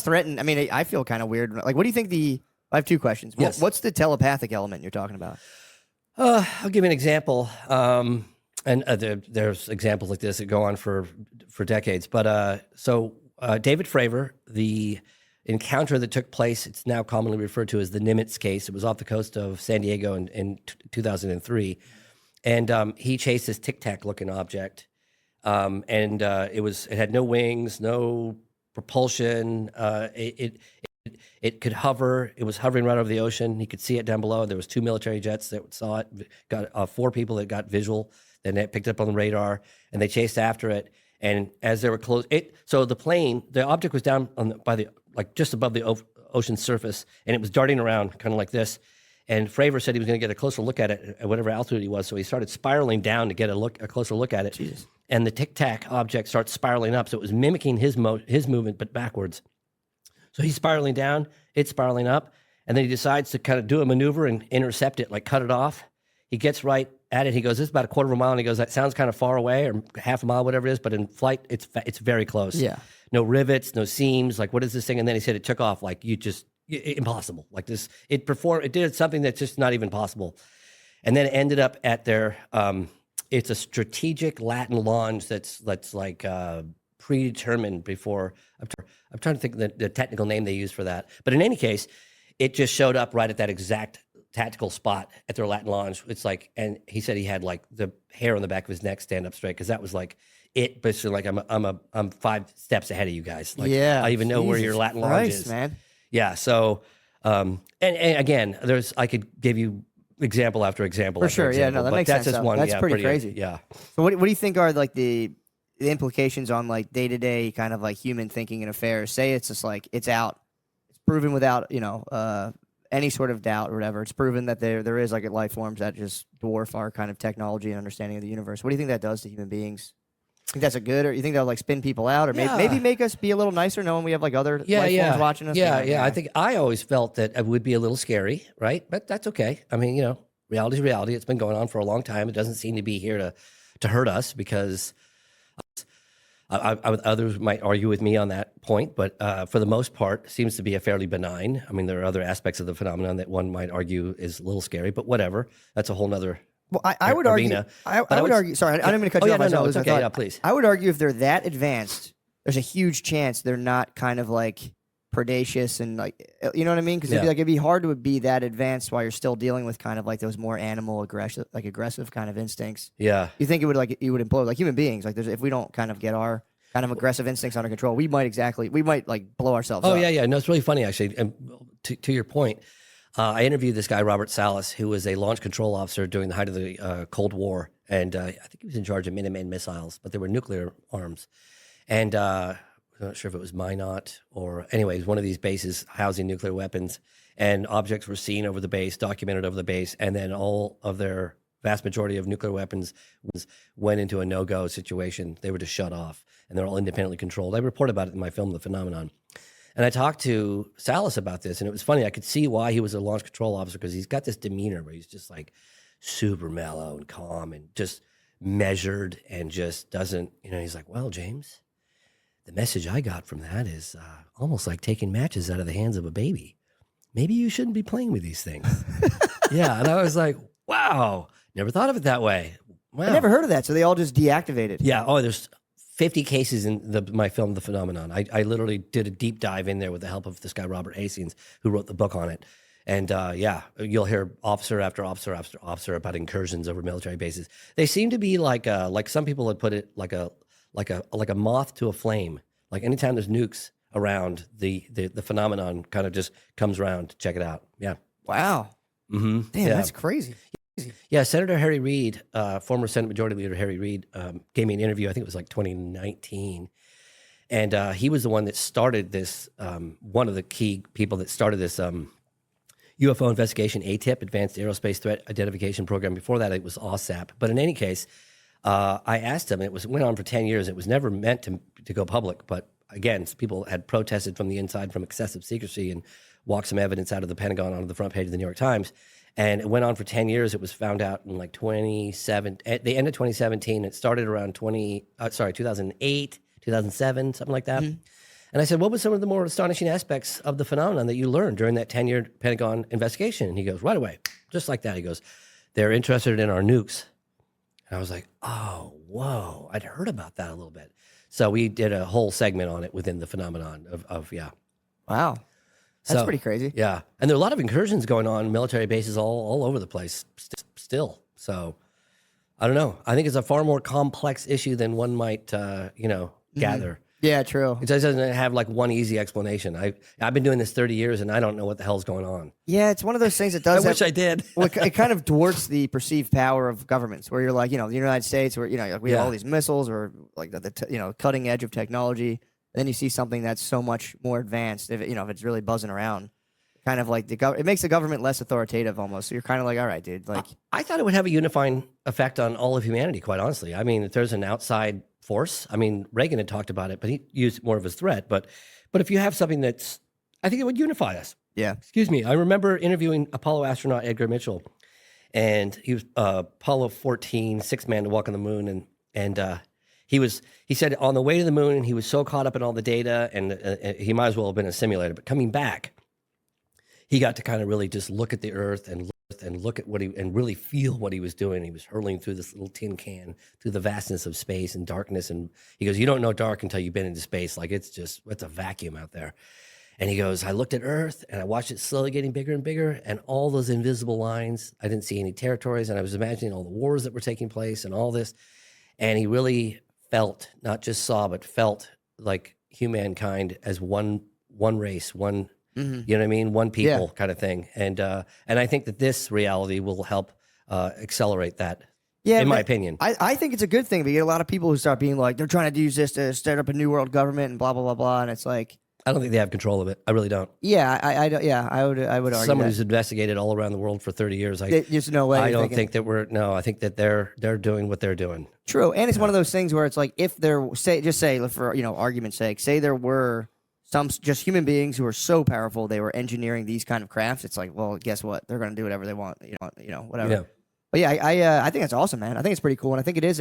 threaten. I mean, I feel kind of weird. Like, what do you think I have two questions. Yes. What's the telepathic element you're talking about? I'll give you an example. There's examples like this that go on for decades. But so David Fravor the encounter that took place, it's now commonly referred to as the Nimitz case. It was off the coast of San Diego in 2003. And he chased this Tic Tac looking object. It had no wings, no propulsion. It could hover. It was hovering right over the ocean. He could see it down below. There was 2 military jets that saw it. Got 4 people that got visual. Then it picked it up on the radar, and they chased after it. And as they were close, so the object was down just above the ocean surface, and it was darting around kind of like this. And Fravor said he was going to get a closer look at it at whatever altitude he was. So he started spiraling down to get a closer look at it. Jesus. And the Tic Tac object starts spiraling up. So it was mimicking his movement, but backwards. So he's spiraling down, it's spiraling up, and then he decides to kind of do a maneuver and intercept it, like cut it off. He gets right at it. He goes, "This is about a quarter of a mile," and he goes, "That sounds kind of far away, or half a mile, whatever it is." But in flight, it's very close. Yeah. No rivets, no seams. Like, what is this thing? And then he said it took off. Like, impossible. Like this, it did something that's just not even possible. And then it ended up at their. It's a strategic Latin launch that's like predetermined before. I'm trying to think of the technical name they use for that. But in any case, it just showed up right at that exact tactical spot at their Latin launch. It's like, and he said he had like the hair on the back of his neck stand up straight, because that was like it. Basically, like I'm 5 steps ahead of you guys. Like, yeah, I even know where your Latin launch is, man. Yeah. So, and again, I could give you example after example. For sure. Yeah. No, that makes sense. That's just one. That's pretty crazy. Yeah. So what do you think are like the implications on like day-to-day kind of like human thinking and affairs? Say it's just like it's proven without any sort of doubt or whatever. It's proven that there is like life forms that just dwarf our kind of technology and understanding of the universe. What do you think that does to human beings? Think that's a good, or you think that'll like spin people out, or maybe make us be a little nicer knowing we have like other life forms watching us? Yeah. I think I always felt that it would be a little scary, right? But that's okay. I mean, reality's reality. It's been going on for a long time. It doesn't seem to be here to hurt us, because others might argue with me on that point, but for the most part, it seems to be a fairly benign. I mean, there are other aspects of the phenomenon that one might argue is a little scary, but whatever. That's a whole nother. Well, I would arena. argue. I would argue. Sorry, I didn't mean to cut you off. No, it's okay. Yeah, please. I would argue if they're that advanced, there's a huge chance they're not kind of like predacious and like, you know what I mean? Because it'd be hard to be that advanced while you're still dealing with kind of like those more animal aggressive kind of instincts. Yeah. You think it would implode like human beings? Like if we don't kind of get our kind of aggressive instincts under control, we might like blow ourselves up. Oh yeah. No, it's really funny actually. And to your point. I interviewed this guy, Robert Salas, who was a launch control officer during the height of the Cold War. And I think he was in charge of Minuteman missiles, but they were nuclear arms. And I'm not sure if it was Minot or anyways, one of these bases housing nuclear weapons. And objects were seen over the base, documented over the base. And then all of their vast majority of nuclear weapons went into a no-go situation. They were just shut off, and they're all independently controlled. I report about it in my film, The Phenomenon. And I talked to Salas about this, and it was funny. I could see why he was a launch control officer, because he's got this demeanor where he's just like super mellow and calm and just measured and just doesn't, he's like, "Well, James, the message I got from that is almost like taking matches out of the hands of a baby. Maybe you shouldn't be playing with these things." Yeah. And I was like, wow, never thought of it that way. Wow. I never heard of that. So they all just deactivated. Yeah. Oh, there's 50 cases in my film, The Phenomenon. I literally did a deep dive in there with the help of this guy, Robert Hastings, who wrote the book on it. And you'll hear officer after officer after officer about incursions over military bases. They seem to be like some people had put it, like a moth to a flame. Like anytime there's nukes around, the phenomenon kind of just comes around to check it out. Yeah. Wow. Mm-hmm. Damn, that's crazy. Yeah, Senator Harry Reid, former Senate Majority Leader Harry Reid, gave me an interview. I think it was like 2019, and he was the one that started this. One of the key people that started this UFO investigation, ATIP, Advanced Aerospace Threat Identification Program. Before that, it was OSAP. But in any case, I asked him. And it went on for 10 years. It was never meant to go public. But again, people had protested from the inside from excessive secrecy and walked some evidence out of the Pentagon onto the front page of the New York Times. And it went on for 10 years. It was found out in like the end of 2017. It started around 2008, 2007, something like that. Mm-hmm. And I said, what were some of the more astonishing aspects of the phenomenon that you learned during that 10-year Pentagon investigation? And he goes, right away, just like that. He goes, they're interested in our nukes. And I was like, oh, whoa, I'd heard about that a little bit. So we did a whole segment on it within the phenomenon of yeah. Wow. That's So, pretty crazy. Yeah. And there are a lot of incursions going on, military bases all over the place still. So I don't know. I think it's a far more complex issue than one might, gather. Yeah, true. It just doesn't have like one easy explanation. I've been doing this 30 years and I don't know what the hell's going on. Yeah, it's one of those things that does. I wish I did. Well, it kind of dwarfs the perceived power of governments, where you're like, the United States, where we have all these missiles, or like the cutting edge of technology. Then you see something that's so much more advanced. If it's really buzzing around, kind of like it makes the government less authoritative almost. So you're kind of like, all right, dude. Like, I thought it would have a unifying effect on all of humanity. Quite honestly, I mean, if there's an outside force, I mean, Reagan had talked about it, but he used it more of a threat. But if you have something I think it would unify us. Yeah. Excuse me. I remember interviewing Apollo astronaut Edgar Mitchell, and he was Apollo 14, sixth man to walk on the moon, and he said on the way to the moon, he was so caught up in all the data, and he might as well have been a simulator. But coming back, he got to kind of really just look at the Earth and look at and really feel what he was doing. He was hurling through this little tin can through the vastness of space and darkness. And he goes, you don't know dark until you've been into space. Like it's a vacuum out there. And he goes, I looked at Earth and I watched it slowly getting bigger and bigger, and all those invisible lines, I didn't see any territories, and I was imagining all the wars that were taking place and all this. And he really felt, not just saw, but felt like humankind as one race, one, you know what I mean? One people kind of thing. And I think that this reality will help accelerate that. Yeah, in my opinion. I think it's a good thing. We get a lot of people who start being like, they're trying to use this to start up a new world government and blah, blah, blah, blah. And it's like, I don't think they have control of it. I really don't. Yeah, I would argue someone that. who's investigated all around the world for 30 years. There's no way. I don't think that I think that they're doing what they're doing. True, and it's one of those things where it's like, if there say for argument's sake, say there were some just human beings who are so powerful they were engineering these kind of crafts. It's like, well, guess what? They're going to do whatever they want. Whatever. Yeah. But yeah, I think that's awesome, man. I think it's pretty cool, and I think it is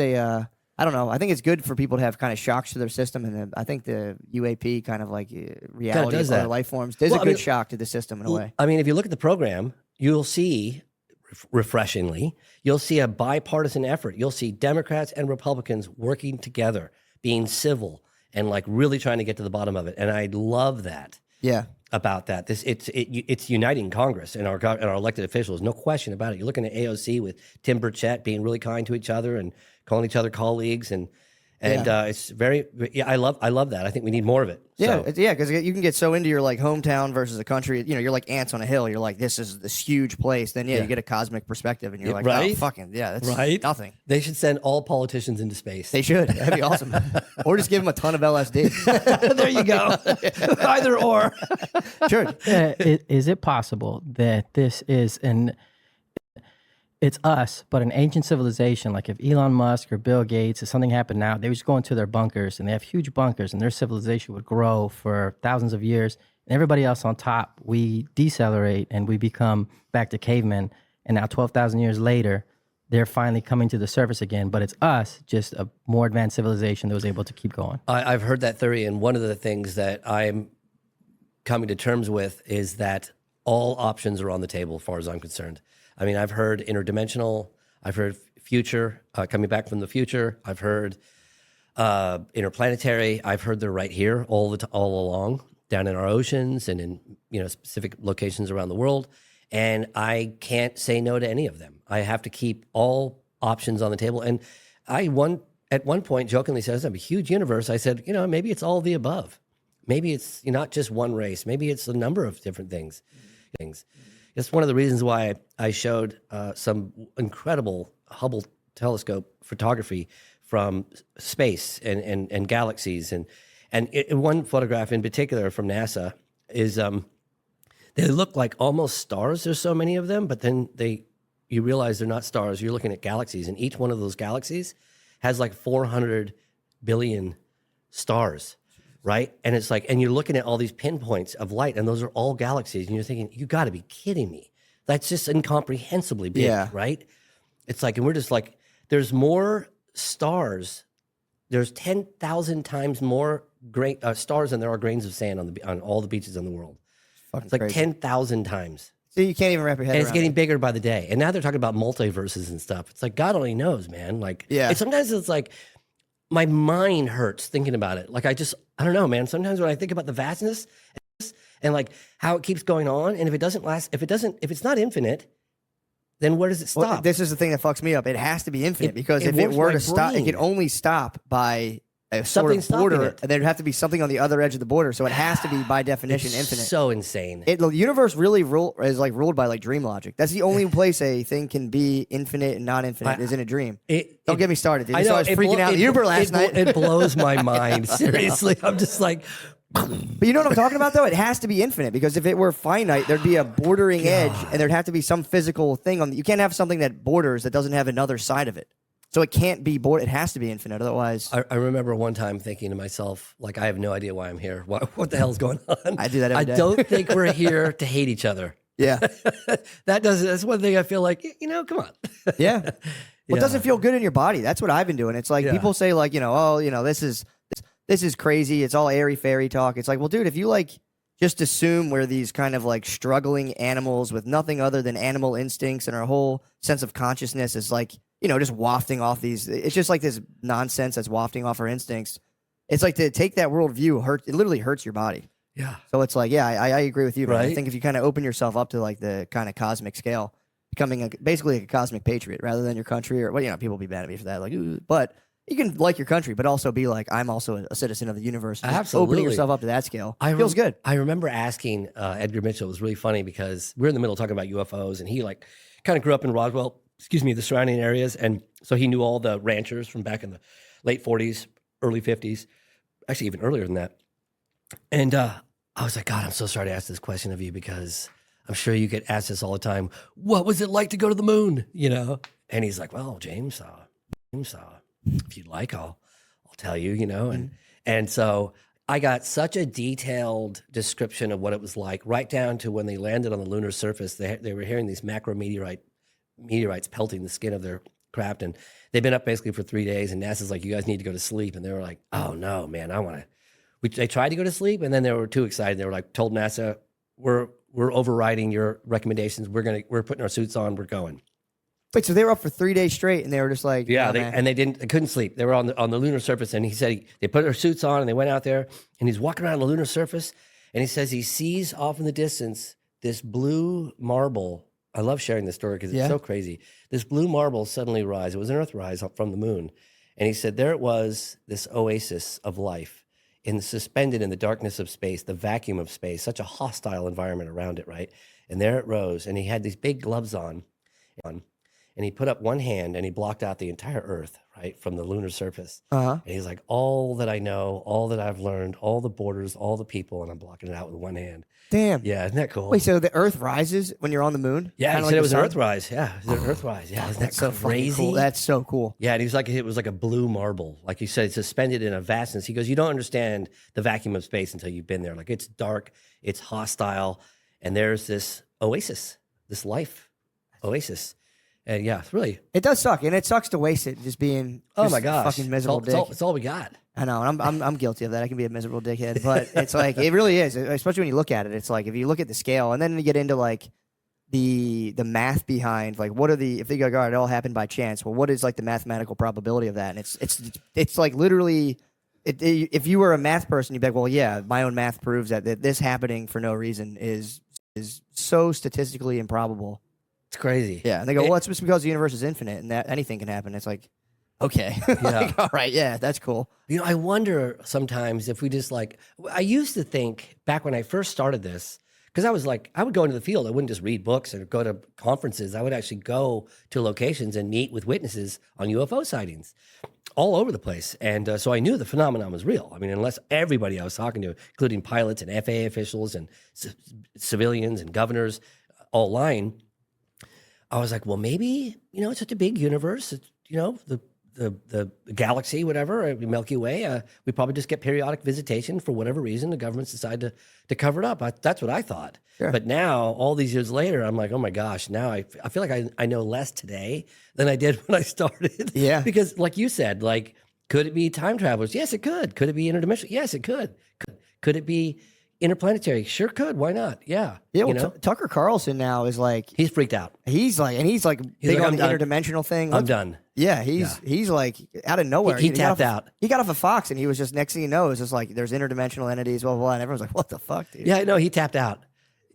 I don't know. I think it's good for people to have kind of shocks to their system, and I think the UAP kind of like reality of other life forms. There's a good shock to the system in a way. I mean, if you look at the program, you'll see, refreshingly, you'll see a bipartisan effort. You'll see Democrats and Republicans working together, being civil, and like really trying to get to the bottom of it. And I love that. Yeah. About that, it's uniting Congress and our elected officials, no question about it. You're looking at AOC with Tim Burchett being really kind to each other and calling each other colleagues, and it's very I love that. I think we need more of it. Yeah, because you can get so into your like hometown versus a country. You're like ants on a hill. You're like, this is this huge place. Then you get a cosmic perspective, and you're like, right? Oh, fucking that's right. Nothing. They should send all politicians into space. They should. That'd be awesome. Or just give them a ton of LSD. There you go. Either or. Sure. Is it possible that this is it's us, but an ancient civilization? Like if Elon Musk or Bill Gates, if something happened now, they would just go into their bunkers, and they have huge bunkers, and their civilization would grow for thousands of years. And everybody else on top, we decelerate and we become back to cavemen. And now 12,000 years later, they're finally coming to the surface again. But it's us, just a more advanced civilization that was able to keep going. I've heard that theory, and one of the things that I'm coming to terms with is that all options are on the table as far as I'm concerned. I mean, I've heard interdimensional, I've heard future, coming back from the future. I've heard interplanetary. I've heard they're right here all along, down in our oceans and in specific locations around the world. And I can't say no to any of them. I have to keep all options on the table. And at one point jokingly said, "I'm a huge universe." I said, maybe it's all of the above. Maybe it's not just one race. Maybe it's a number of different things. It's one of the reasons why I showed some incredible Hubble telescope photography from space and galaxies. And one photograph in particular from NASA is they look like almost stars. There's so many of them, but then you realize they're not stars. You're looking at galaxies, and each one of those galaxies has like 400 billion stars. Right? And it's like, and you're looking at all these pinpoints of light, and those are all galaxies. And you're thinking, you got to be kidding me. That's just incomprehensibly big, right? It's like, and we're just like, there's more stars. There's 10,000 times more stars than there are grains of sand on all the beaches in the world. Fucking it's like crazy. 10,000 times. So you can't even wrap your head And around it's getting it. bigger by the day. And now they're talking about multiverses and stuff. It's like, God only knows, man. Like, Yeah. and sometimes it's like, my mind hurts thinking about it. Like, I don't know, man. Sometimes when I think about the vastness and like how it keeps going on, and if it's not infinite, then where does it stop? Well, this is the thing that fucks me up. It has to be infinite because it if it warps were my to stop, it brain. could only stop by a Something sort of border, stopping it. and there'd have to be something on the other edge of the border. So it has to be by definition It's infinite. so insane. The universe really is like ruled by like dream logic. That's the only place a thing can be infinite and not infinite is in a dream. Don't get me started, dude. I know. I was freaking out in the Uber last night. It blows my mind. Seriously, I'm just like, But you know what I'm talking about, though? It has to be infinite because if it were finite, there'd be a bordering edge, and there'd have to be some physical thing on. You can't have something that borders that doesn't have another side of it. So it can't be it has to be infinite, otherwise. I remember one time thinking to myself, like, I have no idea why I'm here. What the hell's going on? I do that every day. I don't think we're here to hate each other. Yeah, That's one thing I feel like, come on. yeah. Well, it doesn't feel good in your body. That's what I've been doing. It's like people say, like, this is crazy. It's all airy fairy talk. It's like, well, dude, if you like just assume we're these kind of like struggling animals with nothing other than animal instincts, and our whole sense of consciousness is like, just wafting off these. It's just like this nonsense that's wafting off our instincts. It's like to take that worldview, it literally hurts your body. Yeah. So it's like, I agree with you, man. I Right? think if you kind of open yourself up to like the kind of cosmic scale, becoming basically a cosmic patriot rather than your country, or people will be mad at me for that. Like, ooh, but you can like your country, but also be like, I'm also a citizen of the universe. Just Absolutely. Opening yourself up to that scale feels good. I remember asking Edgar Mitchell. It was really funny because we're in the middle talking about UFOs, and he like kind of grew up in Roswell, the surrounding areas, and so he knew all the ranchers from back in the late 40s, early 50s, actually even earlier than that. And I was like, God, I'm so sorry to ask this question of you because I'm sure you get asked this all the time. What was it like to go to the moon? And he's like, well, James, if you'd like, I'll tell you, and so I got such a detailed description of what it was like, right down to when they landed on the lunar surface. They were hearing these meteorites pelting the skin of their craft, and they've been up basically for 3 days. And NASA's like, you guys need to go to sleep, and they were like, oh no, man, I want to. They tried to go to sleep, and then they were too excited. They were like, told NASA, we're overriding your recommendations. We're putting our suits on. We're going. Wait, so they were up for 3 days straight, and they were just like, Yeah, "Oh, they man." couldn't sleep. They were on the lunar surface, and he said they put their suits on, and they went out there, and he's walking around the lunar surface, and he says he sees off in the distance this blue marble. I love sharing this story because it's so crazy. This blue marble suddenly rise. It was an Earthrise up from the moon, and he said there it was, this oasis of life, suspended in the darkness of space, the vacuum of space, such a hostile environment around it, right? And there it rose, and he had these big gloves on. And he put up one hand and he blocked out the entire Earth, right, from the lunar surface. Uh-huh. And he's like, all that I know, all that I've learned, all the borders, all the people, and I'm blocking it out with one hand. Damn. Yeah, isn't that cool? Wait, so the Earth rises when you're on the moon? Yeah, Kinda he like said the it was an sun? Earth rise. Yeah, it was an Earth rise. Yeah, isn't that That's so fucking crazy? cool. That's so cool. Yeah, and he was like, it was like a blue marble. Like you said, it's suspended in a vastness. He goes, you don't understand the vacuum of space until you've been there. Like it's dark, it's hostile, and there's this oasis, this life oasis. And yeah, it's really. It does suck, and it sucks to waste it just being. Oh just my gosh, fucking miserable dick. it's all we got. I know, and I'm guilty of that. I can be a miserable dickhead, but it's like it really is, especially when you look at it. It's like if you look at the scale, and then you get into like the math behind like what are if they go, all right, it all happened by chance. Well, what is like the mathematical probability of that? And it's like literally, if you were a math person, you'd be like, well, yeah, my own math proves that this happening for no reason is so statistically improbable. It's crazy. Yeah, and they go, well, it's just because the universe is infinite and that anything can happen. It's like, okay, like, all right, yeah, that's cool. I wonder sometimes if we just like, I used to think back when I first started this, because I was like, I would go into the field. I wouldn't just read books or go to conferences. I would actually go to locations and meet with witnesses on UFO sightings all over the place. And so I knew the phenomenon was real. I mean, unless everybody I was talking to, including pilots and FAA officials and civilians and governors, all lying, I was like, well, maybe, it's such a big universe. It's, the galaxy, whatever, Milky Way, we probably just get periodic visitation for whatever reason. The governments decide to cover it up. That's what I thought. Sure. But now, all these years later, I'm like, oh my gosh, now I feel like I know less today than I did when I started. Yeah. Because like you said, like, could it be time travelers? Yes, it could. Could it be interdimensional? Yes, it could. Could it be, interplanetary. Sure could. Why not? Yeah. Yeah, you well, know? Tucker Carlson now is like He's freaked out. he's like big like, on I'm the done. interdimensional thing. I'm done. Yeah, he's like out of nowhere. He got tapped off- out. He got off of Fox, and he was just next thing you know, it was just like there's interdimensional entities, blah blah blah. And everyone's like, "What the fuck, dude?" Yeah, no, he tapped out.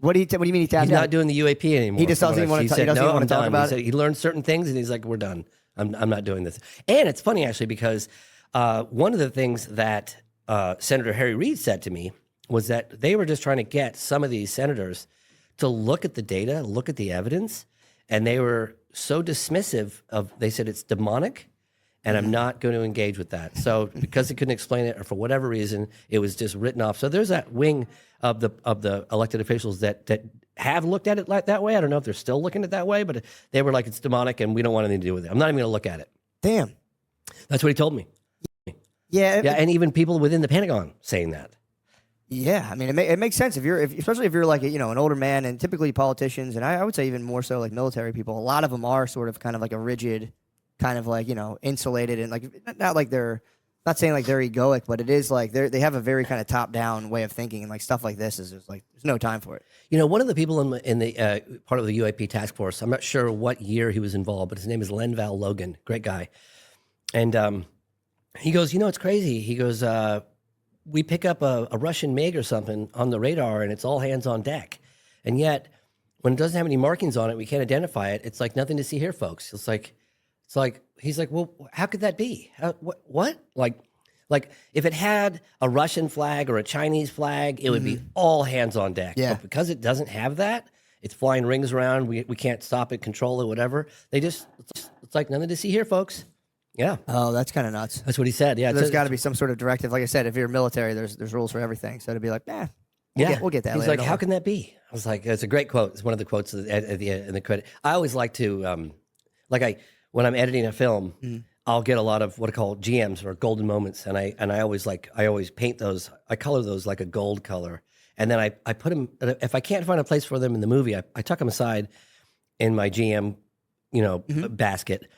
What do you mean he tapped He's out? not doing the UAP anymore. He just doesn't even want to. He doesn't even want to talk about it. it. He learned certain things, and he's like, "We're done. I'm not doing this." And it's funny actually because one of the things that Senator Harry Reid said to me was that they were just trying to get some of these senators to look at the data, look at the evidence, and they were so dismissive of. They said it's demonic, and I'm not going to engage with that. So because he couldn't explain it, or for whatever reason, it was just written off. So there's that wing of the elected officials that have looked at it like that way. I don't know if they're still looking at it that way, but they were like, it's demonic, and we don't want anything to do with it. I'm not even going to look at it. Damn. That's what he told me. Yeah. Yeah, and even people within the Pentagon saying that. Yeah, I mean, it makes sense especially if you're like an older man, and typically politicians, and I would say even more so like military people. A lot of them are sort of kind of like a rigid, kind of like insulated, and like not like they're not saying like they're egoic, but it is like they have a very kind of top down way of thinking, and like stuff like this is just like there's no time for it. One of the people in the part of the UAP task force, I'm not sure what year he was involved, but his name is Lenval Logan, great guy, and he goes, it's crazy. He goes, we pick up a Russian MiG or something on the radar, and it's all hands on deck, and yet when it doesn't have any markings on it, we can't identify it. It's like nothing to see here, folks. It's like he's like, well, how could that be? What? Like if it had a Russian flag or a Chinese flag, it would be all hands on deck. Yeah. But because it doesn't have that, it's flying rings around. We can't stop it, control it, whatever. It's like nothing to see here, folks. Yeah. Oh, that's kind of nuts. That's what he said. Yeah. There's got to be some sort of directive. Like I said, if you're military, there's rules for everything. So to be like, we'll get that. He's later, like, don't how worry. can that be? I was like, it's a great quote. It's one of the quotes at the end in the credit. I always like to, when I'm editing a film, I'll get a lot of what I call GMs or golden moments, and I always paint those. I color those like a gold color, and then I put them. If I can't find a place for them in the movie, I tuck them aside in my GM, basket.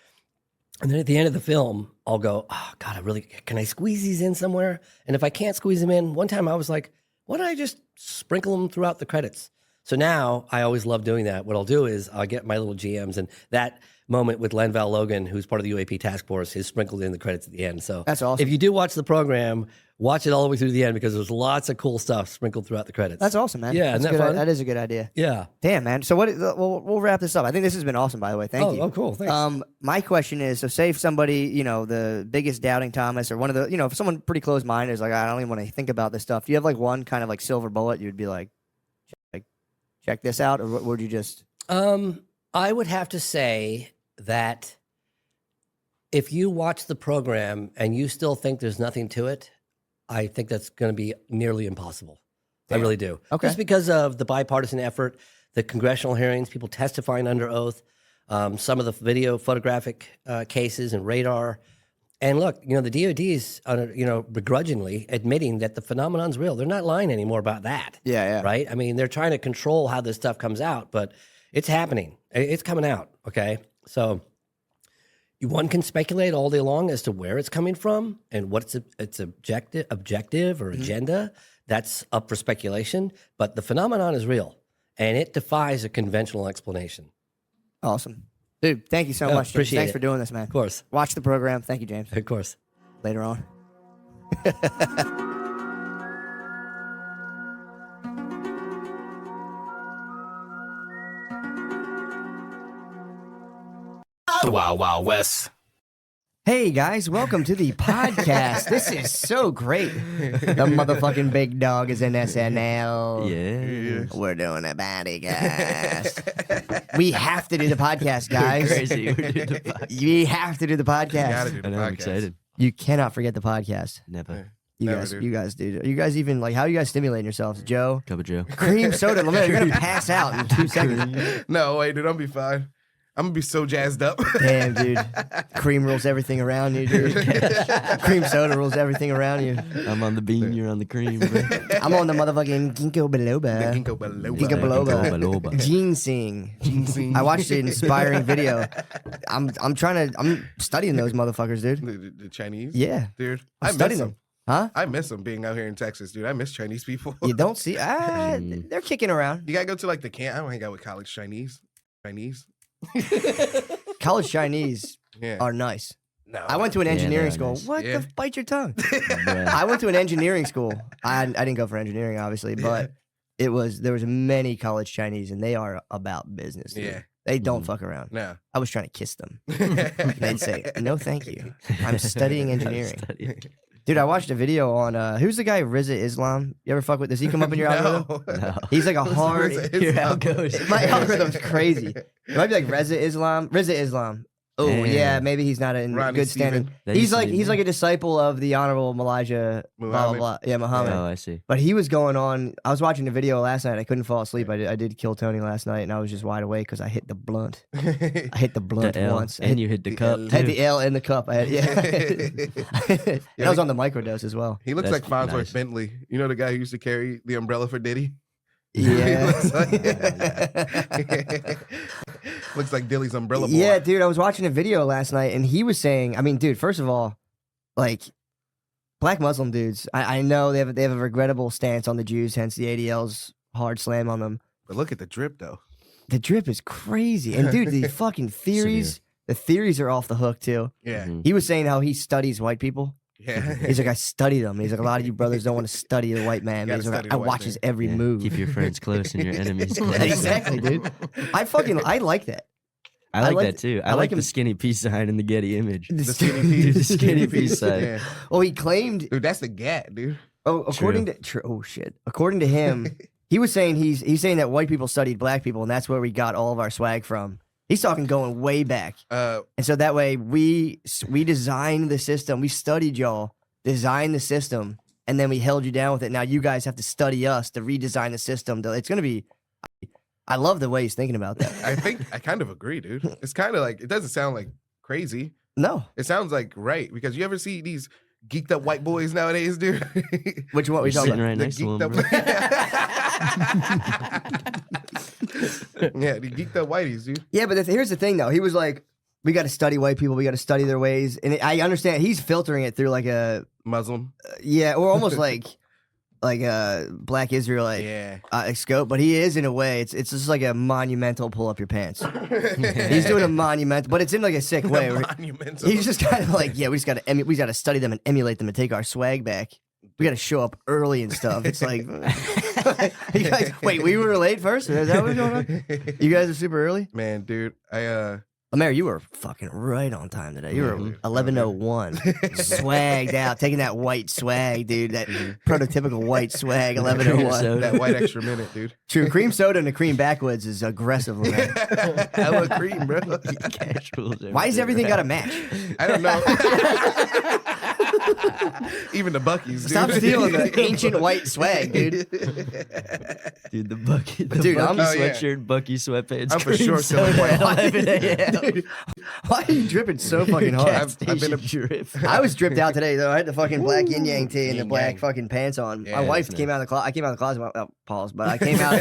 And then at the end of the film, I'll go, oh, God, can I squeeze these in somewhere? And if I can't squeeze them in, one time I was like, why don't I just sprinkle them throughout the credits? So now I always love doing that. What I'll do is I'll get my little GMs, and that moment with Lenval Logan, who's part of the UAP task force, is sprinkled in the credits at the end. So That's awesome. If you do watch the program, watch it all the way through to the end, because there's lots of cool stuff sprinkled throughout the credits. That's awesome, man. Yeah, That's isn't that good. fun? That is a good idea. Yeah. Damn, man. So we'll wrap this up. I think this has been awesome, by the way. Thank you. Oh, cool. Thanks. My question is, so say if somebody, the biggest doubting Thomas, or one of the, if someone pretty close-minded is like, I don't even want to think about this stuff. Do you have like one kind of like silver bullet you'd be like check this out, or would you just? I would have to say that if you watch the program and you still think there's nothing to it, I think that's going to be nearly impossible. Damn. I really do. Okay. Just because of the bipartisan effort, the congressional hearings, people testifying under oath, some of the video photographic cases and radar. And look, the DOD is, begrudgingly admitting that the phenomenon's real. They're not lying anymore about that. Yeah. Right? I mean, they're trying to control how this stuff comes out, but it's happening. It's coming out, okay? So one can speculate all day long as to where it's coming from and what its objective or agenda. That's up for speculation, but the phenomenon is real, and it defies a conventional explanation. Awesome. Dude, thank you so much. James. Appreciate Thanks it. for doing this, man. Of course. Watch the program. Thank you, James. Of course. Later on. The Wild Wild West. Hey guys, welcome to the podcast. This is so great. The motherfucking big dog is in SNL. Yeah. We're doing a podcast. We have to do the podcast, guys. Crazy. We're doing the podcast. We have to do the Gotta podcast. do the I know, I'm podcast. excited. You cannot forget the podcast. Never. You Never, guys, dude. you guys do. You guys even like how are you guys stimulating yourselves, Joe? Cup of Joe. Cream soda, Lemorp. You're gonna pass out in 2 seconds. No, wait, dude, I'll be fine. I'm gonna be so jazzed up. Damn, dude. Cream rules everything around you, dude. Cream soda rules everything around you. I'm on the bean, you're on the cream, bro. I'm on the motherfucking ginkgo biloba. Ginkgo biloba. Ginkgo biloba. biloba. Ginseng. I watched an inspiring video. I'm studying those motherfuckers, dude. The Chinese? Yeah. Dude. I'm I studying miss them. Huh? I miss them being out here in Texas, dude. I miss Chinese people. You don't see? They're kicking around. You gotta go to like the camp. I don't hang out with college Chinese. College Chinese Yeah. are nice. No. I went to an Yeah, engineering they're school. nice. What Yeah. the? Bite your tongue. Bruh. I went to an engineering school. I didn't go for engineering, obviously, but there was many college Chinese, and they are about business. Dude. Yeah. They don't fuck around. No. I was trying to kiss them. They'd say, "No, thank you. I'm studying engineering." Dude, I watched a video on who's the guy Rizza Islam? You ever fuck with? Does he come up in your algorithm? No. He's like a Who's hard. Rizza Here Islam? how it goes. My algorithm's crazy. It might be like Rizza Islam. Oh Damn. yeah, maybe he's not in Ronnie good standing. Steven. That He's used to like be he's me. like a disciple of the Honorable Elijah blah blah Muhammad. blah. Yeah, Muhammad. Oh, I see. But he was going on. I was watching the video last night. I couldn't fall asleep. I did kill Tony last night, and I was just wide awake because I hit the blunt. I hit the blunt The L. once. And you hit the cup. I had too. the L in the cup. I had, yeah. And I was on the microdose as well. He looks That's like Farnsworth nice. Bentley. You know the guy who used to carry the umbrella for Diddy? Yeah. Looks like Dilly's umbrella boy. Yeah, dude. I was watching a video last night, and he was saying, I mean, dude, first of all, like, black Muslim dudes, I know they have a regrettable stance on the Jews, hence the ADL's hard slam on them. But look at the drip, though. The drip is crazy. And, dude, the fucking theories, the theories are off the hook, too. Yeah. Mhm. He was saying how he studies white people. Yeah. He's like, I study them. He's like, a lot of you brothers don't want to study the white man. Gotta He's like, study I the white watch his man. every Yeah, move. Keep your friends close and your enemies close. Exactly, dude. I like that. I like like that too. I I like like him- the skinny peace sign in the Getty image. The skinny Dude, the piece. skinny peace sign. Yeah. Oh, he claimed. Dude, that's the gat, dude. Oh, according to oh shit. According to him, he was saying he's saying that white people studied black people, and that's where we got all of our swag from. He's talking going way back, and so that way we designed the system. We studied y'all, designed the system, and then we held you down with it. Now you guys have to study us to redesign the system. It's gonna be. I love the way he's thinking about that. I kind of agree, dude. It's kind of like, it doesn't sound like crazy. No, It sounds like right, because you ever see these geeked up white boys nowadays, dude? which one are we You're talking sitting about? right The next to him, geeked bro. up. Yeah, the geeked up whiteys, dude. Yeah, but here's the thing, though. He was like, "We got to study white people. We got to study their ways." And I understand he's filtering it through like a Muslim. yeah, or almost like a black Israelite Yeah. scope. But he is in a way. It's just like a monumental pull up your pants. He's doing a monumental, but it's in like a sick way. where Monumental. He's just kind of like, yeah, we got to study them and emulate them and take our swag back. We got to show up early and stuff. It's like, you guys, wait, we were late first. Is that what's going on? You guys are super early. Man, dude, Lemaire, you were fucking right on time today. You were dude. 11:01, swagged out, taking that white swag, dude. That prototypical white swag, 11:01. that white extra minute, dude. True, cream soda and a cream backwoods is aggressive, Lemaire. Hella cream, bro. Cash rules Why does everything got to match? I don't know. Even the Buckies, dude. Stop stealing the ancient white swag, dude. Dude, the Bucky, the Dude, Bucky Oh, yeah. sweatshirt, Bucky sweatpants. I'm for cream sure soda feeling at white. 11 a.m. Dude, why are you dripping so fucking hard? I've been a drip. I was dripped out today though. I had the fucking black yin yang tee and the Yin black yang. fucking pants on. Yeah, My wife that's came out of the closet. I came out of the closet. Pause. But I came out.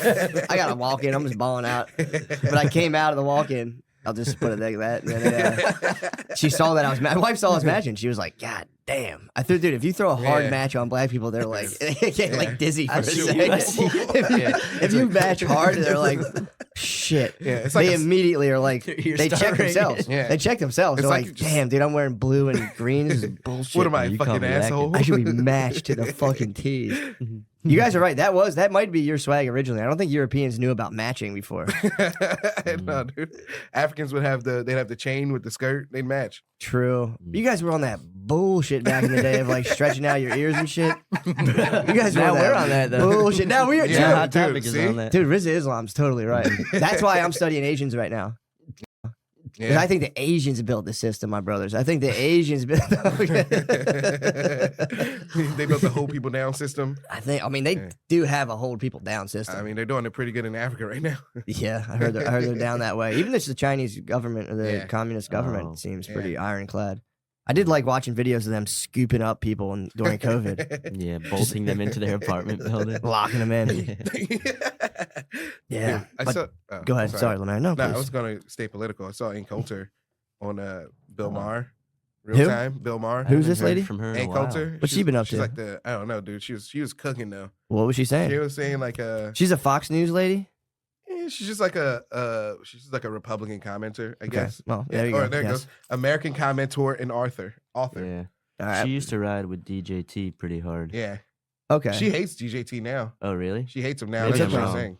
I got to walk in. I'm just balling out. But I came out of the walk in. I'll just put it like that. And then, she saw that I was. My wife saw us matching. She was like, "God damn!" I threw, dude. If you throw a hard Yeah. match on black people, they're like, they get like dizzy for a see second. you. I see you. If you match hard, they're like, shit. Yeah, it's like they a- immediately are like, Their ears they start check ringing. themselves. Yeah. They check themselves. It's They're like like, you just- damn, dude, I'm wearing blue and green. This is bullshit. What am I, You call fucking me asshole? I should be matched to the fucking T's. You guys are right. That might be your swag originally. I don't think Europeans knew about matching before. No, dude. Africans would have they'd have the chain with the skirt. They'd match. True. You guys were on that bullshit back in the day of like stretching out your ears and shit. You guys were Now we're on that, though. bullshit. Now we are. Yeah, Now Dude, Hot dude, Topic is see? on that. dude, Rizza Islam's totally right. That's why I'm studying Asians right now. 'Cause Yeah. I think the Asians built the system, my brothers. I think the Asians built. They built the hold people down system. I mean, they do have a hold people down system. I mean, they're doing it pretty good in Africa right now. Yeah, I heard they're down that way. Even the Chinese government or the Yeah. communist government Oh, seems yeah. pretty ironclad. I did like watching videos of them scooping up people during COVID, Yeah, bolting them into their apartment building. locking them in. Yeah. Dude, I but- saw. Go ahead. Sorry, Lemaire. No, No, I please. was gonna stay political. I saw Ian Coulter on Bill Maher. Real Who? time. Bill Maher. Who's this Heard lady? from her in a Ann while. Coulter. What's she been up She's to? like I don't know, dude. She was cooking though. What was she saying? She was saying like She's a Fox News lady. she's just like a Republican commenter, I guess. Well, there you go. There it goes. American commentator and author. Yeah. All right. She used to ride with DJT pretty hard. Yeah. Okay. She hates DJT now. Oh, really? She hates him now. Maybe That's what I'm she's wrong. saying.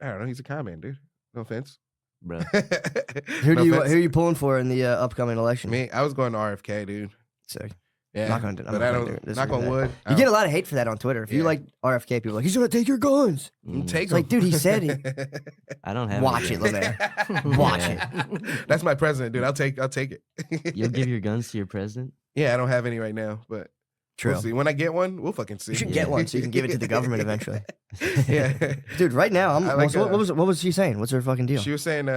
I don't know. He's a comment, dude. No offense. Bro. who No do you offense. who are you pulling for in the upcoming election? Me, I was going to RFK, dude. Sick. Yeah. Not gonna do- I'm but not I gonna don't. do it. Knock on wood. You get a lot of hate for that on Twitter. If you Yeah. like RFK, people are like, he's gonna take your guns. Take It's like, dude, he said it. I don't have Watch any it, guns. Lemaire. Watch Yeah. it. That's my president, dude. I'll take it. You'll give your guns to your president? Yeah, I don't have any right now, but True. we'll see. When I get one, we'll fucking see. You should get one so you can give it to the government eventually. Yeah. Dude, right now, I like, what was she saying? What's her fucking deal? She was saying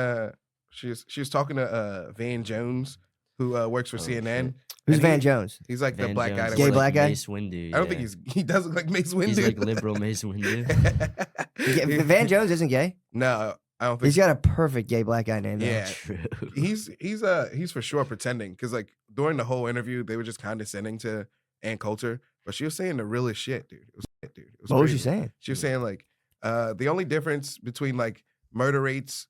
she was talking to Van Jones, who works for CNN. Who's And Van Jones? He's like the Van black guy. Jones that is Gay works- black guy? Mace Windu, I don't think he does look like Mace Windu. He's like liberal Mace Windu. Yeah, Van Jones isn't gay. No, I don't think. He's got a perfect gay black guy name. Though. Yeah, True. he's for sure pretending because like during the whole interview they were just condescending to Ann Coulter, but she was saying the realest shit, dude. It was shit, dude. It was What was she crazy. saying? She was saying like the only difference between like murder rates,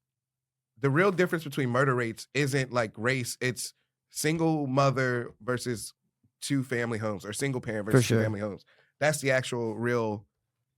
the real difference between murder rates isn't like race. It's single mother versus two family homes or single parent versus sure. two family homes. That's the actual real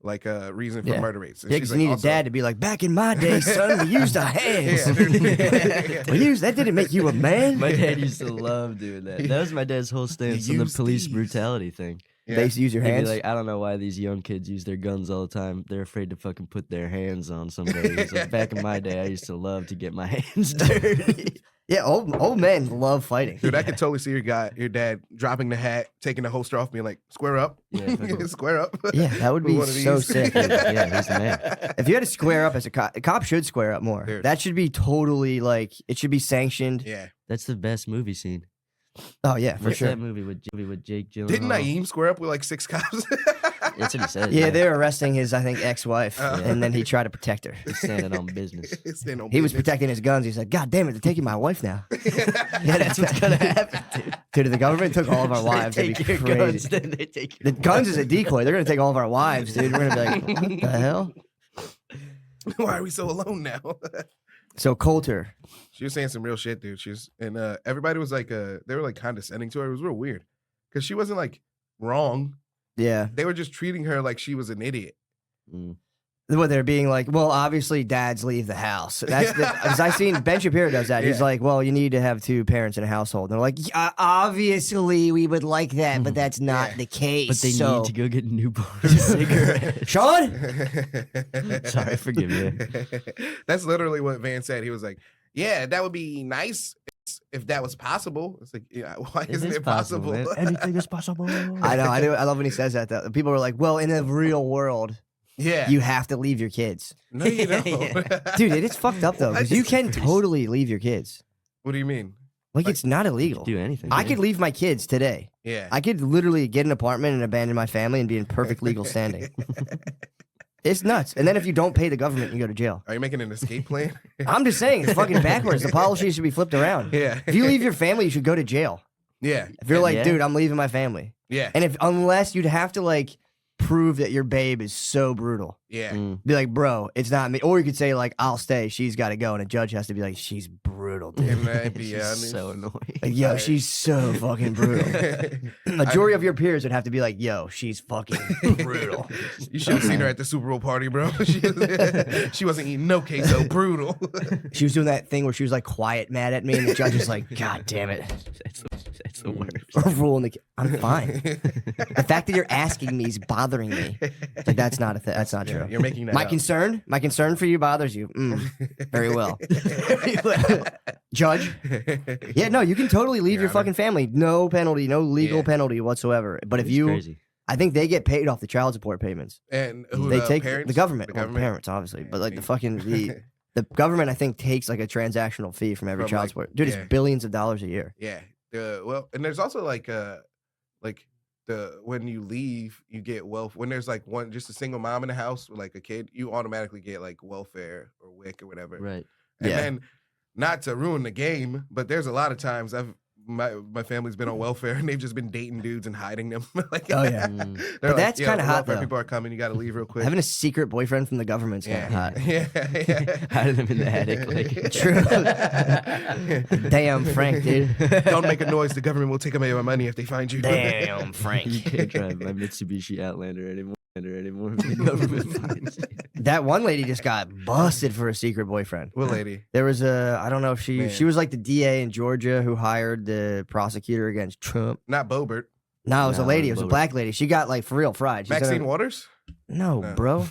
like reason for Yeah. murder rates. And Yeah, she's because you like, need a dad to be like, back in my day, son, we used our hands. Yeah. That didn't make you a man. My dad used to love doing that. That was my dad's whole stance on the use police these. brutality thing. They used to use your He'd be hands. like, I don't know why these young kids use their guns all the time. They're afraid to fucking put their hands on somebody. He's like, back in my day, I used to love to get my hands dirty. Yeah, old men love fighting. Dude, I could totally see your dad dropping the hat, taking the holster off, being like, "Square up, Yeah, fucking- square up." Yeah, that would With be one of so these. sick. Yeah, he's the man. If you had to square up as a cop should square up more. Dude. That should be totally like it should be sanctioned. Yeah. That's the best movie scene. Oh yeah, for What's sure. that movie with Jake Gyllenhaal? Didn't Naeem square up with like 6 cops? That's what he said. Yeah, they were arresting his, I think, ex-wife, and then he tried to protect her. He's standing on business. Stand on He was business. protecting his guns. He's like, God damn it, they're taking my wife now. Yeah, that's what's gonna happen, dude. Dude, the government took all of our wives. They That'd take be your crazy. guns, then they take The your guns wife. is a decoy. They're gonna take all of our wives, dude. We're gonna be like, what the hell? Why are we so alone now? So Coulter, She was saying some real shit, dude. And everybody was like, they were like condescending to her. It was real weird because she wasn't like wrong. yeah. They were just treating her like she was an idiot. What they're being like, well, obviously dads leave the house. That's because I seen Ben Shapiro does that. He's Yeah. like, well, you need to have 2 parents in a household. And they're like, yeah, obviously we would like that, but that's not Yeah. the case. But they so. need to go get newborn cigarettes. Sean? Sorry, forgive me. That's literally what Van said. He was like, "Yeah, that would be nice if that was possible." It's like, yeah, why isn't it possible? man. Anything is possible. I know. I love when he says that. Though. People are like, well, in the real world, Yeah, you have to leave your kids. no, you don't, Dude, it is fucked up though, because you can totally leave your kids. What do you mean? Like it's not illegal. Do anything. I man. could leave my kids today. Yeah, I could literally get an apartment and abandon my family and be in perfect legal standing. It's nuts. And then if you don't pay the government, you go to jail. Are you making an escape plan? I'm just saying, it's fucking backwards. The policy should be flipped around. Yeah. If you leave your family, you should go to jail. Yeah, If you're like, Yeah. dude, I'm leaving my family. yeah, And unless you'd have to like prove that your babe is so brutal. yeah. Be like, bro, it's not me. Or you could say, like, I'll stay. She's got to go. And a judge has to be like, she's brutal, dude. And that'd be She's honest. so annoying. Like, yo, she's so fucking brutal. Majority of your peers would have to be like, yo, she's fucking brutal. You should have seen her at the Super Bowl party, bro. She wasn't eating no queso. Brutal. She was doing that thing where she was like quiet, mad at me. And the judge is like, God damn it. That's the worst. Ruling the. I'm fine. The fact that you're asking me is bothering me. It's like that's not that's not true. You're making that my up. concern for you bothers you. Very well. Judge. Yeah, no, you can totally leave your Honor. fucking family. No penalty, no legal Yeah. penalty whatsoever. But if It's you, crazy. I think they get paid off the child support payments. And who, They the take parents? the government, The well, government? parents obviously, but like the Yeah. fucking the government I think takes like a transactional fee from every From, child like, support. Dude, yeah. it's billions of dollars a year. Yeah. Well, and there's also like when you leave, you get wealth. When there's like just a single mom in the house with like a kid, you automatically get like welfare or WIC or whatever. Right. And Yeah. then not to ruin the game, but there's a lot of times my family's been on welfare and they've just been dating dudes and hiding them. Like, Oh, yeah. But that's kinda hot, though. People are coming. You got to leave real quick. Having a secret boyfriend from the government's kind of hot. Yeah. Hiding them in the attic. Like. True. Damn, Frank, dude. Don't make a noise. The government will take away my money if they find you. Damn, Frank. You can't drive my Mitsubishi Outlander anymore. The government finds you. That one lady just got busted for a secret boyfriend. What lady? There was I don't know if she was like the DA in Georgia who hired the prosecutor against Trump. Not Bobert. No, it was a No, lady. It was a Bobert. black lady. She got like for real fried. She's in Maxine her- Waters? No, No. bro.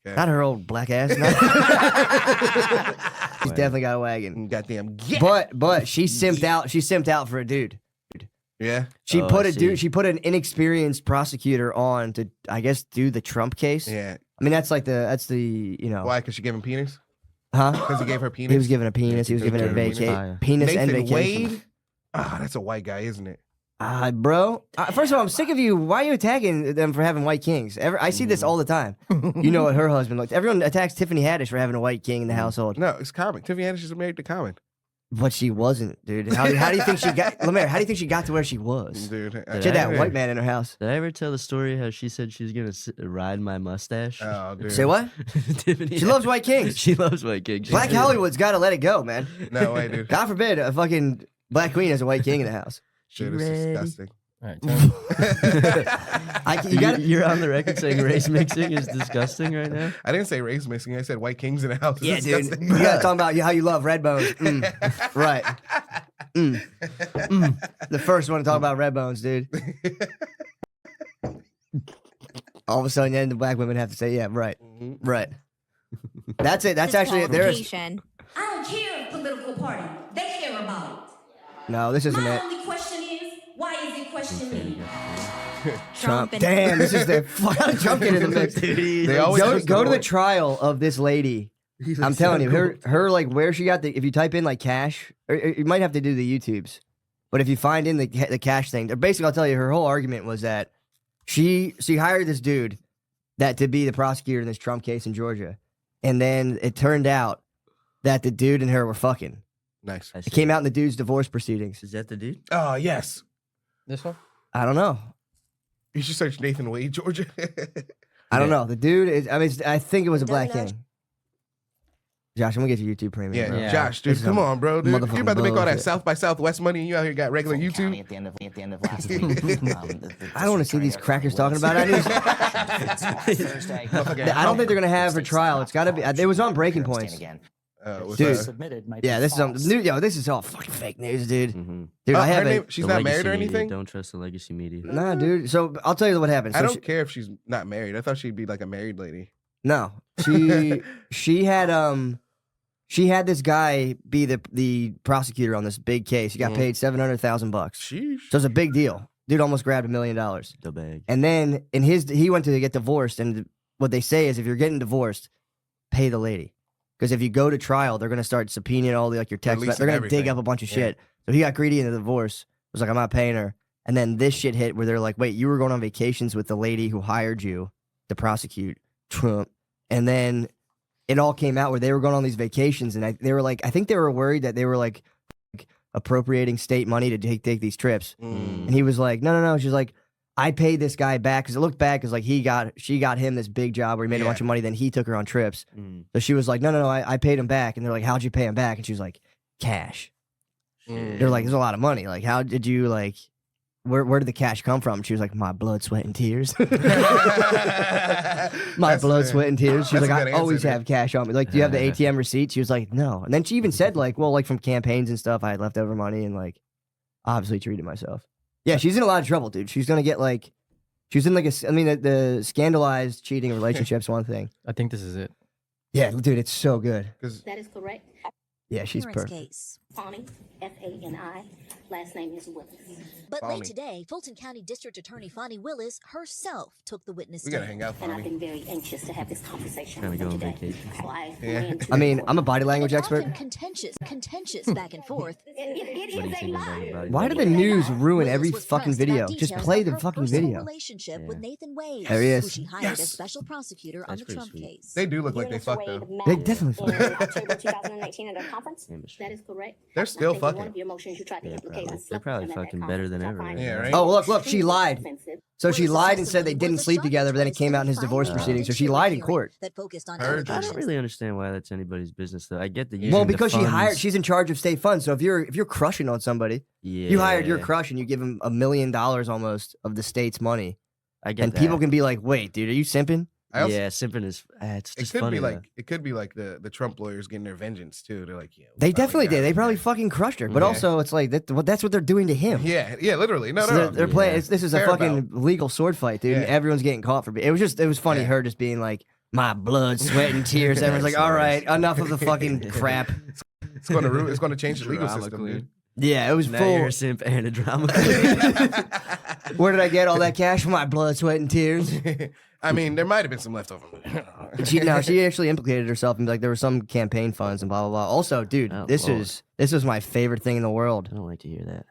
Okay. Not her old black ass. No. She's definitely got a wagon. Goddamn. But she simped out. She simped out for a dude. Yeah. She Oh, put I a dude. see. She put an inexperienced prosecutor on to, I guess, do the Trump case. Yeah. I mean, that's the you know. Why? Because she gave him penis? Huh? Because he gave her penis? He was given a penis. He was given a Penis. vacate. Penis and Nathan vacation. Wade? Ah, that's a white guy, isn't it? Bro. First of all, I'm sick of you. Why are you attacking them for having white kings? I see this all the time. You know what her husband looked. Everyone attacks Tiffany Haddish for having a white king in the household. No, it's Common. Tiffany Haddish is married to Common. But she wasn't, dude. How do you think she got, Lemorp, how do you think she got to where she was? Dude. She had that white man in her house. Did I ever tell the story how she said she's gonna ride my mustache? Oh, dude. Say what? Tiffany She loves white kings. She loves white kings. Black Hollywood's got to let it go, man. No way, dude. God forbid a fucking black queen has a white king in the house. Dude, it's disgusting. All right, You gotta, You're on the record saying race mixing is disgusting right now. I didn't say race mixing. I said white kings in the house. It's yeah, dude. disgusting. You gotta talk about how you love red bones. Right. The first one to talk about red bones, dude. All of a sudden, then the black women have to say, "Yeah, right, right." That's it. That's actually it. There's I don't care political party. They care about it. no. This isn't My it. only question is, why is it questioning me? Trump. Damn, this is the fucking Trump get in the mix. They always push Go to the boy. trial of this lady. I'm telling you, her like where she got the. If you type in like cash, or you might have to do the YouTubes, but if you find in the cash thing, basically I'll tell you, her whole argument was that she hired this dude that to be the prosecutor in this Trump case in Georgia, and then it turned out that the dude and her were fucking. Nice. It came out in the dude's divorce proceedings. Is that the dude? Oh, yes. This one? I don't know. You should search Nathan Wade, Georgia. I don't know. The dude is. I mean, I think it was a black king. Josh, I'm gonna get your YouTube premium. Yeah, bro. Yeah. Josh, dude, This is come some on, bro. Dude. motherfucking You about to make all that bullshit. South by Southwest money and you out here got regular YouTube? At the end of last week, I don't want to see these crackers talking about it. I don't think they're gonna have a trial. It's got to be. It was on Breaking Points. What's Dude. that? Yeah, this is some new. Yo, this is all fucking fake news, dude. Mm-hmm. Dude, I have her a. name, she's not married or anything? Don't trust the legacy media. Nah, dude. So I'll tell you what happened. I So don't care if she's not married. I thought she'd be like a married lady. No, she had this guy be the prosecutor on this big case. He got paid $700,000. Sheesh. So it's a big deal. Dude almost grabbed $1 million. The bag. And then he went to get divorced, and what they say is if you're getting divorced, pay the lady. Because if you go to trial, they're gonna start subpoenaing all your text. Releasing They're gonna dig everything. up a bunch of shit. So he got greedy in the divorce. Was like, I'm not paying her. And then this shit hit where they're like, wait, you were going on vacations with the lady who hired you to prosecute Trump. And then it all came out where they were going on these vacations, and they were like, I think they were worried that they were like appropriating state money to take these trips. And he was like, no. She's like, I paid this guy back because it looked bad because like she got him this big job where he made a bunch of money. Then he took her on trips. So she was like, no, I paid him back. And they're like, how'd you pay him back? And she was like, cash. They're like, there's a lot of money. Like, how did you like? Where did the cash come from? She was like, my blood, sweat, and tears. My blood, sweat, and tears. She was that's like, a good I always answer, have cash on me. Like, do you have the ATM receipt? She was like, no. And then she even said like, well, like from campaigns and stuff, I had leftover money and like, obviously treated myself. Yeah, she's in a lot of trouble, dude. She's gonna get like, she was in like the scandalized cheating relationship's one thing. I think this is it. Yeah, dude, it's so good. That is correct. Yeah, she's perfect. Case. Fani, F-A-N-I. Last name is Willis. But Fani. late today, Fulton County District Attorney Fani Willis herself took the witness We gotta stand. hang out, And I've Fani. been very anxious to have this conversation Trying to with go you on today. vacation. So I Yeah. ran to I mean, the I'm a body language An expert. often contentious back and forth. It What do is you a think about lie. your body Why do the language? news ruin every Willis was fucking pressed about video? Just details play of the her fucking personal video. relationship Yeah. with Nathan Wade, There he is. who she hired Yes. as special prosecutor on That's the pretty Trump sweet. case. They do look like You they and Mr. fucked Wade up. met They definitely in October 2019 at a conference. Yeah, but That is correct. They're I still think in one fucking. of your motions you tried to Yeah, implicate probably. us. They're probably fucking better than ever right Yeah, now. right? Oh, look, she lied. Offensive. So she Willis's lied and said they testimony didn't was a sleep shocking together, but then it twist came for out in his the divorce filing proceedings. So she evidentiary lied in hearing court. that focused on Heard I allegations. don't really understand why that's anybody's business, though. I get the using Well, the because she hired, funds. she's in charge of state funds. So if you're crushing on somebody, Yeah, you hired your crush and you give him $1 million almost of the state's money, I get and that. people can be like, "Wait, dude, are you simping?" I also, Yeah, simping is. It's it just could funny. be though. like the Trump lawyers getting their vengeance too. They're like, yeah, we They finally definitely got did. They him, probably man. fucking crushed her. But Yeah. also, it's like that's what they're doing to him. Yeah, literally. No, So no, they're, no. they're playing. Yeah. This is a Fair fucking about. legal sword fight, dude. And Yeah. everyone's getting caught for it. It was funny. Yeah. Her just being like, "My blood, sweat, and tears." Everyone's like, That's "All right, hilarious. enough of the fucking crap." It's going to it's going to change the legal Drama system, queen. dude. Yeah, it was Now full. you're a simp and a drama. Where did I get all that cash for my blood, sweat, and tears? I mean, there might have been some left over. She actually implicated herself and like there were some campaign funds and blah blah blah. Also, dude, Oh, this Lord. is my favorite thing in the world. I don't like to hear that.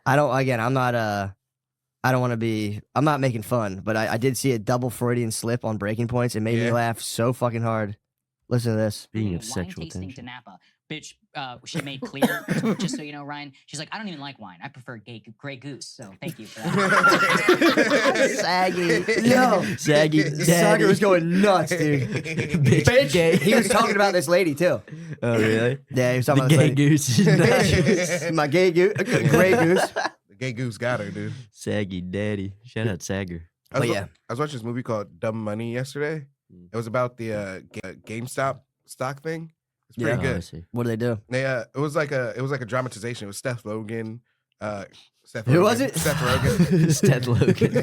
I'm not making fun, but I did see a double Freudian slip on Breaking Points. It made me Yeah. laugh so fucking hard. Listen to this. Speaking of wine sexual tasting tension. to Napa. Bitch, she made clear, just so you know, Ryan. She's like, I don't even like wine. I prefer Grey Goose. So thank you for that. Saggy. Yo. Saggy Sager daddy. was going nuts, dude. Bitch gay. He was talking about this lady too. Oh, really? Yeah, he was The talking about gay this lady. goose. My gay goose. Gray goose. The gay goose got her, dude. Saggy daddy. Shout out Sager. I was, But yeah. I was watching this movie called Dumb Money yesterday. It was about the GameStop stock thing. It's pretty Yeah. Oh, I good. see. What do they do? They it was like a dramatization. It was Seth Rogen. Seth Who Rogen. was it? Seth Rogen. Seth Logan.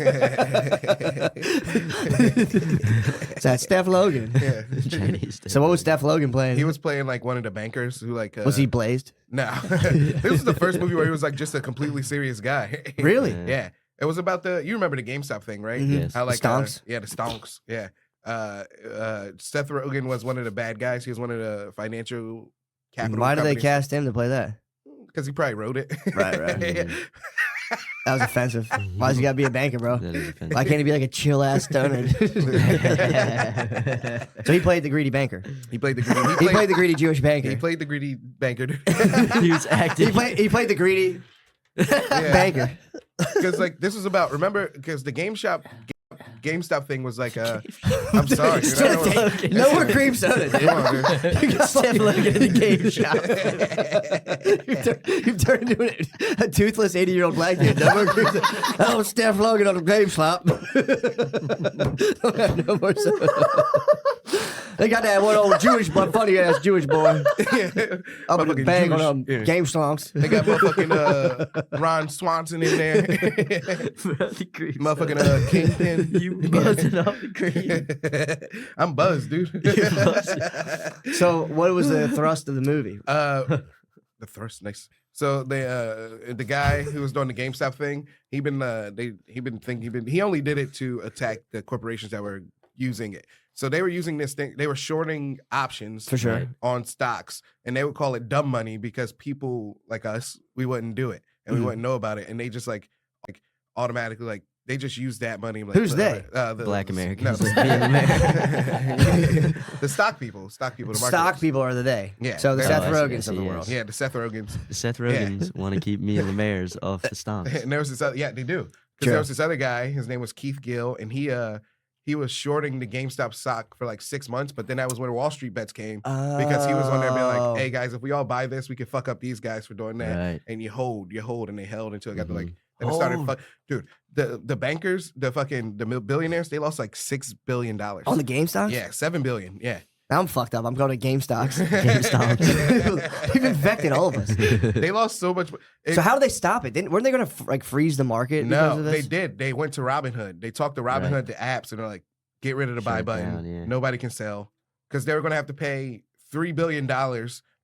So that's Steph Logan. Yeah. Chinese. So what was Steph Logan playing? He was playing like one of the bankers who like Was he blazed? No. This was the first movie where he was like just a completely serious guy. Really? Yeah. It was about you remember the GameStop thing, right? Mhm. Yes. How like Stonks? yeah, the stonks. Yeah. Seth Rogen was one of the bad guys. He was one of the financial capital. Why did they cast him to play that? Because he probably wrote it. Right. That was offensive. Why's he gotta be a banker, bro? That is offensive. Why can't he be like a chill ass stoner? So he played the greedy banker. He played the greedy. He played the greedy Jewish banker. He played the greedy banker. He was acting. He played the greedy banker. Because like this was about because the GameStop thing was like I'm sorry, dude. I don't know what- No more cream soda, dude. Come on, dude. You got Steph Logan in the game shop. You've turned into a toothless 80-year-old black dude. No more cream soda. Oh, Steph Logan on the game shop. Don't have no more soda. They got that one old Jewish boy, funny ass Jewish boy. Up in the Motherfucking bag on Jewish- them yeah. game songs. They got motherfucking Ron Swanson in there. The cream Motherfucking soda. Kingpin. You buzzing off the cream. I'm buzzed, dude. So, what was the thrust of the movie? The thrust, nice. So the guy who was doing the GameStop thing, he only did it to attack the corporations that were using it. So they were using this thing. They were shorting options For sure. on stocks, and they would call it dumb money because people like us, we wouldn't do it and we wouldn't know about it, and they just like automatically like they just use that money. Like, Who's they? The Black Americans. No, Being the stock people. The Stock marketers. people are the they. Yeah. So the Oh, Seth I see, Rogans I of the see, world. yes. Yeah, the Seth Rogans. Seth Rogen's want to keep me and Lemaires off the stonks. And there was this other, they do. Because Sure. there was this other guy, his name was Keith Gill, and he was shorting the GameStop stock for like 6 months, but then that was when Wall Street bets came because he was on there being Oh. like, hey guys, if we all buy this, we can fuck up these guys for doing that. Right. And you hold, and they held until it got to like, Mm-hmm. then it started, Hold. dude, the bankers, the billionaires, they lost like $6 billion. On the GameStop? Yeah, $7 billion. Yeah. Now I'm fucked up. I'm going to GameStocks. GameStop. You've infected all of us. They lost so much. So how did they stop it? Weren't they going to like freeze the market? because No, of they this? did. They went to Robinhood. They talked to Robinhood, Right. the apps, and they're like, get rid of the buy Shut it button. down, yeah. Nobody can sell. Because they were going to have to pay $3 billion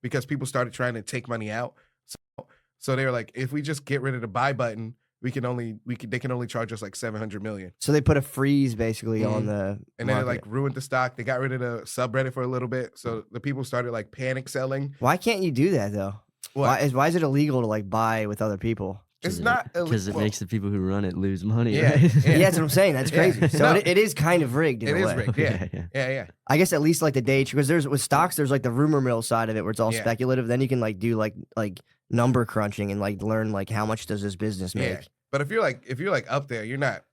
because people started trying to take money out. So So they were like, if we just get rid of the buy button, they can only charge us like $700 million. So they put a freeze basically on the and then it market. like ruined the stock. They got rid of the subreddit for a little bit, so the people started like panic selling. Why can't you do that though? Why is it illegal to like buy with other people? It's not because it makes the people who run it lose money. Yeah, right? Yeah, that's what I'm saying. That's crazy. Yeah. So No. it is kind of rigged. In It a is way. rigged. Yeah. I guess at least like the day because there's with stocks, there's like the rumor mill side of it where it's all Yeah. speculative. Then you can like do like number crunching and like learn like how much does this business make. Yeah. But if you're like up there, you're not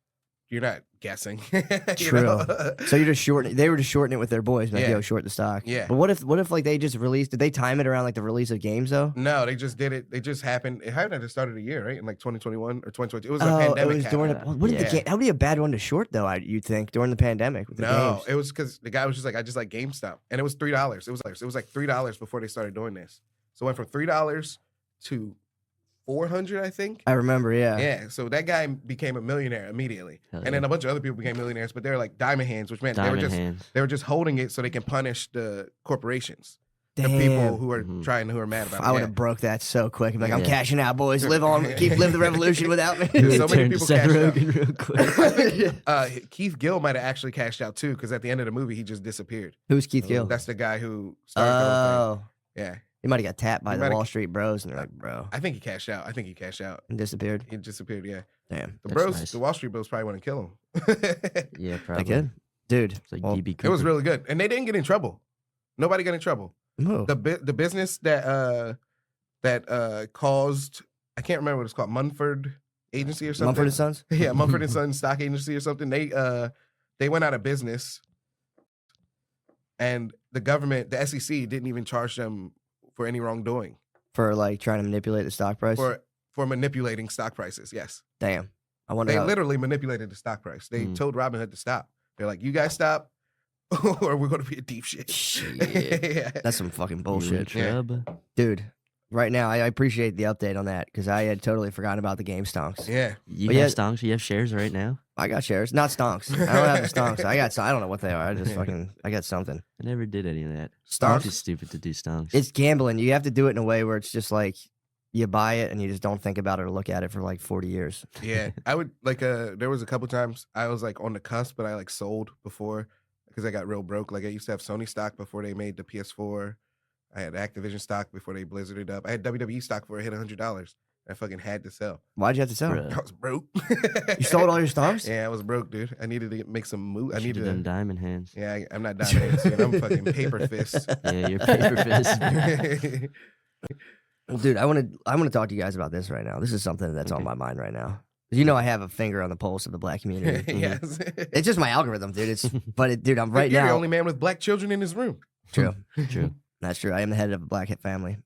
guessing. You True. know? So you're just shorting. They were just shorting it with their boys. Like, Yeah. yo, short the stock. Yeah. But what if like they just released? Did they time it around like the release of games though? No, they just did it. It just happened. It happened at the start of the year, right? In like 2021 or 2020. It was a pandemic. It was during. happened. What did the game? How would be a bad one to short though? You'd think during the pandemic with the No, games. it was because the guy was just like, I just like GameStop, and it was $3. It was like $3 before they started doing this. So it went from $3 to 400, I think. I remember. Yeah. Yeah, so that guy became a millionaire immediately, Hell and then a bunch of other people became millionaires. But they're like diamond hands, which meant Diamond they were just holding it so they can punish the corporations, the Damn. people who are who are mad about it. I would Yeah. have broke that so quick. I'm like, I'm Yeah. cashing out, boys. Live on, live the revolution without me. Dude, so many Turn to people Seth cashed out. Rogen real quick. Keith Gill might have actually cashed out too, because at the end of the movie he just disappeared. Who's Keith Gill? That's the guy who started the whole thing. Oh, Yeah, he might have got tapped by He the might've- Wall Street Bros, and they're like, bro, I think he cashed out. and disappeared. He disappeared. Yeah, Damn, the That's bros, nice. the Wall Street bros probably want to kill him. Yeah, I probably. could, dude. It's like well, DB Cooper. It was really good, and they didn't get in trouble. Nobody got in trouble. no. The business that caused, I can't remember what it's called, Munford Agency or something. Mumford and Sons. Yeah, Mumford and Sons Stock Agency or something. They went out of business, and the government, the SEC, didn't even charge them for any wrongdoing For like trying to manipulate the stock price. for manipulating stock prices. Yes, Damn, I wonder. they how, literally manipulated the stock price. They told Robinhood to stop. They're like, "You guys stop, or we're going to be a deep shit." Shit. Yeah. That's some fucking You bullshit, in trouble. dude. Right now, I appreciate the update on that because I had totally forgotten about the game stonks. Yeah. You But have yet- stonks? You have shares right now? I got shares, not stonks. I don't have the stonks. I don't know what they are. I just I got something. I never did any of that. Stonks? It's too stupid to do stonks. It's gambling. You have to do it in a way where it's just like you buy it and you just don't think about it or look at it for like 40 years. Yeah, I would like. There was a couple times I was like on the cusp, but I like sold before because I got real broke. Like I used to have Sony stock before they made the PS4. I had Activision stock before they blizzarded up. I had WWE stock before it hit $100. I fucking had to sell. Why'd you have to sell? Bruh. I was broke. You sold all your stocks? Yeah, I was broke, dude. I needed to make some move. I Should've needed done to. diamond hands. Yeah, I'm not diamond, dude. I'm fucking paper fist. Yeah, you're paper fist. Well, dude, I want to talk to you guys about this right now. This is something that's on my mind right now. You know, I have a finger on the pulse of the black community. Yes. It's just my algorithm, dude. Dude, I'm right You're now. the only man with black children in his room. True. True. That's true. I am the head of a black family.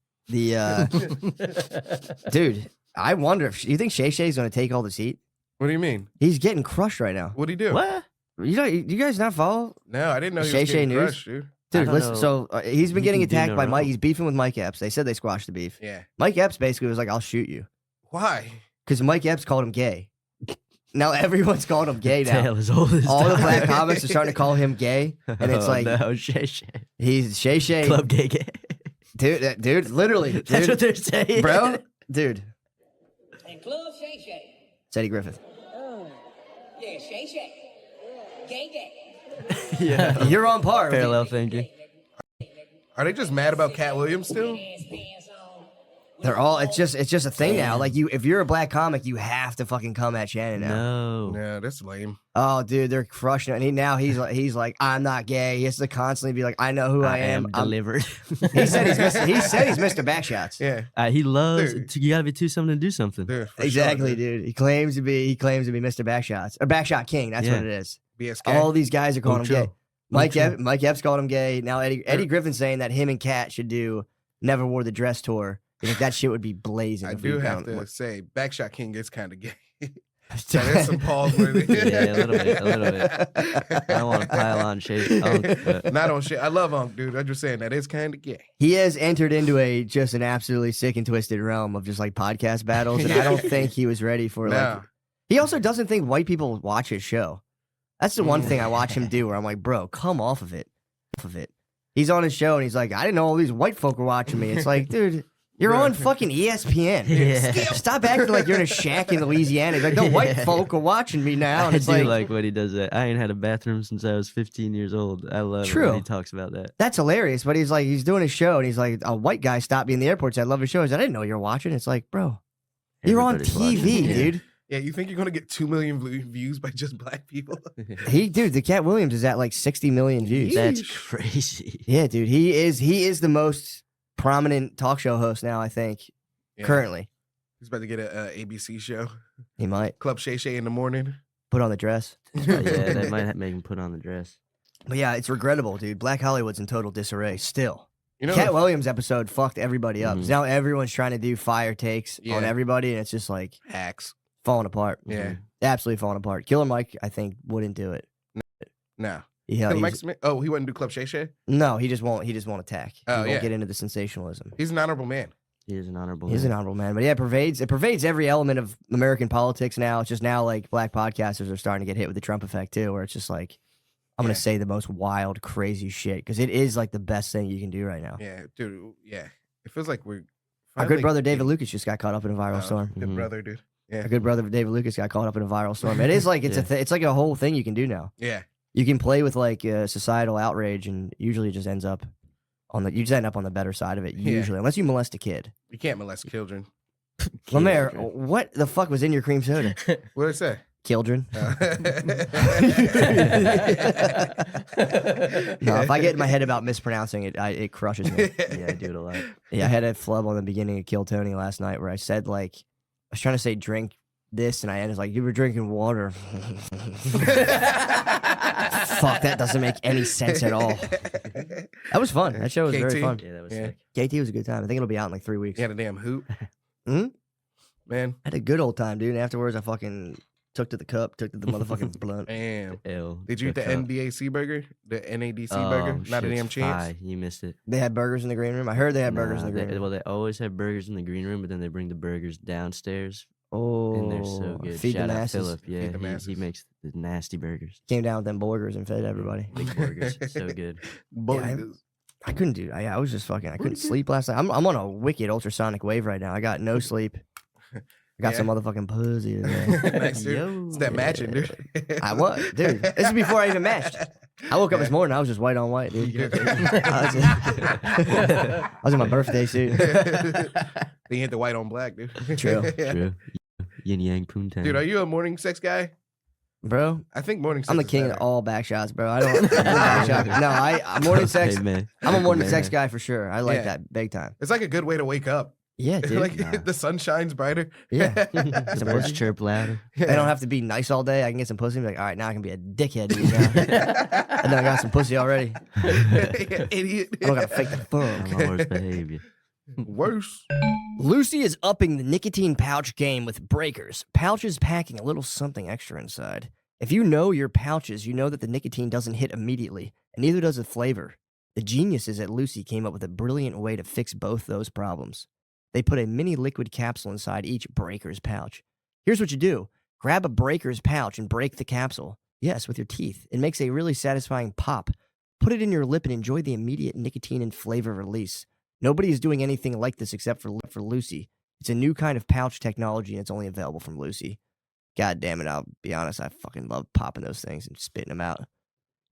Dude, I wonder if you think Shay Shay's going to take all this heat. What do you mean? He's getting crushed right now. What'd he do? What? You guys not follow? No, I didn't know he Shay was Shay getting News? crushed, dude. Dude, don't listen. know. So he's been You getting can do attacked no by Mike. wrong. He's beefing with Mike Epps. They said they squashed the beef. Yeah. Mike Epps basically was like, "I'll shoot you," Why? because Mike Epps called him gay. Now everyone's called him gay now. Tale as old as All the time. black comics are starting to call him gay, and it's Oh, like no, Shay Shay. he's Shay Shay. Club gay gay. Dude, literally, dude, That's what they're saying. bro, dude. And Club Shay Shay. It's Eddie Griffith. Yeah, Shay Shay. Gay gay. Yeah. You're on par. Parallel thinking. Are they just mad about Cat Williams still? They're all. It's just a thing now. Like if you're a black comic, you have to fucking come at Shannon now. No. Yeah, that's lame. Oh, dude, they're crushing it. And he's like, I'm not gay. He has to constantly be like, I know who I am. I'm-" delivered. He said he's Mr. Backshots. Yeah. He loves. Dude. You gotta be too something to do something. Dude, for Exactly, sure, dude. He claims to be Mr. Backshots or Backshot King. That's Yeah. what it is. BSK. All these guys are calling him Ocho. gay. Mike Ocho. Mike Epps called him gay. Now Eddie Griffin's saying that him and Kat should do Never Wore the Dress tour. You think that shit would be blazing? I if do we have found- to say, Backshot King is kind of gay. So there's some pause with it. Yeah, a little bit. I don't want to pile on Shay. But Not on shit. I love Unc, dude. I'm just saying that is kind of gay. He has entered into just an absolutely sick and twisted realm of just like podcast battles, and I don't think he was ready for like. No. He also doesn't think white people watch his show. That's the one thing I watch him do where I'm like, bro, come off of it. He's on his show and he's like, I didn't know all these white folk were watching me. It's like, dude, You're on fucking ESPN. Stop acting like you're in a shack in Louisiana. Like, the white folk are watching me now. And I it's do like what he does. That I ain't had a bathroom since I was 15 years old. I love it True. when he talks about that. That's hilarious. But he's doing a show, and he's like, a white guy stopped me in the airport. Said, I love his show. I said, I didn't know you were watching. It's like, bro, you're on Everybody's TV, watching. dude. Yeah, you think you're gonna get 2 million views by just black people? Dude, the Cat Williams is at like 60 million views. That's crazy. Yeah, dude, he is the most prominent talk show host now, I think, currently. He's about to get a ABC show. He might Club Shay Shay in the morning. put on the dress. Yeah, that might make him put on the dress. But yeah, it's regrettable, dude. Black Hollywood's in total disarray still. You know, Cat Williams episode fucked everybody up. 'Cause now everyone's trying to do fire takes on Yeah. everybody, and it's just like hacks. falling apart. Yeah. Absolutely falling apart. Killer Mike, I think, wouldn't do it. No. Yeah, Mike Smith. Oh, he wouldn't do Club Shay Shay? No, he just won't. He just won't attack. He Oh, won't yeah. get into the sensationalism. He's an honorable man. He is an honorable. He's an honorable man, but yeah, it pervades every element of American politics now. It's just now like black podcasters are starting to get hit with the Trump effect too, where it's just like I'm gonna say the most wild, crazy shit because it is like the best thing you can do right now. Yeah, dude. Yeah, it feels like we're. Our good finally brother David getting- Lucas just got caught up in a viral storm. Good brother, dude. Yeah. Our good brother David Lucas got caught up in a viral storm. It is like it's it's like a whole thing you can do now. Yeah. You can play with like societal outrage, and usually it just ends up on the the better side of it. Yeah. Usually, unless you molest a kid. You can't molest children. Lemaire, what the fuck was in your cream soda? What did I say? Children. No, if I get in my head about mispronouncing it, it crushes me. Yeah, I do it a lot. Yeah, I had a flub on the beginning of Kill Tony last night where I said like I was trying to say drink this, and I ended like you were drinking water. Fuck, that doesn't make any sense at all. That was fun. That show was very KT? fun. Yeah, that was Yeah. sick. KT was a good time. I think it'll be out in like 3 weeks. He had a damn hoot. Hmm? Man. I had a good old time, dude. And afterwards, I fucking took to the cup, took to the motherfucking blunt. Damn. Ew, Did you eat the cup. NDAC burger? The NADC burger? Not a shit's damn chance. fire. You missed it. They had burgers in the green room. I heard they had burgers in the green room. Well, they always have burgers in the green room, but then they bring the burgers downstairs. Oh, and they're so good. feed the Shout out masses. Philip. Yeah, Feed the he masses. makes the nasty burgers. Came down with them burgers and fed everybody. Big burgers, so good. Burgers. I couldn't do. I was just fucking. I couldn't sleep last night. I'm on a wicked ultrasonic wave right now. I got no sleep. I got Yeah. some motherfucking pussy. Nice, dude. Yo. It's that matching, dude. I was, dude. This is before I even matched. I woke up this morning. I was just white on white, dude. I was in my birthday suit. They hit the white on black, dude. True. True. Yin yang poontang. Dude, are you a morning sex guy? Bro, I think morning sex I'm the is king better. of all back shots, bro. I don't. back shot. No, I morning sex. Hey, man. I'm a morning Man. sex guy for sure. I like Yeah. that big time. It's like a good way to wake up. Yeah, dude. Like the sun shines brighter. Yeah. The Some birds pussy. chirp louder. I don't have to be nice all day. I can get some pussy and be like, all right, now I can be a dickhead to you now. And then I got some pussy already. Idiot. I don't gotta fake the funk. On my worst behavior. Worse. Lucy is upping the nicotine pouch game with breakers. Pouches packing a little something extra inside. If you know your pouches, you know that the nicotine doesn't hit immediately, and neither does the flavor. The geniuses at Lucy came up with a brilliant way to fix both those problems. They put a mini liquid capsule inside each breaker's pouch. Here's what you do. Grab a breaker's pouch and break the capsule. Yes, with your teeth. It makes a really satisfying pop. Put it in your lip and enjoy the immediate nicotine and flavor release. Nobody is doing anything like this except for Lucy. It's a new kind of pouch technology, and it's only available from Lucy. God damn it, I'll be honest, I fucking love popping those things and spitting them out.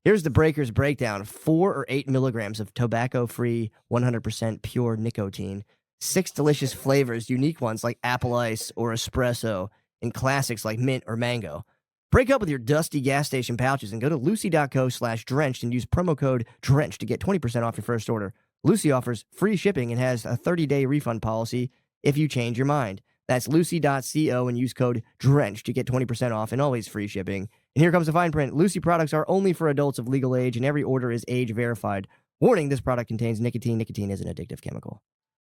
Here's the Breakers breakdown. 4 or 8 milligrams of tobacco-free, 100% pure nicotine. 6 delicious flavors, unique ones like apple ice or espresso, and classics like mint or mango. Break up with your dusty gas station pouches and go to lucy.co/drenched and use promo code DRENCHED to get 20% off your first order. Lucy offers free shipping and has a 30-day refund policy if you change your mind. That's lucy.co and use code DRENCHED to get 20% off and always free shipping. And here comes the fine print. Lucy products are only for adults of legal age and every order is age verified. Warning, this product contains nicotine. Nicotine is an addictive chemical.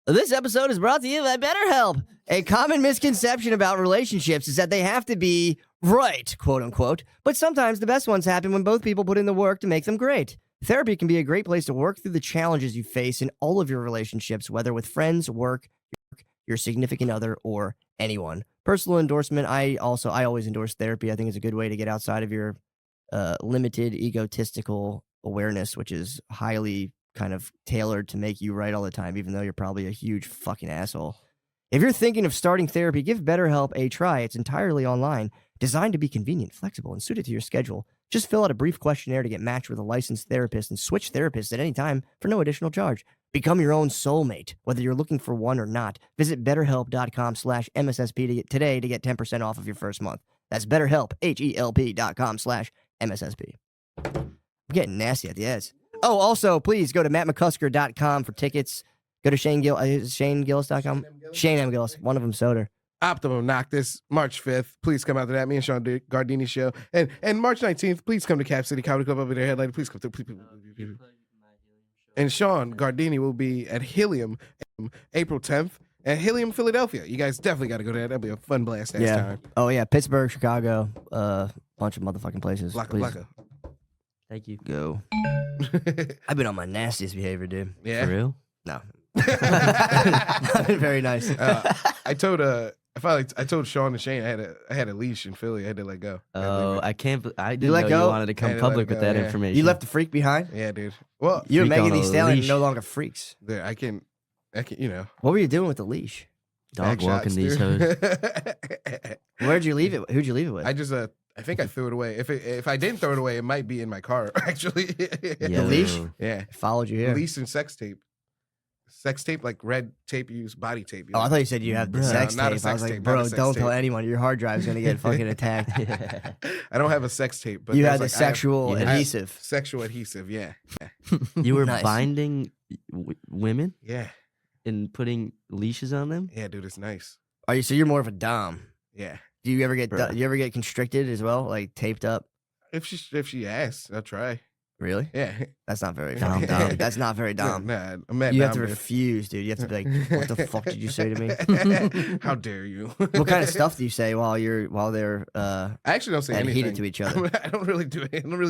This episode is brought to you by BetterHelp. A common misconception about relationships is that they have to be right, quote unquote. But sometimes the best ones happen when both people put in the work to make them great. Therapy can be a great place to work through the challenges you face in all of your relationships, whether with friends, work, your significant other, or anyone. Personal endorsement, I always endorse therapy. I think it's a good way to get outside of your limited egotistical awareness, which is highly kind of tailored to make you right all the time, even though you're probably a huge fucking asshole. If you're thinking of starting therapy, give BetterHelp a try. It's entirely online, designed to be convenient, flexible, and suited to your schedule. Just fill out a brief questionnaire to get matched with a licensed therapist and switch therapists at any time for no additional charge. Become your own soulmate, whether you're looking for one or not. Visit BetterHelp.com/MSSP today to get 10% off of your first month. That's BetterHelp, HELP.com/MSSP. I'm getting nasty at the ads. Oh, also, please go to mattmccusker.com for tickets. Go to ShaneGillis.com. Shane M. Gillis. One of them Soder. Optimum Noctis, March 5th. Please come out to that. Me and Sean Gardini show. And March 19th, please come to Cap City Comedy Club up in their headline. Please come to. Please. And Sean Gardini will be at Helium April 10th at Helium, Philadelphia. You guys definitely got to go there. That'll be a fun blast next time. Oh, yeah. Pittsburgh, Chicago, bunch of motherfucking places. Blacka. Thank you. Go. I've been on my nastiest behavior, dude. Yeah. For real? No. I've been very nice. I told Sean and Shane I had a leash in Philly. I had to let go. Oh, I can't. I You didn't let know go? you wanted to come public with that information. You left the freak behind? Yeah, dude. Well, you and freak Megan on Thee a Stallion are leash. no longer freaks. dude, I can, you know. What were you doing with the leash? Dog back walking shots, these dude. hoes. Where'd you leave it? Who'd you leave it with? I just I think I threw it away. If I didn't throw it away, it might be in my car actually. The leash? Yeah. It followed you here. Leash and sex tape. Sex tape, like red tape you use, body tape. Oh, I thought you said you have the No, sex not a tape. I was sex like, tape, not a bro, sex don't tell tape. anyone. Your hard drive's gonna get fucking attacked. I don't have a sex tape, but You there's had the like, I have- sexual I have adhesive. Sexual adhesive, yeah. You were Nice. binding women Yeah. and putting leashes on them. Yeah, dude, it's nice. Are you? So you're more of a dom. Yeah. Do you ever get? Bro. You ever get constricted as well, like taped up? If she asks, I'll try. Really? Yeah. That's not very Dom. That's not very dom. Nah, I'm at You have to dom, dude. refuse, dude. You have to be like, what the fuck did you say to me? How dare you? What kind of stuff do you say while they're I actually don't say and anything. heated to each other? I don't really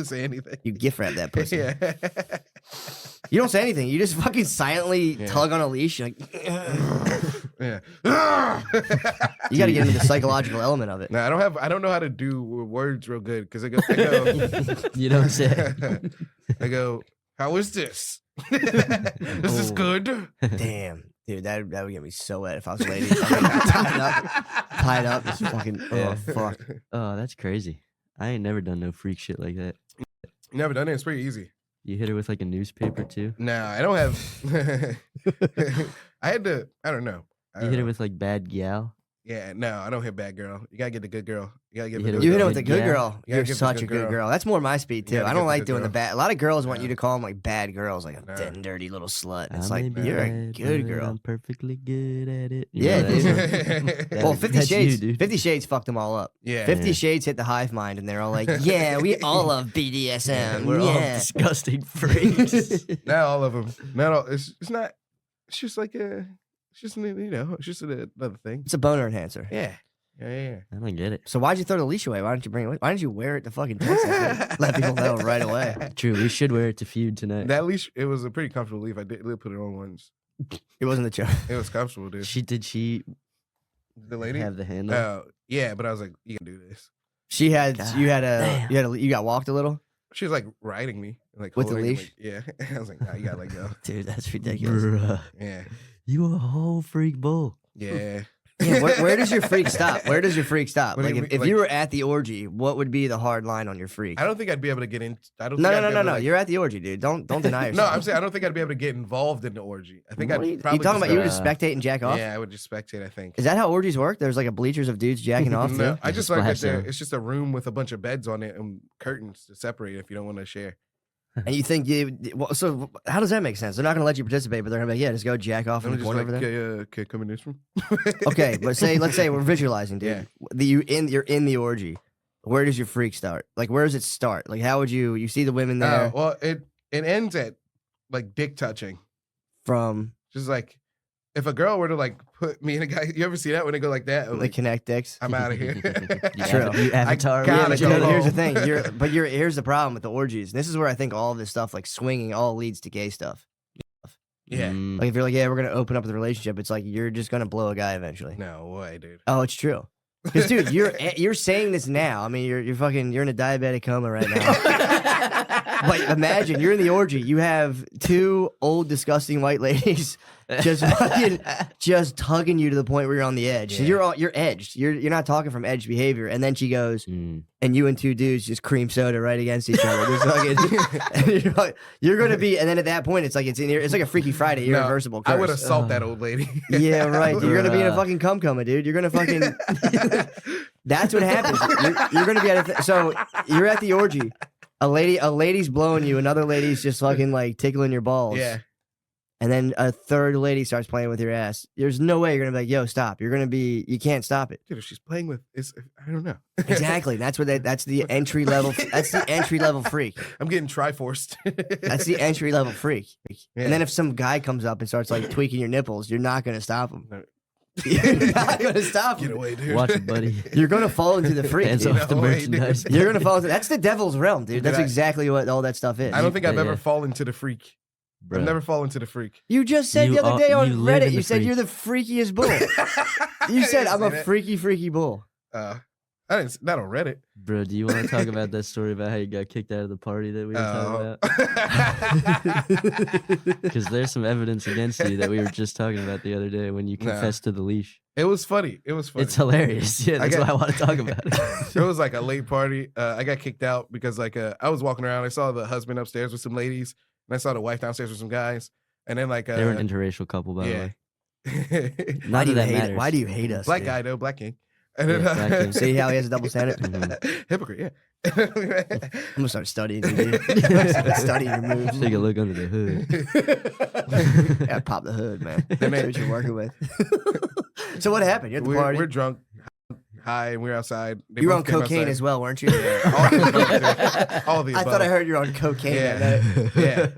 say anything. You gift wrap that pussy. Yeah. You don't say anything. You just fucking silently tug on a leash. You're like, Yeah. you got to get into the psychological element of it. No, I don't know how to do words real good because I go You don't say. I go, how is this? Is this good? Damn, dude, that would get me so wet if I was a lady. tied up, just fucking. Oh fuck. Oh, that's crazy. I ain't never done no freak shit like that. Never done it. It's pretty easy. You hit her with like a newspaper too. No, I don't have. I had to. I don't know. You hit her with like bad gal. Yeah, no, I don't hit bad girl. You gotta get the good girl. You gotta get the You hit good You hit girl. it with a good girl. You gotta You're get the such a good good girl. girl. That's more my speed You too. gotta I get don't the like good doing the girl. bad. A lot of girls want you Yeah. to call them like bad girls, like No. a dirty little slut. I It's may like be you're a bad, good but girl. I'm perfectly good at it. You Yeah, know, dude. that's- Well, 50 that's you, Shades. dude. 50 Shades fucked them all up. Yeah. 50 Shades hit the hive mind, and they're all like, "Yeah, we all love BDSM. We're all yeah." disgusting freaks. Not all of them. Not all. It's not. It's just like a. It's just it's just another thing. It's a boner enhancer. Yeah. Yeah. I don't get it. So why'd you throw the leash away? Why didn't you bring it? Why didn't you wear it to fucking Texas? Let people know right away. True, we should wear it to feud tonight. That leash, it was a pretty comfortable leaf. I did put it on once. It wasn't the joke. It was comfortable, dude. Did she The lady have the handle? yeah, but I was like, you can do this. She had. God You got walked a little She was like riding me, like with the holding, leash. like, yeah, I was like, nah, you gotta let go. Dude, that's ridiculous. Bruh. Yeah, You a whole freak bull. yeah. Yeah, where does your freak stop? Where does your freak stop? What do Like you if mean, you like- were at the orgy, what would be the hard line on your freak? I don't think I'd be able to get in. I don't. No, think no, I'd be no, able no, to, no. like- You're at the orgy, dude. Don't deny No, yourself. I'm saying I don't think I'd be able to get involved in the orgy. I think What I'd are you probably. talking about? just You go- would just spectate and jack off? Yeah, I would just spectate. I think. Is that how orgies work? There's like a bleachers of dudes jacking off No, too? I just Splash like that there. zone. It's just a room with a bunch of beds on it and curtains to separate if you don't want to share. And you think so? How does that make sense? They're not going to let you participate, but they're going to be like, yeah, just go jack off in I'm the just corner like, over there. okay, come in this room. Okay, but let's say we're visualizing, dude. Yeah. You're in the orgy. Where does your freak start? Like, where does it start? Like, how would you see the women there Well, it ends at like dick touching. from Just like if a girl were to like put me in a guy, you ever see that when they go like that? the Like, connect dicks? I'm out of here. True. You avatar. gotta Yeah, but go here's the home. thing. Here's the problem with the orgies. This is where I think all of this stuff, like swinging, all leads to gay stuff. Yeah. Mm. Like if you're like, yeah, we're gonna open up the relationship, it's like you're just gonna blow a guy eventually. No way, dude. Oh, it's true. Because dude, you're saying this now. I mean, you're in a diabetic coma right now. But imagine you're in the orgy. You have two old, disgusting white ladies just tugging you to the point where you're on the edge. So you're edged. You're not talking from edged behavior. And then she goes, and you and two dudes just cream soda right against each other. And you're gonna be. And then at that point, it's like it's like a Freaky Friday, irreversible curse. I would assault that old lady. Yeah, right. You're gonna be in a fucking cum coma, dude. You're gonna fucking. That's what happens. You're gonna be at so you're at the orgy. A lady's blowing you. Another lady's just fucking like tickling your balls. Yeah. And then a third lady starts playing with your ass. There's no way you're gonna be like, yo, stop. You can't stop it. Dude, if she's playing with, I don't know. Exactly. That's the entry level. That's the entry level freak. I'm getting triforced. That's the entry level freak. Yeah. And then if some guy comes up and starts like tweaking your nipples, you're not gonna stop him. You're not gonna stop him. Get away, dude. Watch it, buddy. You're gonna fall into the freak. Hands Dude. off the merchandise. You're gonna fall into. That's the devil's realm, dude. That's exactly what all that stuff is. I don't think I've ever fallen to the freak. Bruh. I've never fallen to the freak. You just said the other day on Reddit, you said freak. you're the freakiest bull. You said I'm a freaky bull. I didn't. Not on Reddit. Bro, do you want to talk about that story about how you got kicked out of the party that we were talking about? Because there's some evidence against you that we were just talking about the other day when you confessed to the leash. It was funny. It's hilarious. Yeah, that's why I want to talk about it. It was like a late party. I got kicked out because I was walking around. I saw the husband upstairs with some ladies, and I saw the wife downstairs with some guys. And then they were an interracial couple, by the way. Why do you hate us? Black dude? Guy though, black king. And then, See how he has a double standard? Hypocrite, yeah. I'm gonna start studying you, dude. Studying your moves. Take a look under the hood. Yeah, pop the hood, man. That's what you're working with. So what happened? You're at the party. We're drunk, high, and we're outside. You were on cocaine as well, weren't you? All of the I above. thought I heard you were on cocaine. Yeah.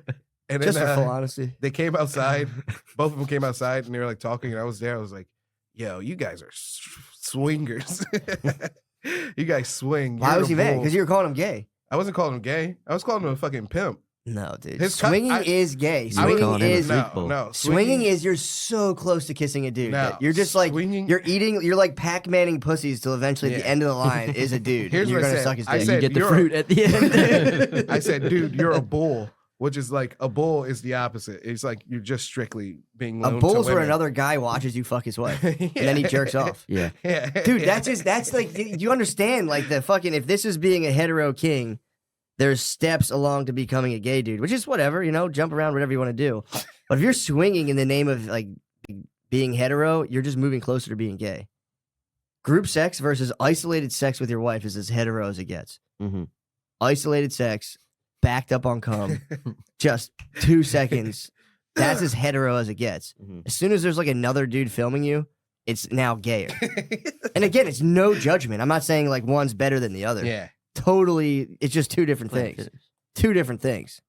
And Just then, for full honesty. They came outside. Both of them came outside, and they were like talking, and I was there. I was like, yo, you guys are swingers. You guys swing. Why was he mad? Because you were calling him gay. I wasn't calling him gay. I was calling him a fucking pimp. No, dude. Swinging is gay. Swinging is no. Swinging is you're so close to kissing a dude. No, that you're just like swinging- you're like Pac-Manning pussies till eventually at the end of the line is a dude. Here's and you're what I gonna said. suck his I dick. said, You get the "You're fruit at the end. I said, dude, you're a bull. Which is like a bull is the opposite. It's like you're just strictly being A loaned bull's to where women. another guy watches you fuck his wife, and then he jerks off. Yeah. Dude, that's like you understand like the fucking if this is being a hetero king, there's steps along to becoming a gay dude, which is whatever, jump around whatever you want to do. But if you're swinging in the name of like being hetero, you're just moving closer to being gay. Group sex versus isolated sex with your wife is as hetero as it gets. Mm-hmm. Isolated sex, backed up on cum, just 2 seconds. That's as hetero as it gets. Mm-hmm. As soon as there's like another dude filming you, it's now gayer. And again, it's no judgment. I'm not saying like one's better than the other. Yeah. Totally, it's just two different things. Two different things.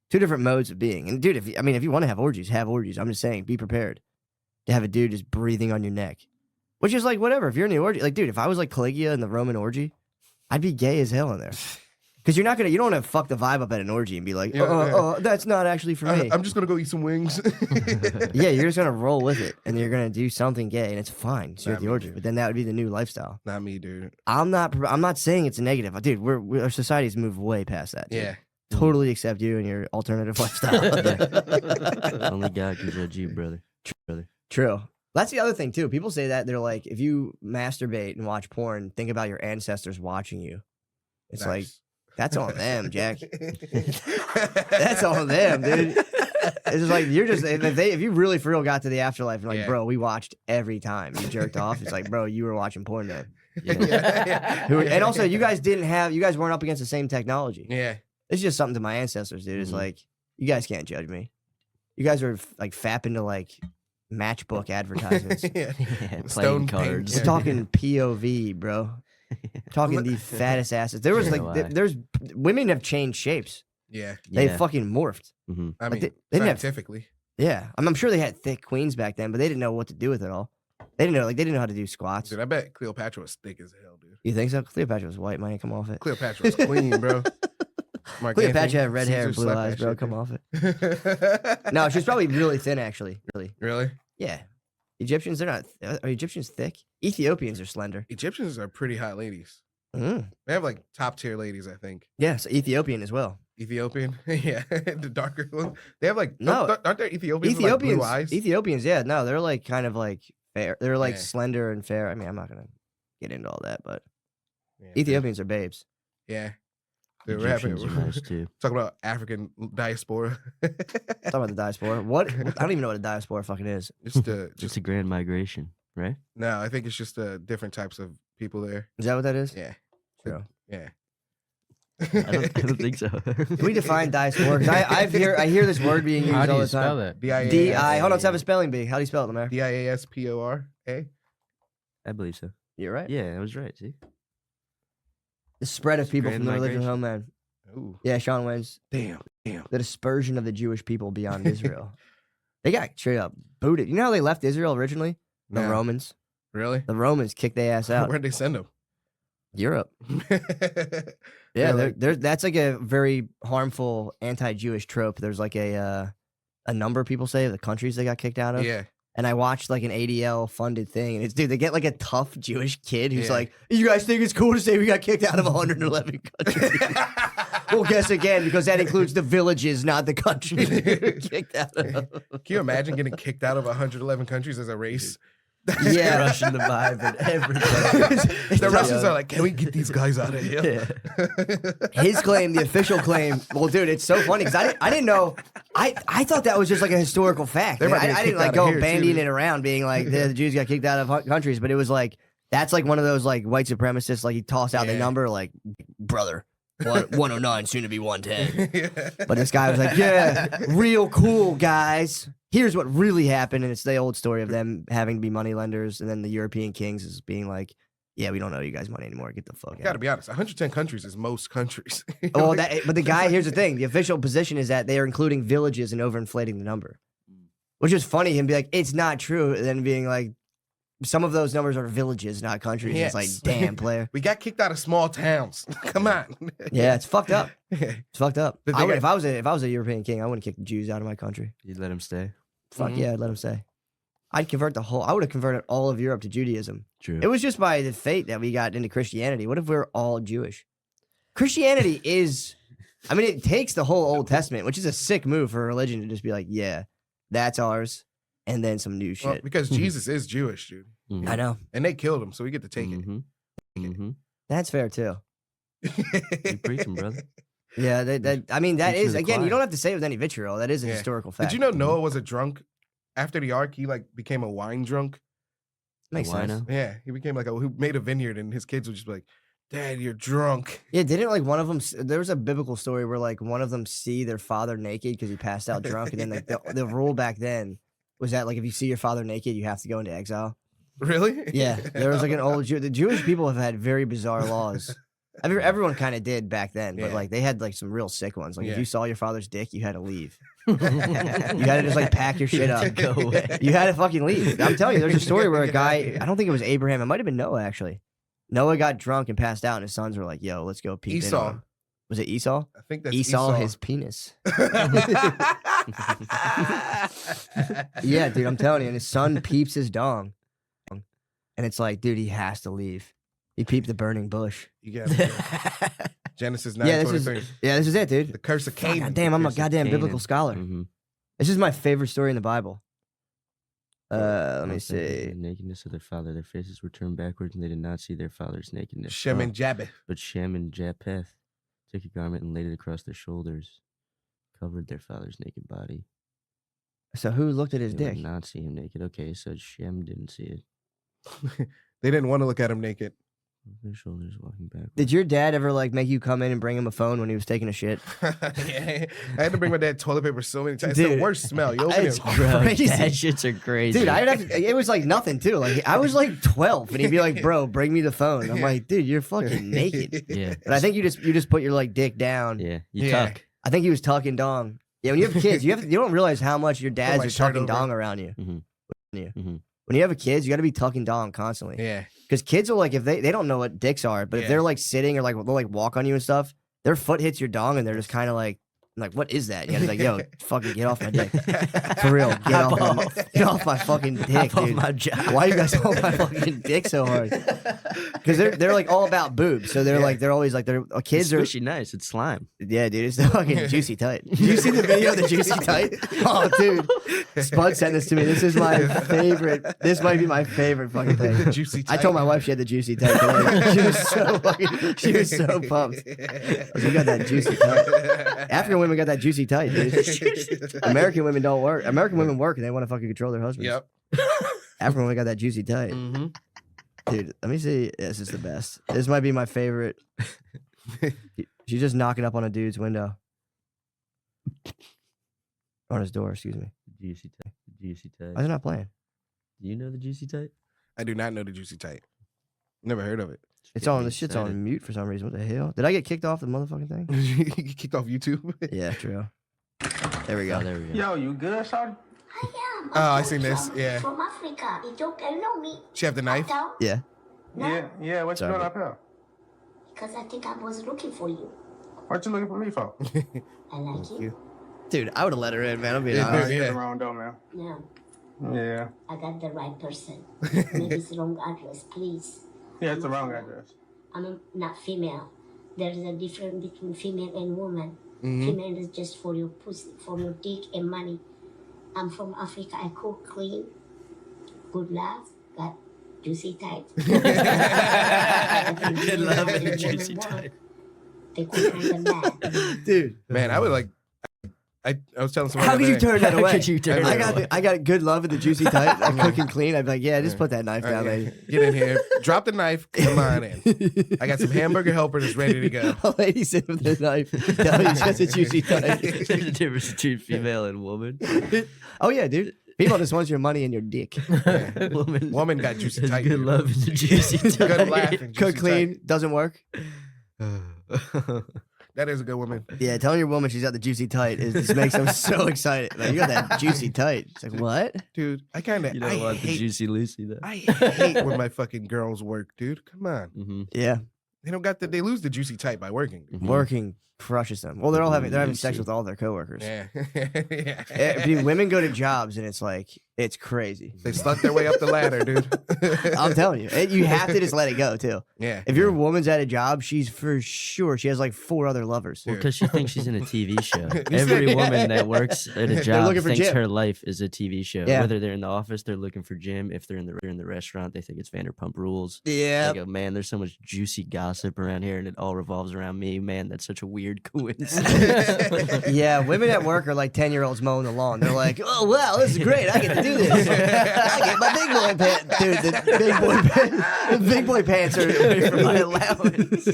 Two different modes of being. And dude, if you want to have orgies, have orgies. I'm just saying, be prepared to have a dude just breathing on your neck. Which is like whatever. If you're in the orgy, like dude, if I was like Caligula in the Roman orgy, I'd be gay as hell in there. Because you don't want to fuck the vibe up at an orgy and be like, that's not actually for me. I'm just gonna go eat some wings. Yeah, you're just gonna roll with it, and you're gonna do something gay, and it's fine. So you're at the orgy, but then that would be the new lifestyle. Not me, dude. I'm not saying it's a negative, dude. Our society's moved way past that. Dude. Yeah. Totally accept you and your alternative lifestyle. Only God can judge you, brother. True. That's the other thing too. People say that they're like, if you masturbate and watch porn, think about your ancestors watching you. It's Nice. like. That's on them, Jack. That's on them, dude. It's just like you're just if you really for real got to the afterlife and like, bro, we watched every time you jerked off. It's like, bro, you were watching porn then. And also, you guys weren't up against the same technology. Yeah, it's just something to my ancestors, dude. It's like you guys can't judge me. You guys are like fapping to like matchbook advertisements. Playing cards. We're talking POV, bro. Talking the fattest asses. There was like, there's women have changed shapes. Yeah, they fucking morphed. Mm-hmm. I mean, they didn't scientifically. I'm sure they had thick queens back then, but they didn't know what to do with it all. They didn't know how to do squats. Dude, I bet Cleopatra was thick as hell, dude. You think so? Cleopatra was white, man. Come off it. Cleopatra was clean, bro. Cleopatra had red hair and blue eyes, bro. Come off it. No, she was probably really thin, actually. Really? Yeah. Egyptians, are Egyptians thick? Ethiopians are slender. Egyptians are pretty hot ladies. Mm. They have like top tier ladies, I think. Yeah, so Ethiopian as well. Ethiopian, yeah, the darker one. They have like No. aren't there Ethiopians with, like, blue eyes? Ethiopians, yeah, no, they're like kind of like fair. They're like Yeah. slender and fair. I mean, I'm not gonna get into all that, but Yeah. Ethiopians are babes. Yeah, dude, we're Egyptians are nice too. talking about African diaspora. Talk about the diaspora. What? I don't even know what a diaspora fucking is. Just a grand migration, right? No, I think it's just different types of people there. Is that what that is? Yeah, True. yeah. I don't think so. Can we define diaspora? 'Cause I hear this word being used How do all you the time. spell that? D-I. Hold on, let's have a spelling bee. How do you spell it, Lemar? Diaspora. I believe so. You're right. Yeah, I was right. See, The spread of people Grand from the religious migration. homeland. Ooh, Yeah, Sean wins. damn. The dispersion of the Jewish people beyond Israel. They got straight up booted. You know how they left Israel originally? The No. Romans. Really? The Romans kicked their ass out. Where'd they send them? Europe. Yeah, Really? that's like a very harmful anti-Jewish trope. There's like a number people say of the countries they got kicked out of. Yeah. And I watched like an ADL funded thing, and it's dude, they get like a tough Jewish kid who's Yeah. like, "You guys think it's cool to say we got kicked out of 111 countries?" Well, guess again, because that includes the villages, not the countries we were kicked out of. Can you imagine getting kicked out of 111 countries as a race? Yeah. Russian the vibe and everything. The Russians are like, can we get these guys out of here? His claim, the official claim. Well, dude, it's so funny because I didn't know. I thought that was just like a historical fact. They might get I didn't kicked like out of go here, too, bandying dude. it around, being like the Jews got kicked out of countries, but it was like that's like one of those like white supremacists. Like he tossed out the Yeah. number, like brother. 109, soon to be 110. Yeah. But this guy was like, yeah, real cool, guys. Here's what really happened. And it's the old story of them having to be money lenders. And then the European kings is being like, yeah, we don't owe you guys money anymore. Get the fuck Gotta out. be honest, 110 countries is most countries. Oh, but the guy, here's the thing. The official position is that they are including villages and overinflating the number. Which is funny, him be like, it's not true. And then being like, some of those numbers are villages, not countries. Yes. It's like, damn, player. We got kicked out of small towns. Come on. Yeah, it's fucked up. It's fucked up. But I they would, got- if I was a European king, I wouldn't kick the Jews out of my country. You'd let him stay. Fuck yeah, I'd let him say. I would have converted all of Europe to Judaism. True. It was just by the fate that we got into Christianity. What if we were all Jewish? Christianity is, I mean, it takes the whole Old Testament, which is a sick move for a religion to just be like, yeah, that's ours, and then some new shit. Well, because Jesus is Jewish, dude. I know. And they killed him, so we get to take Mm-hmm. That's fair too. it. You preaching, brother. Yeah, I mean, that Preaching to is, the again, you choir. don't have to say it with any vitriol. That is a Yeah. historical fact. Did you know Noah was a drunk? After the ark, he like became a wine drunk. Makes sense. wino? Yeah, he became like who made a vineyard, and his kids would just be like, "Dad, you're drunk." Yeah, didn't like one of them? There was a biblical story where like one of them see their father naked because he passed out drunk, and then like the rule back then was that like if you see your father naked, you have to go into exile. Really? Yeah, there was like an old the Jewish people have had very bizarre laws. I mean, everyone kind of did back then, but Yeah. like they had like some real sick ones. Like if Yeah. you saw your father's dick, you had to leave. You had to just like pack your shit up. Go away. You had to fucking leave. I'm telling you, there's a story where a guy, I don't think it was Abraham, it might have been Noah actually. Noah got drunk and passed out, and his sons were like, "Yo, let's go peep in Esau. on him." Was it Esau? I think that's Esau, his penis. Yeah, dude, I'm telling you. And his son peeps his dong. And it's like, dude, he has to leave. He peeped the burning bush. You got Genesis 9:23. This is it, dude. The curse of Cain. God damn, I'm a Curse of goddamn biblical Canaan. scholar. Mm-hmm. This is my favorite story in the Bible. Let me The see. nakedness of their father. Their faces were turned backwards, and they did not see their father's nakedness. Shem and Japheth. But Shem and Japheth took a garment and laid it across their shoulders, covered their father's naked body. So who looked at his They dick? did not see him naked. Okay, so Shem didn't see it. They didn't want to look at him naked. Their shoulders walking backwards. Did your dad ever like make you come in and bring him a phone when he was taking a shit? Yeah, I had to bring my dad toilet paper so many times. It's the Dude, worst smell. You open it's it. crazy. That shits are crazy. Dude, I'd have to, it was like nothing too. Like I was like 12, and he'd be like, "Bro, bring me the phone." I'm like, "Dude, you're fucking naked." Yeah. But I think you just put your like dick down. Yeah. You Yeah. tuck. I think he was tucking dong. Yeah, when you have kids, you don't realize how much your dads my are shirt tucking over. dong around you. Mhm. Mhm. When you have a kids, you got to be tucking dong constantly. Yeah. Because kids are like, if they don't know what dicks are, but if Yeah. they're like sitting or like they'll like walk on you and stuff, their foot hits your dong and they're just kind of like I'm like, what is that? Yeah, he's like, yo, fucking get off my dick. For real, get off my fucking dick, dude. my job. Why you guys hold my fucking dick so hard? Because they're like all about boobs. So they're always like their kids are squishy nice. It's slime. Yeah, dude, it's fucking juicy tight. Did you see the video of the juicy tight? Oh, dude, Spud sent this to me. This is my favorite. This might be my favorite fucking thing. The juicy tight. I told my wife she had the juicy tight today. She was so pumped. I was like, you got that juicy tight. African women got that juicy tight, dude. American women don't work. American women work and they want to fucking control their husbands. Yep. African women got that juicy tight. Mm-hmm. Dude, let me see. This is the best. This might be my favorite. She's just knocking up on a dude's window. On his door, excuse me. Juicy tight. Juicy tight. Why is it not playing? Do you know the juicy tight? I do not know the juicy tight. Never heard of it. It's on. This shit's on mute for some reason. What the hell? Did I get kicked off the motherfucking thing? You get kicked off YouTube? Yeah, true. There we go. Oh, there we go. Yo, you good, Shawty? Oh, I seen this. Yeah. From Africa. Ethiopia, you know me. She have the knife? Yeah. Yeah, what you Sorry. doing up here? Because I think I was looking for you. What you looking for me for? I like you. Dude, I would have let her in, man. I'm being Yeah, honest. You're the wrong door, man. No, Yeah. I got the right person. Maybe it's the wrong address, please. Yeah, it's the wrong address. Not female. There's a difference between female and woman. Mhm. Female is just for your pussy, for your dick and money. I'm from Africa. I cook clean, good love, got juicy tight. Good love and the juicy tight. They could find the man. Dude. Man, I would like. I was telling someone. How the could you other day- turn that How away? could you turn I it got away? I got good love in the juicy tight. I cook and clean. I'd be like, yeah, just put that knife down, lady. Get in here. Drop the knife. Come on in. I got some hamburger helper that's ready to go. A lady sitting with the knife. Tell you just a juicy tight. There's a difference between female and woman. Oh yeah, dude. Female just wants your money and your dick. Woman got juicy There's tight. good dude. love in the juicy tight. Good laugh and juicy Cook clean doesn't work. tight. That is a good woman. Yeah, telling your woman she's got the juicy tight just makes them so excited. Like, you got that juicy tight. It's like, what? Dude, I kind of. You don't want the juicy Lucy though. I hate when my fucking girls work, dude. Come on. Mm-hmm. Yeah, They don't got the. They lose the juicy tight by working. working crushes them. Well, they're having sex with all their coworkers. Yeah. Yeah, dude, women go to jobs and it's like it's crazy. They slunk their way up the ladder, dude. I'm telling you, you have to just let it go too. Yeah. If your woman's at a job, she's for sure she has like 4 other lovers. Well, because she thinks she's in a TV show. You Every said- woman that works at a They're job looking for thinks Jim. her life is a TV show. Yeah. Whether they're in the office, they're looking for Jim. If they're in the restaurant, they think it's Vanderpump Rules. Yeah. They go, man, there's so much juicy gossip around here, and it all revolves around me. Man, that's such a weird coincidence. Yeah, women at work are like 10-year-olds mowing the lawn. They're like, oh, wow, this is great. I get to do this. I get my big boy pants. Dude, the big boy pants are for my allowance.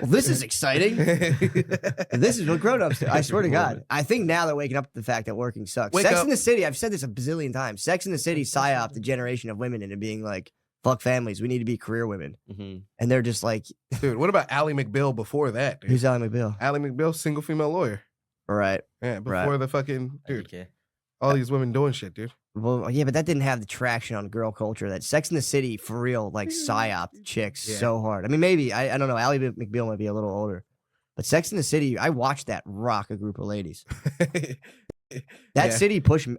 Well, this is exciting. This is what grown-ups do. I swear to God. I think now they're waking up to the fact that working sucks. Wake Sex up. in the City, I've said this a bazillion times. Sex in the City psyoped the generation of women into being like, fuck families. We need to be career women. Mhm. And they're just like, Dude, what about Ally McBeal before that, dude? who's Ally McBeal? Ally McBeal, single female lawyer. Right. Yeah, Right. before the fucking dude. Okay. All these women doing shit, dude. Well, yeah, but that didn't have the traction on girl culture that Sex in the City for real, like psyop chicks Yeah. so hard. I mean, maybe I don't know. Ally McBeal might be a little older, but Sex in the City, I watched that rock a group of ladies. That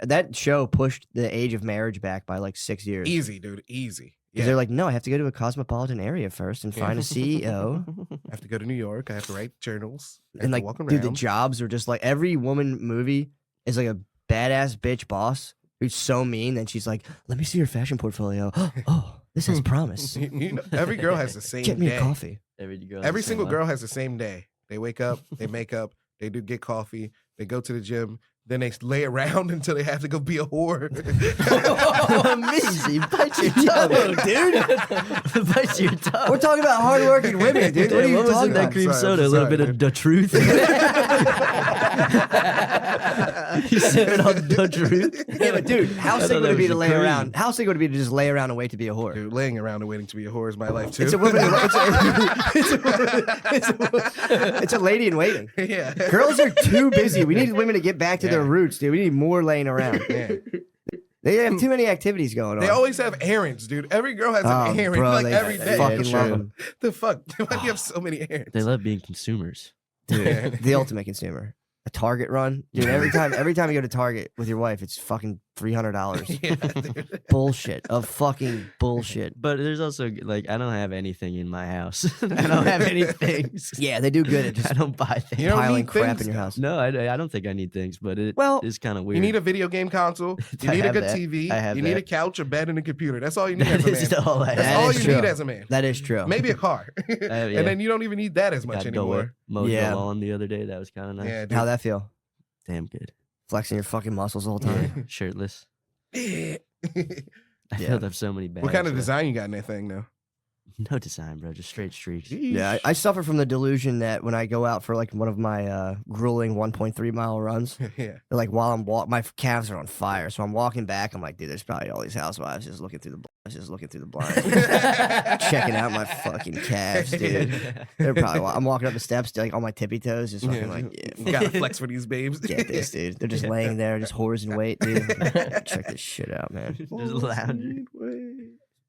Yeah. show pushed the age of marriage back by like 6 years. Easy, dude. Easy. 'Cause they're like, no, I have to go to a cosmopolitan area first and find a CEO. I have to go to New York. I have to write journals. I have And to like, walk dude, the around. jobs are just like every woman movie is like a badass bitch boss who's so mean that she's like, let me see your fashion portfolio. Oh, this has promise. You know, every girl has the same Get me day. a coffee. Every single girl has the same day. They wake up, they make up, they do get coffee, they go to the gym, then they lay around until they have to go be a whore. Missy, bite your tongue, dude. Bite your tongue. We're talking about hardworking women, dude. What are you What was talking in that about? cream Sorry, soda? I'm A little sorry, bit of the truth. You sipping on the truth? Yeah, but dude, how I sick thought would that it be was to a lay cream. around? How sick would it be to just lay around and wait to be a whore? Dude, laying around and waiting to be a whore is my life too. It's a woman. It's a lady in waiting. Yeah. Girls are too busy. We need women to get back to their Yeah. roots, dude. We need more laying around. Yeah. They have too many activities going on. They always have errands, dude. Every girl has an errand bro, like they every day. fucking love them. The fuck? Why do you have so many errands? They love being consumers. Dude, the ultimate consumer. A Target run, dude. Every time you go to Target with your wife, it's fucking $300. Bullshit of fucking bullshit. But there's also like I don't have anything in my house. I don't have any things. Yeah, they do good at just I don't buy things. You don't piling need crap things, in your house. No, I don't think I need things, but it Well, is kind of weird. You need a video game console. You I need a have good that. TV. I have You need that. a couch, a bed, and a computer. That's all you need That as a is man. all I That's have. all That is you true. need as a man. That is true. Maybe a car, yeah. and then you don't even need that as much Got anymore. mowed Yeah. the lawn the other day. That was kind of nice. Yeah, dude. How'd that feel? Damn good. Flexing your fucking muscles the whole time. Shirtless. Yeah. I filled up so many bags. What kind of bro. design you got in that thing, though? No design, bro. Just straight streaks. Yeah, I suffer from the delusion that when I go out for like one of my grueling 1.3 mile runs, Yeah. like while I'm my calves are on fire, so I'm walking back. I'm like, dude, there's probably all these housewives just looking through the blind, checking out my fucking calves, dude. They're probably. I'm walking up the steps, like on my tippy toes, just fucking like, yeah, Gotta flex for these babes. get this, dude. They're just laying there, just whores in wait, dude. Check this shit out, man. Just lounging.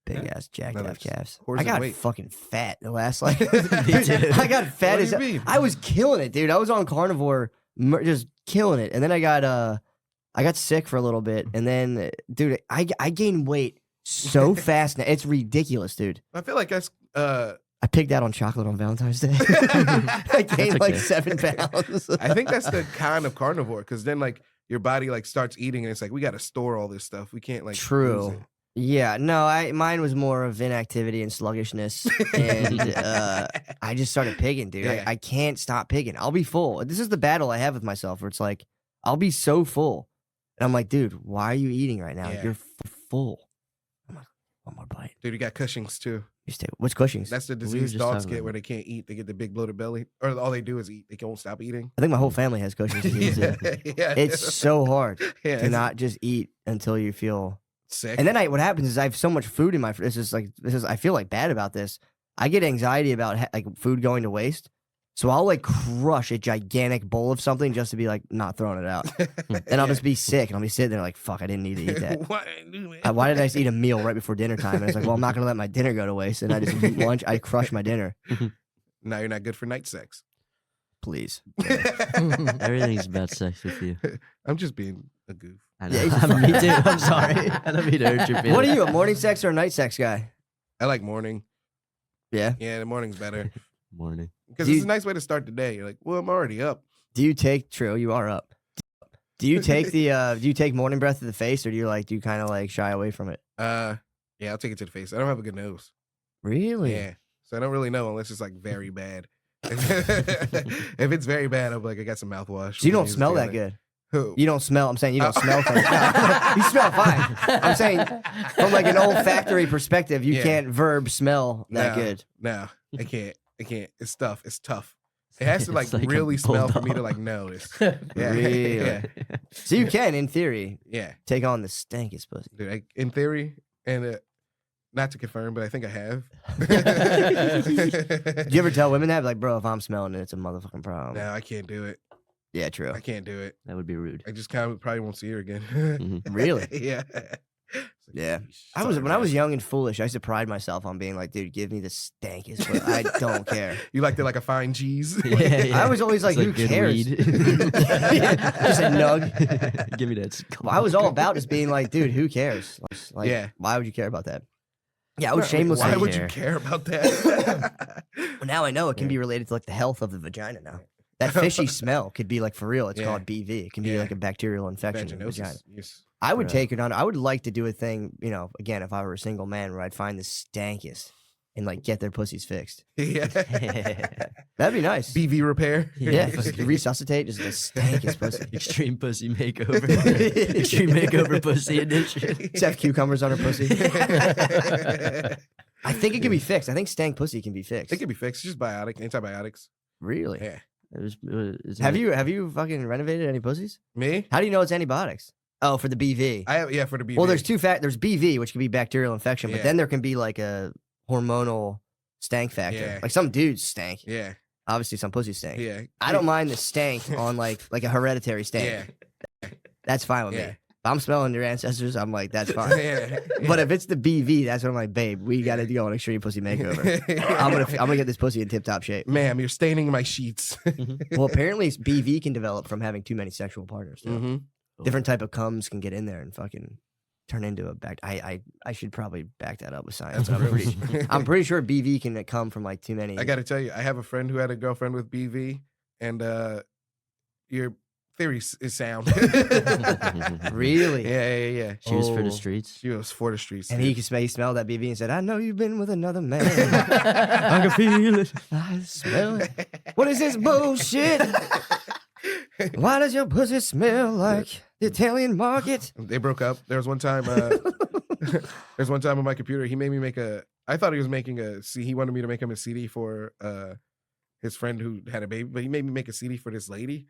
Big ass jacked No, up that's calves. whores I in got wait. fucking fat the last like. too. I got fat What as do you mean? I was killing it, dude. I was on carnivore, just killing it, and then I got sick for a little bit, and then, dude, I gained weight so fast now. It's ridiculous, dude. I feel like that's. I pigged out on chocolate on Valentine's Day. I gained like okay. 7 pounds. I think that's the kind of carnivore, because then like your body like starts eating, and it's like we got to store all this stuff. We can't like lose True. it. Yeah, no, mine was more of inactivity and sluggishness, and I just started pigging, dude. Yeah. I can't stop pigging. I'll be full. This is the battle I have with myself, where it's like I'll be so full, and I'm like, dude, why are you eating right now? Yeah. You're full. I'm like, one more bite. Dude, you got Cushing's too. What's Cushing's? That's the were disease just dogs talking get about where they can't eat. They get the big bloated belly, or all they do is eat. They won't stop eating. I think my whole family has Cushing's disease. Too. Yeah. It's so hard Yeah, to it's not just eat until you feel. sick. And then what happens is I have so much food in my. I feel like bad about this. I get anxiety about like food going to waste, so I'll like crush a gigantic bowl of something just to be like not throwing it out, and I'll just be sick, and I'll be sitting there like, fuck, I didn't need to eat that. Why did I just eat a meal right before dinner time? And it's like, well, I'm not gonna let my dinner go to waste, and I just eat lunch. I crush my dinner. Now you're not good for night sex. Please. Everything's about sex with you. I'm just being a goof. I know. Yeah, he's just Me too. I'm sorry. I don't mean to hurt your feelings. What are you, a morning sex or a night sex guy? I like morning. Yeah. Yeah, the morning's better Morning. because Do it's you- a nice way to start the day. You're like, well, I'm already up. Do you take you are up? Do you take do you take morning breath to the face, or do you kind of like shy away from it? Yeah, I'll take it to the face. I don't have a good nose. Really? Yeah, so I don't really know unless it's like very bad. If it's very bad, I'm like, I got some mouthwash. So you don't Use it smell that together. good. Who? You don't smell. I'm saying you don't smell things. No, you smell fine. I'm saying from like an olfactory perspective, you Yeah. can't verb smell that No, good. No, I can't. It's tough. It's tough. It has to like, It's like a really smell for me to bulldog. like notice. Really? Yeah. So you can, in theory, Yeah. take on the stankiest pussy. Dude, in theory, and not to confirm, but I think I have. Do you ever tell women that, like, bro, if I'm smelling it, it's a motherfucking problem? No, I can't do it. Yeah, true. I can't do it. That would be rude. I just kind of probably won't see her again. Mhm. Really? Yeah. Yeah. When I was young and foolish, I used to pride myself on being like, dude, give me the stankiest, but I don't care. You liked it like a fine cheese? I was always like, It's who good cares? weed. Just a nug. Give me that. Well, I was all about just being like, dude, who cares? Like, Yeah. why would you care about that? Yeah, I would Why shamelessly. would you care about that? Well, now I know it can be related to like the health of the vagina now. That fishy smell could be like for real. It's Yeah. called BV. It can be Yeah. like a bacterial infection in the vagina. Vaginosis. Yes. I would Right. take it on. I would like to do a thing, again, if I were a single man, where I'd find the stankiest and like get their pussies fixed. Yeah. That'd be nice. BV repair. Yeah, resuscitate just the stankiest pussy. Extreme pussy makeover. Extreme makeover pussy edition. Just have cucumbers on her pussy. I think it can be fixed. I think stank pussy can be fixed. It can be fixed. It's just antibiotics. Really? Yeah. Have you fucking renovated any pussies? Me? How do you know it's antibiotics? Oh, for the BV. For the BV. Well, there's there's BV, which can be bacterial infection, but Yeah. then there can be like a hormonal stank factor. Yeah. Like some dudes stank. Yeah. Obviously, some pussies stink. Yeah. I don't mind the stank on like a hereditary stank. Yeah. That's fine with Yeah. me. I'm smelling your ancestors. I'm like, that's fine. Yeah. But if it's the BV, that's when I'm like, babe, we got to go on extreme pussy makeover. I'm gonna get this pussy in tip top shape. Ma'am, you're staining my sheets. Well, apparently BV can develop from having too many sexual partners. So different type of cums can get in there and fucking turn into a back. I should probably back that up with science. I'm pretty sure BV can come from like too many. I got to tell you, I have a friend who had a girlfriend with BV, and your theory is sound. Really? Yeah. She was for the streets. She was for the streets. And he smelled that BV and said, I know you've been with another man. I can feel it. I smell it. What is this bullshit? Why does your pussy smell like the Italian market? They broke up. There was one time. There's one time on my computer. He made me make I thought he was making he wanted me to make him a CD for his friend who had a baby, but he made me make a CD for this lady.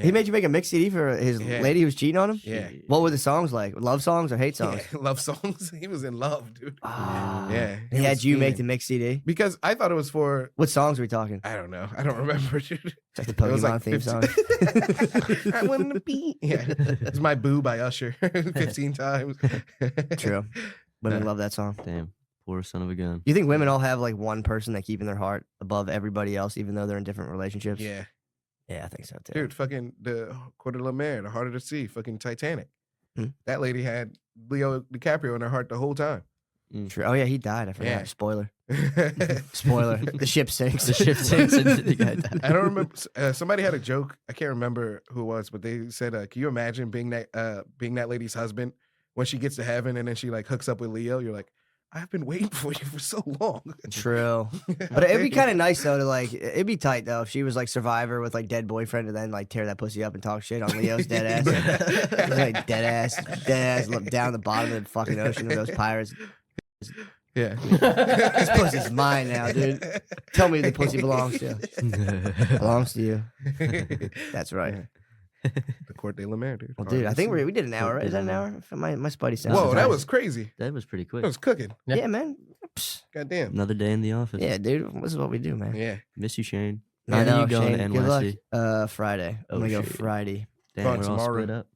He made you make a mix CD for his lady who was cheating on him? Yeah. What were the songs like? Love songs or hate songs? Yeah, love songs. He was in love, dude. Yeah. He had you make the mix CD? Because I thought it was for... What songs are we talking? I don't know. I don't remember, dude. It's like the Pokemon theme song. I want to be... Yeah. It's My Boo by Usher 15 times. True. Women love that song. Damn. Poor son of a gun. You think women all have like one person they keep in their heart above everybody else, even though they're in different relationships? Yeah. Yeah, I think so too. Dude, fucking the Coeur de la Mer, the Heart of the Sea, fucking Titanic. That lady had Leo DiCaprio in her heart the whole time. True. Oh yeah, he died. I forgot. Yeah. Spoiler. Spoiler. The ship sinks. The ship sinks and the guy died. I don't remember. Somebody had a joke. I can't remember who it was, but they said, "Can you imagine being that lady's husband when she gets to heaven and then she like hooks up with Leo? You're like, I've been waiting for you for so long." True. But it'd be kind of nice though to like, it'd be tight though if she was like Survivor with like dead boyfriend and then like tear that pussy up and talk shit on Leo's dead ass. He's like dead ass down the bottom of the fucking ocean with those pirates. Yeah. This pussy's mine now, dude. Tell me the pussy belongs to you. Belongs to you. That's right. The Court de la Mer, dude. Well, dude, I think we did an hour. Right? Is that an hour? My Spidey sense. Whoa, that was crazy. That was pretty quick. That was cooking. Yeah, man. Goddamn. Another day in the office. Yeah, dude. This is what we do, man. Yeah. Miss you, Shane. I When know, are you going Shane, to good luck. NYC? Friday. I'm Oh, gonna go shit. Friday. Damn, Going we're all tomorrow. split up.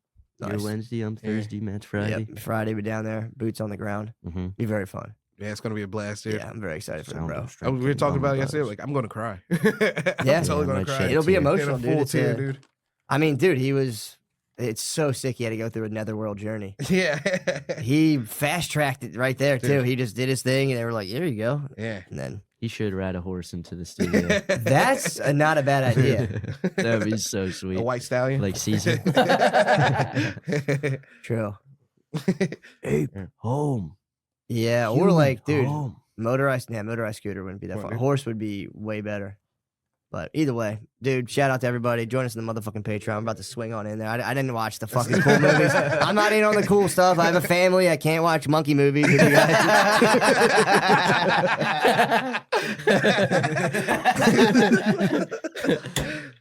You're Nice. Wednesday, I'm Thursday, Matt's Friday. Yep, Friday, we're down there, boots on the ground. Be very fun. Yeah, it's gonna be a blast, dude. Yeah, I'm very excited for it, bro. We were talking about it yesterday. Like, I'm gonna cry. I'm totally gonna cry. It'll be emotional, In a full dude. tear, dude. I mean, dude, it's so sick he had to go through a netherworld journey. Yeah. He fast tracked it right there, too. Dude. He just did his thing, and they were like, here you go. Yeah. And then He should ride a horse into the studio. that's not a bad idea. That would be so sweet. A white stallion. Like Caesar. True. Hey, home. Yeah, or Human like, dude, home. motorized scooter wouldn't be that fun. Horse would be way better. But either way, dude, shout out to everybody. Join us in the motherfucking Patreon. I'm about to swing on in there. I didn't watch the fucking cool movies. I'm not in on the cool stuff. I have a family. I can't watch monkey movies with you guys.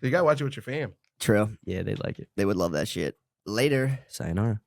You gotta watch it with your fam. True. Yeah, they like it. They would love that shit. Later. Sayonara.